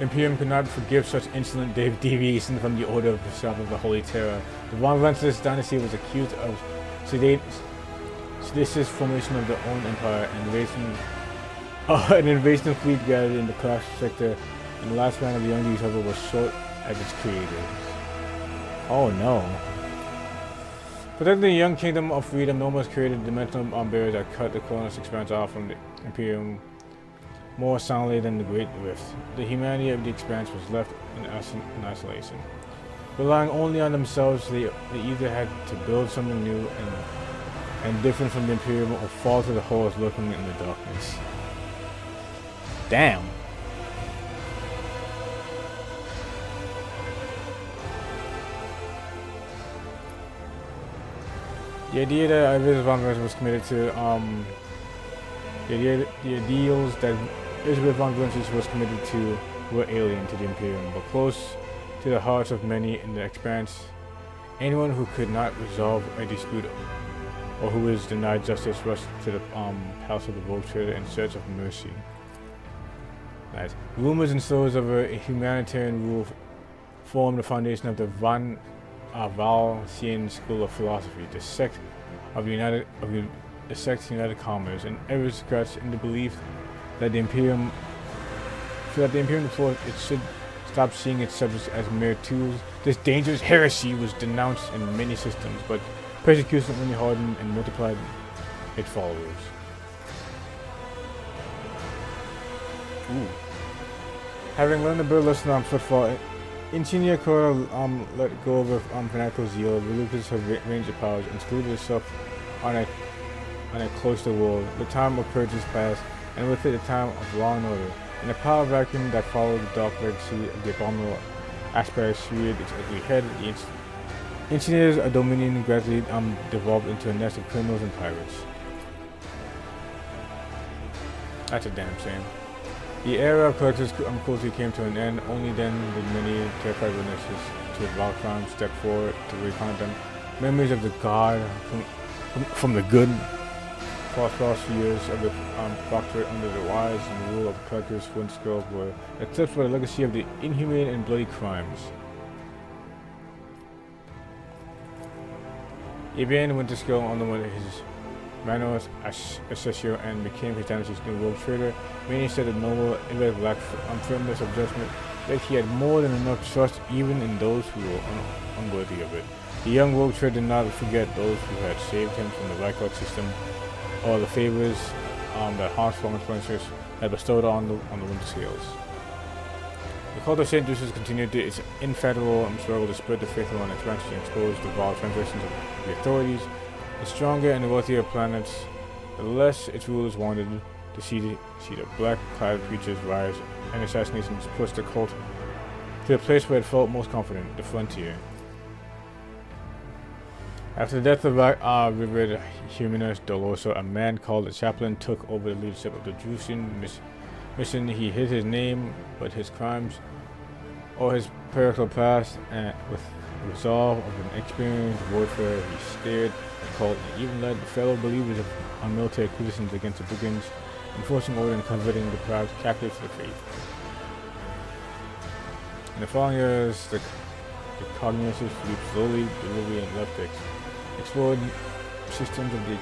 Imperium could not forgive such insolent deviation from the order of the Shop of the Holy Terror. The Von Brunson's dynasty was accused of seditious formation of their own empire and an invasion fleet gathered in the Clash sector, and the last man of the young utopia was shot at its creators. Oh no. Protecting the young kingdom of freedom, Nomos created dimensional barriers that cut the colonist expanse off from the Imperium more soundly than the Great Rift. The humanity of the expanse was left in isolation. Relying only on themselves, they either had to build something new and different from the Imperium, or fall to the horrors lurking in the darkness. Damn. The idea that Elizabeth Von Brunsson was committed to, the ideals that Elizabeth Von Brunsson was committed to were alien to the Imperium, but close to the hearts of many in the Expanse. Anyone who could not resolve a dispute or who was denied justice rushed to the house of the Rogue Trader in search of mercy. Nice. Rumors and stories of a humanitarian rule formed the foundation of the Valsian School of Philosophy, the sect of United Commerce, and aristocrats in the belief that the Imperium before it should stop seeing its subjects as mere tools. This dangerous heresy was denounced in many systems, but persecution only hardened and multiplied its followers. Ooh. Having learned the bitter lesson on footfall, Insignia Cora let go of her fanatical zeal, relinquished her range of powers, and secluded herself on a cloister world. The time of purchase passed, and with it the time of law and order. In the power vacuum that followed the dark legacy of the abominable Asparagus reared its ugly head, the Insignia's dominion gradually devolved into a nest of criminals and pirates. That's a damn shame. The era of collectors' cruelty came to an end. Only then did many terrified witnesses to violent crimes step forward to recount them. Memories of the god from the good prosperous years of the proctorate under the wise and the rule of the collectors' twin scrolls were eclipsed by the legacy of the inhumane and bloody crimes. Evian went to skill underwent his Manos Assessio and became his dynasty's new Rogue Trader. Many said that noble invalid lacked firmness of judgment, yet he had more than enough trust even in those who were unworthy of it. The young Rogue Trader did not forget those who had saved him from the Vicart system or the favors that harmful influencers had bestowed on the winter scales. The cult of St. Lucius continued its infatigable struggle to spread the faithful and expansion and expose the vile transgressions of the authorities. The stronger and the wealthier planets, the less its rulers wanted to see the black-clad creatures rise, and assassinations pushed the cult to the place where it felt most confident, the frontier. After the death of Revered Humanus Doloso, a man called the Chaplain took over the leadership of the Drusian mission. He hid his name, but his crimes or his parental past, and with the resolve of an experienced warfare, he steered the cult and even led fellow believers on military expeditions against the brigands, enforcing order and converting deprived captives to the faith. In the following years, the Cognitive fleet slowly, deliberately, and left to explored systems of the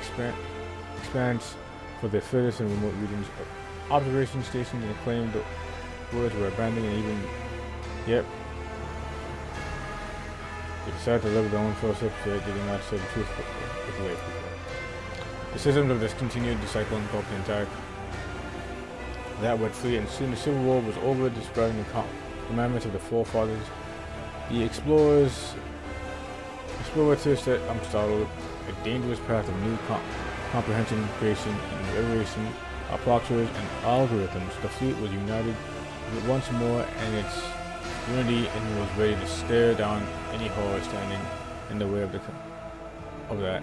expanse for the furthest and remote regions. Observation stations and claimed the words were abandoned, and even yet they decided to live their own fellowship, so they did not say the truth with the lay people. The systems of this continued the cycle engulfed the entire that wet fleet, and soon the Civil War was over, describing the commandments of the forefathers. The explorer said, I'm startled, a dangerous path of new comprehension, creation, and iteration of proctors and algorithms. The fleet was united once more in its unity and was ready to stare down any horror standing in the way of that.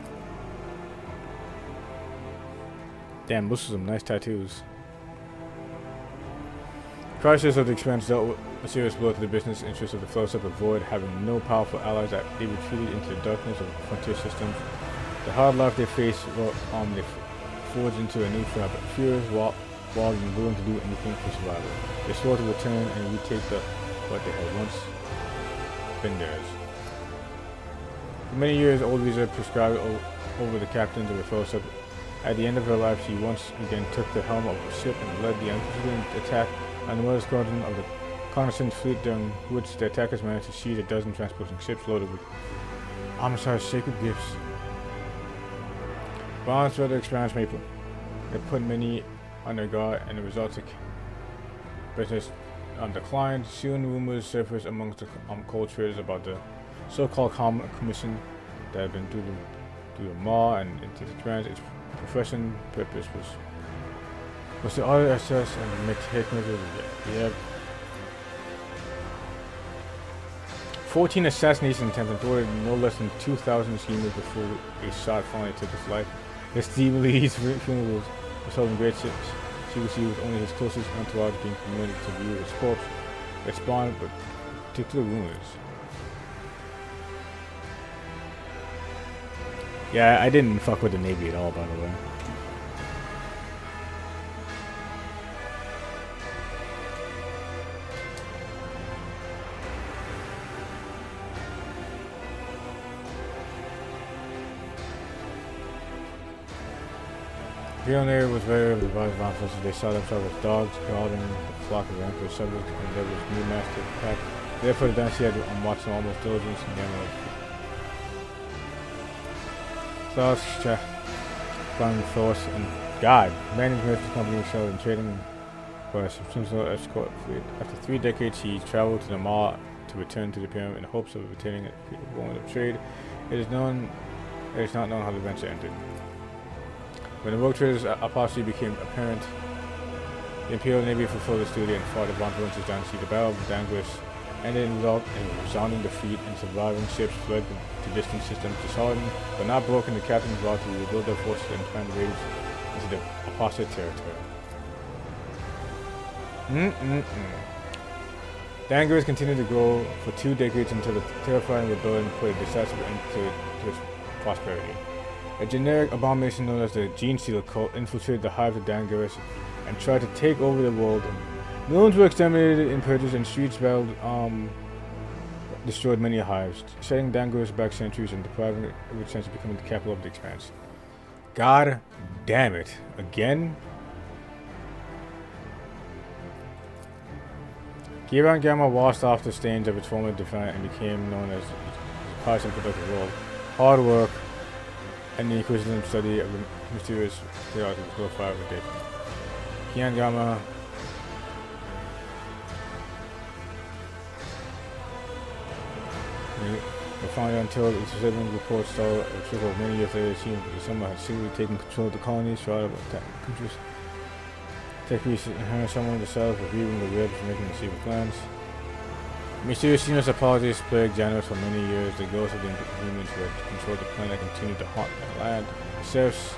Damn, those are some nice tattoos. Crisis of the Expanse dealt with a serious blow to the business interests of the Fellowship of Void, having no powerful allies that they retreated into the darkness of frontier systems. The hard life they faced they forged into a new tribe, but furious while being willing to do anything for survival. They swore to return and retake what they had once been theirs. For many years, Old Reza prescribed over the captains of the Fellowship. At the end of her life, she once again took the helm of a ship and led the unprecedented attack on the Mother Squadron of the Connaissance Fleet, during which the attackers managed to seize a dozen transporting ships loaded with Amisa's sacred gifts. Violence throughout the Expanse may put many on their guard, and the results of business declined. Soon rumors surfaced amongst the cold traders about the so-called Common Commission that had been through the Maw and into the Trans. Its profession purpose was to order assess and make hate measures. Yeah. 14 assassination attempts and thwarted no less than 2,000 schemers before a shot finally took his life. His Steve Lee's funeral was held in great secrecy, with only his closest entourage being permitted to view his corpse. It spawned particular rumors. Yeah, I didn't fuck with the Navy at all, by the way. The Navy was very revised of officers. They saw themselves as dogs guarding the flock of Emperor's subjects, and there was new master attack. Therefore, the dynasty had watched them almost diligence and damage. Thus, found force and God, managed merchant company shell and trading for a substantial escort fleet. After 3 decades, he traveled to the Maw to return to the Pyramid in hopes of obtaining a woman of trade. It is not known how the venture ended. When the rogue traders' apostasy became apparent, the Imperial Navy fulfilled its duty and fought the Von Prince's dynasty. The Battle of Dangris ended in a resounding defeat, and surviving ships fled to distant systems. Disheartened but not broken, the captains vowed to rebuild their forces and plan raids into the apostate territory. Dangris continued to grow for 2 decades until the terrifying rebellion put a decisive end to its prosperity. A generic abomination known as the Gene Stealer cult infiltrated the hive of Dangris and tried to take over the world. Millions were exterminated in purges, and streets destroyed many hives, setting Dangris back centuries and depriving it of its chance of becoming the capital of the Expanse. God damn it. Again? Giran Gamma washed off the stains of its former defiant and became known as the pious and productive world. Hard work and the inquisitive study of the mysterious chaos was glorified with day. Kian Gamma were founded until the sibling reports saw a trickle of many years later. It seemed that someone had secretly taken control of the colonies, shrouded by countries. Tech research inherent someone decided for viewing the webs, making the secret plans. Mysterious seamless apologies plagued Janus for many years. The ghosts of the humans who had controlled the planet continued to haunt the land. The Seraphs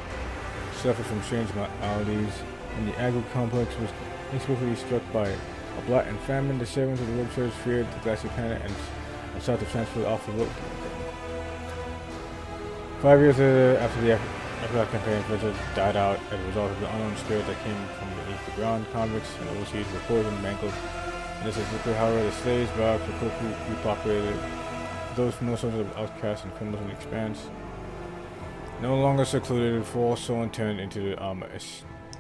suffered from strange maladies, and the agro complex was inexplicably struck by a blight and famine. The servants of the world church feared the glassy planet and sought to transfer off the world. 5 years later, after the Epilogue campaign, Blizzard died out as a result of the unknown spirit that came from beneath the ground. Convicts and overseas were poisoned, mangled. This is liquid, however, the slaves, barracks were quickly repopulated. Those no sort of outcasts and criminals in the expanse. No longer secluded, false soul turned into the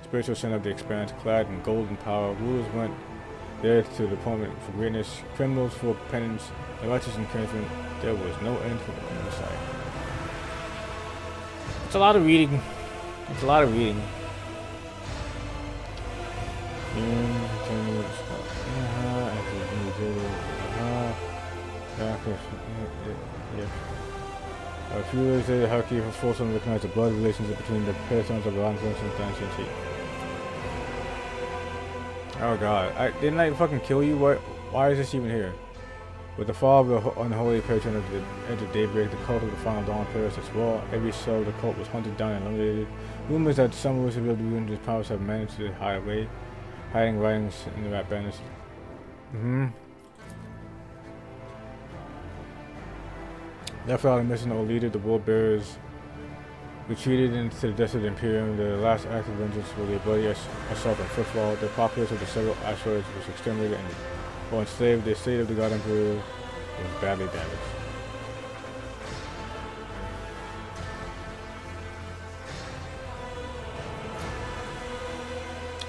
spiritual center of the expanse, clad in golden power. Rulers went there to the appointment for greatness, criminals for penance, the righteous encouragement. There was no end for the Messiah. It's a lot of reading. It's a lot of reading. A few years later, Haki forced them to recognize the blood relationship between the persons of Ron and Dancy. Oh god, didn't I fucking kill you? Why is this even here? With the fall of the unholy patron of the edge of daybreak, the cult of the final dawn perished as well. Every cell of the cult was hunted down and eliminated. Rumors that some of us will be under his powers have managed to hide away, hiding writings in the map banners. Left without a mission or leader, the world bearers retreated into the desolate Imperium. The last act of vengeance was a bloody assault on footfall. The populace of the several asteroids was exterminated and or enslaved. The estate of the God Emperor was badly damaged.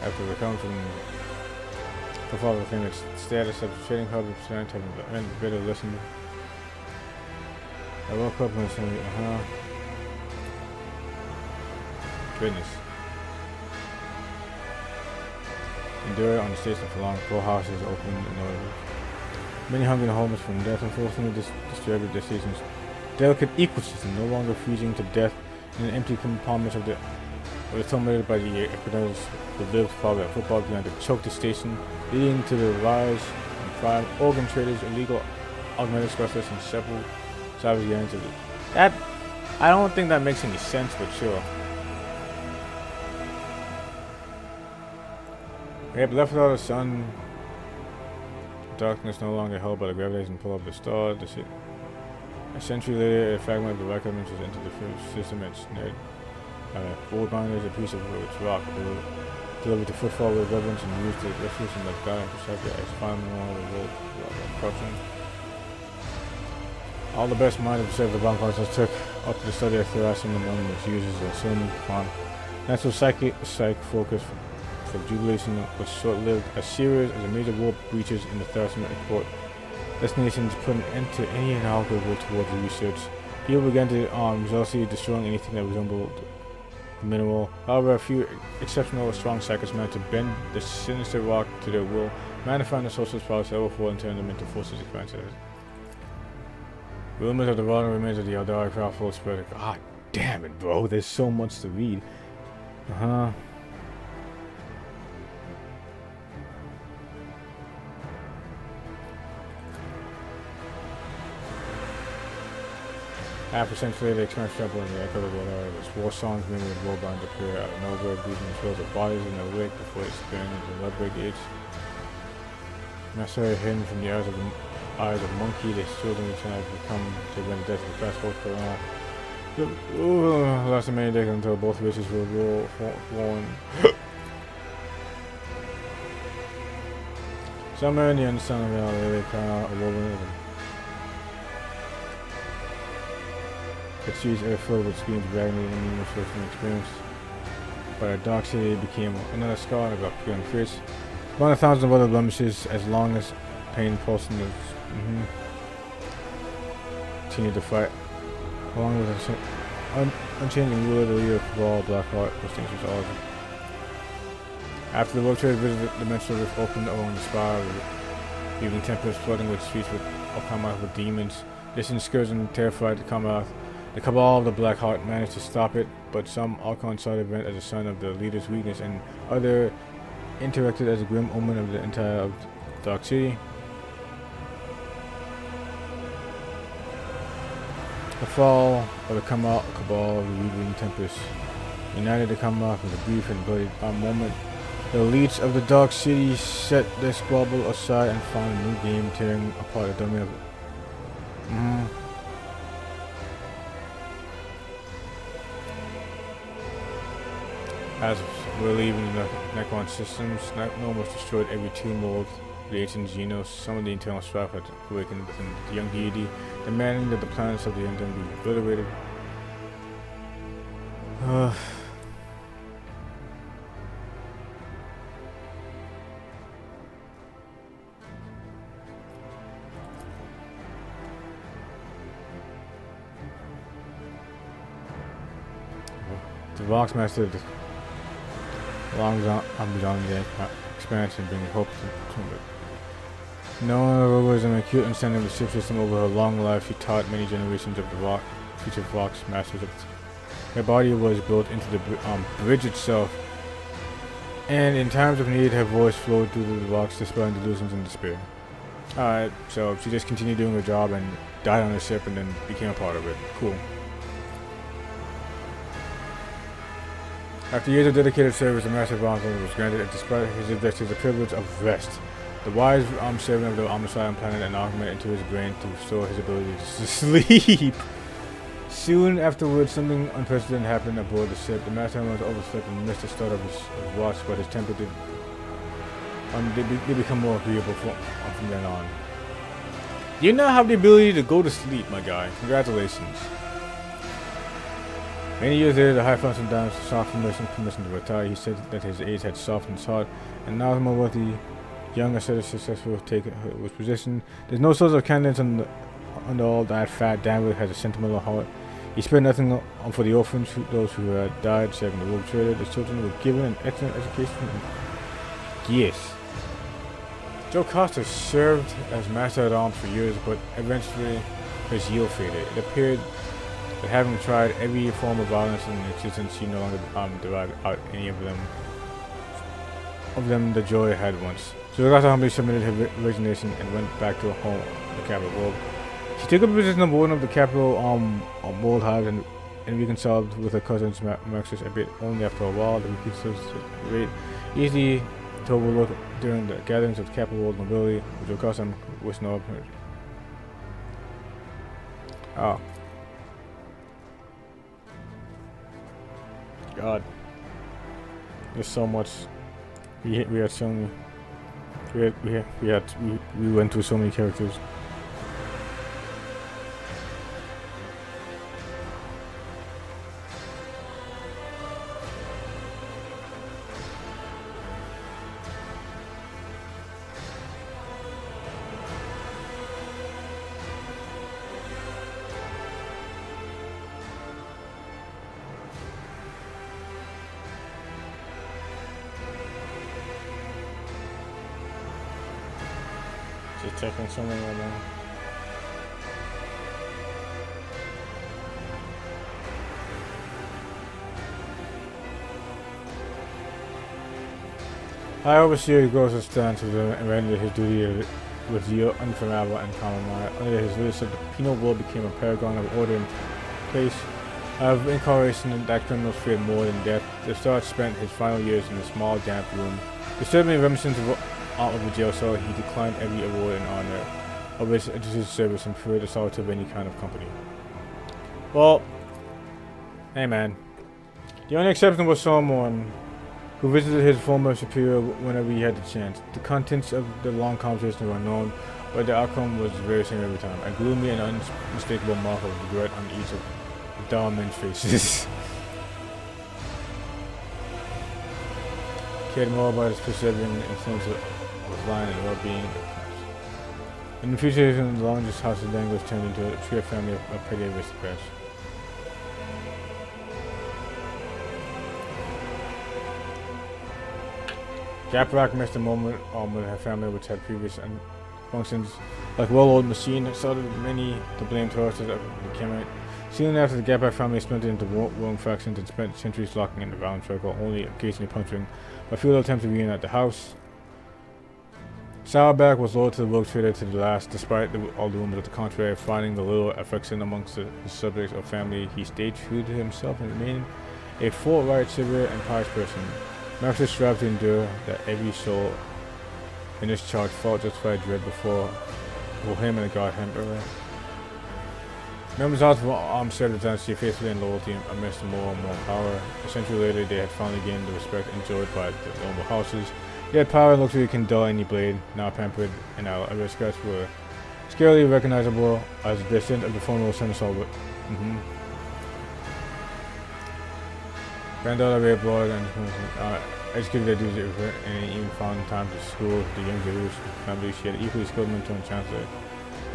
After recovering from father became its status of trading hub of strength, having been a bit of listen. I woke up and said, Goodness. Endure on the station for long. 4 houses open in order. Many hungry and homeless from death, unfortunately disturbed their season's delicate ecosystem, no longer freezing to death in an empty compartment of the dominated by the equinox who lived following a football began to choke the station, leading to the rise in crime, organ traders, illegal augmented specialists, and several savage gangs of it. That I don't think that makes any sense, but sure. We have left without a sun. Darkness no longer held by the gravitation pull of the star. A century later, a fragment of the rock elements was entered the system and snared. Gold binders, a piece of its rock, delivered to footfall with reverence and used the restoration of God and protected as final of the world corruption. All the best minds of the Bonfires took up to the study of Therasim and known was used as a sermon upon natural psych focus for jubilation was short-lived. As serious as a major war breaches in the Therasim court, destinations put an end to any and all goodwill towards the research. People began to zealously destroying anything that resembled mineral. However, a few exceptional strong psychics managed to bend the sinister rock to their will, magnifying the socialist powers ever before and turning them into forces expansive. Rumors of the rotten remains of the Eldari craft will spread. God damn it, bro. There's so much to read. Half a century later, the expanse travel in the echo of the Eldari was war songs made with warbands appear out of nowhere, breathing trails of bodies in their wake before expanding into the Ludwig age. Master hidden from the eyes of monkey, the children trying to become to win the death of the fast forward for lasted many days until both races were worn. Somewhere in the understanding reality, they kind of woven the streets are filled with screams of agony and numerous social experience. By a dark city, it became another scar about pure fierce. One of thousands of other blemishes, as long as pain pulsed in the continued to fight. Along with an unchanging ruler, the leader of all Blackheart, distinguishes all of them. After the World Trade visited, the dimensional rift opened along the spire, leaving tempests flooding with streets with Alchemath with demons. This excursion terrified the Commonwealth. The Cabal of the Blackheart managed to stop it, but some Archon saw the event as a sign of the leader's weakness, and other interacted as a grim omen of the entire Dark City. The fall of the Cabal, the Reaping Tempest, united the Commonwealth with a brief and bloody moment. The elites of the Dark City set their squabble aside and found a new game, tearing apart the domain of As we're leaving the Necron systems, Necron was destroyed every 2 mold. The ancient Genos, some of the internal strife had awakened within the young deity, demanding that the planets of the Endem be obliterated. The Vox Master longs on beyond the expansion, bringing hope to it. Knowing her wisdom and acute understanding of the ship system over her long life, she taught many generations of the future Vox Masters. Her body was built into the bridge itself, and in times of need, her voice flowed through the Vox, dispelling delusions and despair. Alright, so she just continued doing her job and died on the ship and then became a part of it. Cool. After years of dedicated service, the Master Volunteer was granted, despite his adversity, the privilege of rest. The wise servant of the Omnicidal planet and augmented into his brain to restore his ability to sleep. Soon afterwards, something unprecedented happened aboard the ship. The Master was overslept and missed the start of his watch, but his temper did become more agreeable from then on. You now have the ability to go to sleep, my guy. Congratulations. Many years later, the High Functioning Dimes sought permission to retire. He said that his age had softened his heart, and now the more worthy young ascetic successful to take his position. There's no source of candidates under all that fat. Danville has a sentimental heart. He spared nothing for the orphans, those who had died, saving the rogue trader. The children were given an excellent education. Yes. Joe Costa served as Master at Arms for years, but eventually his zeal faded. It appeared that having tried every form of violence in existence, he no longer derived out any of them the joy had once. So Joe Costa humbly submitted her resignation and went back to her home, the capital world. She took up a position of warden of the capital world hive and reconciled with her cousins Marxus a bit. Only after a while, the reconciliation easy to overlook during the gatherings of the capital world nobility, which Joe Costa was no apparent. Oh. God, there's so much. We had so many. We went through so many characters. Just checking something right now. I overseer goes to stand to render his duty with zeal, unfathomable and common mind. Under his leadership, the penal world became a paragon of order and place of incarceration that criminals feared more than death. The Sarge spent his final years in a small, damp room. Disturbing reminiscence of the jail cell, he declined every award and honor of his service and preferred the solitude of any kind of company. Well, hey man, the only exception was someone who visited his former superior whenever he had the chance. The contents of the long conversation were unknown, but the outcome was the very same every time. A gloomy and unmistakable mark of regret on each of the dull men's faces. Cared more about his persevering influence of lion and well-being. In the future, the longest house of Dang was turned into a pure family of petty aristocrats. Gaprak missed a moment when her family, which had previous functions like well-oiled machine, started many to blame tourists of the Kemet. Soon after, the Gaprak family splintered into warring factions and spent centuries locking in the violent circle, only occasionally puncturing a few attempts to reunite the house. Saddleback was loyal to the rogue trader to the last, despite all the rumors of the contrary. Finding the little affection amongst his subjects or family, he stayed true to himself and remained a forthright, severe, and pious person. Maximus strived to endure that every soul in his charge felt justified dread before him and the god Emperor. Members of the armed served the dynasty faithfully and loyalty amidst more and more power. A century later, they had finally gained the respect enjoyed by the noble houses. Yet power and luxury can dull any blade. Now pampered and our aristocrats were scarcely recognizable as distant of the formidable senator. Granddaughter Red Blood and executed their duties and even found time to school the young Jewish family. She had equally skilled mentor and chancellor.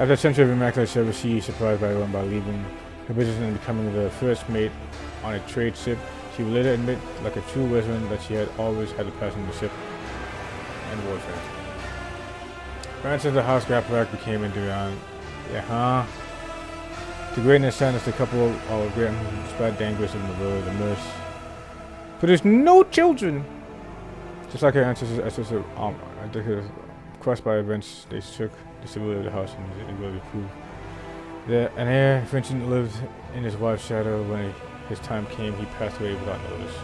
After a century of immaculate service, she surprised everyone by leaving her business and becoming the first mate on a trade ship. She would later admit, like a true wizard, that she had always had a passion for ship and warfare. Branches of the house Gaparak became Indian. The greatness sadness, the couple of great spread dangerous in the world, the nurse produced no children. Just like her ancestors, I think her crushed by events, they shook the stability of the house and it really proved that an heir Vincent lived in his wife's shadow. When his time came, he passed away without notice.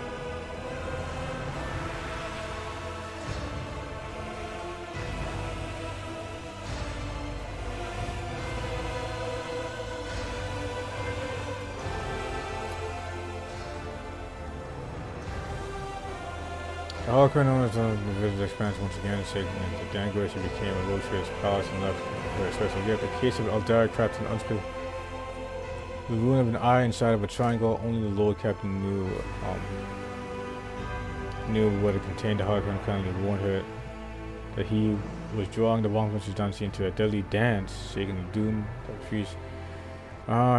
The Holocaust known as the visit expands once again, shaking into Dangosh. He became a road trader's palace and left for a special gift. The case of Eldar trapped in unspeakable. The ruin of an eye inside of a triangle. Only the Lord Captain knew what it contained. The Holocaust kindly warned her that he was drawing the Wongman's dynasty into a deadly dance, shaking the doom of trees.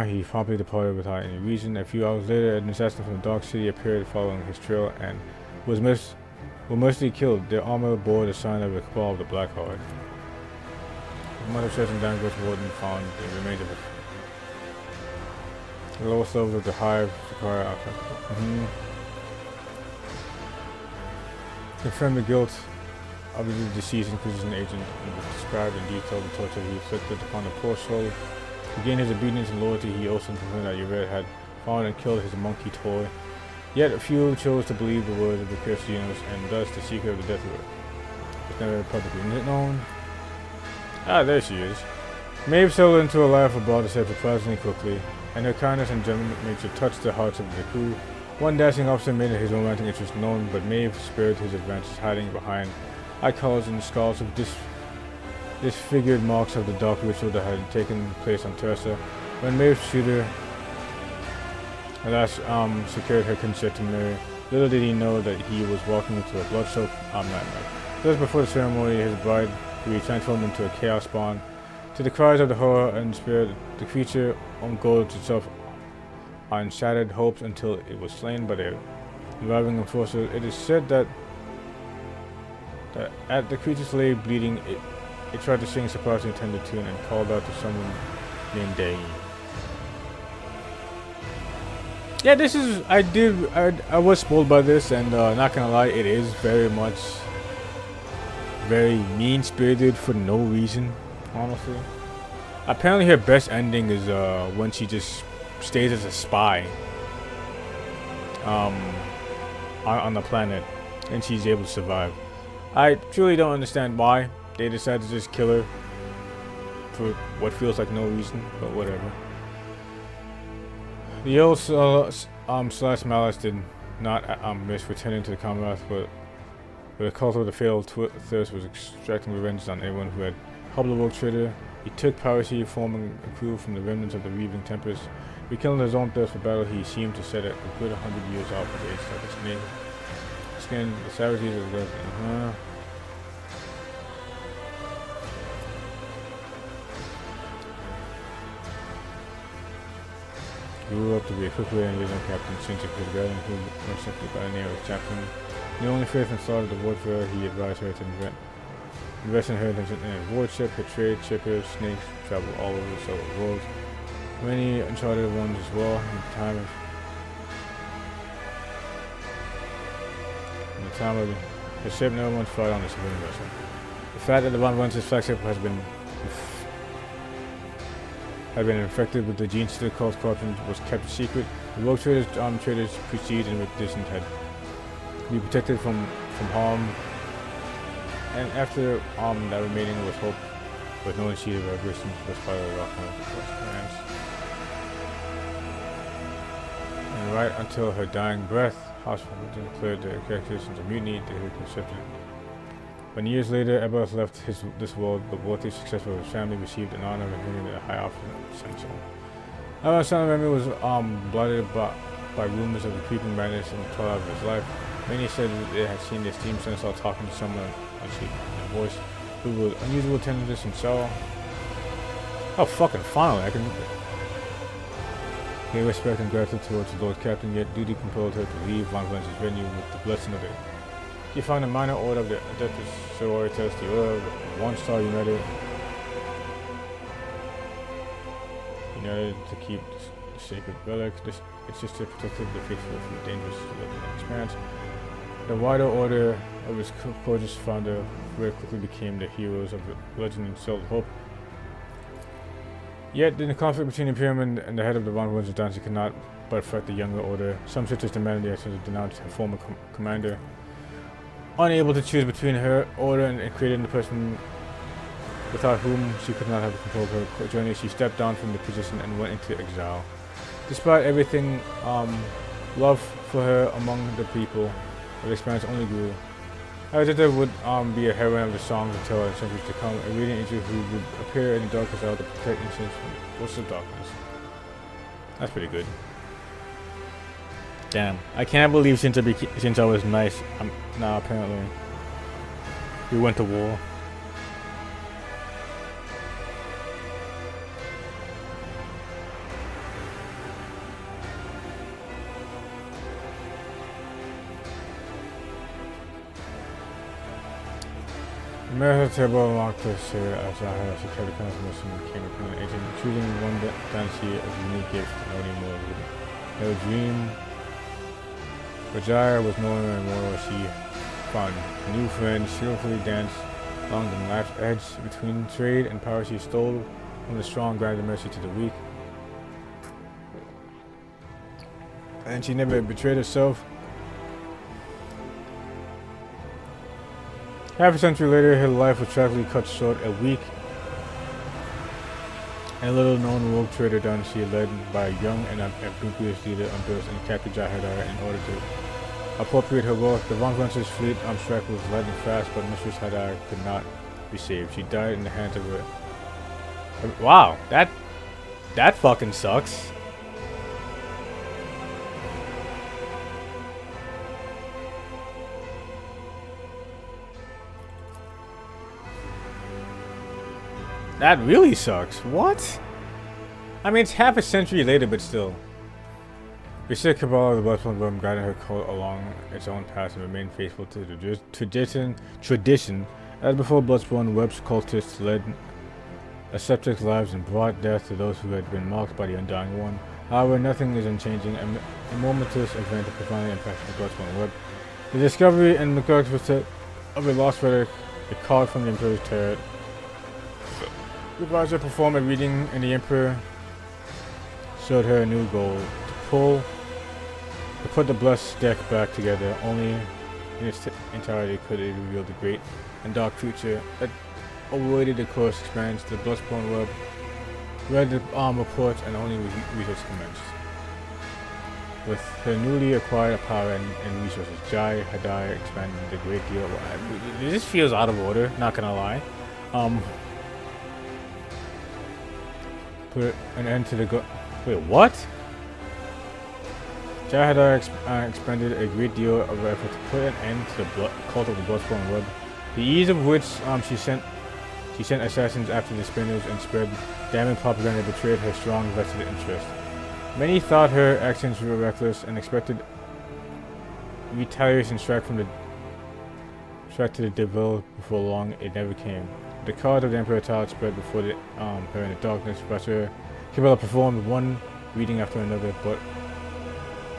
He promptly departed without any reason. A few hours later, an assassin from the Dark City appeared following his trail and were mercifully killed. Their armor bore the sign of the cabal of the Black Heart. The mother church in Dangosh Warden found the remains of the lowest levels of the hive. Confirmed the guilt of the deceased Inquisition agent and described in detail the torture he inflicted upon the poor soul. To gain his obedience and loyalty, he also confirmed that Yvette had found and killed his monkey toy. Yet a few chose to believe the words of the cursed universe, and thus the secret of the death was never publicly known. There she is. Maeve settled into a life abroad surprisingly quickly, and her kindness and gentle nature touched the hearts of the crew. One dashing officer made his romantic interest known, but Maeve spared his advances, hiding behind icons and skulls of disfigured marks of the dark ritual that had taken place on Teresa. When Maeve's shooter alas, secured her consent to marry, little did he know that he was walking into a blood-soaked nightmare. Just before the ceremony, his bride would be transformed into a chaos spawn. To the cries of the horror and spirit, the creature engulfed itself on shattered hopes until it was slain by the reviving enforcer. It is said that at the creature's lay bleeding, it tried to sing a surprisingly tender tune and called out to someone named Day. Yeah, this is, I was spoiled by this, and not gonna lie, it is very mean-spirited for no reason, honestly. Apparently her best ending is when she just stays as a spy on the planet, and she's able to survive. I truly don't understand why they decided to just kill her for what feels like no reason, but whatever. The old Slash Malice did not miss returning to the Commonwealth, but the cult of the fatal thirst was extracting revenge on everyone who had helped the rogue trader. He took piracy, forming a crew from the remnants of the Reaving Tempest. Rekindling his own thirst for battle, he seemed to set it a good 100 years off his age like a snake. Skin the savages of the grew up to be a quickly engaging captain since he could gather who was simply by the name of Chaplain. The only faith and thought of the warfare, he advised her to invest in her in a warship, her trade, shippers, snakes, travel all over several worlds. Many uncharted ones as well. In the time of the ship, no one fought on a civilian vessel. The fact that the Von Brunswick's flagship had been infected with the genes to the cult corruption was kept secret. The rogue traders prestige and reputation had to be protected from harm. And after that remaining was hope, with no sheet of vibration was part of the Warhammer plans. And right until her dying breath, House declared their characterizations of mutiny that he accepted. When years later Eberth left this world, the wealthy successful of his family received an honor of inheriting a high office of Essential. Eberth's son memory was blotted by rumors of the creeping madness in the twilight of his life. Many said that they had seen the esteemed Seneschal talking to someone on a voice who was unusual tenderness and sorrow. Oh, fucking finally, I can pay respect and gratitude towards the Lord Captain, yet duty compelled her to leave Von Glen's venue with the blessing of the. She found a minor order of the Adeptus Sororitas, the Order of One Star United to keep the sacred relic. Its sister protected the faithful from dangerous expanse. The wider order of its courageous founder very quickly became the heroes of the legend and instilled hope. Yet, in the conflict between the Imperium and the head of the Von Brunswick dynasty could not but affect the younger order. Some sisters demanded the actions to denounce her former commander. Unable to choose between her order and creating the person without whom she could not have control of her journey, she stepped down from the position and went into exile. Despite everything, love for her among the people of the Expanse only grew. Alexander would be a heroine of the songs of tell in centuries to come, a radiant angel who would appear in the darkest hour to protect innocents from the forces of darkness. That's pretty good. Damn, I can't believe since I was nice, now apparently we went to war. America's terrible unlocked this year as I had she kept the confidence and became a permanent agent, choosing one dynasty of unique gifts to no more. No dream. Rajaya was no more as she found new friends, skillfully danced along the knife's edge between trade and power. She stole from the strong, granted mercy to the weak. And she never betrayed herself. Half a century later, her life was tragically cut short a week. And a little-known rogue trader dynasty led by a young and ambiguous leader Unburst and captured Jahadar in order to appropriate her wealth. The Von Brunswick's fleet on strike was lightning fast, but Mistress Hadar could not be saved. She died in the hands of her. Wow, that fucking sucks. That really sucks. What? I mean, it's half a century later, but still. The Sith Cabal of the Bloodstone Realm guided her cult along its own path and remained faithful to the tradition. As before, Bloodstone Web's cultists led ascetic lives and brought death to those who had been mocked by the Undying One. However, nothing is unchanging. A momentous event that profoundly impacted the Bloodstone Web. The discovery and the of a lost relic, a card from the Emperor's turret. The advisor performed a reading, and the Emperor showed her a new goal: to put the blessed deck back together. Only in its entirety could it reveal the great and dark future that awaited the course expands. The Bloodstone Web read the reports, and only research commenced. With her newly acquired power and resources, Jai Hadai expanded a great deal. This feels out of order, not gonna lie. Put an end to the wait, what? Jahadar expended a great deal of effort to put an end to the cult of the Bloodstone Web, the ease of which she sent assassins after the spinners and spread damning propaganda betrayed her strong vested interest. Many thought her actions were reckless and expected retaliation strike to the devil before long. It never came. The cause of the Emperor Todd spread before her in the darkness. Professor Cabela performed one reading after another, but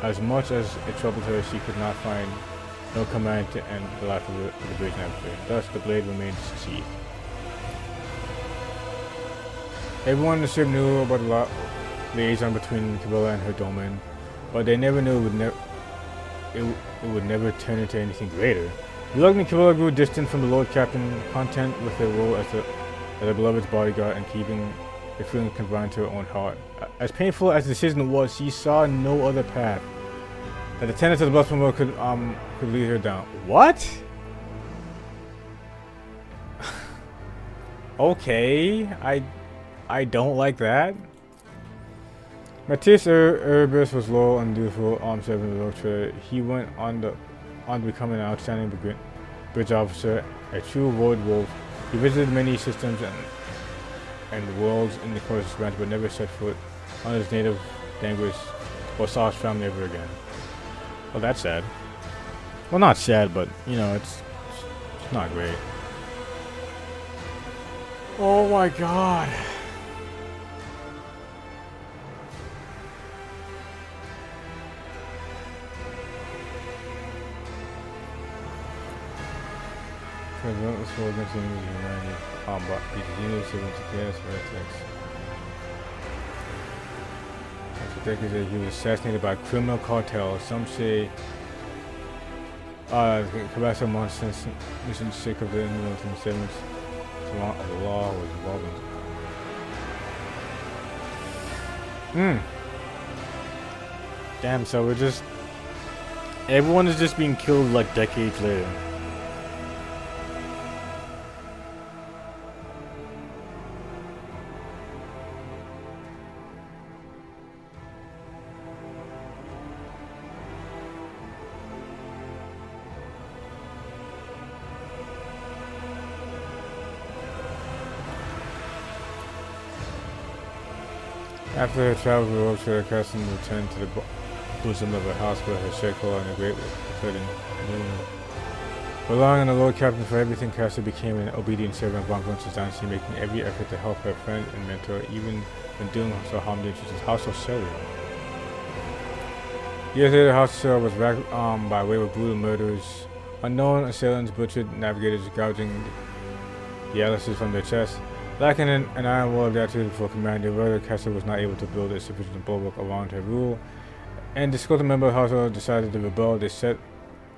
as much as it troubled her, she could not find no command to end the life of the British Empire. Thus, the blade remained sheathed. Everyone in the ship knew about the liaison between Cabela and her domain, but they never knew it would never turn into anything greater. Reluctantly, Cabela grew distant from the Lord Captain, content with her role as a beloved's bodyguard and keeping the feeling confined to her own heart. As painful as the decision was, she saw no other path that the tenets of the Blessed World could lead her down. What? Okay, I don't like that. Matthias Erebus was loyal and dutiful armed servant of the Lord Trader. He went on to become an outstanding bridge officer, a true void wolf. He visited many systems and worlds in the Coruscant branch, but never set foot on his native Dangris or saw his family ever again. Well, that's sad. Well, not sad, but you know, it's not great. Oh my god. Relentless war against the enemies of humanity. But the Xenos have been chaos heretics. After decades that he was assassinated by a criminal cartel. Some say Cabasa Monsters mission sick of the influence in the seventh. The law was involved in. Damn, so we're just everyone is just being killed like decades later. After her travels with Rogue Trader, Castle returned to the bosom of her house where her circle and a great fled in moon. Relying on the Lord Captain for everything, Castle became an obedient servant of Von Gruntz's dynasty, making every effort to help her friend and mentor, even when doing so harm the interests of House of Celia. Years later, House of Celia was racked by way of brutal murderers. Unknown assailants butchered navigators, gouging the atlases from their chests. Lacking an iron wall of gratitude for command, the Royal Castle was not able to build a sufficient bulwark around her rule, and disgruntled member of the household decided to rebel. They set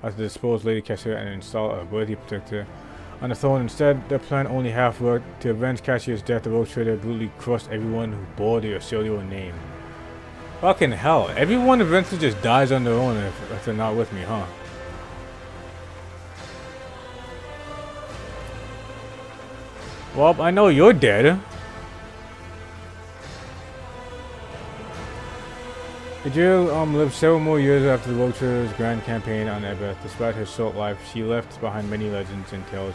out to dispose Lady Cassia and install a worthy protector on the throne. Instead, their plan only half worked. To avenge Cassia's death, the Rogue Trader brutally crushed everyone who bore the Auxiliar name. Fucking hell, everyone eventually just dies on their own if they're not with me, huh? Well, I know you're dead. Idril lived several more years after the Rogue Trader's grand campaign on Ebeth. Despite her short life, she left behind many legends and tales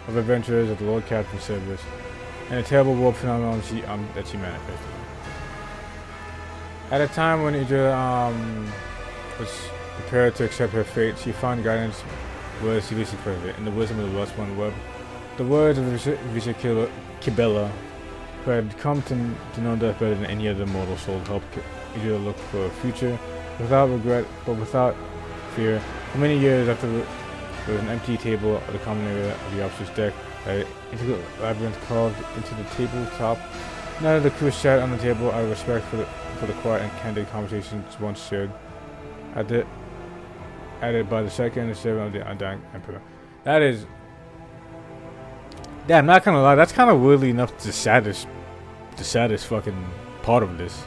of adventurers of the Lord Captain's service and a terrible war phenomenon that she manifested. At a time when Idril was prepared to accept her fate, she found guidance where she least expected in the wisdom of the West One Web. The words of Visha Kibela, who had come to know death better than any other mortal soul, helped Idril look for a future without regret but without fear. For many years after there was an empty table at the common area of the officer's deck, an intricate labyrinth carved into the tabletop. None of the crew sat on the table out of respect for the quiet and candid conversations once shared. Added by the second and servant of the undying Emperor. That is... Yeah, I'm not gonna lie, that's kind of weirdly enough the saddest fucking part of this.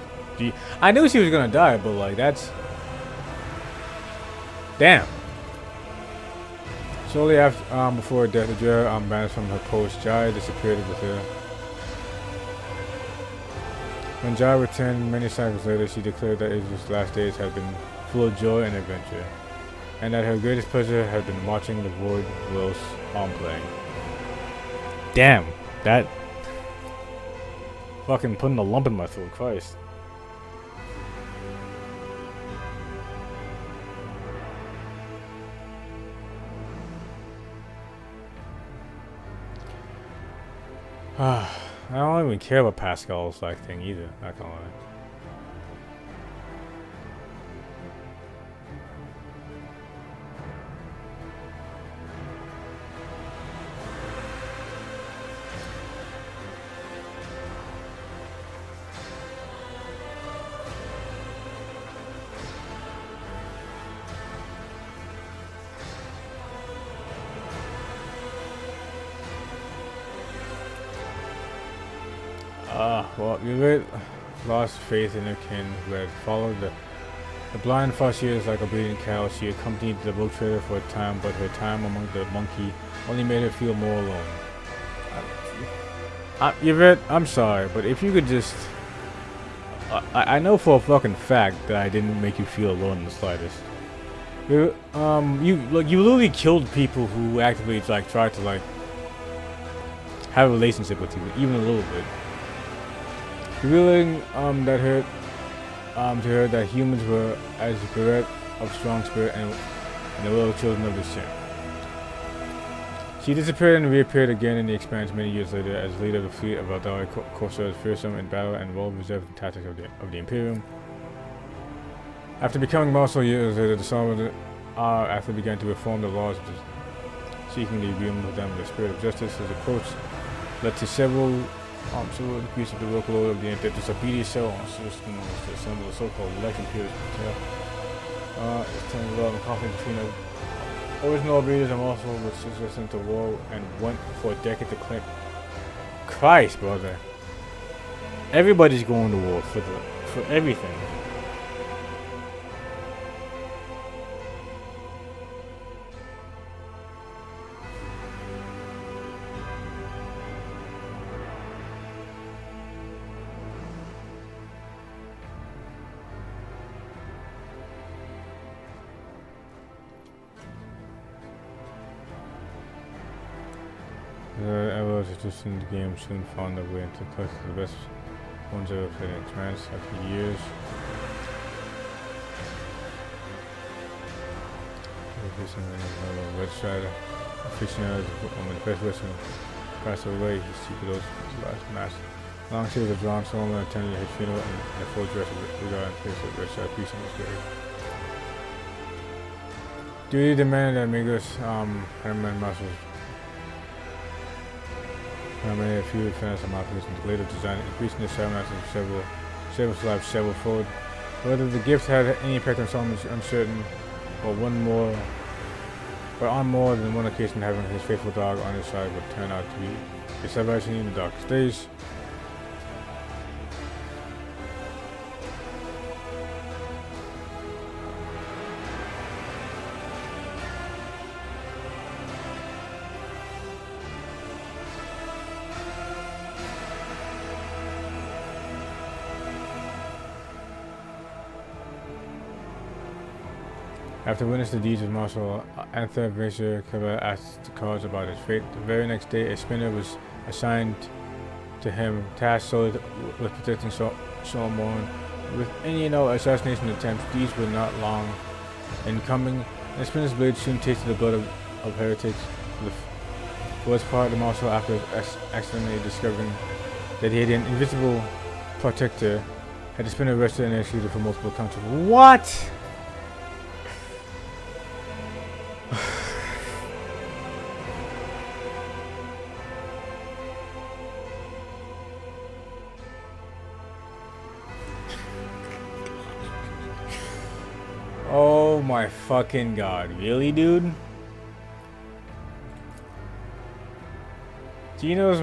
I knew she was gonna die, but like, that's... Damn. Shortly after, before her death, Idril vanished from her post. Jai disappeared with her. When Jai returned many cycles later, she declared that Idril's last days had been full of joy and adventure, and that her greatest pleasure had been watching the Void Wills on playing. Damn, that fucking putting a lump in my throat, Christ. I don't even care about Pascal's like thing either, not gonna lie. Well, you really lost faith in her kin who had followed the blind Farseers like a bleeding cow. She accompanied the boat trader for a time, but her time among the monkey only made her feel more alone. Yvette, I'm sorry, but if you could just... I know for a fucking fact that I didn't make you feel alone in the slightest. You literally killed people who actively like tried to like have a relationship with you, even a little bit. Revealing that hurt to her that humans were as bereft of strong spirit and the little children of the sin. She disappeared and reappeared again in the Expanse many years later as leader of the fleet of Aldari Corsairs, fearsome in battle and well-reserved in tactics of the Imperium. After becoming Marshal years later, the Sovereign after began to reform the laws, seeking to reunite with them the spirit of justice. His approach led to several increase of the local order of the Empire. Disobedience cell on system was to assemble a so-called election period. It's turning development conflict between the original breeders and also was resistant to war and went for a decade to claim. Christ, brother! Everybody's going to war for everything. The arrows just in the game soon found their way into clutch the best ones ever played in Expanse after years. Red Strider, aficionados when the first person passed away, he secret those last match. Long series of drawn Solomon attended his funeral in the full dress of regard and place of Red Strider peace in his grave. Duty demanded that Migos, Herman muscles. Made a few defense on modifications later designed, increasing the ceremonies of several lives several forward. Whether the gift had any impact on Solomon is uncertain, but on more than one occasion having his faithful dog on his side would turn out to be a salvation in the darkest days. After witnessing the deeds of Marshal Anther Vaser, Kaba asked the cards about his fate. The very next day, a spinner was assigned to him, tasked solely with protecting Solomon. With any and all assassination attempts, these were not long in coming, and the spinner's blade soon tasted the blood of heretics. For his part, the Marshal, after accidentally discovering that he had an invisible protector, had the spinner arrested and executed for multiple counts of what? Oh my fucking god, really, dude? Geno's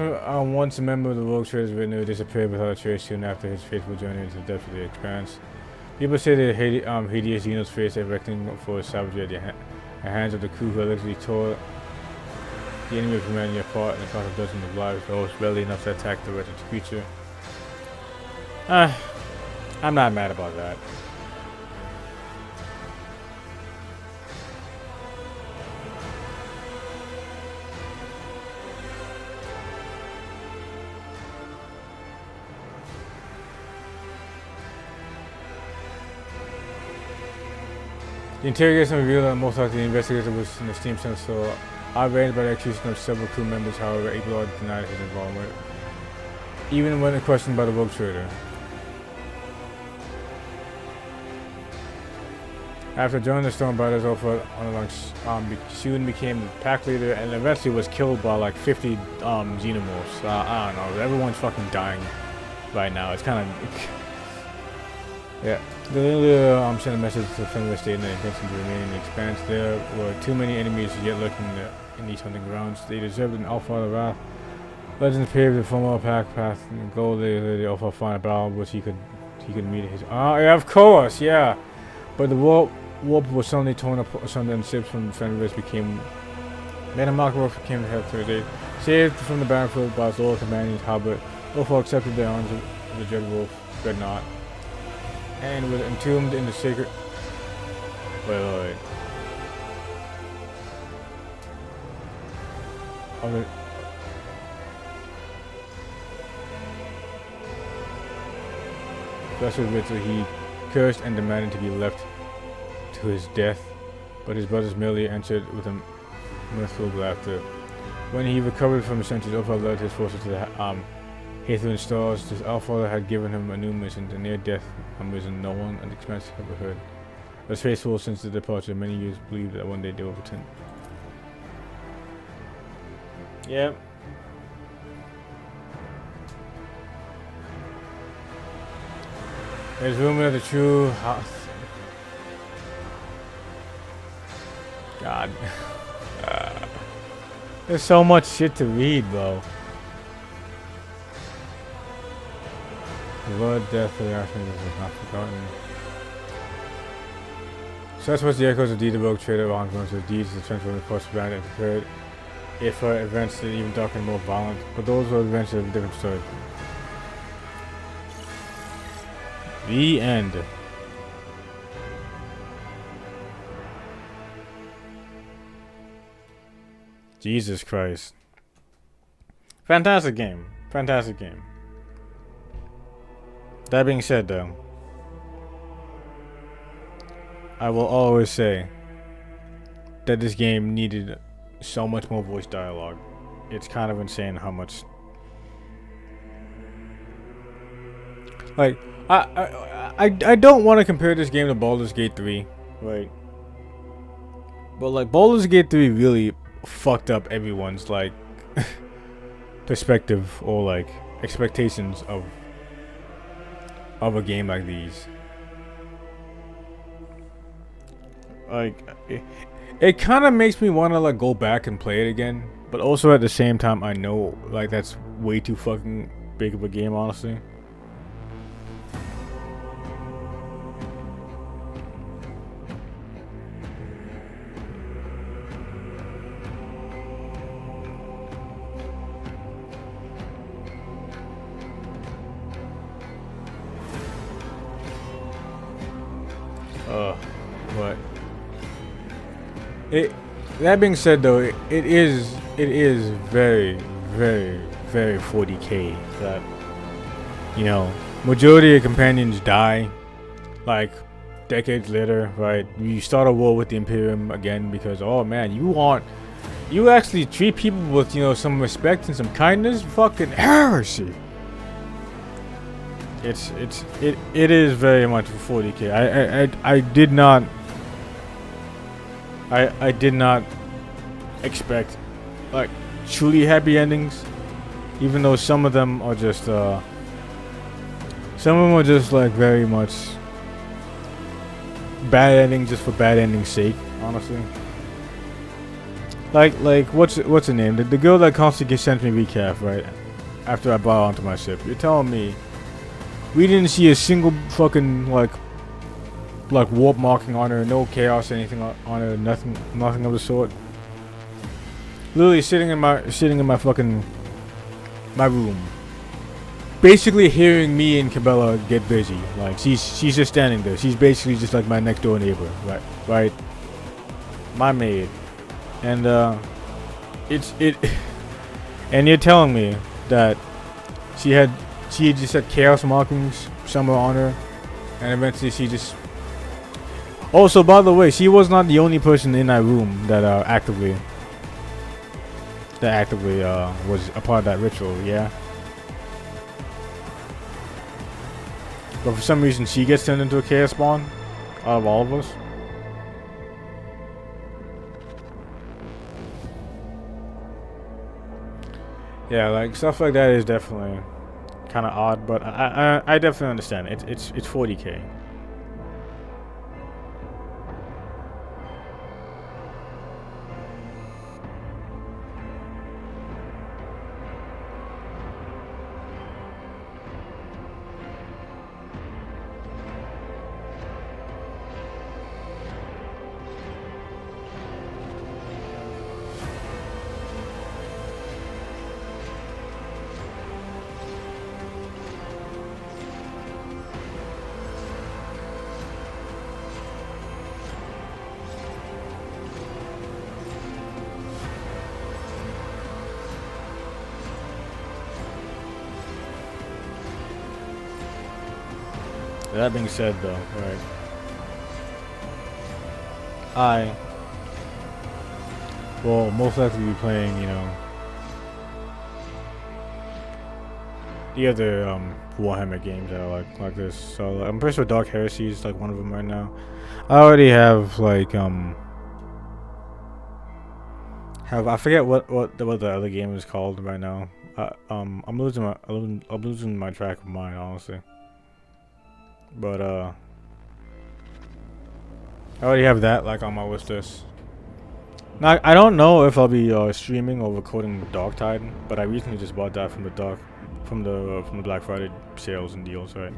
once a member of the Rogue Traders Retinue disappeared without a trace soon after his fateful journey into the depths of the Expanse. People say that hideous Geno's face erecting for savagery at the hands of the crew who allegedly tore the enemy of humanity apart and the cost of dozens of lives, though it's barely enough to attack the wretched creature. I'm not mad about that. The interrogation revealed that most likely the investigator was in the steam center, so outraged by the accusation of several crew members. However, Abelard denied his involvement, even when questioned by the Rogue Trader. After joining the Storm Brothers over on the lunch, soon became the pack leader and eventually was killed by like 50 xenomorphs. I don't know, everyone's fucking dying right now. It's kind of... yeah. The leader sent a message to the Fenrir stating their intention to remain in the Expanse. There were too many enemies yet lurking in these hunting grounds. They deserved an Allfather wrath Legends paved the former pack path and gold they offer find a battle which he could meet his yeah, of course, yeah. But the warp was suddenly torn apart, and ships from Fenris became Metamorph became the head of the saved from the battlefield by his loyal companions Halbert. Ulfar accepted the arms of the Dread Wolf, Dreadnought, and was entombed in the sacred wait. Blessed Victor, he cursed and demanded to be left to his death, but his brothers merely answered with a mirthful laughter. When he recovered from his senses, Ulfar led his forces to the Hathorn Stars. His Allfather had given him a new mission, the near-death mission no one at the expense had ever heard. Was faithful since the departure. Many years believed that one day they would return. Yep. There's rumor of the true house. God. There's so much shit to read, bro. The Lord death of the Archangel is not forgotten. Such was the echoes of deed awoke trader on going to the deeds of the central course around and prepared it for events that even darker and more violent, but those were events of a different story. The end. Jesus Christ. Fantastic game. Fantastic game. That being said, though, I will always say that this game needed so much more voice dialogue. It's kind of insane how much. Like, I don't want to compare this game to Baldur's Gate 3, right? But like, Baldur's Gate 3 really fucked up everyone's like perspective or like expectations of a game like these. Like, it kind of makes me want to like go back and play it again, but also at the same time I know like that's way too fucking big of a game, honestly. But that being said, though, it is very 40k that, you know, majority of companions die like decades later, right? You start a war with the Imperium again because, oh man, you actually treat people with, you know, some respect and some kindness. Fucking heresy. It is very much for 40k. I did not expect like truly happy endings, even though some of them are just like very much bad endings just for bad ending's sake, honestly. Like what's her name? The girl that constantly sent me recap, right? After I brought her onto my ship. You're telling me we didn't see a single fucking like warp marking on her, no chaos, anything on her, nothing of the sort. Literally sitting in my fucking room, basically hearing me and Cabela get busy. Like she's just standing there. She's basically just like my next door neighbor, right? My maid, and and you're telling me that she just had chaos markings somewhere on her, and eventually she just. Also, by the way, she was not the only person in that room that actively was a part of that ritual, yeah. But for some reason, she gets turned into a chaos spawn out of all of us. Yeah, like stuff like that is definitely kind of odd, but I definitely understand. It's 40k. That being said, though, right? I will most likely be playing, you know, the other Warhammer games that are like this. So I'm pretty sure Dark Heresy is like one of them right now. I already have like I forget what the other game is called right now. I'm losing my track of mine, honestly. But I already have that like on my wish list. Now I don't know if I'll be streaming or recording Dark Tide, but I recently just bought that from the Black Friday sales and deals, right?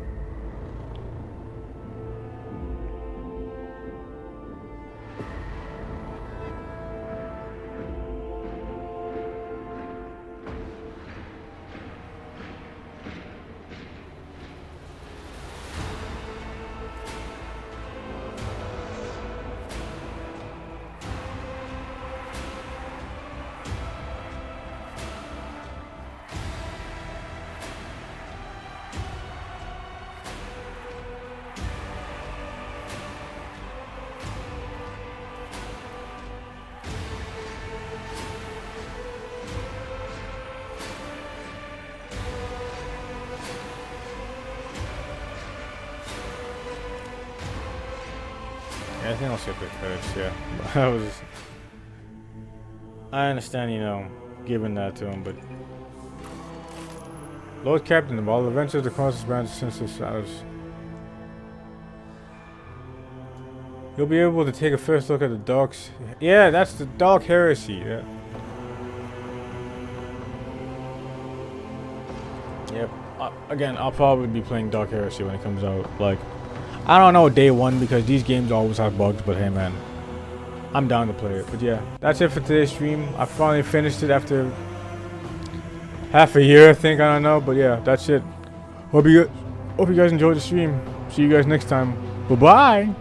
I think I'll skip it first, yeah. I understand, you know, giving that to him, but Lord Captain, while the adventures across this branch since this house, you'll be able to take a first look at the docks. Yeah, that's the Dark Heresy, yeah. Yep. Again, I'll probably be playing Dark Heresy when it comes out. Like, I don't know day one because these games always have bugs, but hey man, I'm down to play it. But yeah, that's it for today's stream. I finally finished it after half a year, I think. I don't know, but yeah, that's it. Hope you guys enjoyed the stream. See you guys next time. Bye bye.